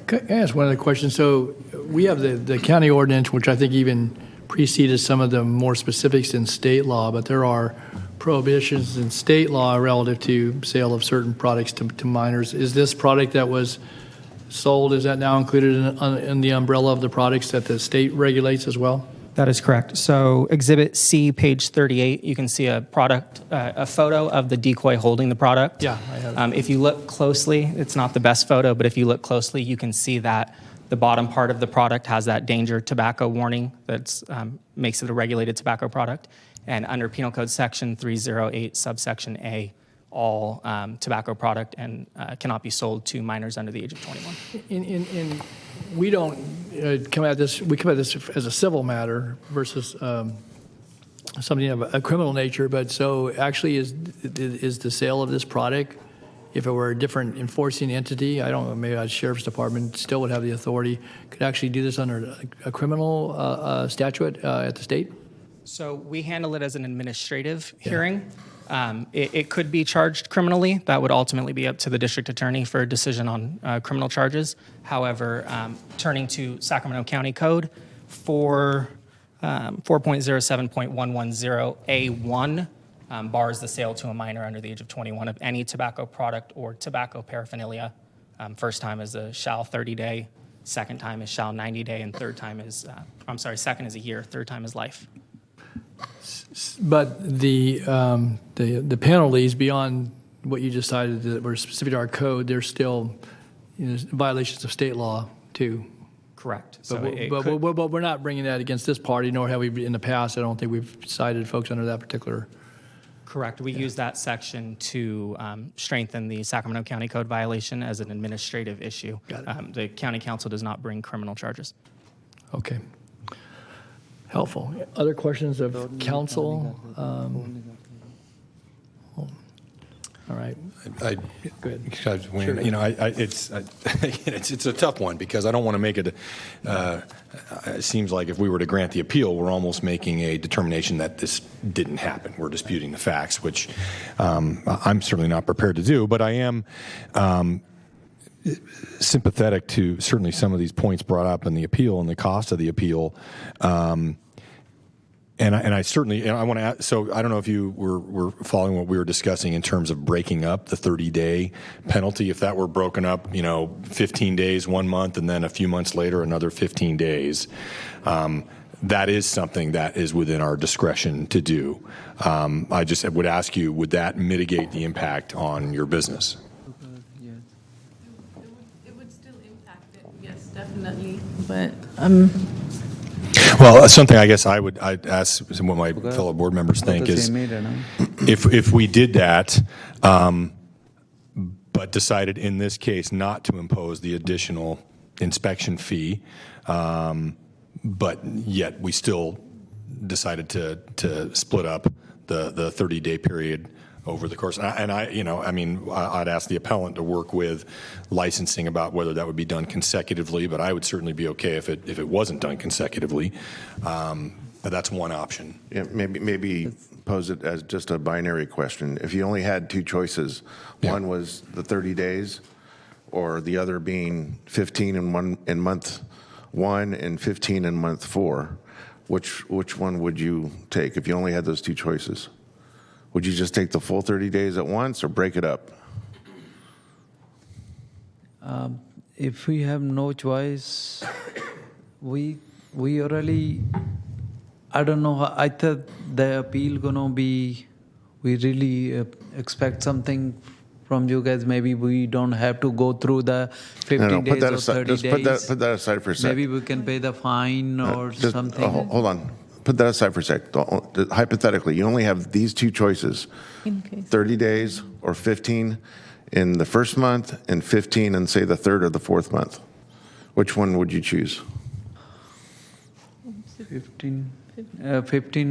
Can I ask one other question? So we have the county ordinance, which I think even preceded some of the more specifics in state law, but there are prohibitions in state law relative to sale of certain products to minors. Is this product that was sold, is that now included in the umbrella of the products that the state regulates as well?
That is correct. So Exhibit C, page 38, you can see a photo of the decoy holding the product.
Yeah, I have.
If you look closely, it's not the best photo, but if you look closely, you can see that the bottom part of the product has that danger tobacco warning that makes it a regulated tobacco product. And under Penal Code Section 308, subsection A, all tobacco product and cannot be sold to minors under the age of 21.
We don't come at this. We come at this as a civil matter versus something of a criminal nature. But so actually, is the sale of this product, if it were a different enforcing entity, I don't know, maybe a sheriff's department still would have the authority, could actually do this under a criminal statute at the state?
So we handle it as an administrative hearing. It could be charged criminally. That would ultimately be up to the district attorney for a decision on criminal charges. However, turning to Sacramento County Code, 4.07.110A1 bars the sale to a minor under the age of 21 of any tobacco product or tobacco paraphernalia. First time is a shall 30-day, second time is shall 90-day, and third time is, second is a year, third time is life.
But the penalties beyond what you just cited that were specific to our code, they're still violations of state law too.
Correct.
But we're not bringing that against this party, nor have we in the past. I don't think we've cited folks under that particular.
Correct. We use that section to strengthen the Sacramento County Code violation as an administrative issue. The county council does not bring criminal charges.
Okay. Helpful. Other questions of council? All right.
Go ahead. It's a tough one because I don't want to make it. It seems like if we were to grant the appeal, we're almost making a determination that this didn't happen. We're disputing the facts, which I'm certainly not prepared to do. But I am sympathetic to certainly some of these points brought up in the appeal and the cost of the appeal. And I certainly, I want to add, so I don't know if you were following what we were discussing in terms of breaking up the 30-day penalty. If that were broken up, 15 days, 1 month, and then a few months later, another 15 days, that is something that is within our discretion to do. I just would ask you, would that mitigate the impact on your business?
It would still impact it, yes, definitely. But
Well, something I guess I'd ask what my fellow board members think is if we did that, but decided in this case not to impose the additional inspection fee, but yet we still decided to split up the 30-day period over the course. And I'd ask the appellant to work with licensing about whether that would be done consecutively, but I would certainly be okay if it wasn't done consecutively. But that's one option.
Yeah, maybe pose it as just a binary question. If you only had two choices, one was the 30 days, or the other being 15 in month 1 and 15 in month 4, which one would you take if you only had those two choices? Would you just take the full 30 days at once or break it up?
If we have no choice, we already, I don't know, I thought the appeal gonna be, we really expect something from you guys. Maybe we don't have to go through the 15 days or 30 days.
Put that aside for a second.
Maybe we can pay the fine or something.
Hold on. Put that aside for a sec. Hypothetically, you only have these two choices, 30 days or 15 in the first month and 15 in, say, the third or the fourth month. Which one would you choose?
15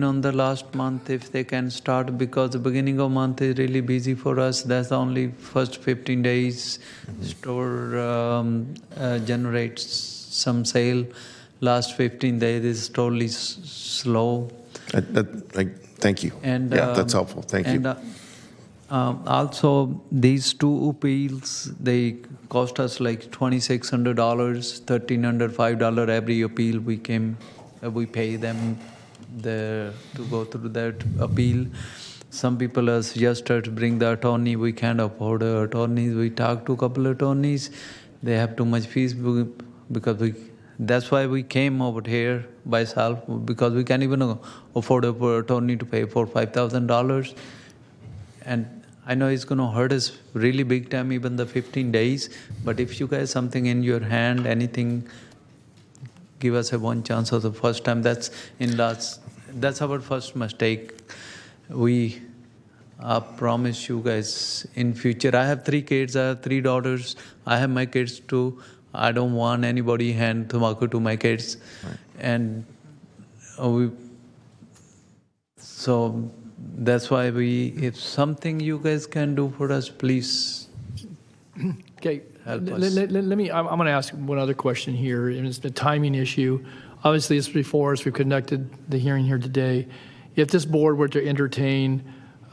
on the last month if they can start, because the beginning of month is really busy for us. That's the only first 15 days store generates some sale. Last 15 days is totally slow.
Thank you.
And,
that's helpful. Thank you.
Also, these two appeals, they cost us like $2,600, $1,305 every appeal we pay them to go through that appeal. Some people are suggested to bring the attorney. We can't afford attorneys. We talked to a couple of attorneys. They have too much fees because that's why we came over here by self, because we can't even afford an attorney to pay for $5,000. And I know it's going to hurt us really big time, even the 15 days. But if you guys something in your hand, anything, give us one chance of the first time. That's our first mistake. I promise you guys in future. I have 3 kids. I have 3 daughters. I have my kids too. I don't want anybody hand tobacco to my kids. Right. And so that's why if something you guys can do for us, please.
Okay.
Help us.
I'm going to ask one other question here, and it's the timing issue. Obviously, it's before us. We've conducted the hearing here today. If this board were to entertain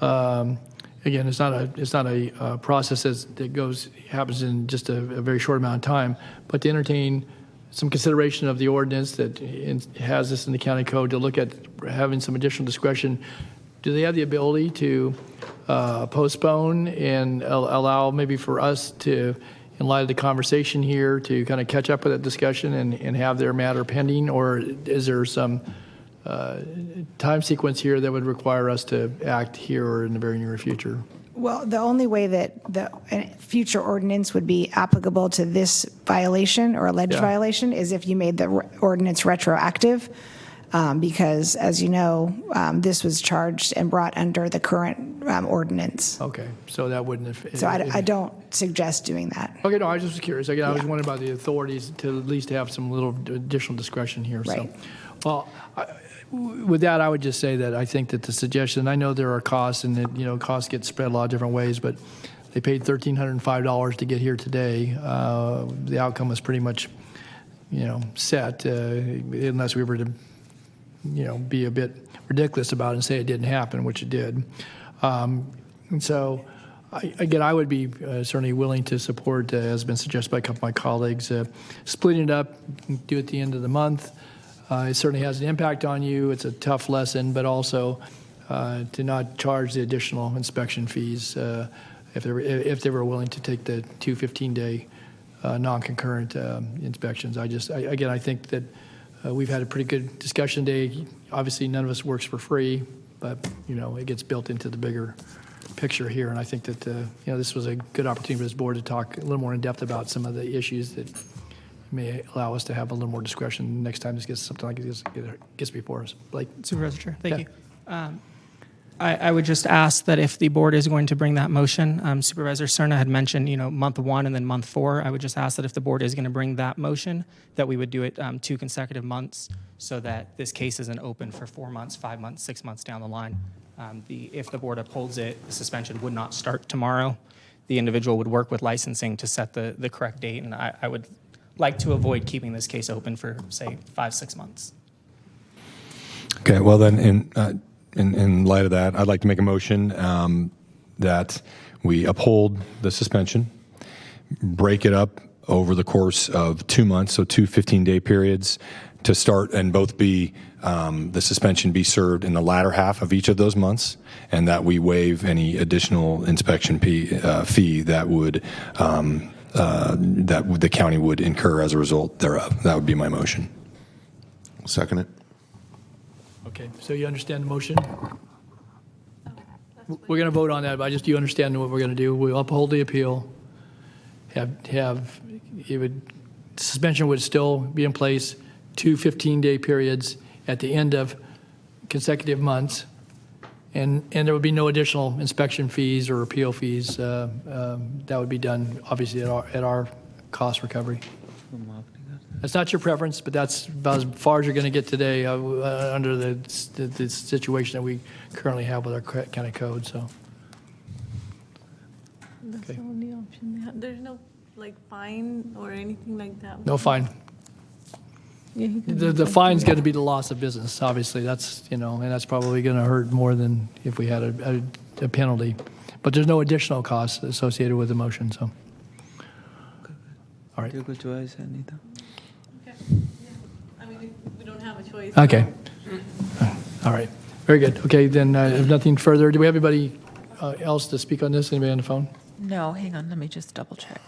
Again, it's not a process that happens in just a very short amount of time, but to entertain some consideration of the ordinance that has this in the county code, to look at having some additional discretion. Do they have the ability to postpone and allow maybe for us to, in light of the conversation here, to kind of catch up with that discussion and have their matter pending? Or is there some time sequence here that would require us to act here or in the very near future?
Well, the only way that the future ordinance would be applicable to this violation or alleged violation is if you made the ordinance retroactive, because, as you know, this was charged and brought under the current ordinance.
Okay, so that wouldn't have...
So I don't suggest doing that.
Okay, no, I was just curious. Again, I was wondering about the authorities to at least have some little additional discretion here.
Right.
So, well, with that, I would just say that I think that the suggestion, I know there are costs and that, costs get spread a lot of different ways, but they paid $1,305 to get here today. The outcome was pretty much, set, unless we were to, be a bit ridiculous about it and say it didn't happen, which it did. And so, I would be certainly willing to support, as has been suggested by a couple of my colleagues, splitting it up, do it at the end of the month. It certainly has an impact on you. It's a tough lesson, but also to not charge the additional inspection fees if they were willing to take the 2 15-day non-concurrent inspections. I think that we've had a pretty good discussion today. Obviously, none of us works for free, but it gets built into the bigger picture here. And I think that this was a good opportunity for this board to talk a little more in depth about some of the issues that may allow us to have a little more discretion next time this gets something like this gets before us. Blake?
Supervisor Chair, thank you. I would just ask that if the board is going to bring that motion, Supervisor Cerna had mentioned, month 1 and then month 4. I would just ask that if the board is going to bring that motion, that we would do it 2 consecutive months so that this case isn't open for 4 months, 5 months, 6 months down the line. If the board upholds it, the suspension would not start tomorrow. The individual would work with licensing to set the correct date, and I would like to avoid keeping this case open for, say, 5-6 months.
Okay, well then, in light of that, I'd like to make a motion that we uphold the suspension, break it up over the course of 2 months, so 2 15-day periods to start, and both be the suspension be served in the latter half of each of those months, and that we waive any additional inspection fee that would the county would incur as a result thereof. That would be my motion.
Second it.
Okay, so you understand the motion? We're going to vote on that, but do you understand what we're going to do? We'll uphold the appeal. Suspension would still be in place, 2 15-day periods at the end of consecutive months, and there would be no additional inspection fees or appeal fees. That would be done, obviously, at our cost recovery. That's not your preference, but that's about as far as you're going to get today under the situation that we currently have with our county code. So
that's the only option they have. There's no fine or anything like that.
no fine.
Yeah,
The fine's going to be the loss of business. Obviously, that's and that's probably going to hurt more than if we had a penalty. But there's no additional costs associated with the motion. So, all right.
I mean, we don't have a choice.
Okay. All right. Very good. Okay, then if nothing further, do we have anybody else to speak on this? Anybody on the phone?
No, hang on, let me just double check.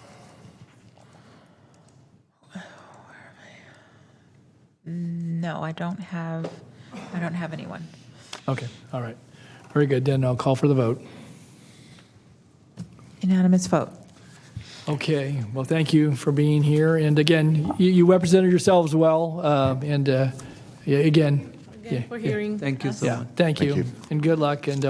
No, I don't have anyone.
Okay. All right. Very good. Then I'll call for the vote.
Unanimous vote.
Okay. Well, thank you for being here. And again, you represented yourselves well. Again,
For hearing.
Thank you
us.
so much.
thank you. And good luck. And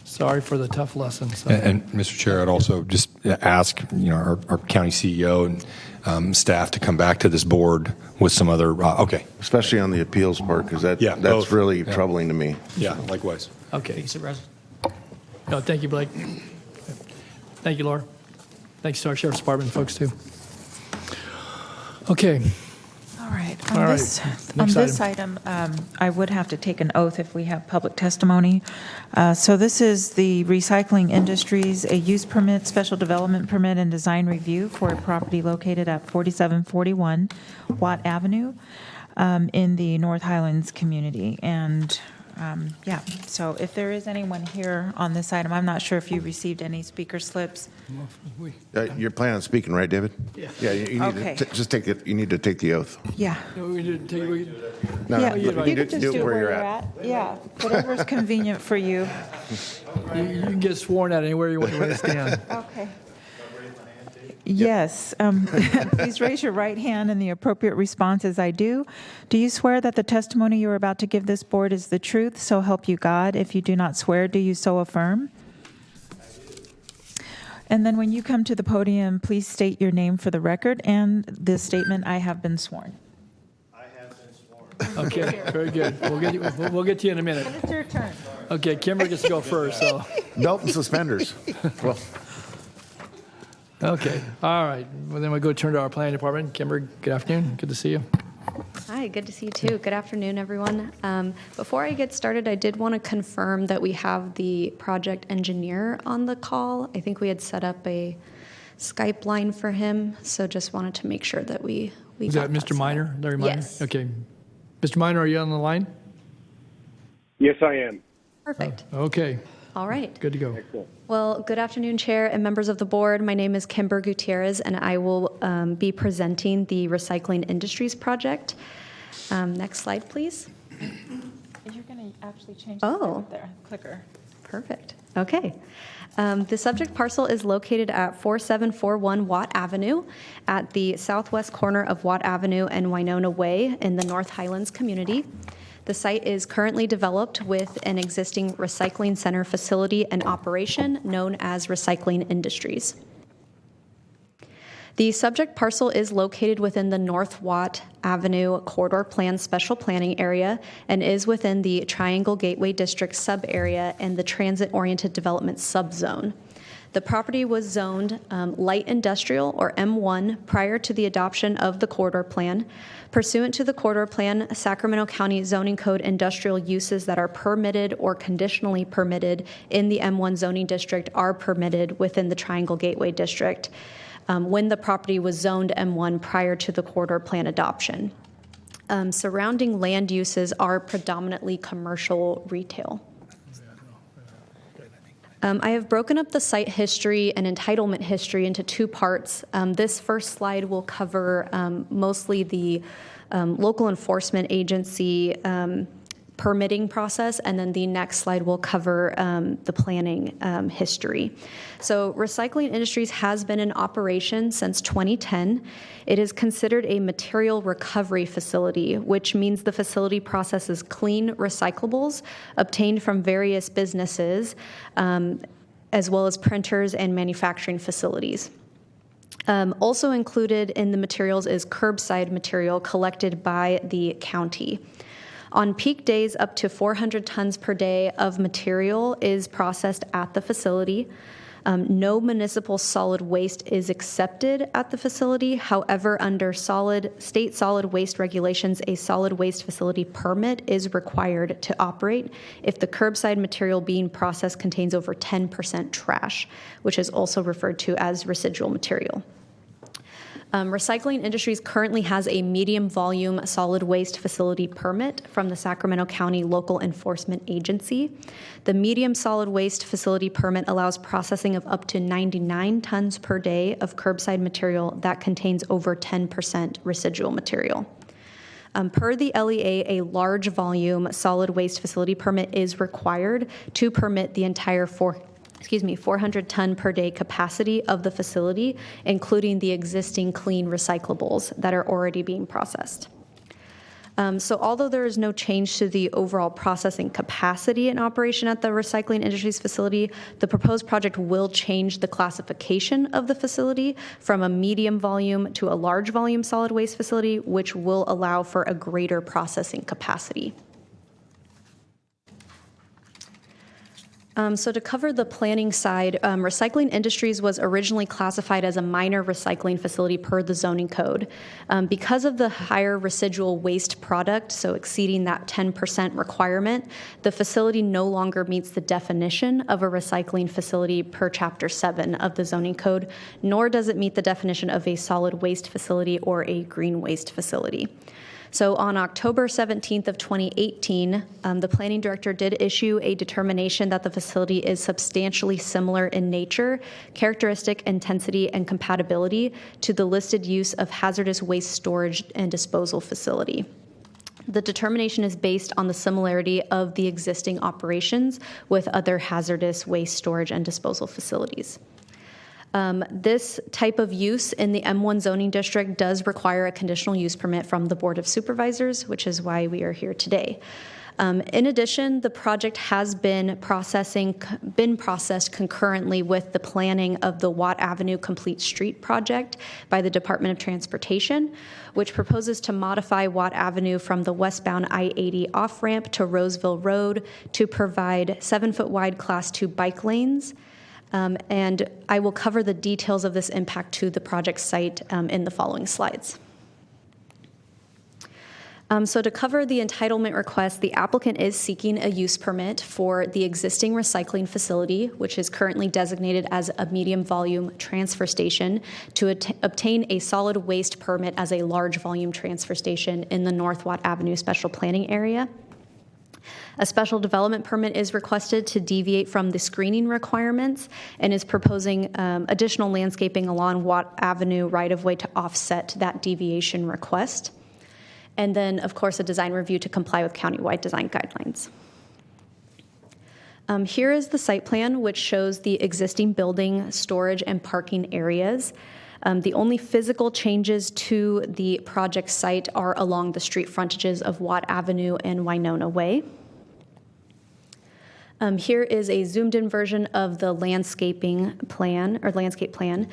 sorry for the tough lesson. So.
And Mr. Chair, I'd also just ask, our county CEO and staff to come back to this board with some other, okay.
Especially on the appeals part, because that's
both.
really troubling to me.
Yeah, likewise.
Okay.
Thank you, Supervisor.
No, thank you, Blake. Thank you, Laura. Thanks to our Sheriff's Department folks, too. Okay.
All All right.
All
On
right.
this,
Next
on this item, I would have to take an oath if we have public testimony. So this is the Recycling Industries, a use permit, special development permit, and design review for a property located at 4741 Watt Avenue in the North Highlands community. And yeah, so if there is anyone here on this item, I'm not sure if you received any speaker slips.
You're planning on speaking, right, David?
Yeah.
Yeah, you need
Okay.
to just take it. You need to take the oath.
Yeah.
No,
Yeah,
you
you
need
could
to
just
do it where you're at.
Yeah, whatever's convenient for you.
You can get sworn at anywhere you want to stand.
Okay. Yes. Please raise your right hand, and the appropriate response is I do. Do you swear that the testimony you are about to give this board is the truth, so help you God? If you do not swear, do you so affirm? And then when you come to the podium, please state your name for the record and the statement, I have been sworn.
Okay, very good. We'll get to you in a minute.
It's your turn.
Okay, Kimber gets to go first, so.
Belt and suspenders. Well,
okay, all right. Well, then we'll go turn to our planning department. Kimber, good afternoon. Good to see you.
Hi, good to see you too. Good afternoon, everyone. Before I get started, I did want to confirm that we have the project engineer on the call. I think we had set up a Skype line for him, so just wanted to make sure that we
Is
got
that Mr. Minor? Larry Minor?
Yes.
Okay. Mr. Minor, are you on the line?
Yes, I am.
Perfect.
Okay.
All right.
Good to go.
Well, good afternoon, Chair and members of the board. My name is Kimber Gutierrez, and I will be presenting the Recycling Industries Project. Next slide, please.
You're going to actually change
Oh.
there, clicker.
Perfect. Okay. The subject parcel is located at 4741 Watt Avenue at the southwest corner of Watt Avenue and Winona Way in the North Highlands community. The site is currently developed with an existing recycling center facility and operation known as Recycling Industries. The subject parcel is located within the North Watt Avenue Corridor Plan Special Planning Area and is within the Triangle Gateway District sub-area and the Transit-Oriented Development subzone. The property was zoned light industrial, or M1, prior to the adoption of the corridor plan. Pursuant to the corridor plan, Sacramento County Zoning Code industrial uses that are permitted or conditionally permitted in the M1 zoning district are permitted within the Triangle Gateway District when the property was zoned M1 prior to the corridor plan adoption. Surrounding land uses are predominantly commercial retail. I have broken up the site history and entitlement history into two parts. This first slide will cover mostly the local enforcement agency permitting process, and then the next slide will cover the planning history. So Recycling Industries has been in operation since 2010. It is considered a material recovery facility, which means the facility processes clean recyclables obtained from various businesses, as well as printers and manufacturing facilities. Also included in the materials is curbside material collected by the county. On peak days, up to 400 tons per day of material is processed at the facility. No municipal solid waste is accepted at the facility. However, under state solid waste regulations, a solid waste facility permit is required to operate if the curbside material being processed contains over 10% trash, which is also referred to as residual material. Recycling Industries currently has a medium volume solid waste facility permit from the Sacramento County Local Enforcement Agency. The medium solid waste facility permit allows processing of up to 99 tons per day of curbside material that contains over 10% residual material. Per the LEA, a large volume solid waste facility permit is required to permit the entire 400 ton per day capacity of the facility, including the existing clean recyclables that are already being processed. So although there is no change to the overall processing capacity in operation at the Recycling Industries facility, the proposed project will change the classification of the facility from a medium volume to a large volume solid waste facility, which will allow for a greater processing capacity. So to cover the planning side, Recycling Industries was originally classified as a minor recycling facility per the zoning code. Because of the higher residual waste product, so exceeding that 10% requirement, the facility no longer meets the definition of a recycling facility per Chapter 7 of the zoning code, nor does it meet the definition of a solid waste facility or a green waste facility. So on October 17th of 2018, the planning director did issue a determination that the facility is substantially similar in nature, characteristic, intensity, and compatibility to the listed use of hazardous waste storage and disposal facility. The determination is based on the similarity of the existing operations with other hazardous waste storage and disposal facilities. This type of use in the M1 zoning district does require a conditional use permit from the Board of Supervisors, which is why we are here today. In addition, the project has been processed concurrently with the planning of the Watt Avenue Complete Street project by the Department of Transportation, which proposes to modify Watt Avenue from the westbound I-80 off-ramp to Roseville Road to provide 7-foot wide Class 2 bike lanes. And I will cover the details of this impact to the project site in the following slides. So to cover the entitlement request, the applicant is seeking a use permit for the existing recycling facility, which is currently designated as a medium volume transfer station, to obtain a solid waste permit as a large volume transfer station in the North Watt Avenue Special Planning Area. A special development permit is requested to deviate from the screening requirements and is proposing additional landscaping along Watt Avenue right-of-way to offset that deviation request. And then, of course, a design review to comply with countywide design guidelines. Here is the site plan, which shows the existing building, storage, and parking areas. The only physical changes to the project site are along the street frontages of Watt Avenue and Winona Way. Here is a zoomed-in version of the landscaping plan, or landscape plan.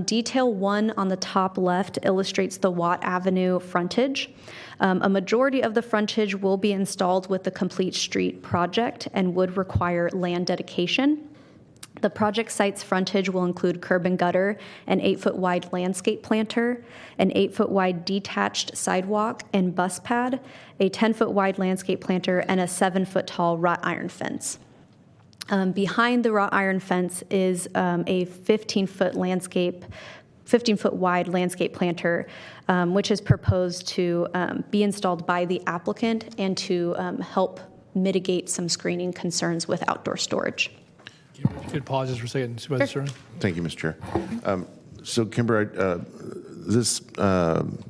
Detail 1 on the top left illustrates the Watt Avenue frontage. A majority of the frontage will be installed with the Complete Street project and would require land dedication. The project site's frontage will include curb and gutter, an 8-foot wide landscape planter, an 8-foot wide detached sidewalk and bus pad, a 10-foot wide landscape planter, and a 7-foot tall wrought iron fence. Behind the wrought iron fence is a 15-foot wide landscape planter, which is proposed to be installed by the applicant and to help mitigate some screening concerns with outdoor storage.
If you could pause just for a second, Supervisor Sterling.
Thank you, Mr. Chair. So, Kimber, this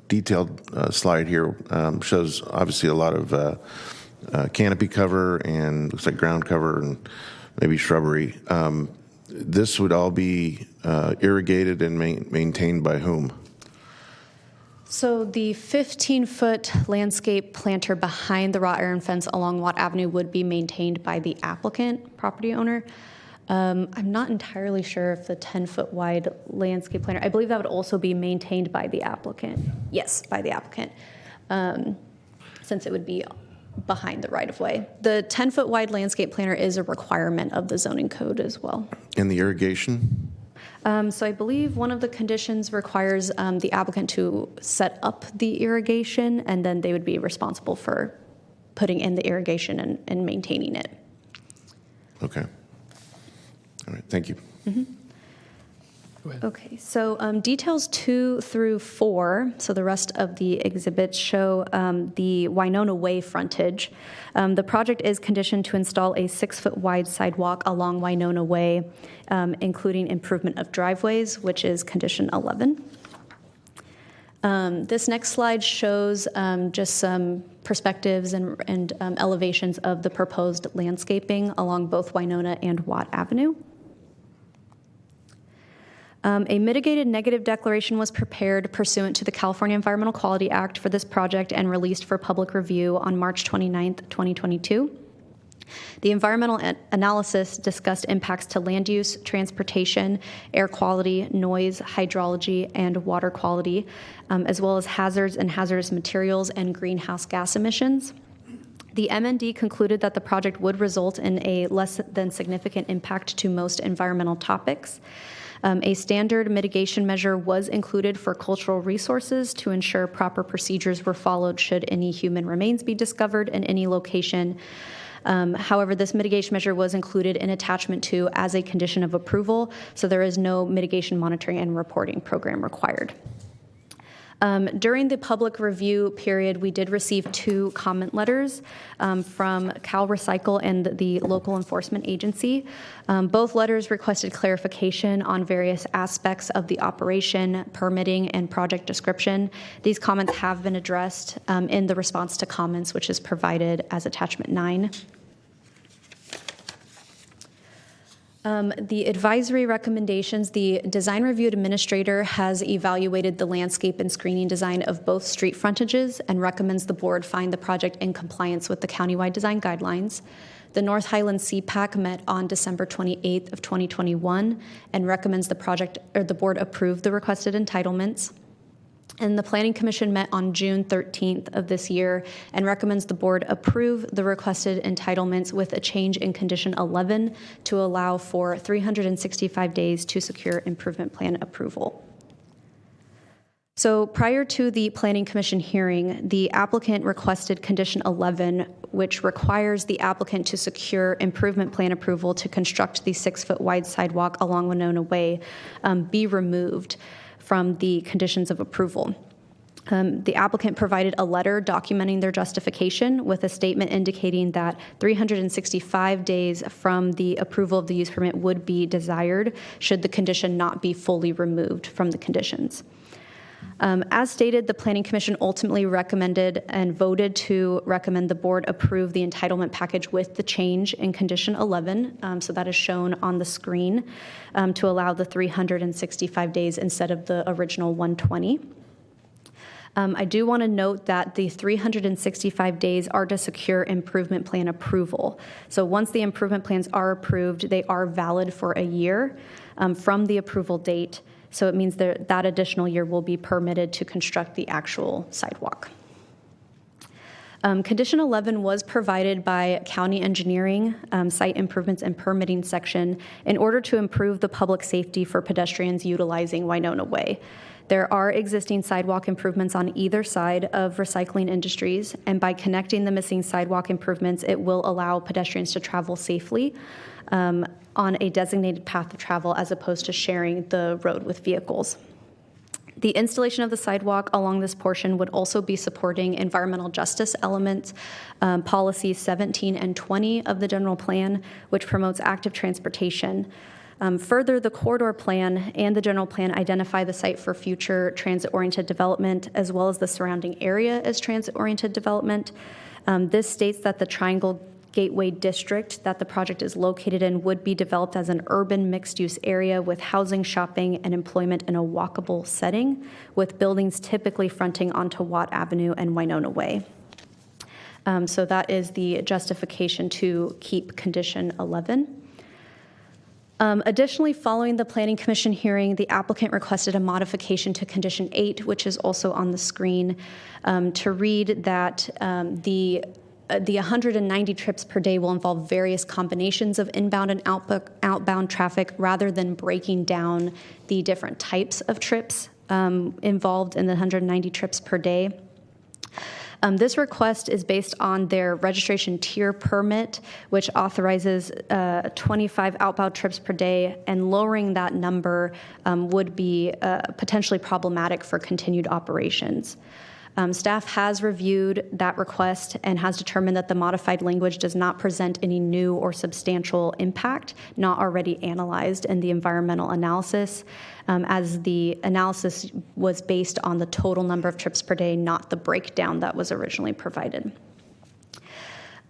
detailed slide here shows obviously a lot of canopy cover and looks like ground cover and maybe shrubbery. This would all be irrigated and maintained by whom?
So the 15-foot landscape planter behind the wrought iron fence along Watt Avenue would be maintained by the applicant, property owner. I'm not entirely sure if the 10-foot wide landscape planter, I believe that would also be maintained by the applicant. Yes, by the applicant, since it would be behind the right-of-way. The 10-foot wide landscape planter is a requirement of the zoning code as well.
And the irrigation?
So I believe one of the conditions requires the applicant to set up the irrigation, and then they would be responsible for putting in the irrigation and maintaining it.
Okay. All right, thank you.
Mm-hmm. Okay, so details 2 through 4, so the rest of the exhibits show the Winona Way frontage. The project is conditioned to install a 6-foot wide sidewalk along Winona Way, including improvement of driveways, which is condition 11. This next slide shows just some perspectives and elevations of the proposed landscaping along both Winona and Watt Avenue. A mitigated negative declaration was prepared pursuant to the California Environmental Quality Act for this project and released for public review on March 29th, 2022. The environmental analysis discussed impacts to land use, transportation, air quality, noise, hydrology, and water quality, as well as hazards and hazardous materials and greenhouse gas emissions. The MND concluded that the project would result in a less than significant impact to most environmental topics. A standard mitigation measure was included for cultural resources to ensure proper procedures were followed should any human remains be discovered in any location. However, this mitigation measure was included in attachment 2 as a condition of approval, so there is no mitigation monitoring and reporting program required. During the public review period, we did receive 2 comment letters from Cal Recycle and the local enforcement agency. Both letters requested clarification on various aspects of the operation, permitting, and project description. These comments have been addressed in the response to comments, which is provided as attachment 9. The advisory recommendations, the design review administrator has evaluated the landscape and screening design of both street frontages and recommends the board find the project in compliance with the countywide design guidelines. The North Highland CPAC met on December 28th of 2021 and recommends the board approve the requested entitlements. And the Planning Commission met on June 13th of this year and recommends the board approve the requested entitlements with a change in condition 11 to allow for 365 days to secure improvement plan approval. So prior to the Planning Commission hearing, the applicant requested condition 11, which requires the applicant to secure improvement plan approval to construct the 6-foot wide sidewalk along Winona Way, be removed from the conditions of approval. The applicant provided a letter documenting their justification with a statement indicating that 365 days from the approval of the use permit would be desired should the condition not be fully removed from the conditions. As stated, the Planning Commission ultimately recommended and voted to recommend the board approve the entitlement package with the change in condition 11. So that is shown on the screen to allow the 365 days instead of the original 120. I do want to note that the 365 days are to secure improvement plan approval. So once the improvement plans are approved, they are valid for a year from the approval date. So it means that additional year will be permitted to construct the actual sidewalk. Condition 11 was provided by County Engineering, Site Improvements and Permitting section in order to improve the public safety for pedestrians utilizing Winona Way. There are existing sidewalk improvements on either side of Recycling Industries, and by connecting the missing sidewalk improvements, it will allow pedestrians to travel safely on a designated path of travel as opposed to sharing the road with vehicles. The installation of the sidewalk along this portion would also be supporting environmental justice elements, policies 17 and 20 of the general plan, which promotes active transportation. Further, the corridor plan and the general plan identify the site for future transit-oriented development as well as the surrounding area as transit-oriented development. This states that the Triangle Gateway District that the project is located in would be developed as an urban mixed-use area with housing, shopping, and employment in a walkable setting, with buildings typically fronting onto Watt Avenue and Winona Way. So that is the justification to keep condition 11. Additionally, following the Planning Commission hearing, the applicant requested a modification to condition 8, which is also on the screen, to read that the 190 trips per day will involve various combinations of inbound and outbound traffic rather than breaking down the different types of trips involved in the 190 trips per day. This request is based on their registration tier permit, which authorizes 25 outbound trips per day, and lowering that number would be potentially problematic for continued operations. Staff has reviewed that request and has determined that the modified language does not present any new or substantial impact not already analyzed in the environmental analysis, as the analysis was based on the total number of trips per day, not the breakdown that was originally provided.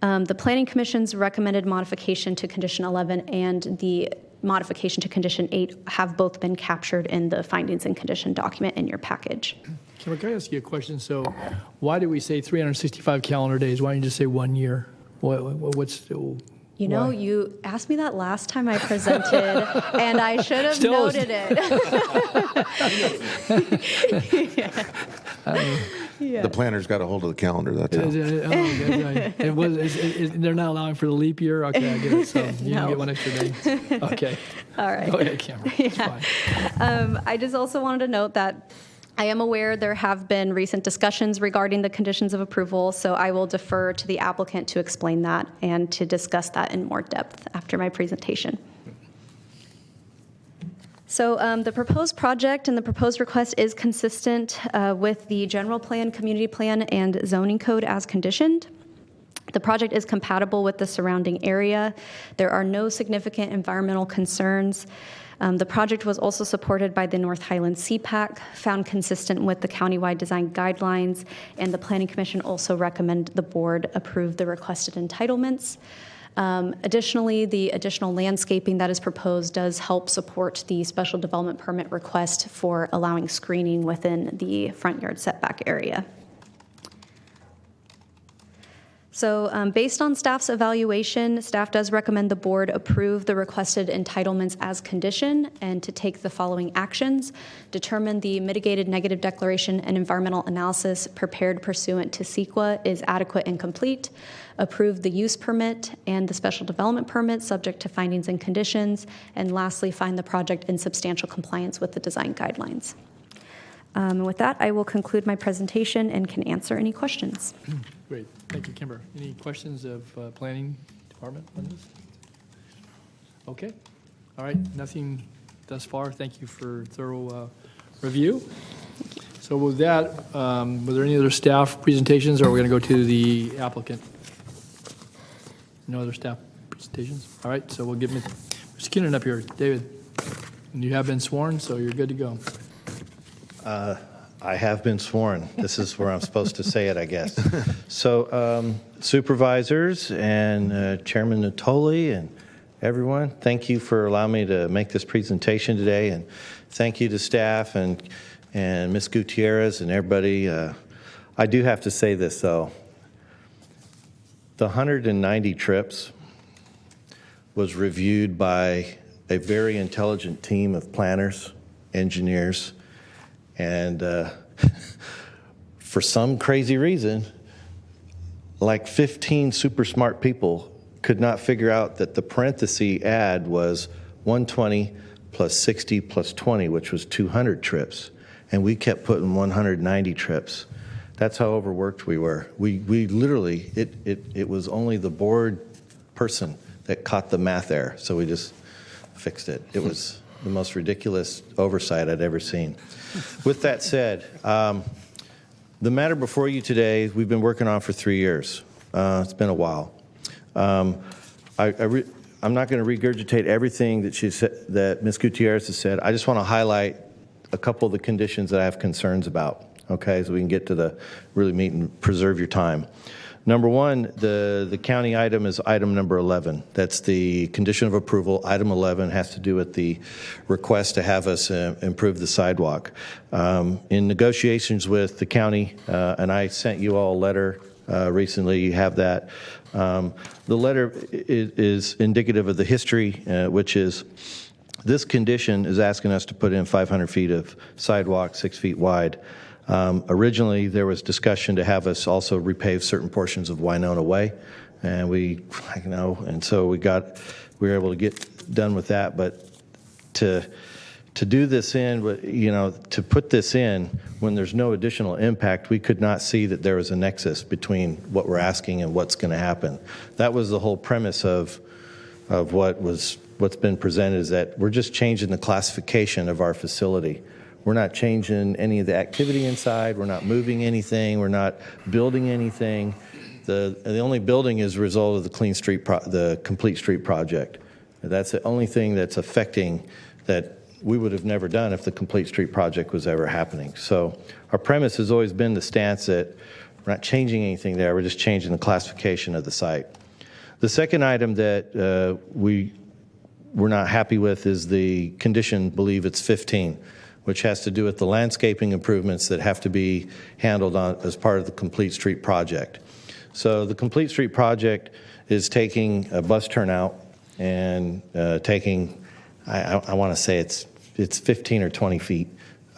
The Planning Commission's recommended modification to condition 11 and the modification to condition 8 have both been captured in the findings and condition document in your package.
Can I ask you a question? So why do we say 365 calendar days? Why don't you just say 1 year?
You know, you asked me that last time I presented, and I should have noted it.
Yeah.
The planners got a hold of the calendar, that's how.
They're not allowing for the leap year? Okay, I get it. So you
No.
can get one extra day. Okay.
All right.
Go ahead, Cameron. It's fine.
I just also wanted to note that I am aware there have been recent discussions regarding the conditions of approval, so I will defer to the applicant to explain that and to discuss that in more depth after my presentation. So the proposed project and the proposed request is consistent with the general plan, community plan, and zoning code as conditioned. The project is compatible with the surrounding area. There are no significant environmental concerns. The project was also supported by the North Highlands CPAC, found consistent with the countywide design guidelines, and the Planning Commission also recommended the board approve the requested entitlements. Additionally, the additional landscaping that is proposed does help support the special development permit request for allowing screening within the front yard setback area. So based on staff's evaluation, staff does recommend the board approve the requested entitlements as condition and to take the following actions: determine the mitigated negative declaration and environmental analysis prepared pursuant to CEQA is adequate and complete, approve the use permit and the special development permit subject to findings and conditions, and lastly, find the project in substantial compliance with the design guidelines. With that, I will conclude my presentation and can answer any questions.
Great. Thank you, Kimber. Any questions of Planning Department on this? Okay. All right. Nothing thus far. Thank you for thorough review. So with that, were there any other staff presentations, or are we going to go to the applicant? No other staff presentations? All right. So we'll give Mr. Keenan up here. David, and you have been sworn, so you're good to go.
I have been sworn. This is where I'm supposed to say it, I guess. So, supervisors and Chairman Natoli and everyone, thank you for allowing me to make this presentation today, and thank you to staff and Ms. Gutierrez and everybody. I do have to say this, though. The 190 trips was reviewed by a very intelligent team of planners, engineers, and for some crazy reason, like 15 super smart people could not figure out that the parenthesis add was 120 plus 60 plus 20, which was 200 trips. And we kept putting 190 trips. That's how overworked we were. We literally, it was only the board person that caught the math error, so we just fixed it. It was the most ridiculous oversight I'd ever seen. With that said, the matter before you today, we've been working on for 3 years. It's been a while. I'm not going to regurgitate everything that that Ms. Gutierrez has said. I just want to highlight a couple of the conditions that I have concerns about, okay, so we can get to the really meat and preserve your time. Number one, the county item is item number 11. That's the condition of approval. Item 11 has to do with the request to have us improve the sidewalk. In negotiations with the county, and I sent you all a letter recently, you have that. The letter is indicative of the history, which is this condition is asking us to put in 500 feet of sidewalk, 6 feet wide. Originally, there was discussion to have us also repave certain portions of Winona Way, and and so we were able to get done with that. But to do this in, to put this in when there's no additional impact, we could not see that there was a nexus between what we're asking and what's going to happen. That was the whole premise of what's been presented, is that we're just changing the classification of our facility. We're not changing any of the activity inside. We're not moving anything. We're not building anything. The only building is a result of the Complete Street project. That's the only thing that's affecting that we would have never done if the Complete Street project was ever happening. So our premise has always been the stance that we're not changing anything there. We're just changing the classification of the site. The second item that we're not happy with is the condition, believe it's 15, which has to do with the landscaping improvements that have to be handled as part of the Complete Street project. So the Complete Street project is taking a bus turnout and taking, I want to say it's 15 or 20 feet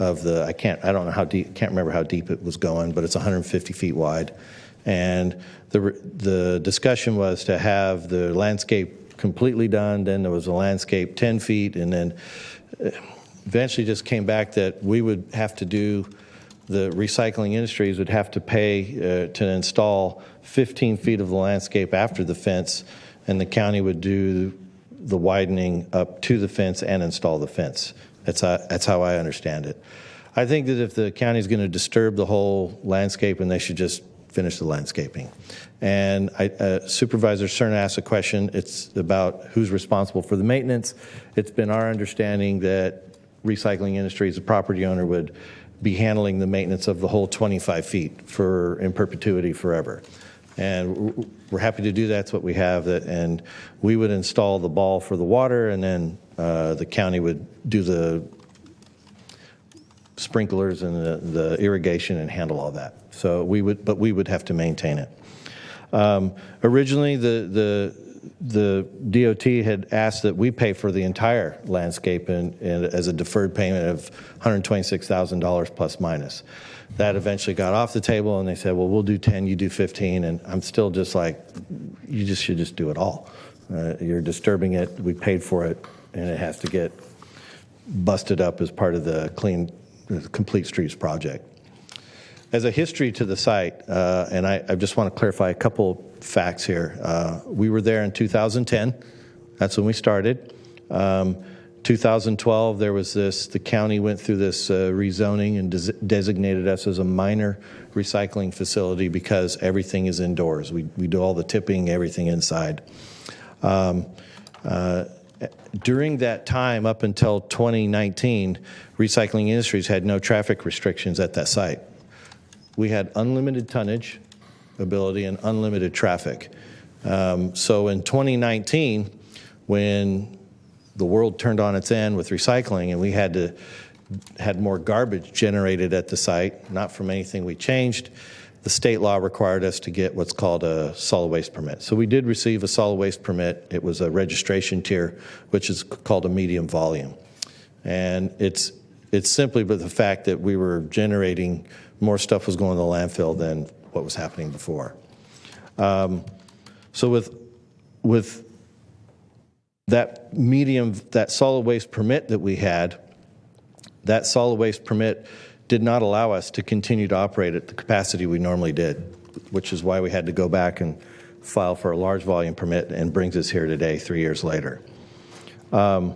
I don't know how deep, can't remember how deep it was going, but it's 150 feet wide. And the discussion was to have the landscape completely done, then there was a landscape 10 feet, and then eventually just came back that we would have to do, the recycling industries would have to pay to install 15 feet of the landscape after the fence, and the county would do the widening up to the fence and install the fence. That's how I understand it. I think that if the county is going to disturb the whole landscape, and they should just finish the landscaping. And Supervisor Cerna asked a question. It's about who's responsible for the maintenance. It's been our understanding that recycling industries, the property owner, would be handling the maintenance of the whole 25 feet in perpetuity forever. And we're happy to do that. That's what we have. And we would install the ball for the water, and then the county would do the sprinklers and the irrigation and handle all that. So we would have to maintain it. Originally, the DOT had asked that we pay for the entire landscape and as a deferred payment of $126,000 plus minus. That eventually got off the table, and they said, well, we'll do 10, you do 15, and I'm still just like, you just should just do it all. You're disturbing it, we paid for it, and it has to get busted up as part of the Complete Streets project. As a history to the site, and I just want to clarify a couple facts here. We were there in 2010. That's when we started. 2012, there was the county went through this rezoning and designated us as a minor recycling facility because everything is indoors. We do all the tipping, everything inside. During that time, up until 2019, Recycling Industries had no traffic restrictions at that site. We had unlimited tonnage ability and unlimited traffic. So in 2019, when the world turned on its end with recycling and we had more garbage generated at the site, not from anything we changed, the state law required us to get what's called a solid waste permit. So we did receive a solid waste permit. It was a registration tier, which is called a medium volume. And it's simply but the fact that we were generating more stuff was going to the landfill than what was happening before. So with that that solid waste permit that we had, that solid waste permit did not allow us to continue to operate at the capacity we normally did, which is why we had to go back and file for a large volume permit, and brings us here today, 3 years later. In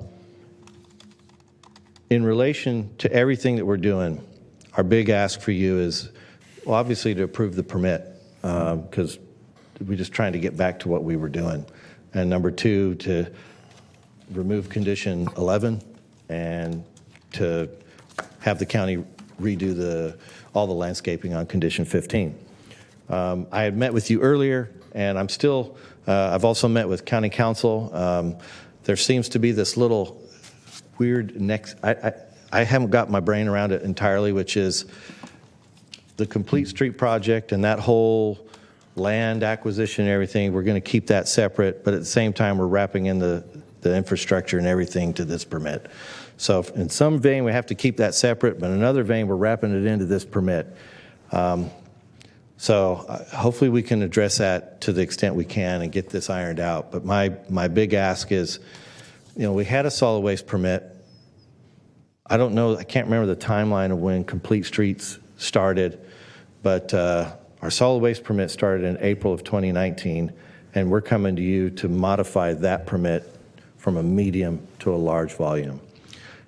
relation to everything that we're doing, our big ask for you is, well, obviously to approve the permit, because we're just trying to get back to what we were doing. And number two, to remove condition 11 and to have the county redo all the landscaping on condition 15. I had met with you earlier, and I'm still, I've also met with county council. There seems to be this little weird I haven't got my brain around it entirely, which is the Complete Street project and that whole land acquisition and everything. We're going to keep that separate, but at the same time, we're wrapping in the infrastructure and everything to this permit. So in some vein, we have to keep that separate, but in another vein, we're wrapping it into this permit. So hopefully we can address that to the extent we can and get this ironed out. But my big ask is, we had a solid waste permit. I don't know, I can't remember the timeline of when Complete Streets started, but our solid waste permit started in April of 2019, and we're coming to you to modify that permit from a medium to a large volume.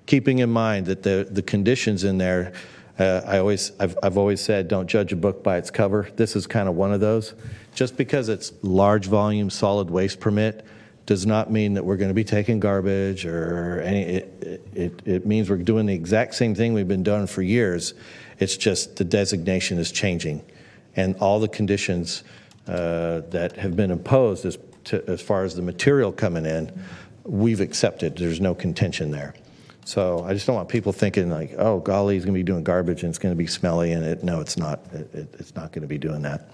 Keeping in mind that the conditions in there, I've always said, don't judge a book by its cover. This is kind of one of those. Just because it's large volume solid waste permit does not mean that we're going to be taking garbage or any. It means we're doing the exact same thing we've been doing for years. It's just the designation is changing, and all the conditions that have been imposed as far as the material coming in, we've accepted. There's no contention there. So I just don't want people thinking like, oh, golly, he's going to be doing garbage and it's going to be smelly. And no, it's not. It's not going to be doing that.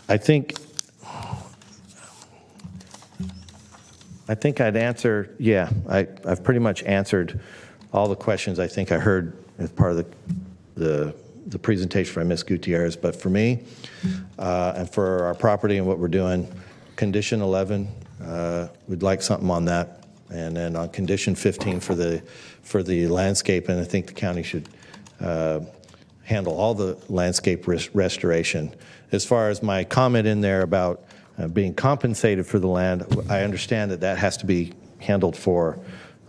I think I'd answer, yeah, I've pretty much answered all the questions I think I heard as part of the presentation from Ms. Gutierrez. But for me, and for our property and what we're doing, condition 11, we'd like something on that. And then on condition 15 for the landscape, and I think the county should handle all the landscape restoration. As far as my comment in there about being compensated for the land, I understand that has to be handled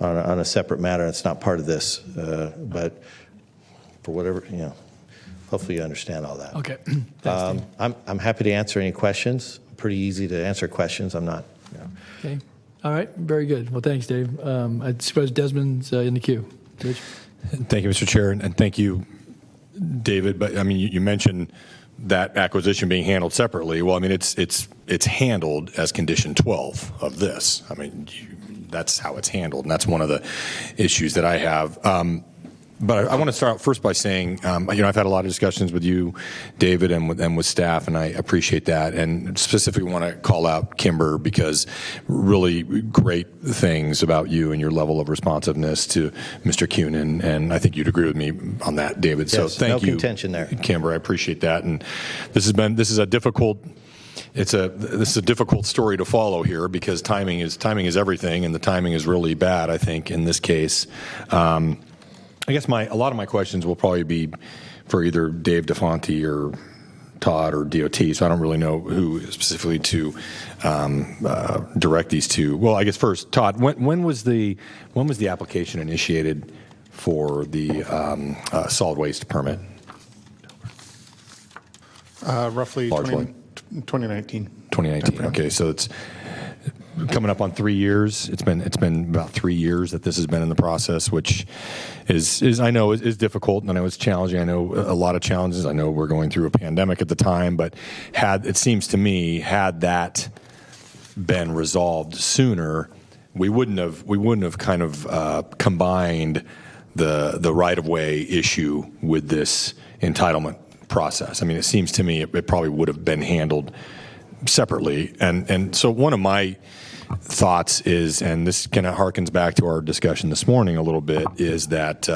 on a separate matter. It's not part of this, but for whatever, hopefully you understand all that.
Okay.
I'm happy to answer any questions. Pretty easy to answer questions. I'm not.
Okay. All right. Very good. Well, thanks, Dave. I suppose Desmond's in the queue. Rich?
Thank you, Mr. Chair, and thank you, David. But I mean, you mentioned that acquisition being handled separately. Well, I mean, it's handled as condition 12 of this. I mean, that's how it's handled, and that's one of the issues that I have. But I want to start out first by saying, I've had a lot of discussions with you, David, and with staff, and I appreciate that. And specifically want to call out Kimber, because really great things about you and your level of responsiveness to Mr. Cunin, and I think you'd agree with me on that, David. So
Yes,
thank you,
no contention there,
Kimber. I appreciate that. And this is a difficult story to follow here, because timing is everything, and the timing is really bad, I think, in this case. I guess a lot of my questions will probably be for either Dave DeFonte or Todd or DOT, so I don't really know who specifically to direct these to. Well, I guess first, Todd, when was the application initiated for the solid waste permit?
Roughly
Largely.
2019.
2019. Okay, so it's coming up on 3 years. It's been about 3 years that this has been in the process, which is I know is difficult, and I know it's challenging. I know a lot of challenges. I know we're going through a pandemic at the time, but it seems to me, had that been resolved sooner, we wouldn't have kind of combined the right-of-way issue with this entitlement process. I mean, it seems to me it probably would have been handled separately. And so one of my thoughts is, and this kind of harkens back to our discussion this morning a little bit, is that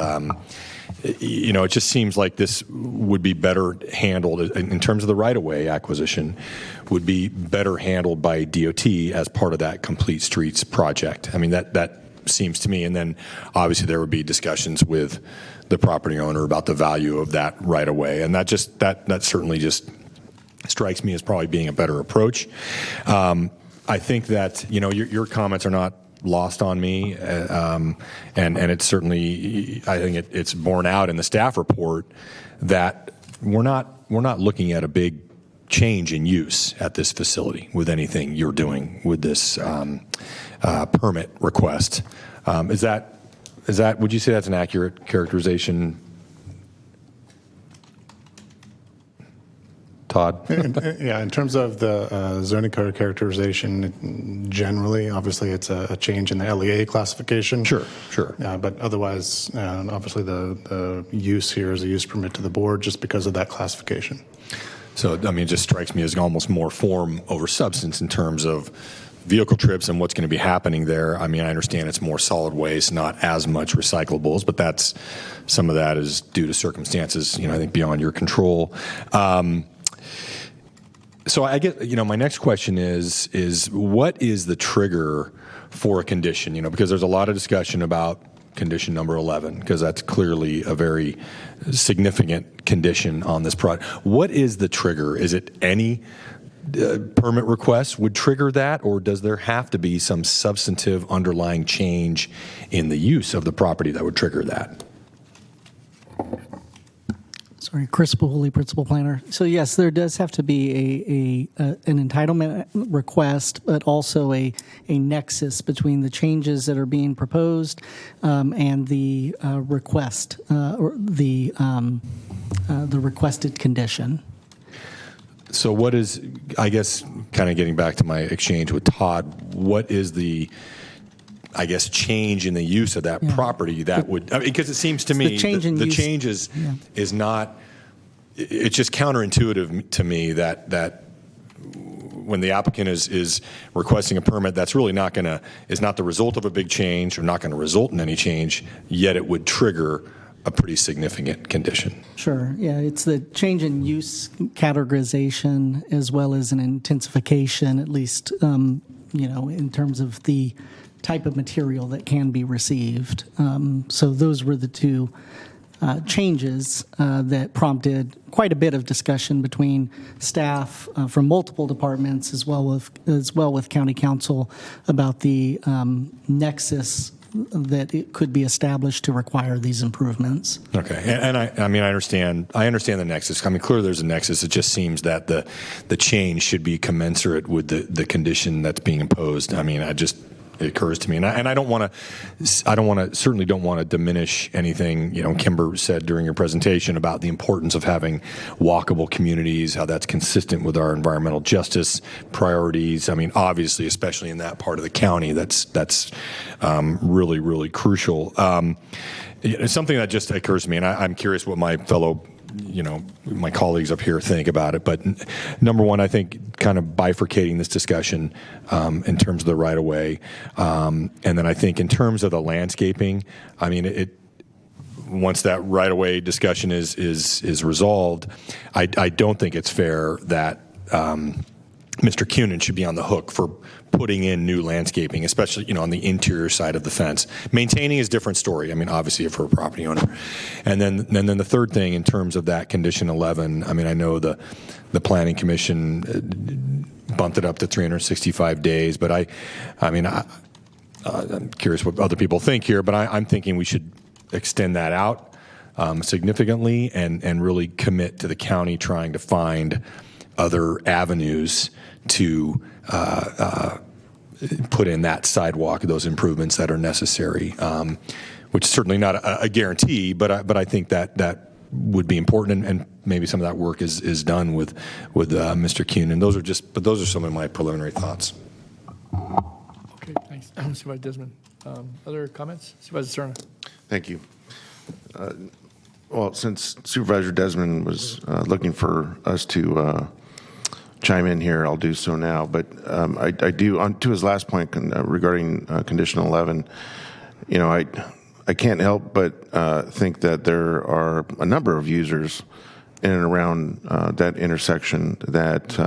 it just seems like this would be better handled in terms of the right-of-way acquisition, would be better handled by DOT as part of that Complete Streets project. I mean, that seems to me, and then obviously there would be discussions with the property owner about the value of that right-of-way, and that certainly just strikes me as probably being a better approach. I think that your comments are not lost on me, and it's certainly, I think it's borne out in the staff report that we're not looking at a big change in use at this facility with anything you're doing with this permit request. Is that would you say that's an accurate characterization, Todd?
Yeah, in terms of the zoning code characterization, generally, obviously, it's a change in the LEA classification.
Sure.
But otherwise, obviously, the use here is a use permit to the board just because of that classification.
So, I mean, it just strikes me as almost more form over substance in terms of vehicle trips and what's going to be happening there. I mean, I understand it's more solid waste, not as much recyclables, but some of that is due to circumstances, I think, beyond your control. So I guess, my next question is what is the trigger for a condition? Because there's a lot of discussion about condition number 11, because that's clearly a very significant condition on this project. What is the trigger? Is it any permit request would trigger that, or does there have to be some substantive underlying change in the use of the property that would trigger that?
Sorry, Chris Pahuli, Principal Planner. So yes, there does have to be an entitlement request, but also a nexus between the changes that are being proposed and the request or the requested condition.
So what is, I guess, kind of getting back to my exchange with Todd, what is the, I guess, change in the use of that property that would, because it seems to me the change is not, it's just counterintuitive to me that when the applicant is requesting a permit, that's really is not the result of a big change or not going to result in any change, yet it would trigger a pretty significant condition.
Sure. Yeah, it's the change in use categorization as well as an intensification, at least, in terms of the type of material that can be received. So those were the two changes that prompted quite a bit of discussion between staff from multiple departments as well with county council about the nexus that it could be established to require these improvements.
Okay, and I understand the nexus. I mean, clearly there's a nexus. It just seems that the change should be commensurate with the condition that's being imposed. I mean, it occurs to me, and I certainly don't want to diminish anything. Kimber said during your presentation about the importance of having walkable communities, how that's consistent with our environmental justice priorities. I mean, obviously, especially in that part of the county, that's really, really crucial. It's something that just occurs to me, and I'm curious what my my colleagues up here think about it. But number one, I think kind of bifurcating this discussion in terms of the right of way. And then I think in terms of the landscaping, I mean, once that right of way discussion is resolved, I don't think it's fair that Mr. Cunin should be on the hook for putting in new landscaping, especially on the interior side of the fence. Maintaining is a different story. I mean, obviously for a property owner. And then the third thing in terms of that condition 11. I mean, I know the Planning Commission bumped it up to 365 days, but I'm curious what other people think here. But I'm thinking we should extend that out significantly and really commit to the county trying to find other avenues to put in that sidewalk, those improvements that are necessary, which is certainly not a guarantee, but I think that would be important, and maybe some of that work is done with Mr. Cunin. Those are some of my preliminary thoughts.
Okay, thanks, Supervisor Desmond. Other comments, Supervisor Cerna?
Thank you. Well, since Supervisor Desmond was looking for us to chime in here, I'll do so now. But I do, to his last point regarding condition 11, I can't help but think that there are a number of users in and around that intersection that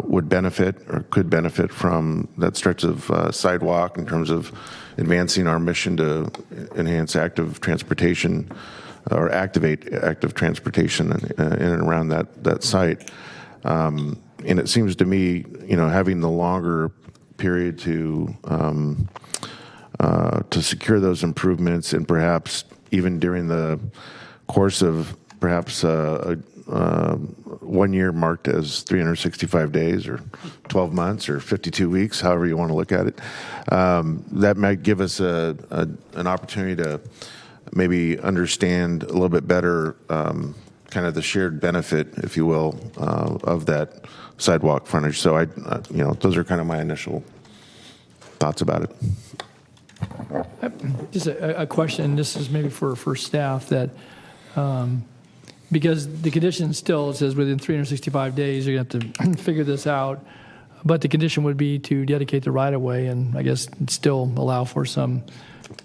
would benefit or could benefit from that stretch of sidewalk in terms of advancing our mission to enhance active transportation or activate active transportation in and around that site. And it seems to me, having the longer period to secure those improvements, and perhaps even during the course of perhaps 1 year marked as 365 days or 12 months or 52 weeks, however you want to look at it, that might give us an opportunity to maybe understand a little bit better kind of the shared benefit, if you will, of that sidewalk frontage. So those are kind of my initial thoughts about it.
Just a question. This is maybe for staff that because the condition still says within 365 days you're going to have to figure this out, but the condition would be to dedicate the right of way, and I guess still allow for some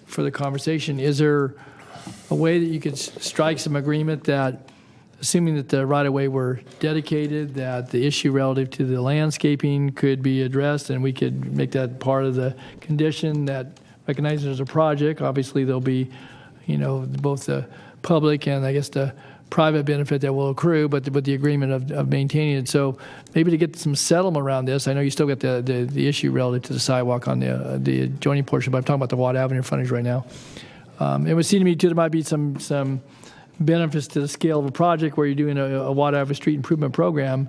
further conversation. Is there a way that you could strike some agreement that, assuming that the right-of-way were dedicated, that the issue relative to the landscaping could be addressed, and we could make that part of the condition that recognizes there's a project? Obviously, there'll be, both the public and I guess the private benefit that will accrue, but with the agreement of maintaining it. So maybe to get some settlement around this, I know you still got the issue relative to the sidewalk on the adjoining portion, but I'm talking about the Watt Avenue frontage right now. It would seem to me, too, there might be some benefits to the scale of a project where you're doing a Watt Avenue street improvement program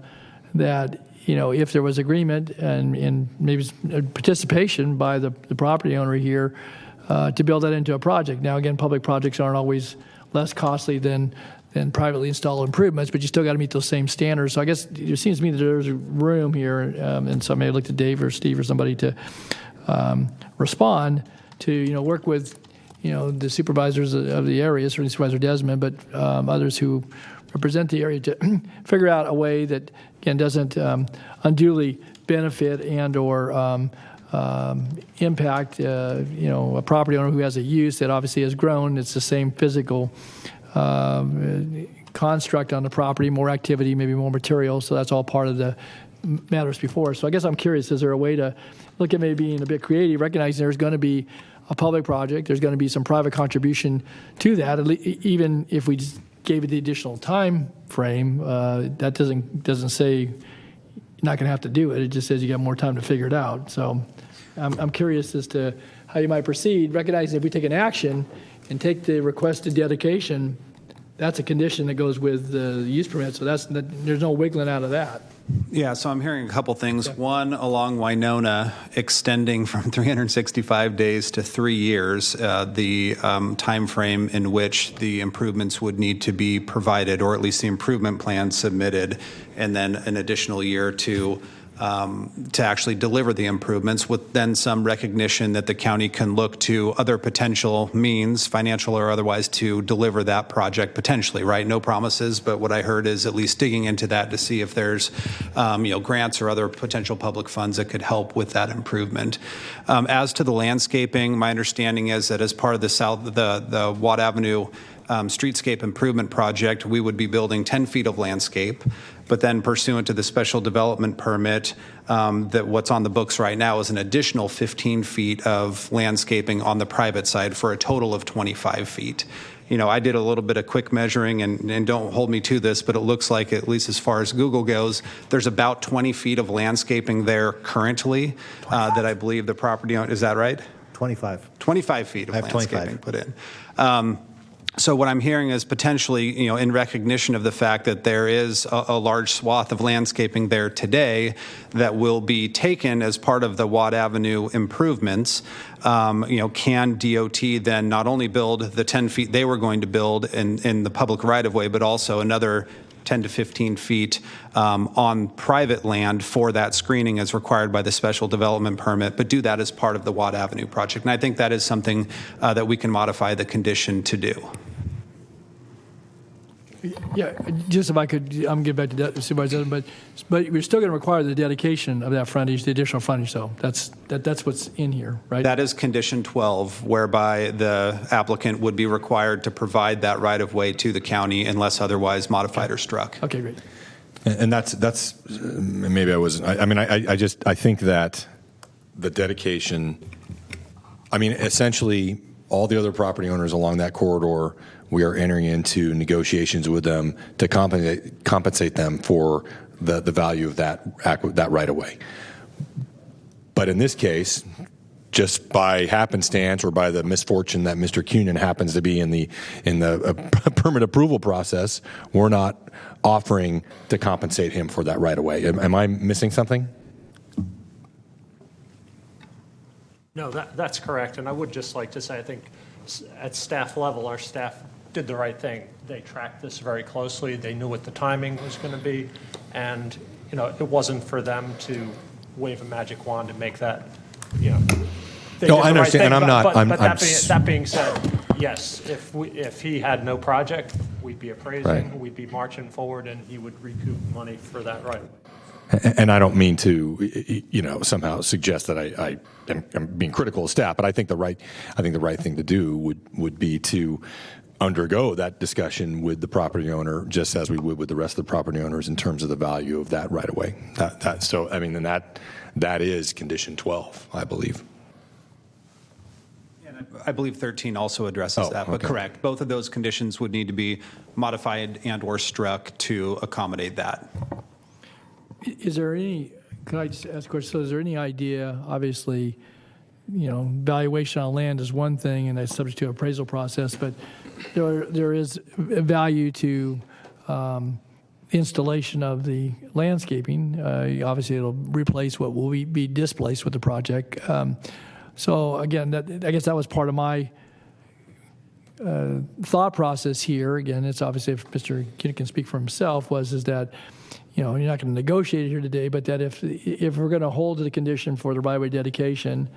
that, if there was agreement and maybe participation by the property owner here to build that into a project. Now, again, public projects aren't always less costly than privately installed improvements, but you still got to meet those same standards. So I guess it seems to me that there's room here, and so I may look to Dave or Steve or somebody to respond to, work with, the supervisors of the area, certainly Supervisor Desmond, but others who represent the area to figure out a way that, again, doesn't unduly benefit and/or impact, a property owner who has a use that obviously has grown. It's the same physical construct on the property, more activity, maybe more material. So that's all part of the matters before. So I guess I'm curious, is there a way to look at maybe being a bit creative, recognizing there's going to be a public project, there's going to be some private contribution to that, even if we just gave it the additional time frame, that doesn't say you're not going to have to do it. It just says you got more time to figure it out. So I'm curious as to how you might proceed, recognizing if we take an action and take the requested dedication, that's a condition that goes with the use permit. So there's no wiggling out of that.
Yeah, so I'm hearing a couple things. One, along Winona, extending from 365 days to 3 years, the time frame in which the improvements would need to be provided, or at least the improvement plan submitted, and then an additional year to actually deliver the improvements, with then some recognition that the county can look to other potential means, financial or otherwise, to deliver that project potentially, right? No promises, but what I heard is at least digging into that to see if there's grants or other potential public funds that could help with that improvement. As to the landscaping, my understanding is that as part of the Watt Avenue streetscape improvement project, we would be building 10 feet of landscape, but then pursuant to the special development permit, that what's on the books right now is an additional 15 feet of landscaping on the private side for a total of 25 feet. I did a little bit of quick measuring, and don't hold me to this, but it looks like, at least as far as Google goes, there's about 20 feet of landscaping there currently that I believe the property owner, is that right?
25.
25 feet of
I have
landscaping
25.
put in. So what I'm hearing is potentially, in recognition of the fact that there is a large swath of landscaping there today that will be taken as part of the Watt Avenue improvements, can DOT then not only build the 10 feet they were going to build in the public right-of-way, but also another 10 to 15 feet on private land for that screening as required by the special development permit, but do that as part of the Watt Avenue project. And I think that is something that we can modify the condition to do.
Yeah, just if I could, I'm going to get back to that, Supervisor, but we're still going to require the dedication of that frontage, the additional frontage, though. That's what's in here, right?
That is condition 12, whereby the applicant would be required to provide that right-of-way to the county unless otherwise modified or struck.
Okay, great.
And that's maybe I wasn't. I think that the dedication. Essentially, all the other property owners along that corridor, we are entering into negotiations with them to compensate them for the value of that right of way. But in this case, just by happenstance or by the misfortune that Mr. Cunin happens to be in the permit approval process, we're not offering to compensate him for that right of way. Am I missing something?
No, that's correct. And I would just like to say, I think at staff level, our staff did the right thing. They tracked this very closely. They knew what the timing was going to be. And, it wasn't for them to wave a magic wand and make that,
No, I understand, and I'm not.
That being said, yes, if he had no project, we'd be appraising,
right.
We'd be marching forward, and he would recoup money for that right.
And I don't mean to, somehow suggest that I am being critical of staff, but I think the right thing to do would be to undergo that discussion with the property owner, just as we would with the rest of the property owners in terms of the value of that right away. That is condition 12, I believe.
I believe 13 also addresses that, but
okay.
correct. Both of those conditions would need to be modified and or struck to accommodate that.
Is there any, can I just ask a question? So is there any idea, obviously, valuation on land is one thing and that's subject to appraisal process, but there is a value to installation of the landscaping. Obviously, it'll replace what will be displaced with the project. So again, I guess that was part of my thought process here. Again, it's obviously, if Mr. Kinnick can speak for himself, is that you're not going to negotiate it here today, but that if we're going to hold to the condition for the right-of-way dedication,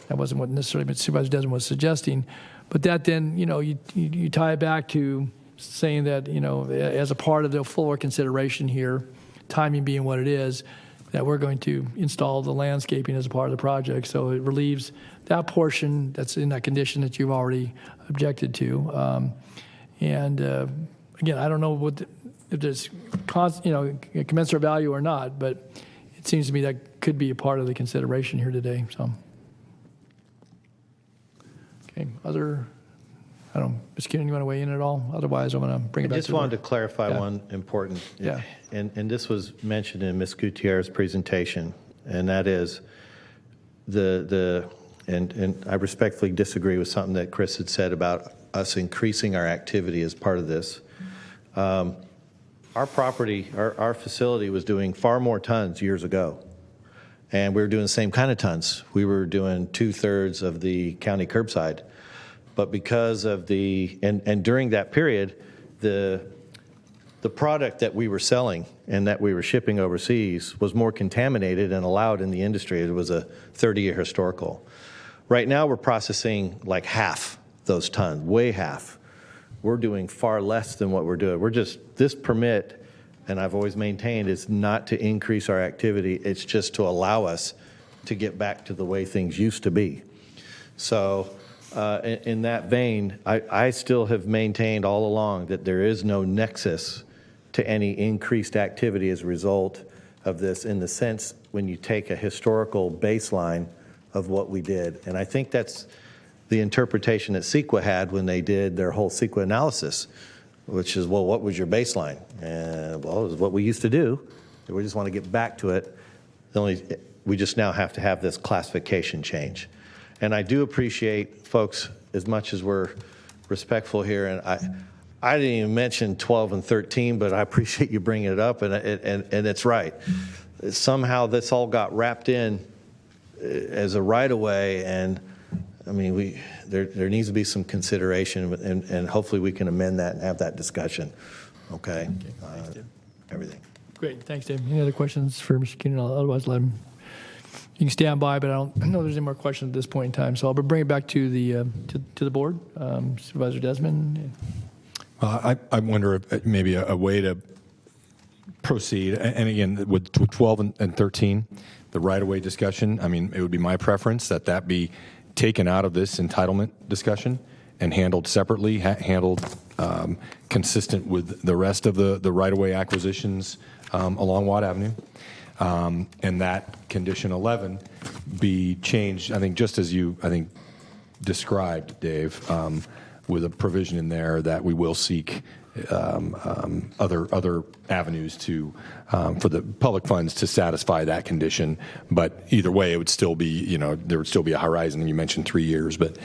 that wasn't what necessarily Supervisor Desmond was suggesting, but that then you tie it back to saying that, as a part of the fuller consideration here, timing being what it is, that we're going to install the landscaping as a part of the project. So it relieves that portion that's in that condition that you've already objected to. Again, I don't know if there's commensurate value or not, but it seems to me that could be a part of the consideration here today. So, okay, I don't know, Ms. Keenan, you want to weigh in at all? Otherwise, I'm going to bring it back to
I just wanted to clarify one important, and this was mentioned in Ms. Gutierrez's presentation, and that is and I respectfully disagree with something that Chris had said about us increasing our activity as part of this. Our property, our facility was doing far more tons years ago, and we were doing the same kind of tons. We were doing 2/3 of the county curbside. But because of and during that period, the product that we were selling and that we were shipping overseas was more contaminated and allowed in the industry. It was a 30-year historical. Right now, we're processing like half those tons, way half. We're doing far less than what we're doing. This permit, and I've always maintained, is not to increase our activity. It's just to allow us to get back to the way things used to be. So, in that vein, I still have maintained all along that there is no nexus to any increased activity as a result of this, in the sense when you take a historical baseline of what we did. And I think that's the interpretation that CEQA had when they did their whole CEQA analysis, which is, well, what was your baseline? And, well, it was what we used to do. We just want to get back to it. We just now have to have this classification change. And I do appreciate, folks, as much as we're respectful here, and I didn't even mention 12 and 13, but I appreciate you bringing it up, and it's right. Somehow this all got wrapped in as a right-of-way, and I mean, there needs to be some consideration, and hopefully we can amend that and have that discussion. Okay? Everything.
Great, thanks, Dave. Any other questions for Mr. Keenan? Otherwise, let him. You can stand by, but I don't know there's any more questions at this point in time. So I'll bring it back to the board. Supervisor Desmond.
I wonder if maybe a way to proceed, and again, with 12 and 13, the right-of-way discussion, I mean, it would be my preference that be taken out of this entitlement discussion and handled separately, handled consistent with the rest of the right-of-way acquisitions along Watt Avenue. And that condition 11 be changed, I think, just as you, described, Dave, with a provision in there that we will seek other avenues for the public funds to satisfy that condition. But either way, it would still be, there would still be a horizon, and you mentioned 3 years. But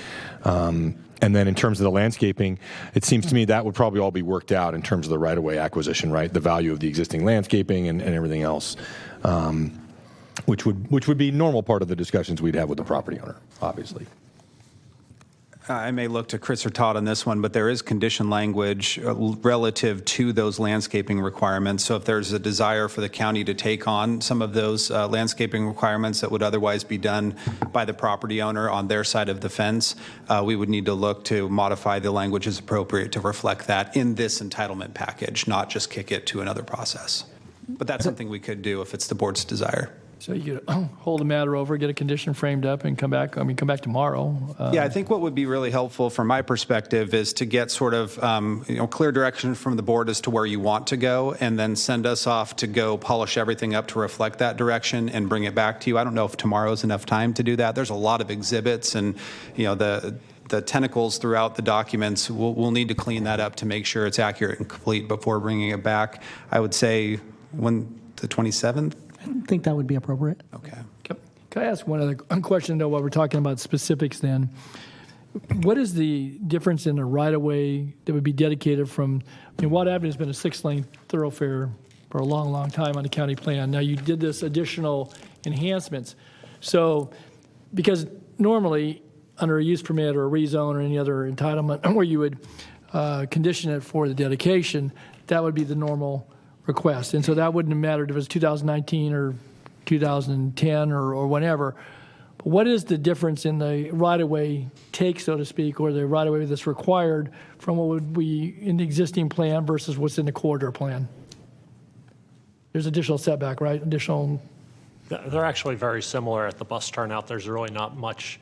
and then in terms of the landscaping, it seems to me that would probably all be worked out in terms of the right-of-way acquisition, right? The value of the existing landscaping and everything else, which would be normal part of the discussions we'd have with the property owner, obviously.
I may look to Chris or Todd on this one, but there is condition language relative to those landscaping requirements. So if there's a desire for the county to take on some of those landscaping requirements that would otherwise be done by the property owner on their side of the fence, we would need to look to modify the language as appropriate to reflect that in this entitlement package, not just kick it to another process. But that's something we could do if it's the board's desire.
So you could hold the matter over, get a condition framed up, and come back tomorrow.
Yeah, I think what would be really helpful from my perspective is to get sort of clear direction from the board as to where you want to go, and then send us off to go polish everything up to reflect that direction and bring it back to you. I don't know if tomorrow's enough time to do that. There's a lot of exhibits, and the tentacles throughout the documents. We'll need to clean that up to make sure it's accurate and complete before bringing it back. I would say the 27th.
I think that would be appropriate.
Okay.
Can I ask one other question, though, while we're talking about specifics then? What is the difference in a right-of-way that would be dedicated from, Watt Avenue has been a 6-lane thoroughfare for a long, long time on the county plan. Now you did this additional enhancements. So, because normally under a use permit or a rezone or any other entitlement where you would condition it for the dedication, that would be the normal request. And so that wouldn't have mattered if it was 2019 or 2010 or whenever. But what is the difference in the right-of-way take, so to speak, or the right-of-way that's required from what would be in the existing plan versus what's in the corridor plan? There's additional setback, right? Additional.
They're actually very similar at the bus turnout. There's really not much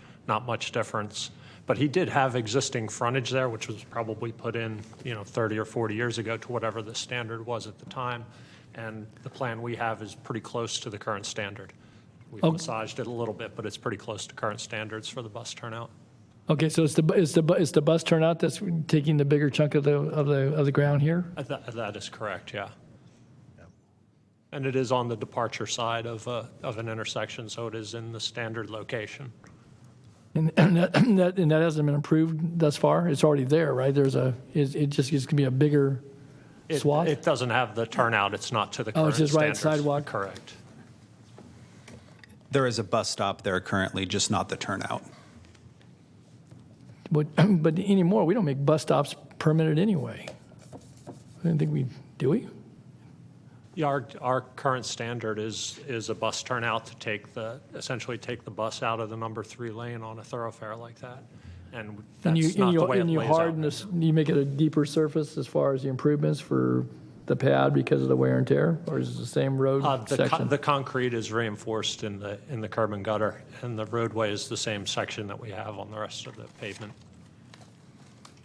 difference. But he did have existing frontage there, which was probably put in, 30 or 40 years ago to whatever the standard was at the time. And the plan we have is pretty close to the current standard. We've massaged it a little bit, but it's pretty close to current standards for the bus turnout.
Okay, so it's the bus turnout that's taking the bigger chunk of the ground here?
That is correct, yeah. And it is on the departure side of an intersection, so it is in the standard location.
And that hasn't been improved thus far? It's already there, right? It just is going to be a bigger swath?
It doesn't have the turnout. It's not to the current
it's just right
standards.
sidewalk?
Correct.
There is a bus stop there currently, just not the turnout.
But anymore, we don't make bus stops permitted anyway. I didn't think we, do we?
Yeah, our current standard is a bus turnout to essentially take the bus out of the number 3 lane on a thoroughfare like that. And that's not the way it lays out.
You make it a deeper surface as far as the improvements for the pad because of the wear and tear, or is it the same road section?
The concrete is reinforced in the curb and gutter, and the roadway is the same section that we have on the rest of the pavement.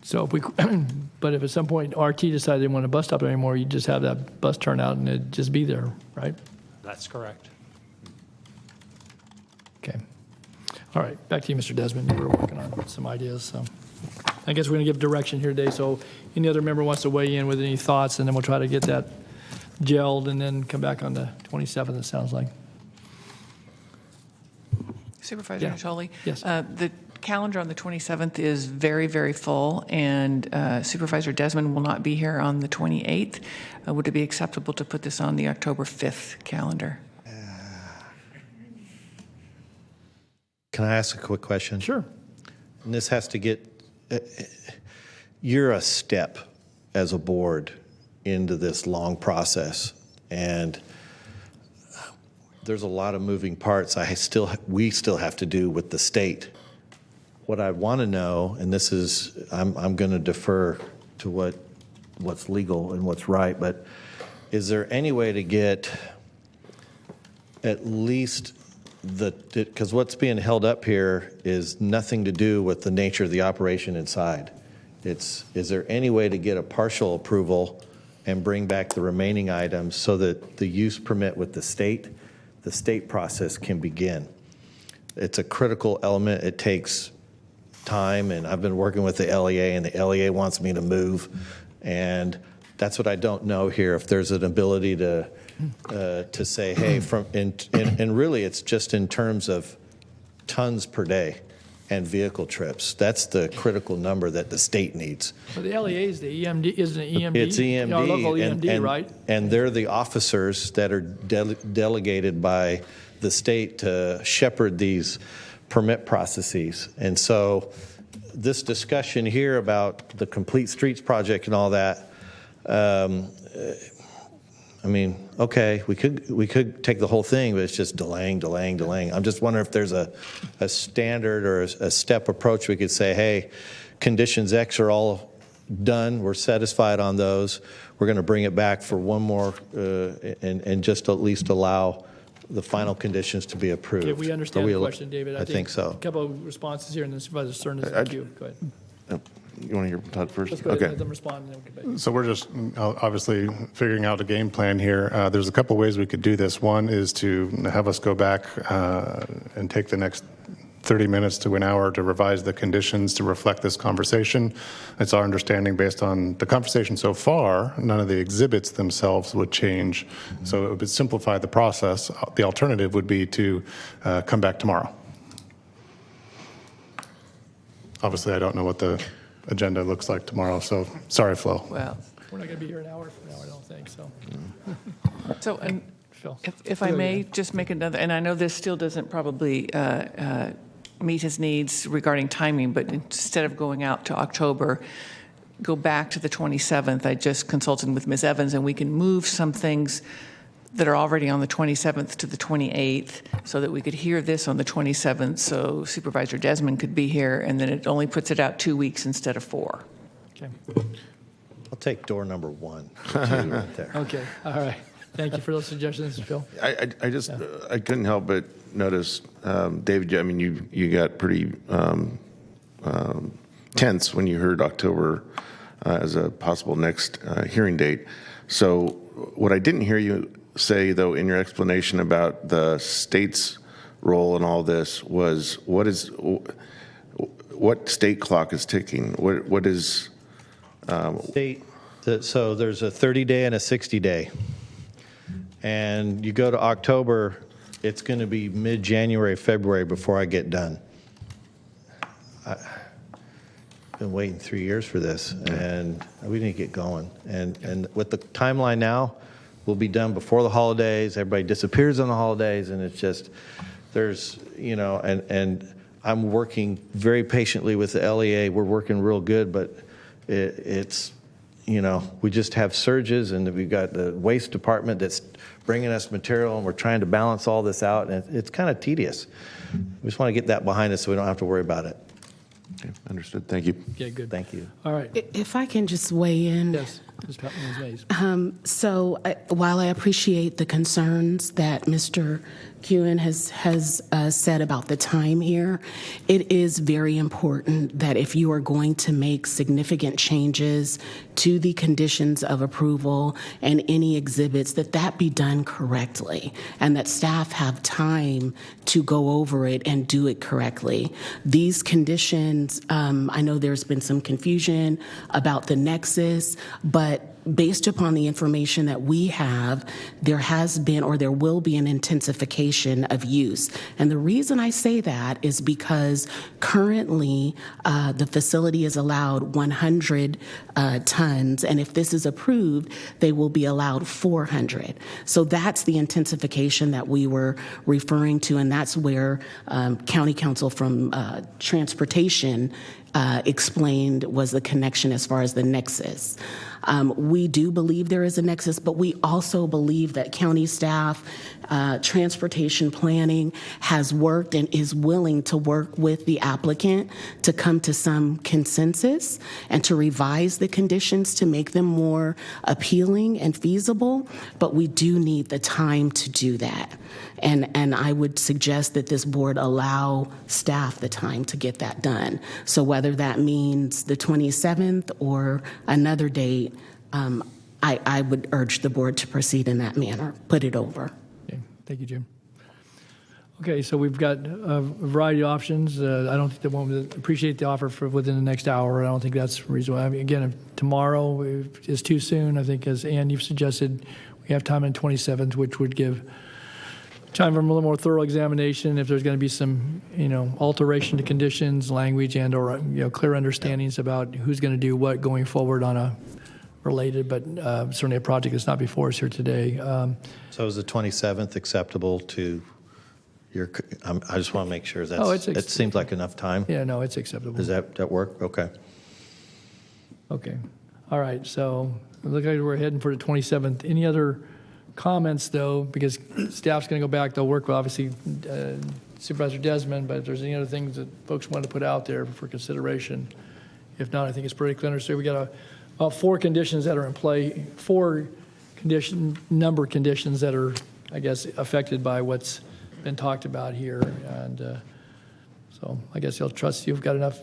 So but if at some point RT decided they didn't want a bus stop anymore, you just have that bus turnout and it'd just be there, right?
That's correct.
Okay. All right, back to you, Mr. Desmond. You were working on some ideas, so I guess we're going to give direction here today. So any other member wants to weigh in with any thoughts, and then we'll try to get that gelled and then come back on the 27th, it sounds like.
Supervisor Natoli?
Yes.
The calendar on the 27th is very, very full, and Supervisor Desmond will not be here on the 28th. Would it be acceptable to put this on the October 5th calendar?
Can I ask a quick question?
Sure.
And this has to get, you're a step as a board into this long process, and there's a lot of moving parts we still have to do with the state. What I want to know, and this is, I'm going to defer to what's legal and what's right, but is there any way to get at least because what's being held up here is nothing to do with the nature of the operation inside. Is there any way to get a partial approval and bring back the remaining items so that the use permit with the state process can begin? It's a critical element. It takes time, and I've been working with the LEA, and the LEA wants me to move, and that's what I don't know here, if there's an ability to say, hey, and really it's just in terms of tons per day and vehicle trips. That's the critical number that the state needs.
But the LEA is the EMD, isn't it EMD?
It's EMD.
Our local EMD, right?
And they're the officers that are delegated by the state to shepherd these permit processes. And so this discussion here about the Complete Streets project and all that, I mean, okay, we could take the whole thing, but it's just delaying. I'm just wondering if there's a standard or a step approach we could say, hey, conditions X are all done. We're satisfied on those. We're going to bring it back for one more and just at least allow the final conditions to be approved.
Okay, we understand the question, David.
I think so.
A couple of responses here, and then Supervisor Stern is thank you. Go ahead.
You want to hear Todd first?
Let's go ahead and let them respond, and then we'll get back.
So we're just obviously figuring out a game plan here. There's a couple ways we could do this. One is to have us go back and take the next 30 minutes to an hour to revise the conditions to reflect this conversation. It's our understanding, based on the conversation so far, none of the exhibits themselves would change. So it would simplify the process. The alternative would be to come back tomorrow. Obviously, I don't know what the agenda looks like tomorrow, so sorry, Flo.
Well,
we're not going to be here an hour from now, I don't think, so.
So, and
Phil.
if I may just make another, and I know this still doesn't probably meet his needs regarding timing, but instead of going out to October, go back to the 27th. I just consulted with Ms. Evans, and we can move some things that are already on the 27th to the 28th so that we could hear this on the 27th so Supervisor Desmond could be here, and then it only puts it out 2 weeks instead of 4.
Okay.
I'll take door number 1. Right there.
Okay, all right. Thank you for those suggestions, Phil.
I just I couldn't help but notice, David. I mean, you got pretty tense when you heard October as a possible next hearing date. So what I didn't hear you say, though, in your explanation about the state's role in all this was what state clock is ticking? What is
State. So there's a 30-day and a 60-day. And you go to October, it's going to be mid-January, February before I get done. I've been waiting 3 years for this, and we need to get going. And with the timeline now, we'll be done before the holidays. Everybody disappears on the holidays, and it's just, there's, and I'm working very patiently with the LEA. We're working real good, but it's, we just have surges, and we've got the waste department that's bringing us material, and we're trying to balance all this out, and it's kind of tedious. We just want to get that behind us so we don't have to worry about it.
Okay, understood. Thank you.
Okay, good.
Thank you.
All right.
If I can just weigh in.
Yes, Ms. Mays.
While I appreciate the concerns that Mr. Kewen has said about the time here, it is very important that if you are going to make significant changes to the conditions of approval and any exhibits, that be done correctly and that staff have time to go over it and do it correctly. These conditions, I know there's been some confusion about the nexus, but based upon the information that we have, there has been or there will be an intensification of use. And the reason I say that is because currently the facility is allowed 100 tons, and if this is approved, they will be allowed 400. So that's the intensification that we were referring to, and that's where County Counsel from Transportation explained was the connection as far as the nexus. We do believe there is a nexus, but we also believe that county staff, transportation planning has worked and is willing to work with the applicant to come to some consensus and to revise the conditions to make them more appealing and feasible, but we do need the time to do that. And I would suggest that this board allow staff the time to get that done. So whether that means the 27th or another date, I would urge the board to proceed in that manner, put it over.
Okay. Thank you, Jim. Okay, so we've got a variety of options. I don't think the one would appreciate the offer for within the next hour. I don't think that's reasonable. I mean, again, if tomorrow is too soon, I think, as Ann, you've suggested, we have time on the 27th, which would give time for a little more thorough examination. If there's going to be some, alteration to conditions, language, and/or clear understandings about who's going to do what going forward on a related, but certainly a project that's not before us here today.
So is the 27th acceptable to your, I just want to make sure it seems like enough time.
Yeah, no, it's acceptable.
Does that work? Okay.
Okay. All right. So it looks like we're heading for the 27th. Any other comments, though? Because staff's going to go back. They'll work with, obviously, Supervisor Desmond, but if there's any other things that folks want to put out there for consideration. If not, I think it's pretty clear. So we got about 4 conditions that are in play, 4 number conditions that are, I guess, affected by what's been talked about here. And so I guess I'll trust you've got enough.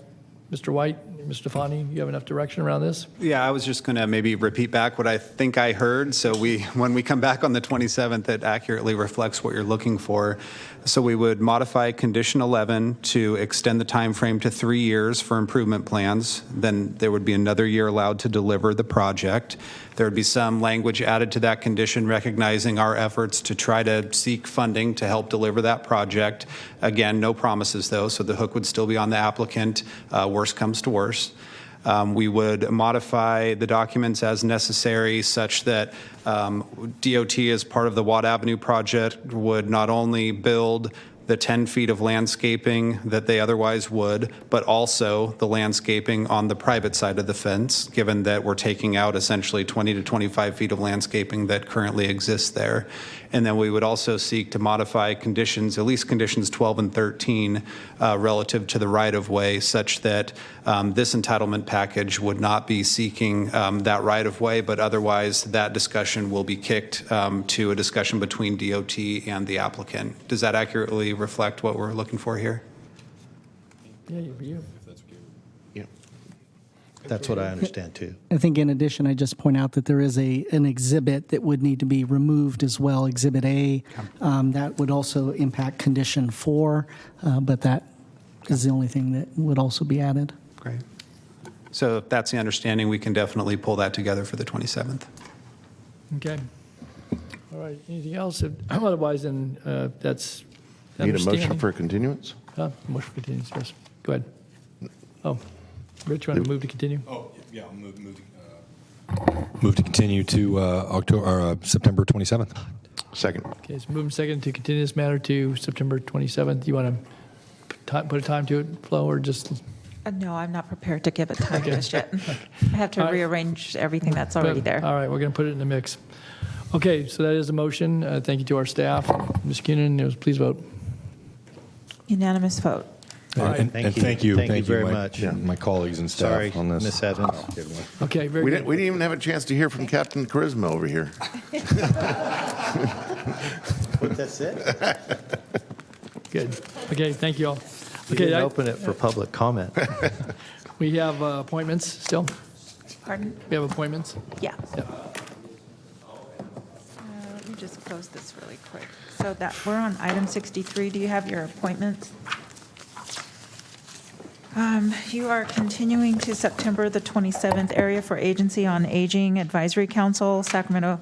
Mr. White, Mr. Stefani, you have enough direction around this?
Yeah, I was just going to maybe repeat back what I think I heard. So when we come back on the 27th, it accurately reflects what you're looking for. So we would modify Condition 11 to extend the time frame to 3 years for improvement plans. Then there would be another year allowed to deliver the project. There would be some language added to that condition recognizing our efforts to try to seek funding to help deliver that project. Again, no promises, though, so the hook would still be on the applicant, worst comes to worst. We would modify the documents as necessary such that DOT, as part of the Watt Avenue project, would not only build the 10 feet of landscaping that they otherwise would, but also the landscaping on the private side of the fence, given that we're taking out essentially 20 to 25 feet of landscaping that currently exists there. And then we would also seek to modify conditions, at least conditions 12 and 13, relative to the right-of-way, such that this entitlement package would not be seeking that right-of-way, but otherwise that discussion will be kicked to a discussion between DOT and the applicant. Does that accurately reflect what we're looking for here?
Yeah, you.
That's what I understand too.
I think in addition, I just point out that there is an exhibit that would need to be removed as well, Exhibit A. That would also impact Condition 4, but that is the only thing that would also be added.
Great. So if that's the understanding, we can definitely pull that together for the 27th.
Okay. All right, anything else? Otherwise, then that's
Need a motion
understanding.
for a continuance?
Motion for continuance, yes. Go ahead. Oh, Rich, you want to move to continue?
Oh, yeah, I'll move to continue to September 27th.
Second.
Okay, it's moving second to continue this matter to September 27th. You want to put a time to it, Flo, or just?
No, I'm not prepared to give a time just yet. I have to
All right.
rearrange everything that's already there.
All right, we're going to put it in the mix. Okay, so that is a motion. Thank you to our staff. Ms. Keenan, please vote.
Unanimous vote.
All right.
And thank you
very
my,
much.
my colleaks and staff
Sorry,
on this.
Miss Evans.
Okay, very
We
good.
didn't even have a chance to hear from Captain Charisma over here.
But that's it.
Good. Okay, thank you all.
We
Okay,
didn't open it for public comment.
we have appointments still.
Pardon?
We have appointments.
Yeah.
Yeah.
Let me just close this really quick. So that, we're on item 63. Do you have your appointments? You are continuing to September the 27th, Area for Agency on Aging Advisory Council, Sacramento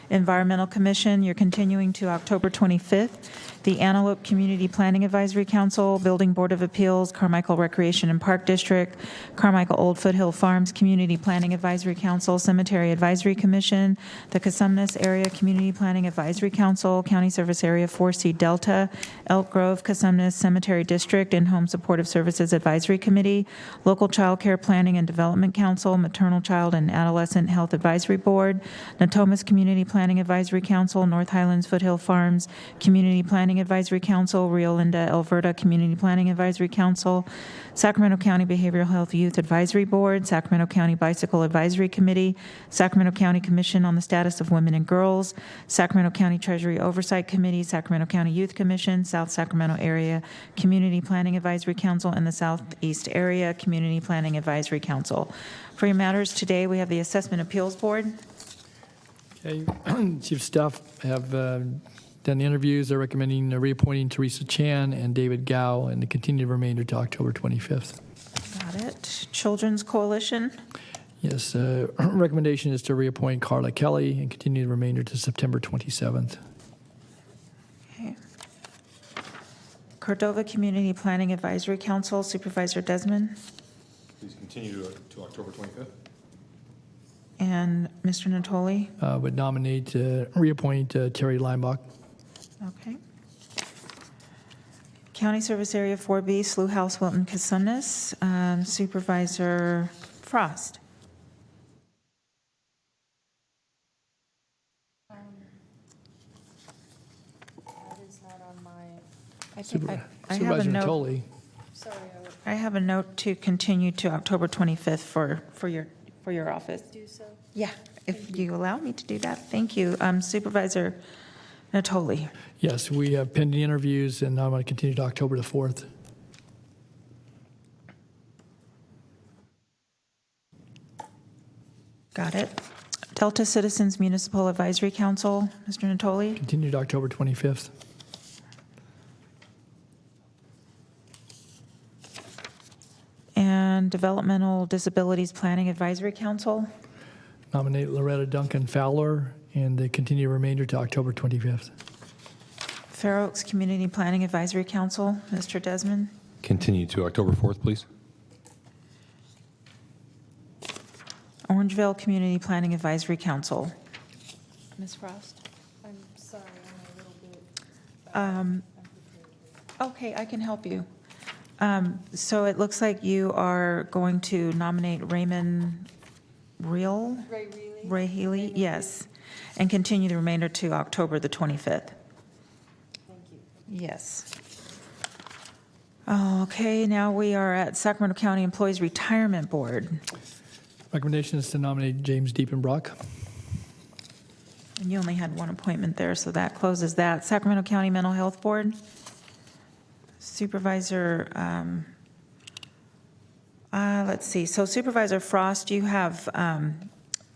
Environmental Commission. You're continuing to October 25th, the Antelope Community Planning Advisory Council, Building Board of Appeals, Carmichael Recreation and Park District, Carmichael Old Foothill Farms Community Planning Advisory Council, Cemetery Advisory Commission, the Casumnas Area Community Planning Advisory Council, County Service Area 4C Delta, Elk Grove, Casumnas Cemetery District, and Home Supportive Services Advisory Committee, Local Child Care Planning and Development Council, Maternal Child and Adolescent Health Advisory Board, Natomas Community Planning Advisory Council, North Highlands Foothill Farms Community Planning Advisory Council, Rio Linda Alberta Community Planning Advisory Council, Sacramento County Behavioral Health Youth Advisory Board, Sacramento County Bicycle Advisory Committee, Sacramento County Commission on the Status of Women and Girls, Sacramento County Treasury Oversight Committee, Sacramento County Youth Commission, South Sacramento Area Community Planning Advisory Council, and the Southeast Area Community Planning Advisory Council. For your matters today, we have the Assessment Appeals Board.
Okay, Chief Staff have done the interviews. They're recommending reappointing Teresa Chan and David Gao and the continued remainder to October 25th.
Got it. Children's Coalition.
Yes, recommendation is to reappoint Carla Kelly and continue the remainder to September 27th.
Okay. Cordova Community Planning Advisory Council, Supervisor Desmond.
Please continue to October 25th.
And Mr. Natoli.
Would nominate, reappoint Terry Leimbach.
Okay. County Service Area 4B, Slough House, Wilton, Casumnas, Supervisor Frost.
That is not on my.
I think I have a
Supervisor
note.
Natoli.
Sorry,
I have a note to continue to October 25th for your office.
do so.
Yeah, if you allow me to do that. Thank you. Supervisor Natoli.
Yes, we have pending interviews, and I'm going to continue to October the 4th.
Got it. Delta Citizens Municipal Advisory Council, Mr. Natoli.
Continue to October 25th.
And Developmental Disabilities Planning Advisory Council.
Nominate Loretta Duncan Fowler and the continued remainder to October 25th.
Fair Oaks Community Planning Advisory Council, Mr. Desmond.
Continue to October 4th, please.
Orangeville Community Planning Advisory Council. Ms. Frost.
I'm sorry, I'm a little bit.
Okay, I can help you. So it looks like you are going to nominate Raymond Ray Healy, yes, and continue the remainder to October the 25th.
Thank you.
Yes. Okay, now we are at Sacramento County Employees Retirement Board.
Recommendation is to nominate James Diepenbrock.
And you only had one appointment there, so that closes that. Sacramento County Mental Health Board. Supervisor, let's see, so Supervisor Frost, you have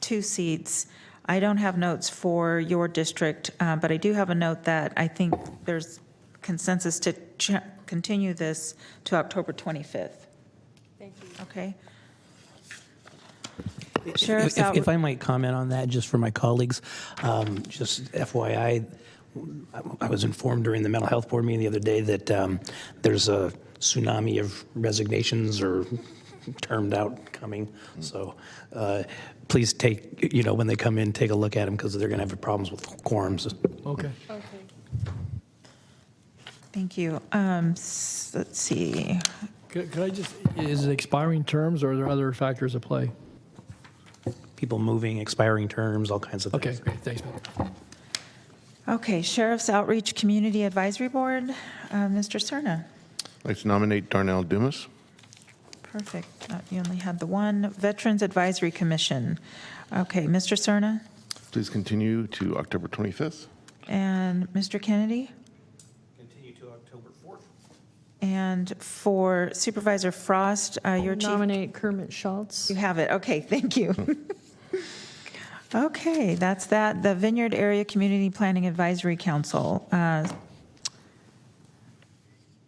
2 seats. I don't have notes for your district, but I do have a note that I think there's consensus to continue this to October 25th.
Thank you.
Okay?
If I might comment on that, just for my colleagues, just FYI, I was informed during the mental health board meeting the other day that there's a tsunami of resignations or termed out coming. So please take, when they come in, take a look at them because they're going to have problems with quorums.
Okay.
Okay.
Thank you. Let's see.
Could I just, is it expiring terms or are there other factors at play?
People moving, expiring terms, all kinds of things.
Okay, great, thanks, man.
Okay, Sheriff's Outreach Community Advisory Board, Mr. Cerna.
I'd like to nominate Darnell Dumas.
Perfect. You only had the one. Veterans Advisory Commission. Okay, Mr. Cerna
Please continue to October 25th.
and Mr. Kennedy.
Continue to October 4th.
And for Supervisor Frost, your chief.
Nominate Kermit Schultz.
You have it. Okay, thank you. Okay, that's that. The Vineyard Area Community Planning Advisory Council.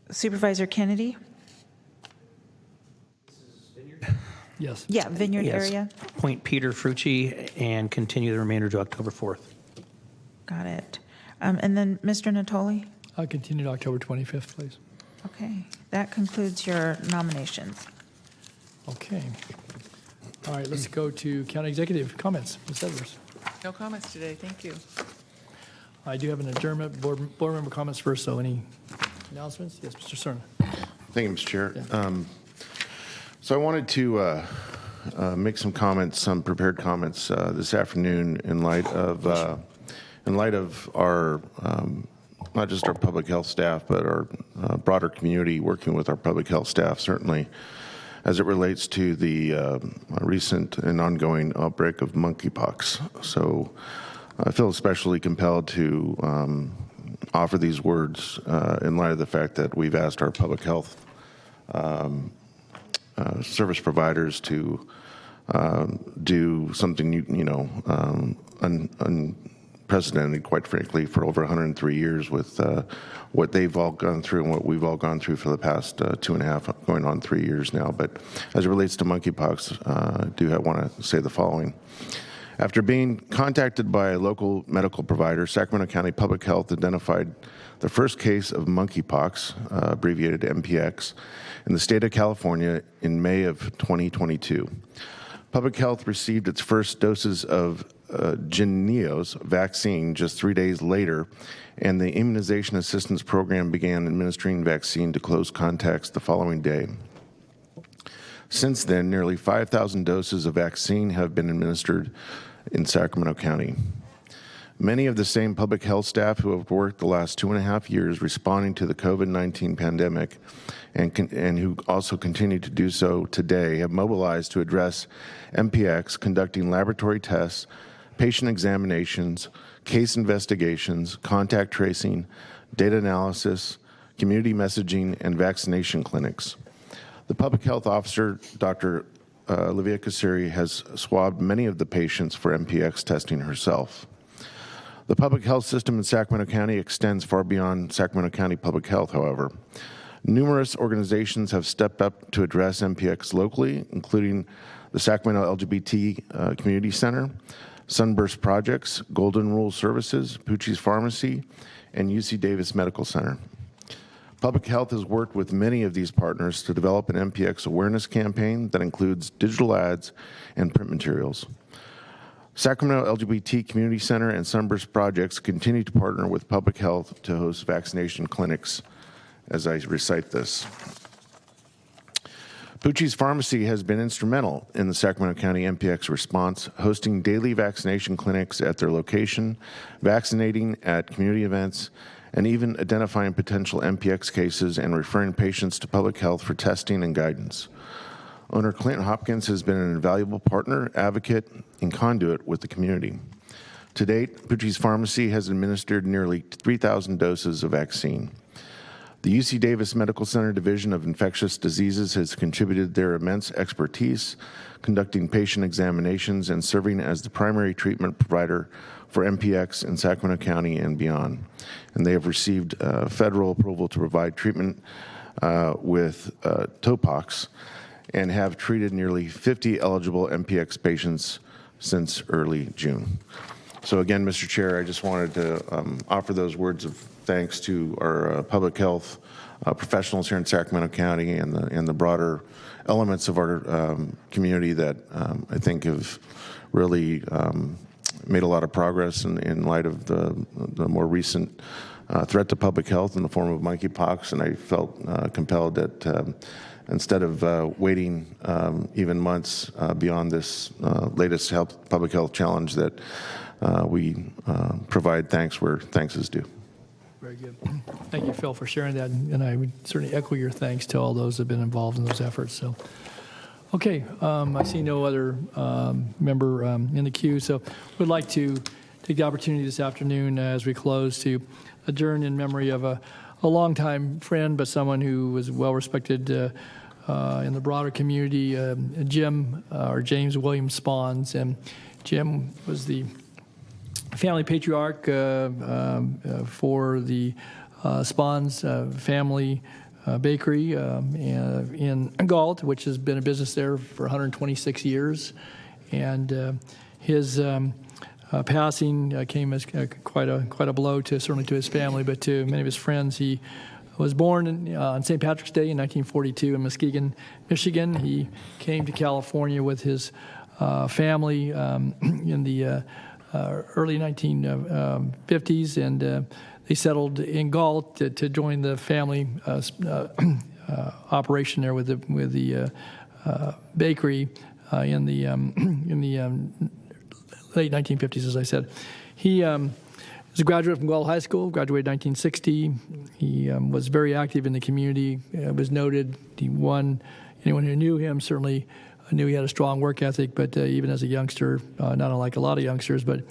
Supervisor Kennedy?
Yes.
Yeah, Vineyard
Yes.
Area.
Appoint Peter Frucci and continue the remainder to October 4th.
Got it. And then Mr. Natoli?
I'll continue to October 25th, please.
Okay, that concludes your nominations.
Okay. All right, let's go to county executive comments. Ms. Edwards.
No comments today, thank you.
I do have an adjournment, board member comments first, so any announcements? Yes, Mr. Cerna.
Thank you, Mr. Chair. So I wanted to make some comments, some prepared comments this afternoon in light of our not just our public health staff, but our broader community working with our public health staff, certainly as it relates to the recent and ongoing outbreak of monkeypox. So I feel especially compelled to offer these words in light of the fact that we've asked our public health service providers to do something, unprecedented, quite frankly, for over 103 years with what they've all gone through and what we've all gone through for the past 2.5, going on 3 years now. But as it relates to monkeypox, I do want to say the following. After being contacted by a local medical provider, Sacramento County Public Health identified the first case of monkeypox, abbreviated MPX, in the state of California in May of 2022. Public Health received its first doses of Jynneos vaccine just 3 days later, and the Immunization Assistance Program began administering vaccine to close contacts the following day. Since then, nearly 5,000 doses of vaccine have been administered in Sacramento County. Many of the same public health staff who have worked the last 2.5 years responding to the COVID-19 pandemic and who also continue to do so today have mobilized to address MPX, conducting laboratory tests, patient examinations, case investigations, contact tracing, data analysis, community messaging, and vaccination clinics. The public health officer, Dr. Livia Kasiri, has swabbed many of the patients for MPX testing herself. The public health system in Sacramento County extends far beyond Sacramento County Public Health, however. Numerous organizations have stepped up to address MPX locally, including the Sacramento LGBT Community Center, Sunburst Projects, Golden Rule Services, Pucci's Pharmacy, and UC Davis Medical Center. Public Health has worked with many of these partners to develop an MPX awareness campaign that includes digital ads and print materials. Sacramento LGBT Community Center and Sunburst Projects continue to partner with Public Health to host vaccination clinics as I recite this. Pucci's Pharmacy has been instrumental in the Sacramento County MPX response, hosting daily vaccination clinics at their location, vaccinating at community events, and even identifying potential MPX cases and referring patients to public health for testing and guidance. Owner Clint Hopkins has been an invaluable partner, advocate, and conduit with the community. To date, Pucci's Pharmacy has administered nearly 3,000 doses of vaccine. The UC Davis Medical Center Division of Infectious Diseases has contributed their immense expertise, conducting patient examinations and serving as the primary treatment provider for MPX in Sacramento County and beyond. And they have received federal approval to provide treatment with Topox and have treated nearly 50 eligible MPX patients since early June. So again, Mr. Chair, I just wanted to offer those words of thanks to our public health professionals here in Sacramento County and the broader elements of our community that I think have really made a lot of progress in light of the more recent threat to public health in the form of monkeypox. And I felt compelled that instead of waiting even months beyond this latest public health challenge, that we provide thanks where thanks is due.
Very good. Thank you, Phil, for sharing that, and I would certainly echo your thanks to all those that have been involved in those efforts. So, okay, I see no other member in the queue, so we'd like to take the opportunity this afternoon as we close to adjourn in memory of a longtime friend, but someone who was well respected in the broader community, Jim, or James William Spawns. And Jim was the family patriarch for the Spawns family bakery in Galt, which has been a business there for 126 years. And his passing came as quite a blow to certainly to his family, but to many of his friends. He was born on St. Patrick's Day in 1942 in Muskegon, Michigan. He came to California with his family in the early 1950s, and they settled in Galt to join the family operation there with the bakery in the late 1950s, as I said. He was a graduate from Guelph High School, graduated in 1960. He was very active in the community, was noted. He won. Anyone who knew him certainly knew he had a strong work ethic, but even as a youngster, not unlike a lot of youngsters, but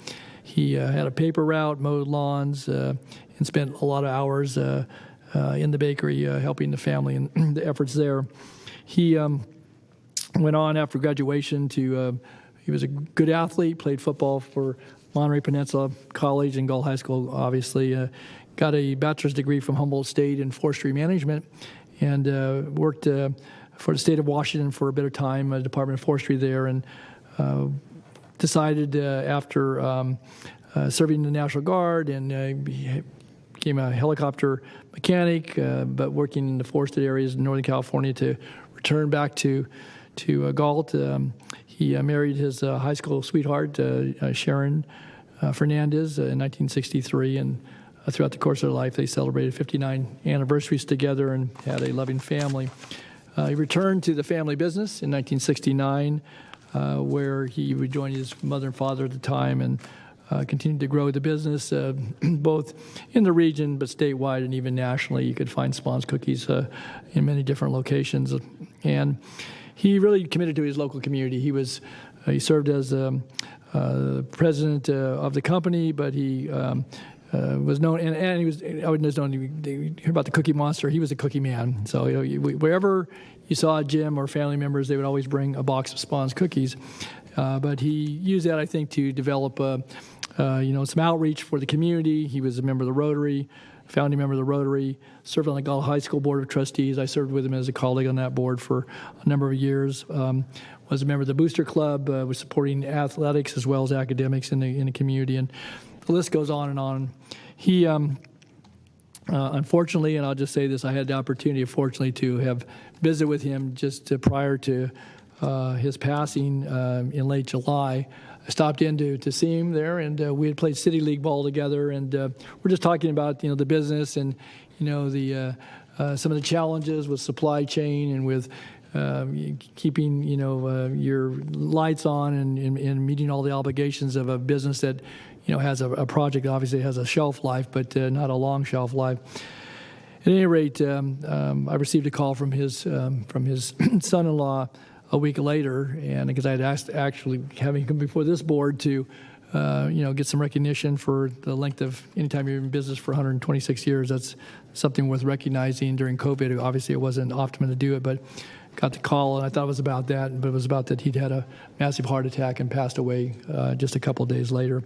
he had a paper route, mowed lawns, and spent a lot of hours in the bakery helping the family and the efforts there. He went on after graduation to, he was a good athlete, played football for Monterey Peninsula College and Gull High School, obviously. Got a bachelor's degree from Humboldt State in forestry management, and worked for the state of Washington for a bit of time, Department of Forestry there, and decided after serving in the National Guard and became a helicopter mechanic, but working in the forested areas in Northern California, to return back to Galt. He married his high school sweetheart, Sharon Fernandez, in 1963, and throughout the course of their life, they celebrated 59 anniversaries together and had a loving family. He returned to the family business in 1969, where he rejoined his mother and father at the time and continued to grow the business, both in the region but statewide and even nationally. You could find Spawn's cookies in many different locations. And he really committed to his local community. He served as president of the company, but he was known, and he was, I was known, you hear about the Cookie Monster, he was a cookie man. So wherever you saw Jim or family members, they would always bring a box of Spawn's cookies. But he used that, I think, to develop some outreach for the community. He was a member of the Rotary, founding member of the Rotary, served on the Gull High School Board of Trustees. I served with him as a colleague on that board for a number of years. Was a member of the Booster Club, was supporting athletics as well as academics in the community, and the list goes on and on. He, unfortunately, and I'll just say this, I had the opportunity, fortunately, to have visited with him just prior to his passing in late July. I stopped in to see him there, and we had played City League ball together, and we're just talking about the business and the some of the challenges with supply chain and with keeping your lights on and meeting all the obligations of a business that has a project that obviously has a shelf life, but not a long shelf life. At any rate, I received a call from his son-in-law a week later, and because I had asked actually having come before this board to get some recognition for the length of anytime you're in business for 126 years. That's something worth recognizing. During COVID, obviously it wasn't optimum to do it, but got the call, and I thought it was about that, but it was about that he'd had a massive heart attack and passed away just a couple of days later.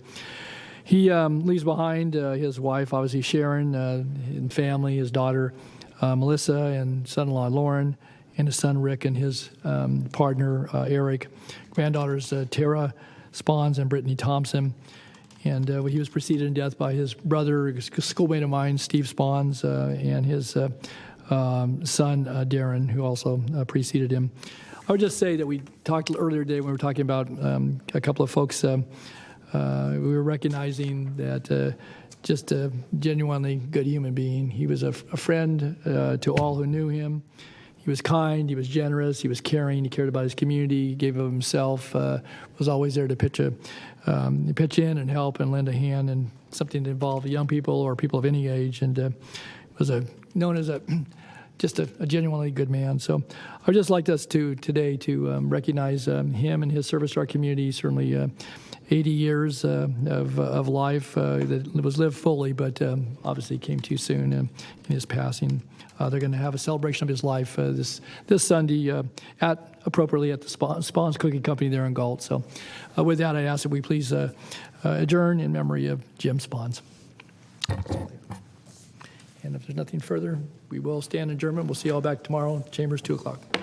He leaves behind his wife, obviously Sharon, and family, his daughter Melissa, and son-in-law Lauren, and his son Rick, and his partner Eric, granddaughters Tara Spawns and Brittany Thompson. And he was preceded in death by his brother, a schoolmate of mine, Steve Spawns, and his son, Darren, who also preceded him. I would just say that we talked earlier today when we were talking about a couple of folks. We were recognizing that just a genuinely good human being. He was a friend to all who knew him. He was kind, he was generous, he was caring, he cared about his community, he gave of himself, was always there to pitch in and help and lend a hand, and something that involved young people or people of any age, and was known as just a genuinely good man. So I would just like us today to recognize him and his service to our community. Certainly 80 years of life that was lived fully, but obviously came too soon in his passing. They're going to have a celebration of his life this Sunday appropriately at the Spawns Cookie Company there in Galt. So with that, I ask that we please adjourn in memory of Jim Spawns. And if there's nothing further, we will stand adjournment. We'll see you all back tomorrow. Chambers, 2 o'clock.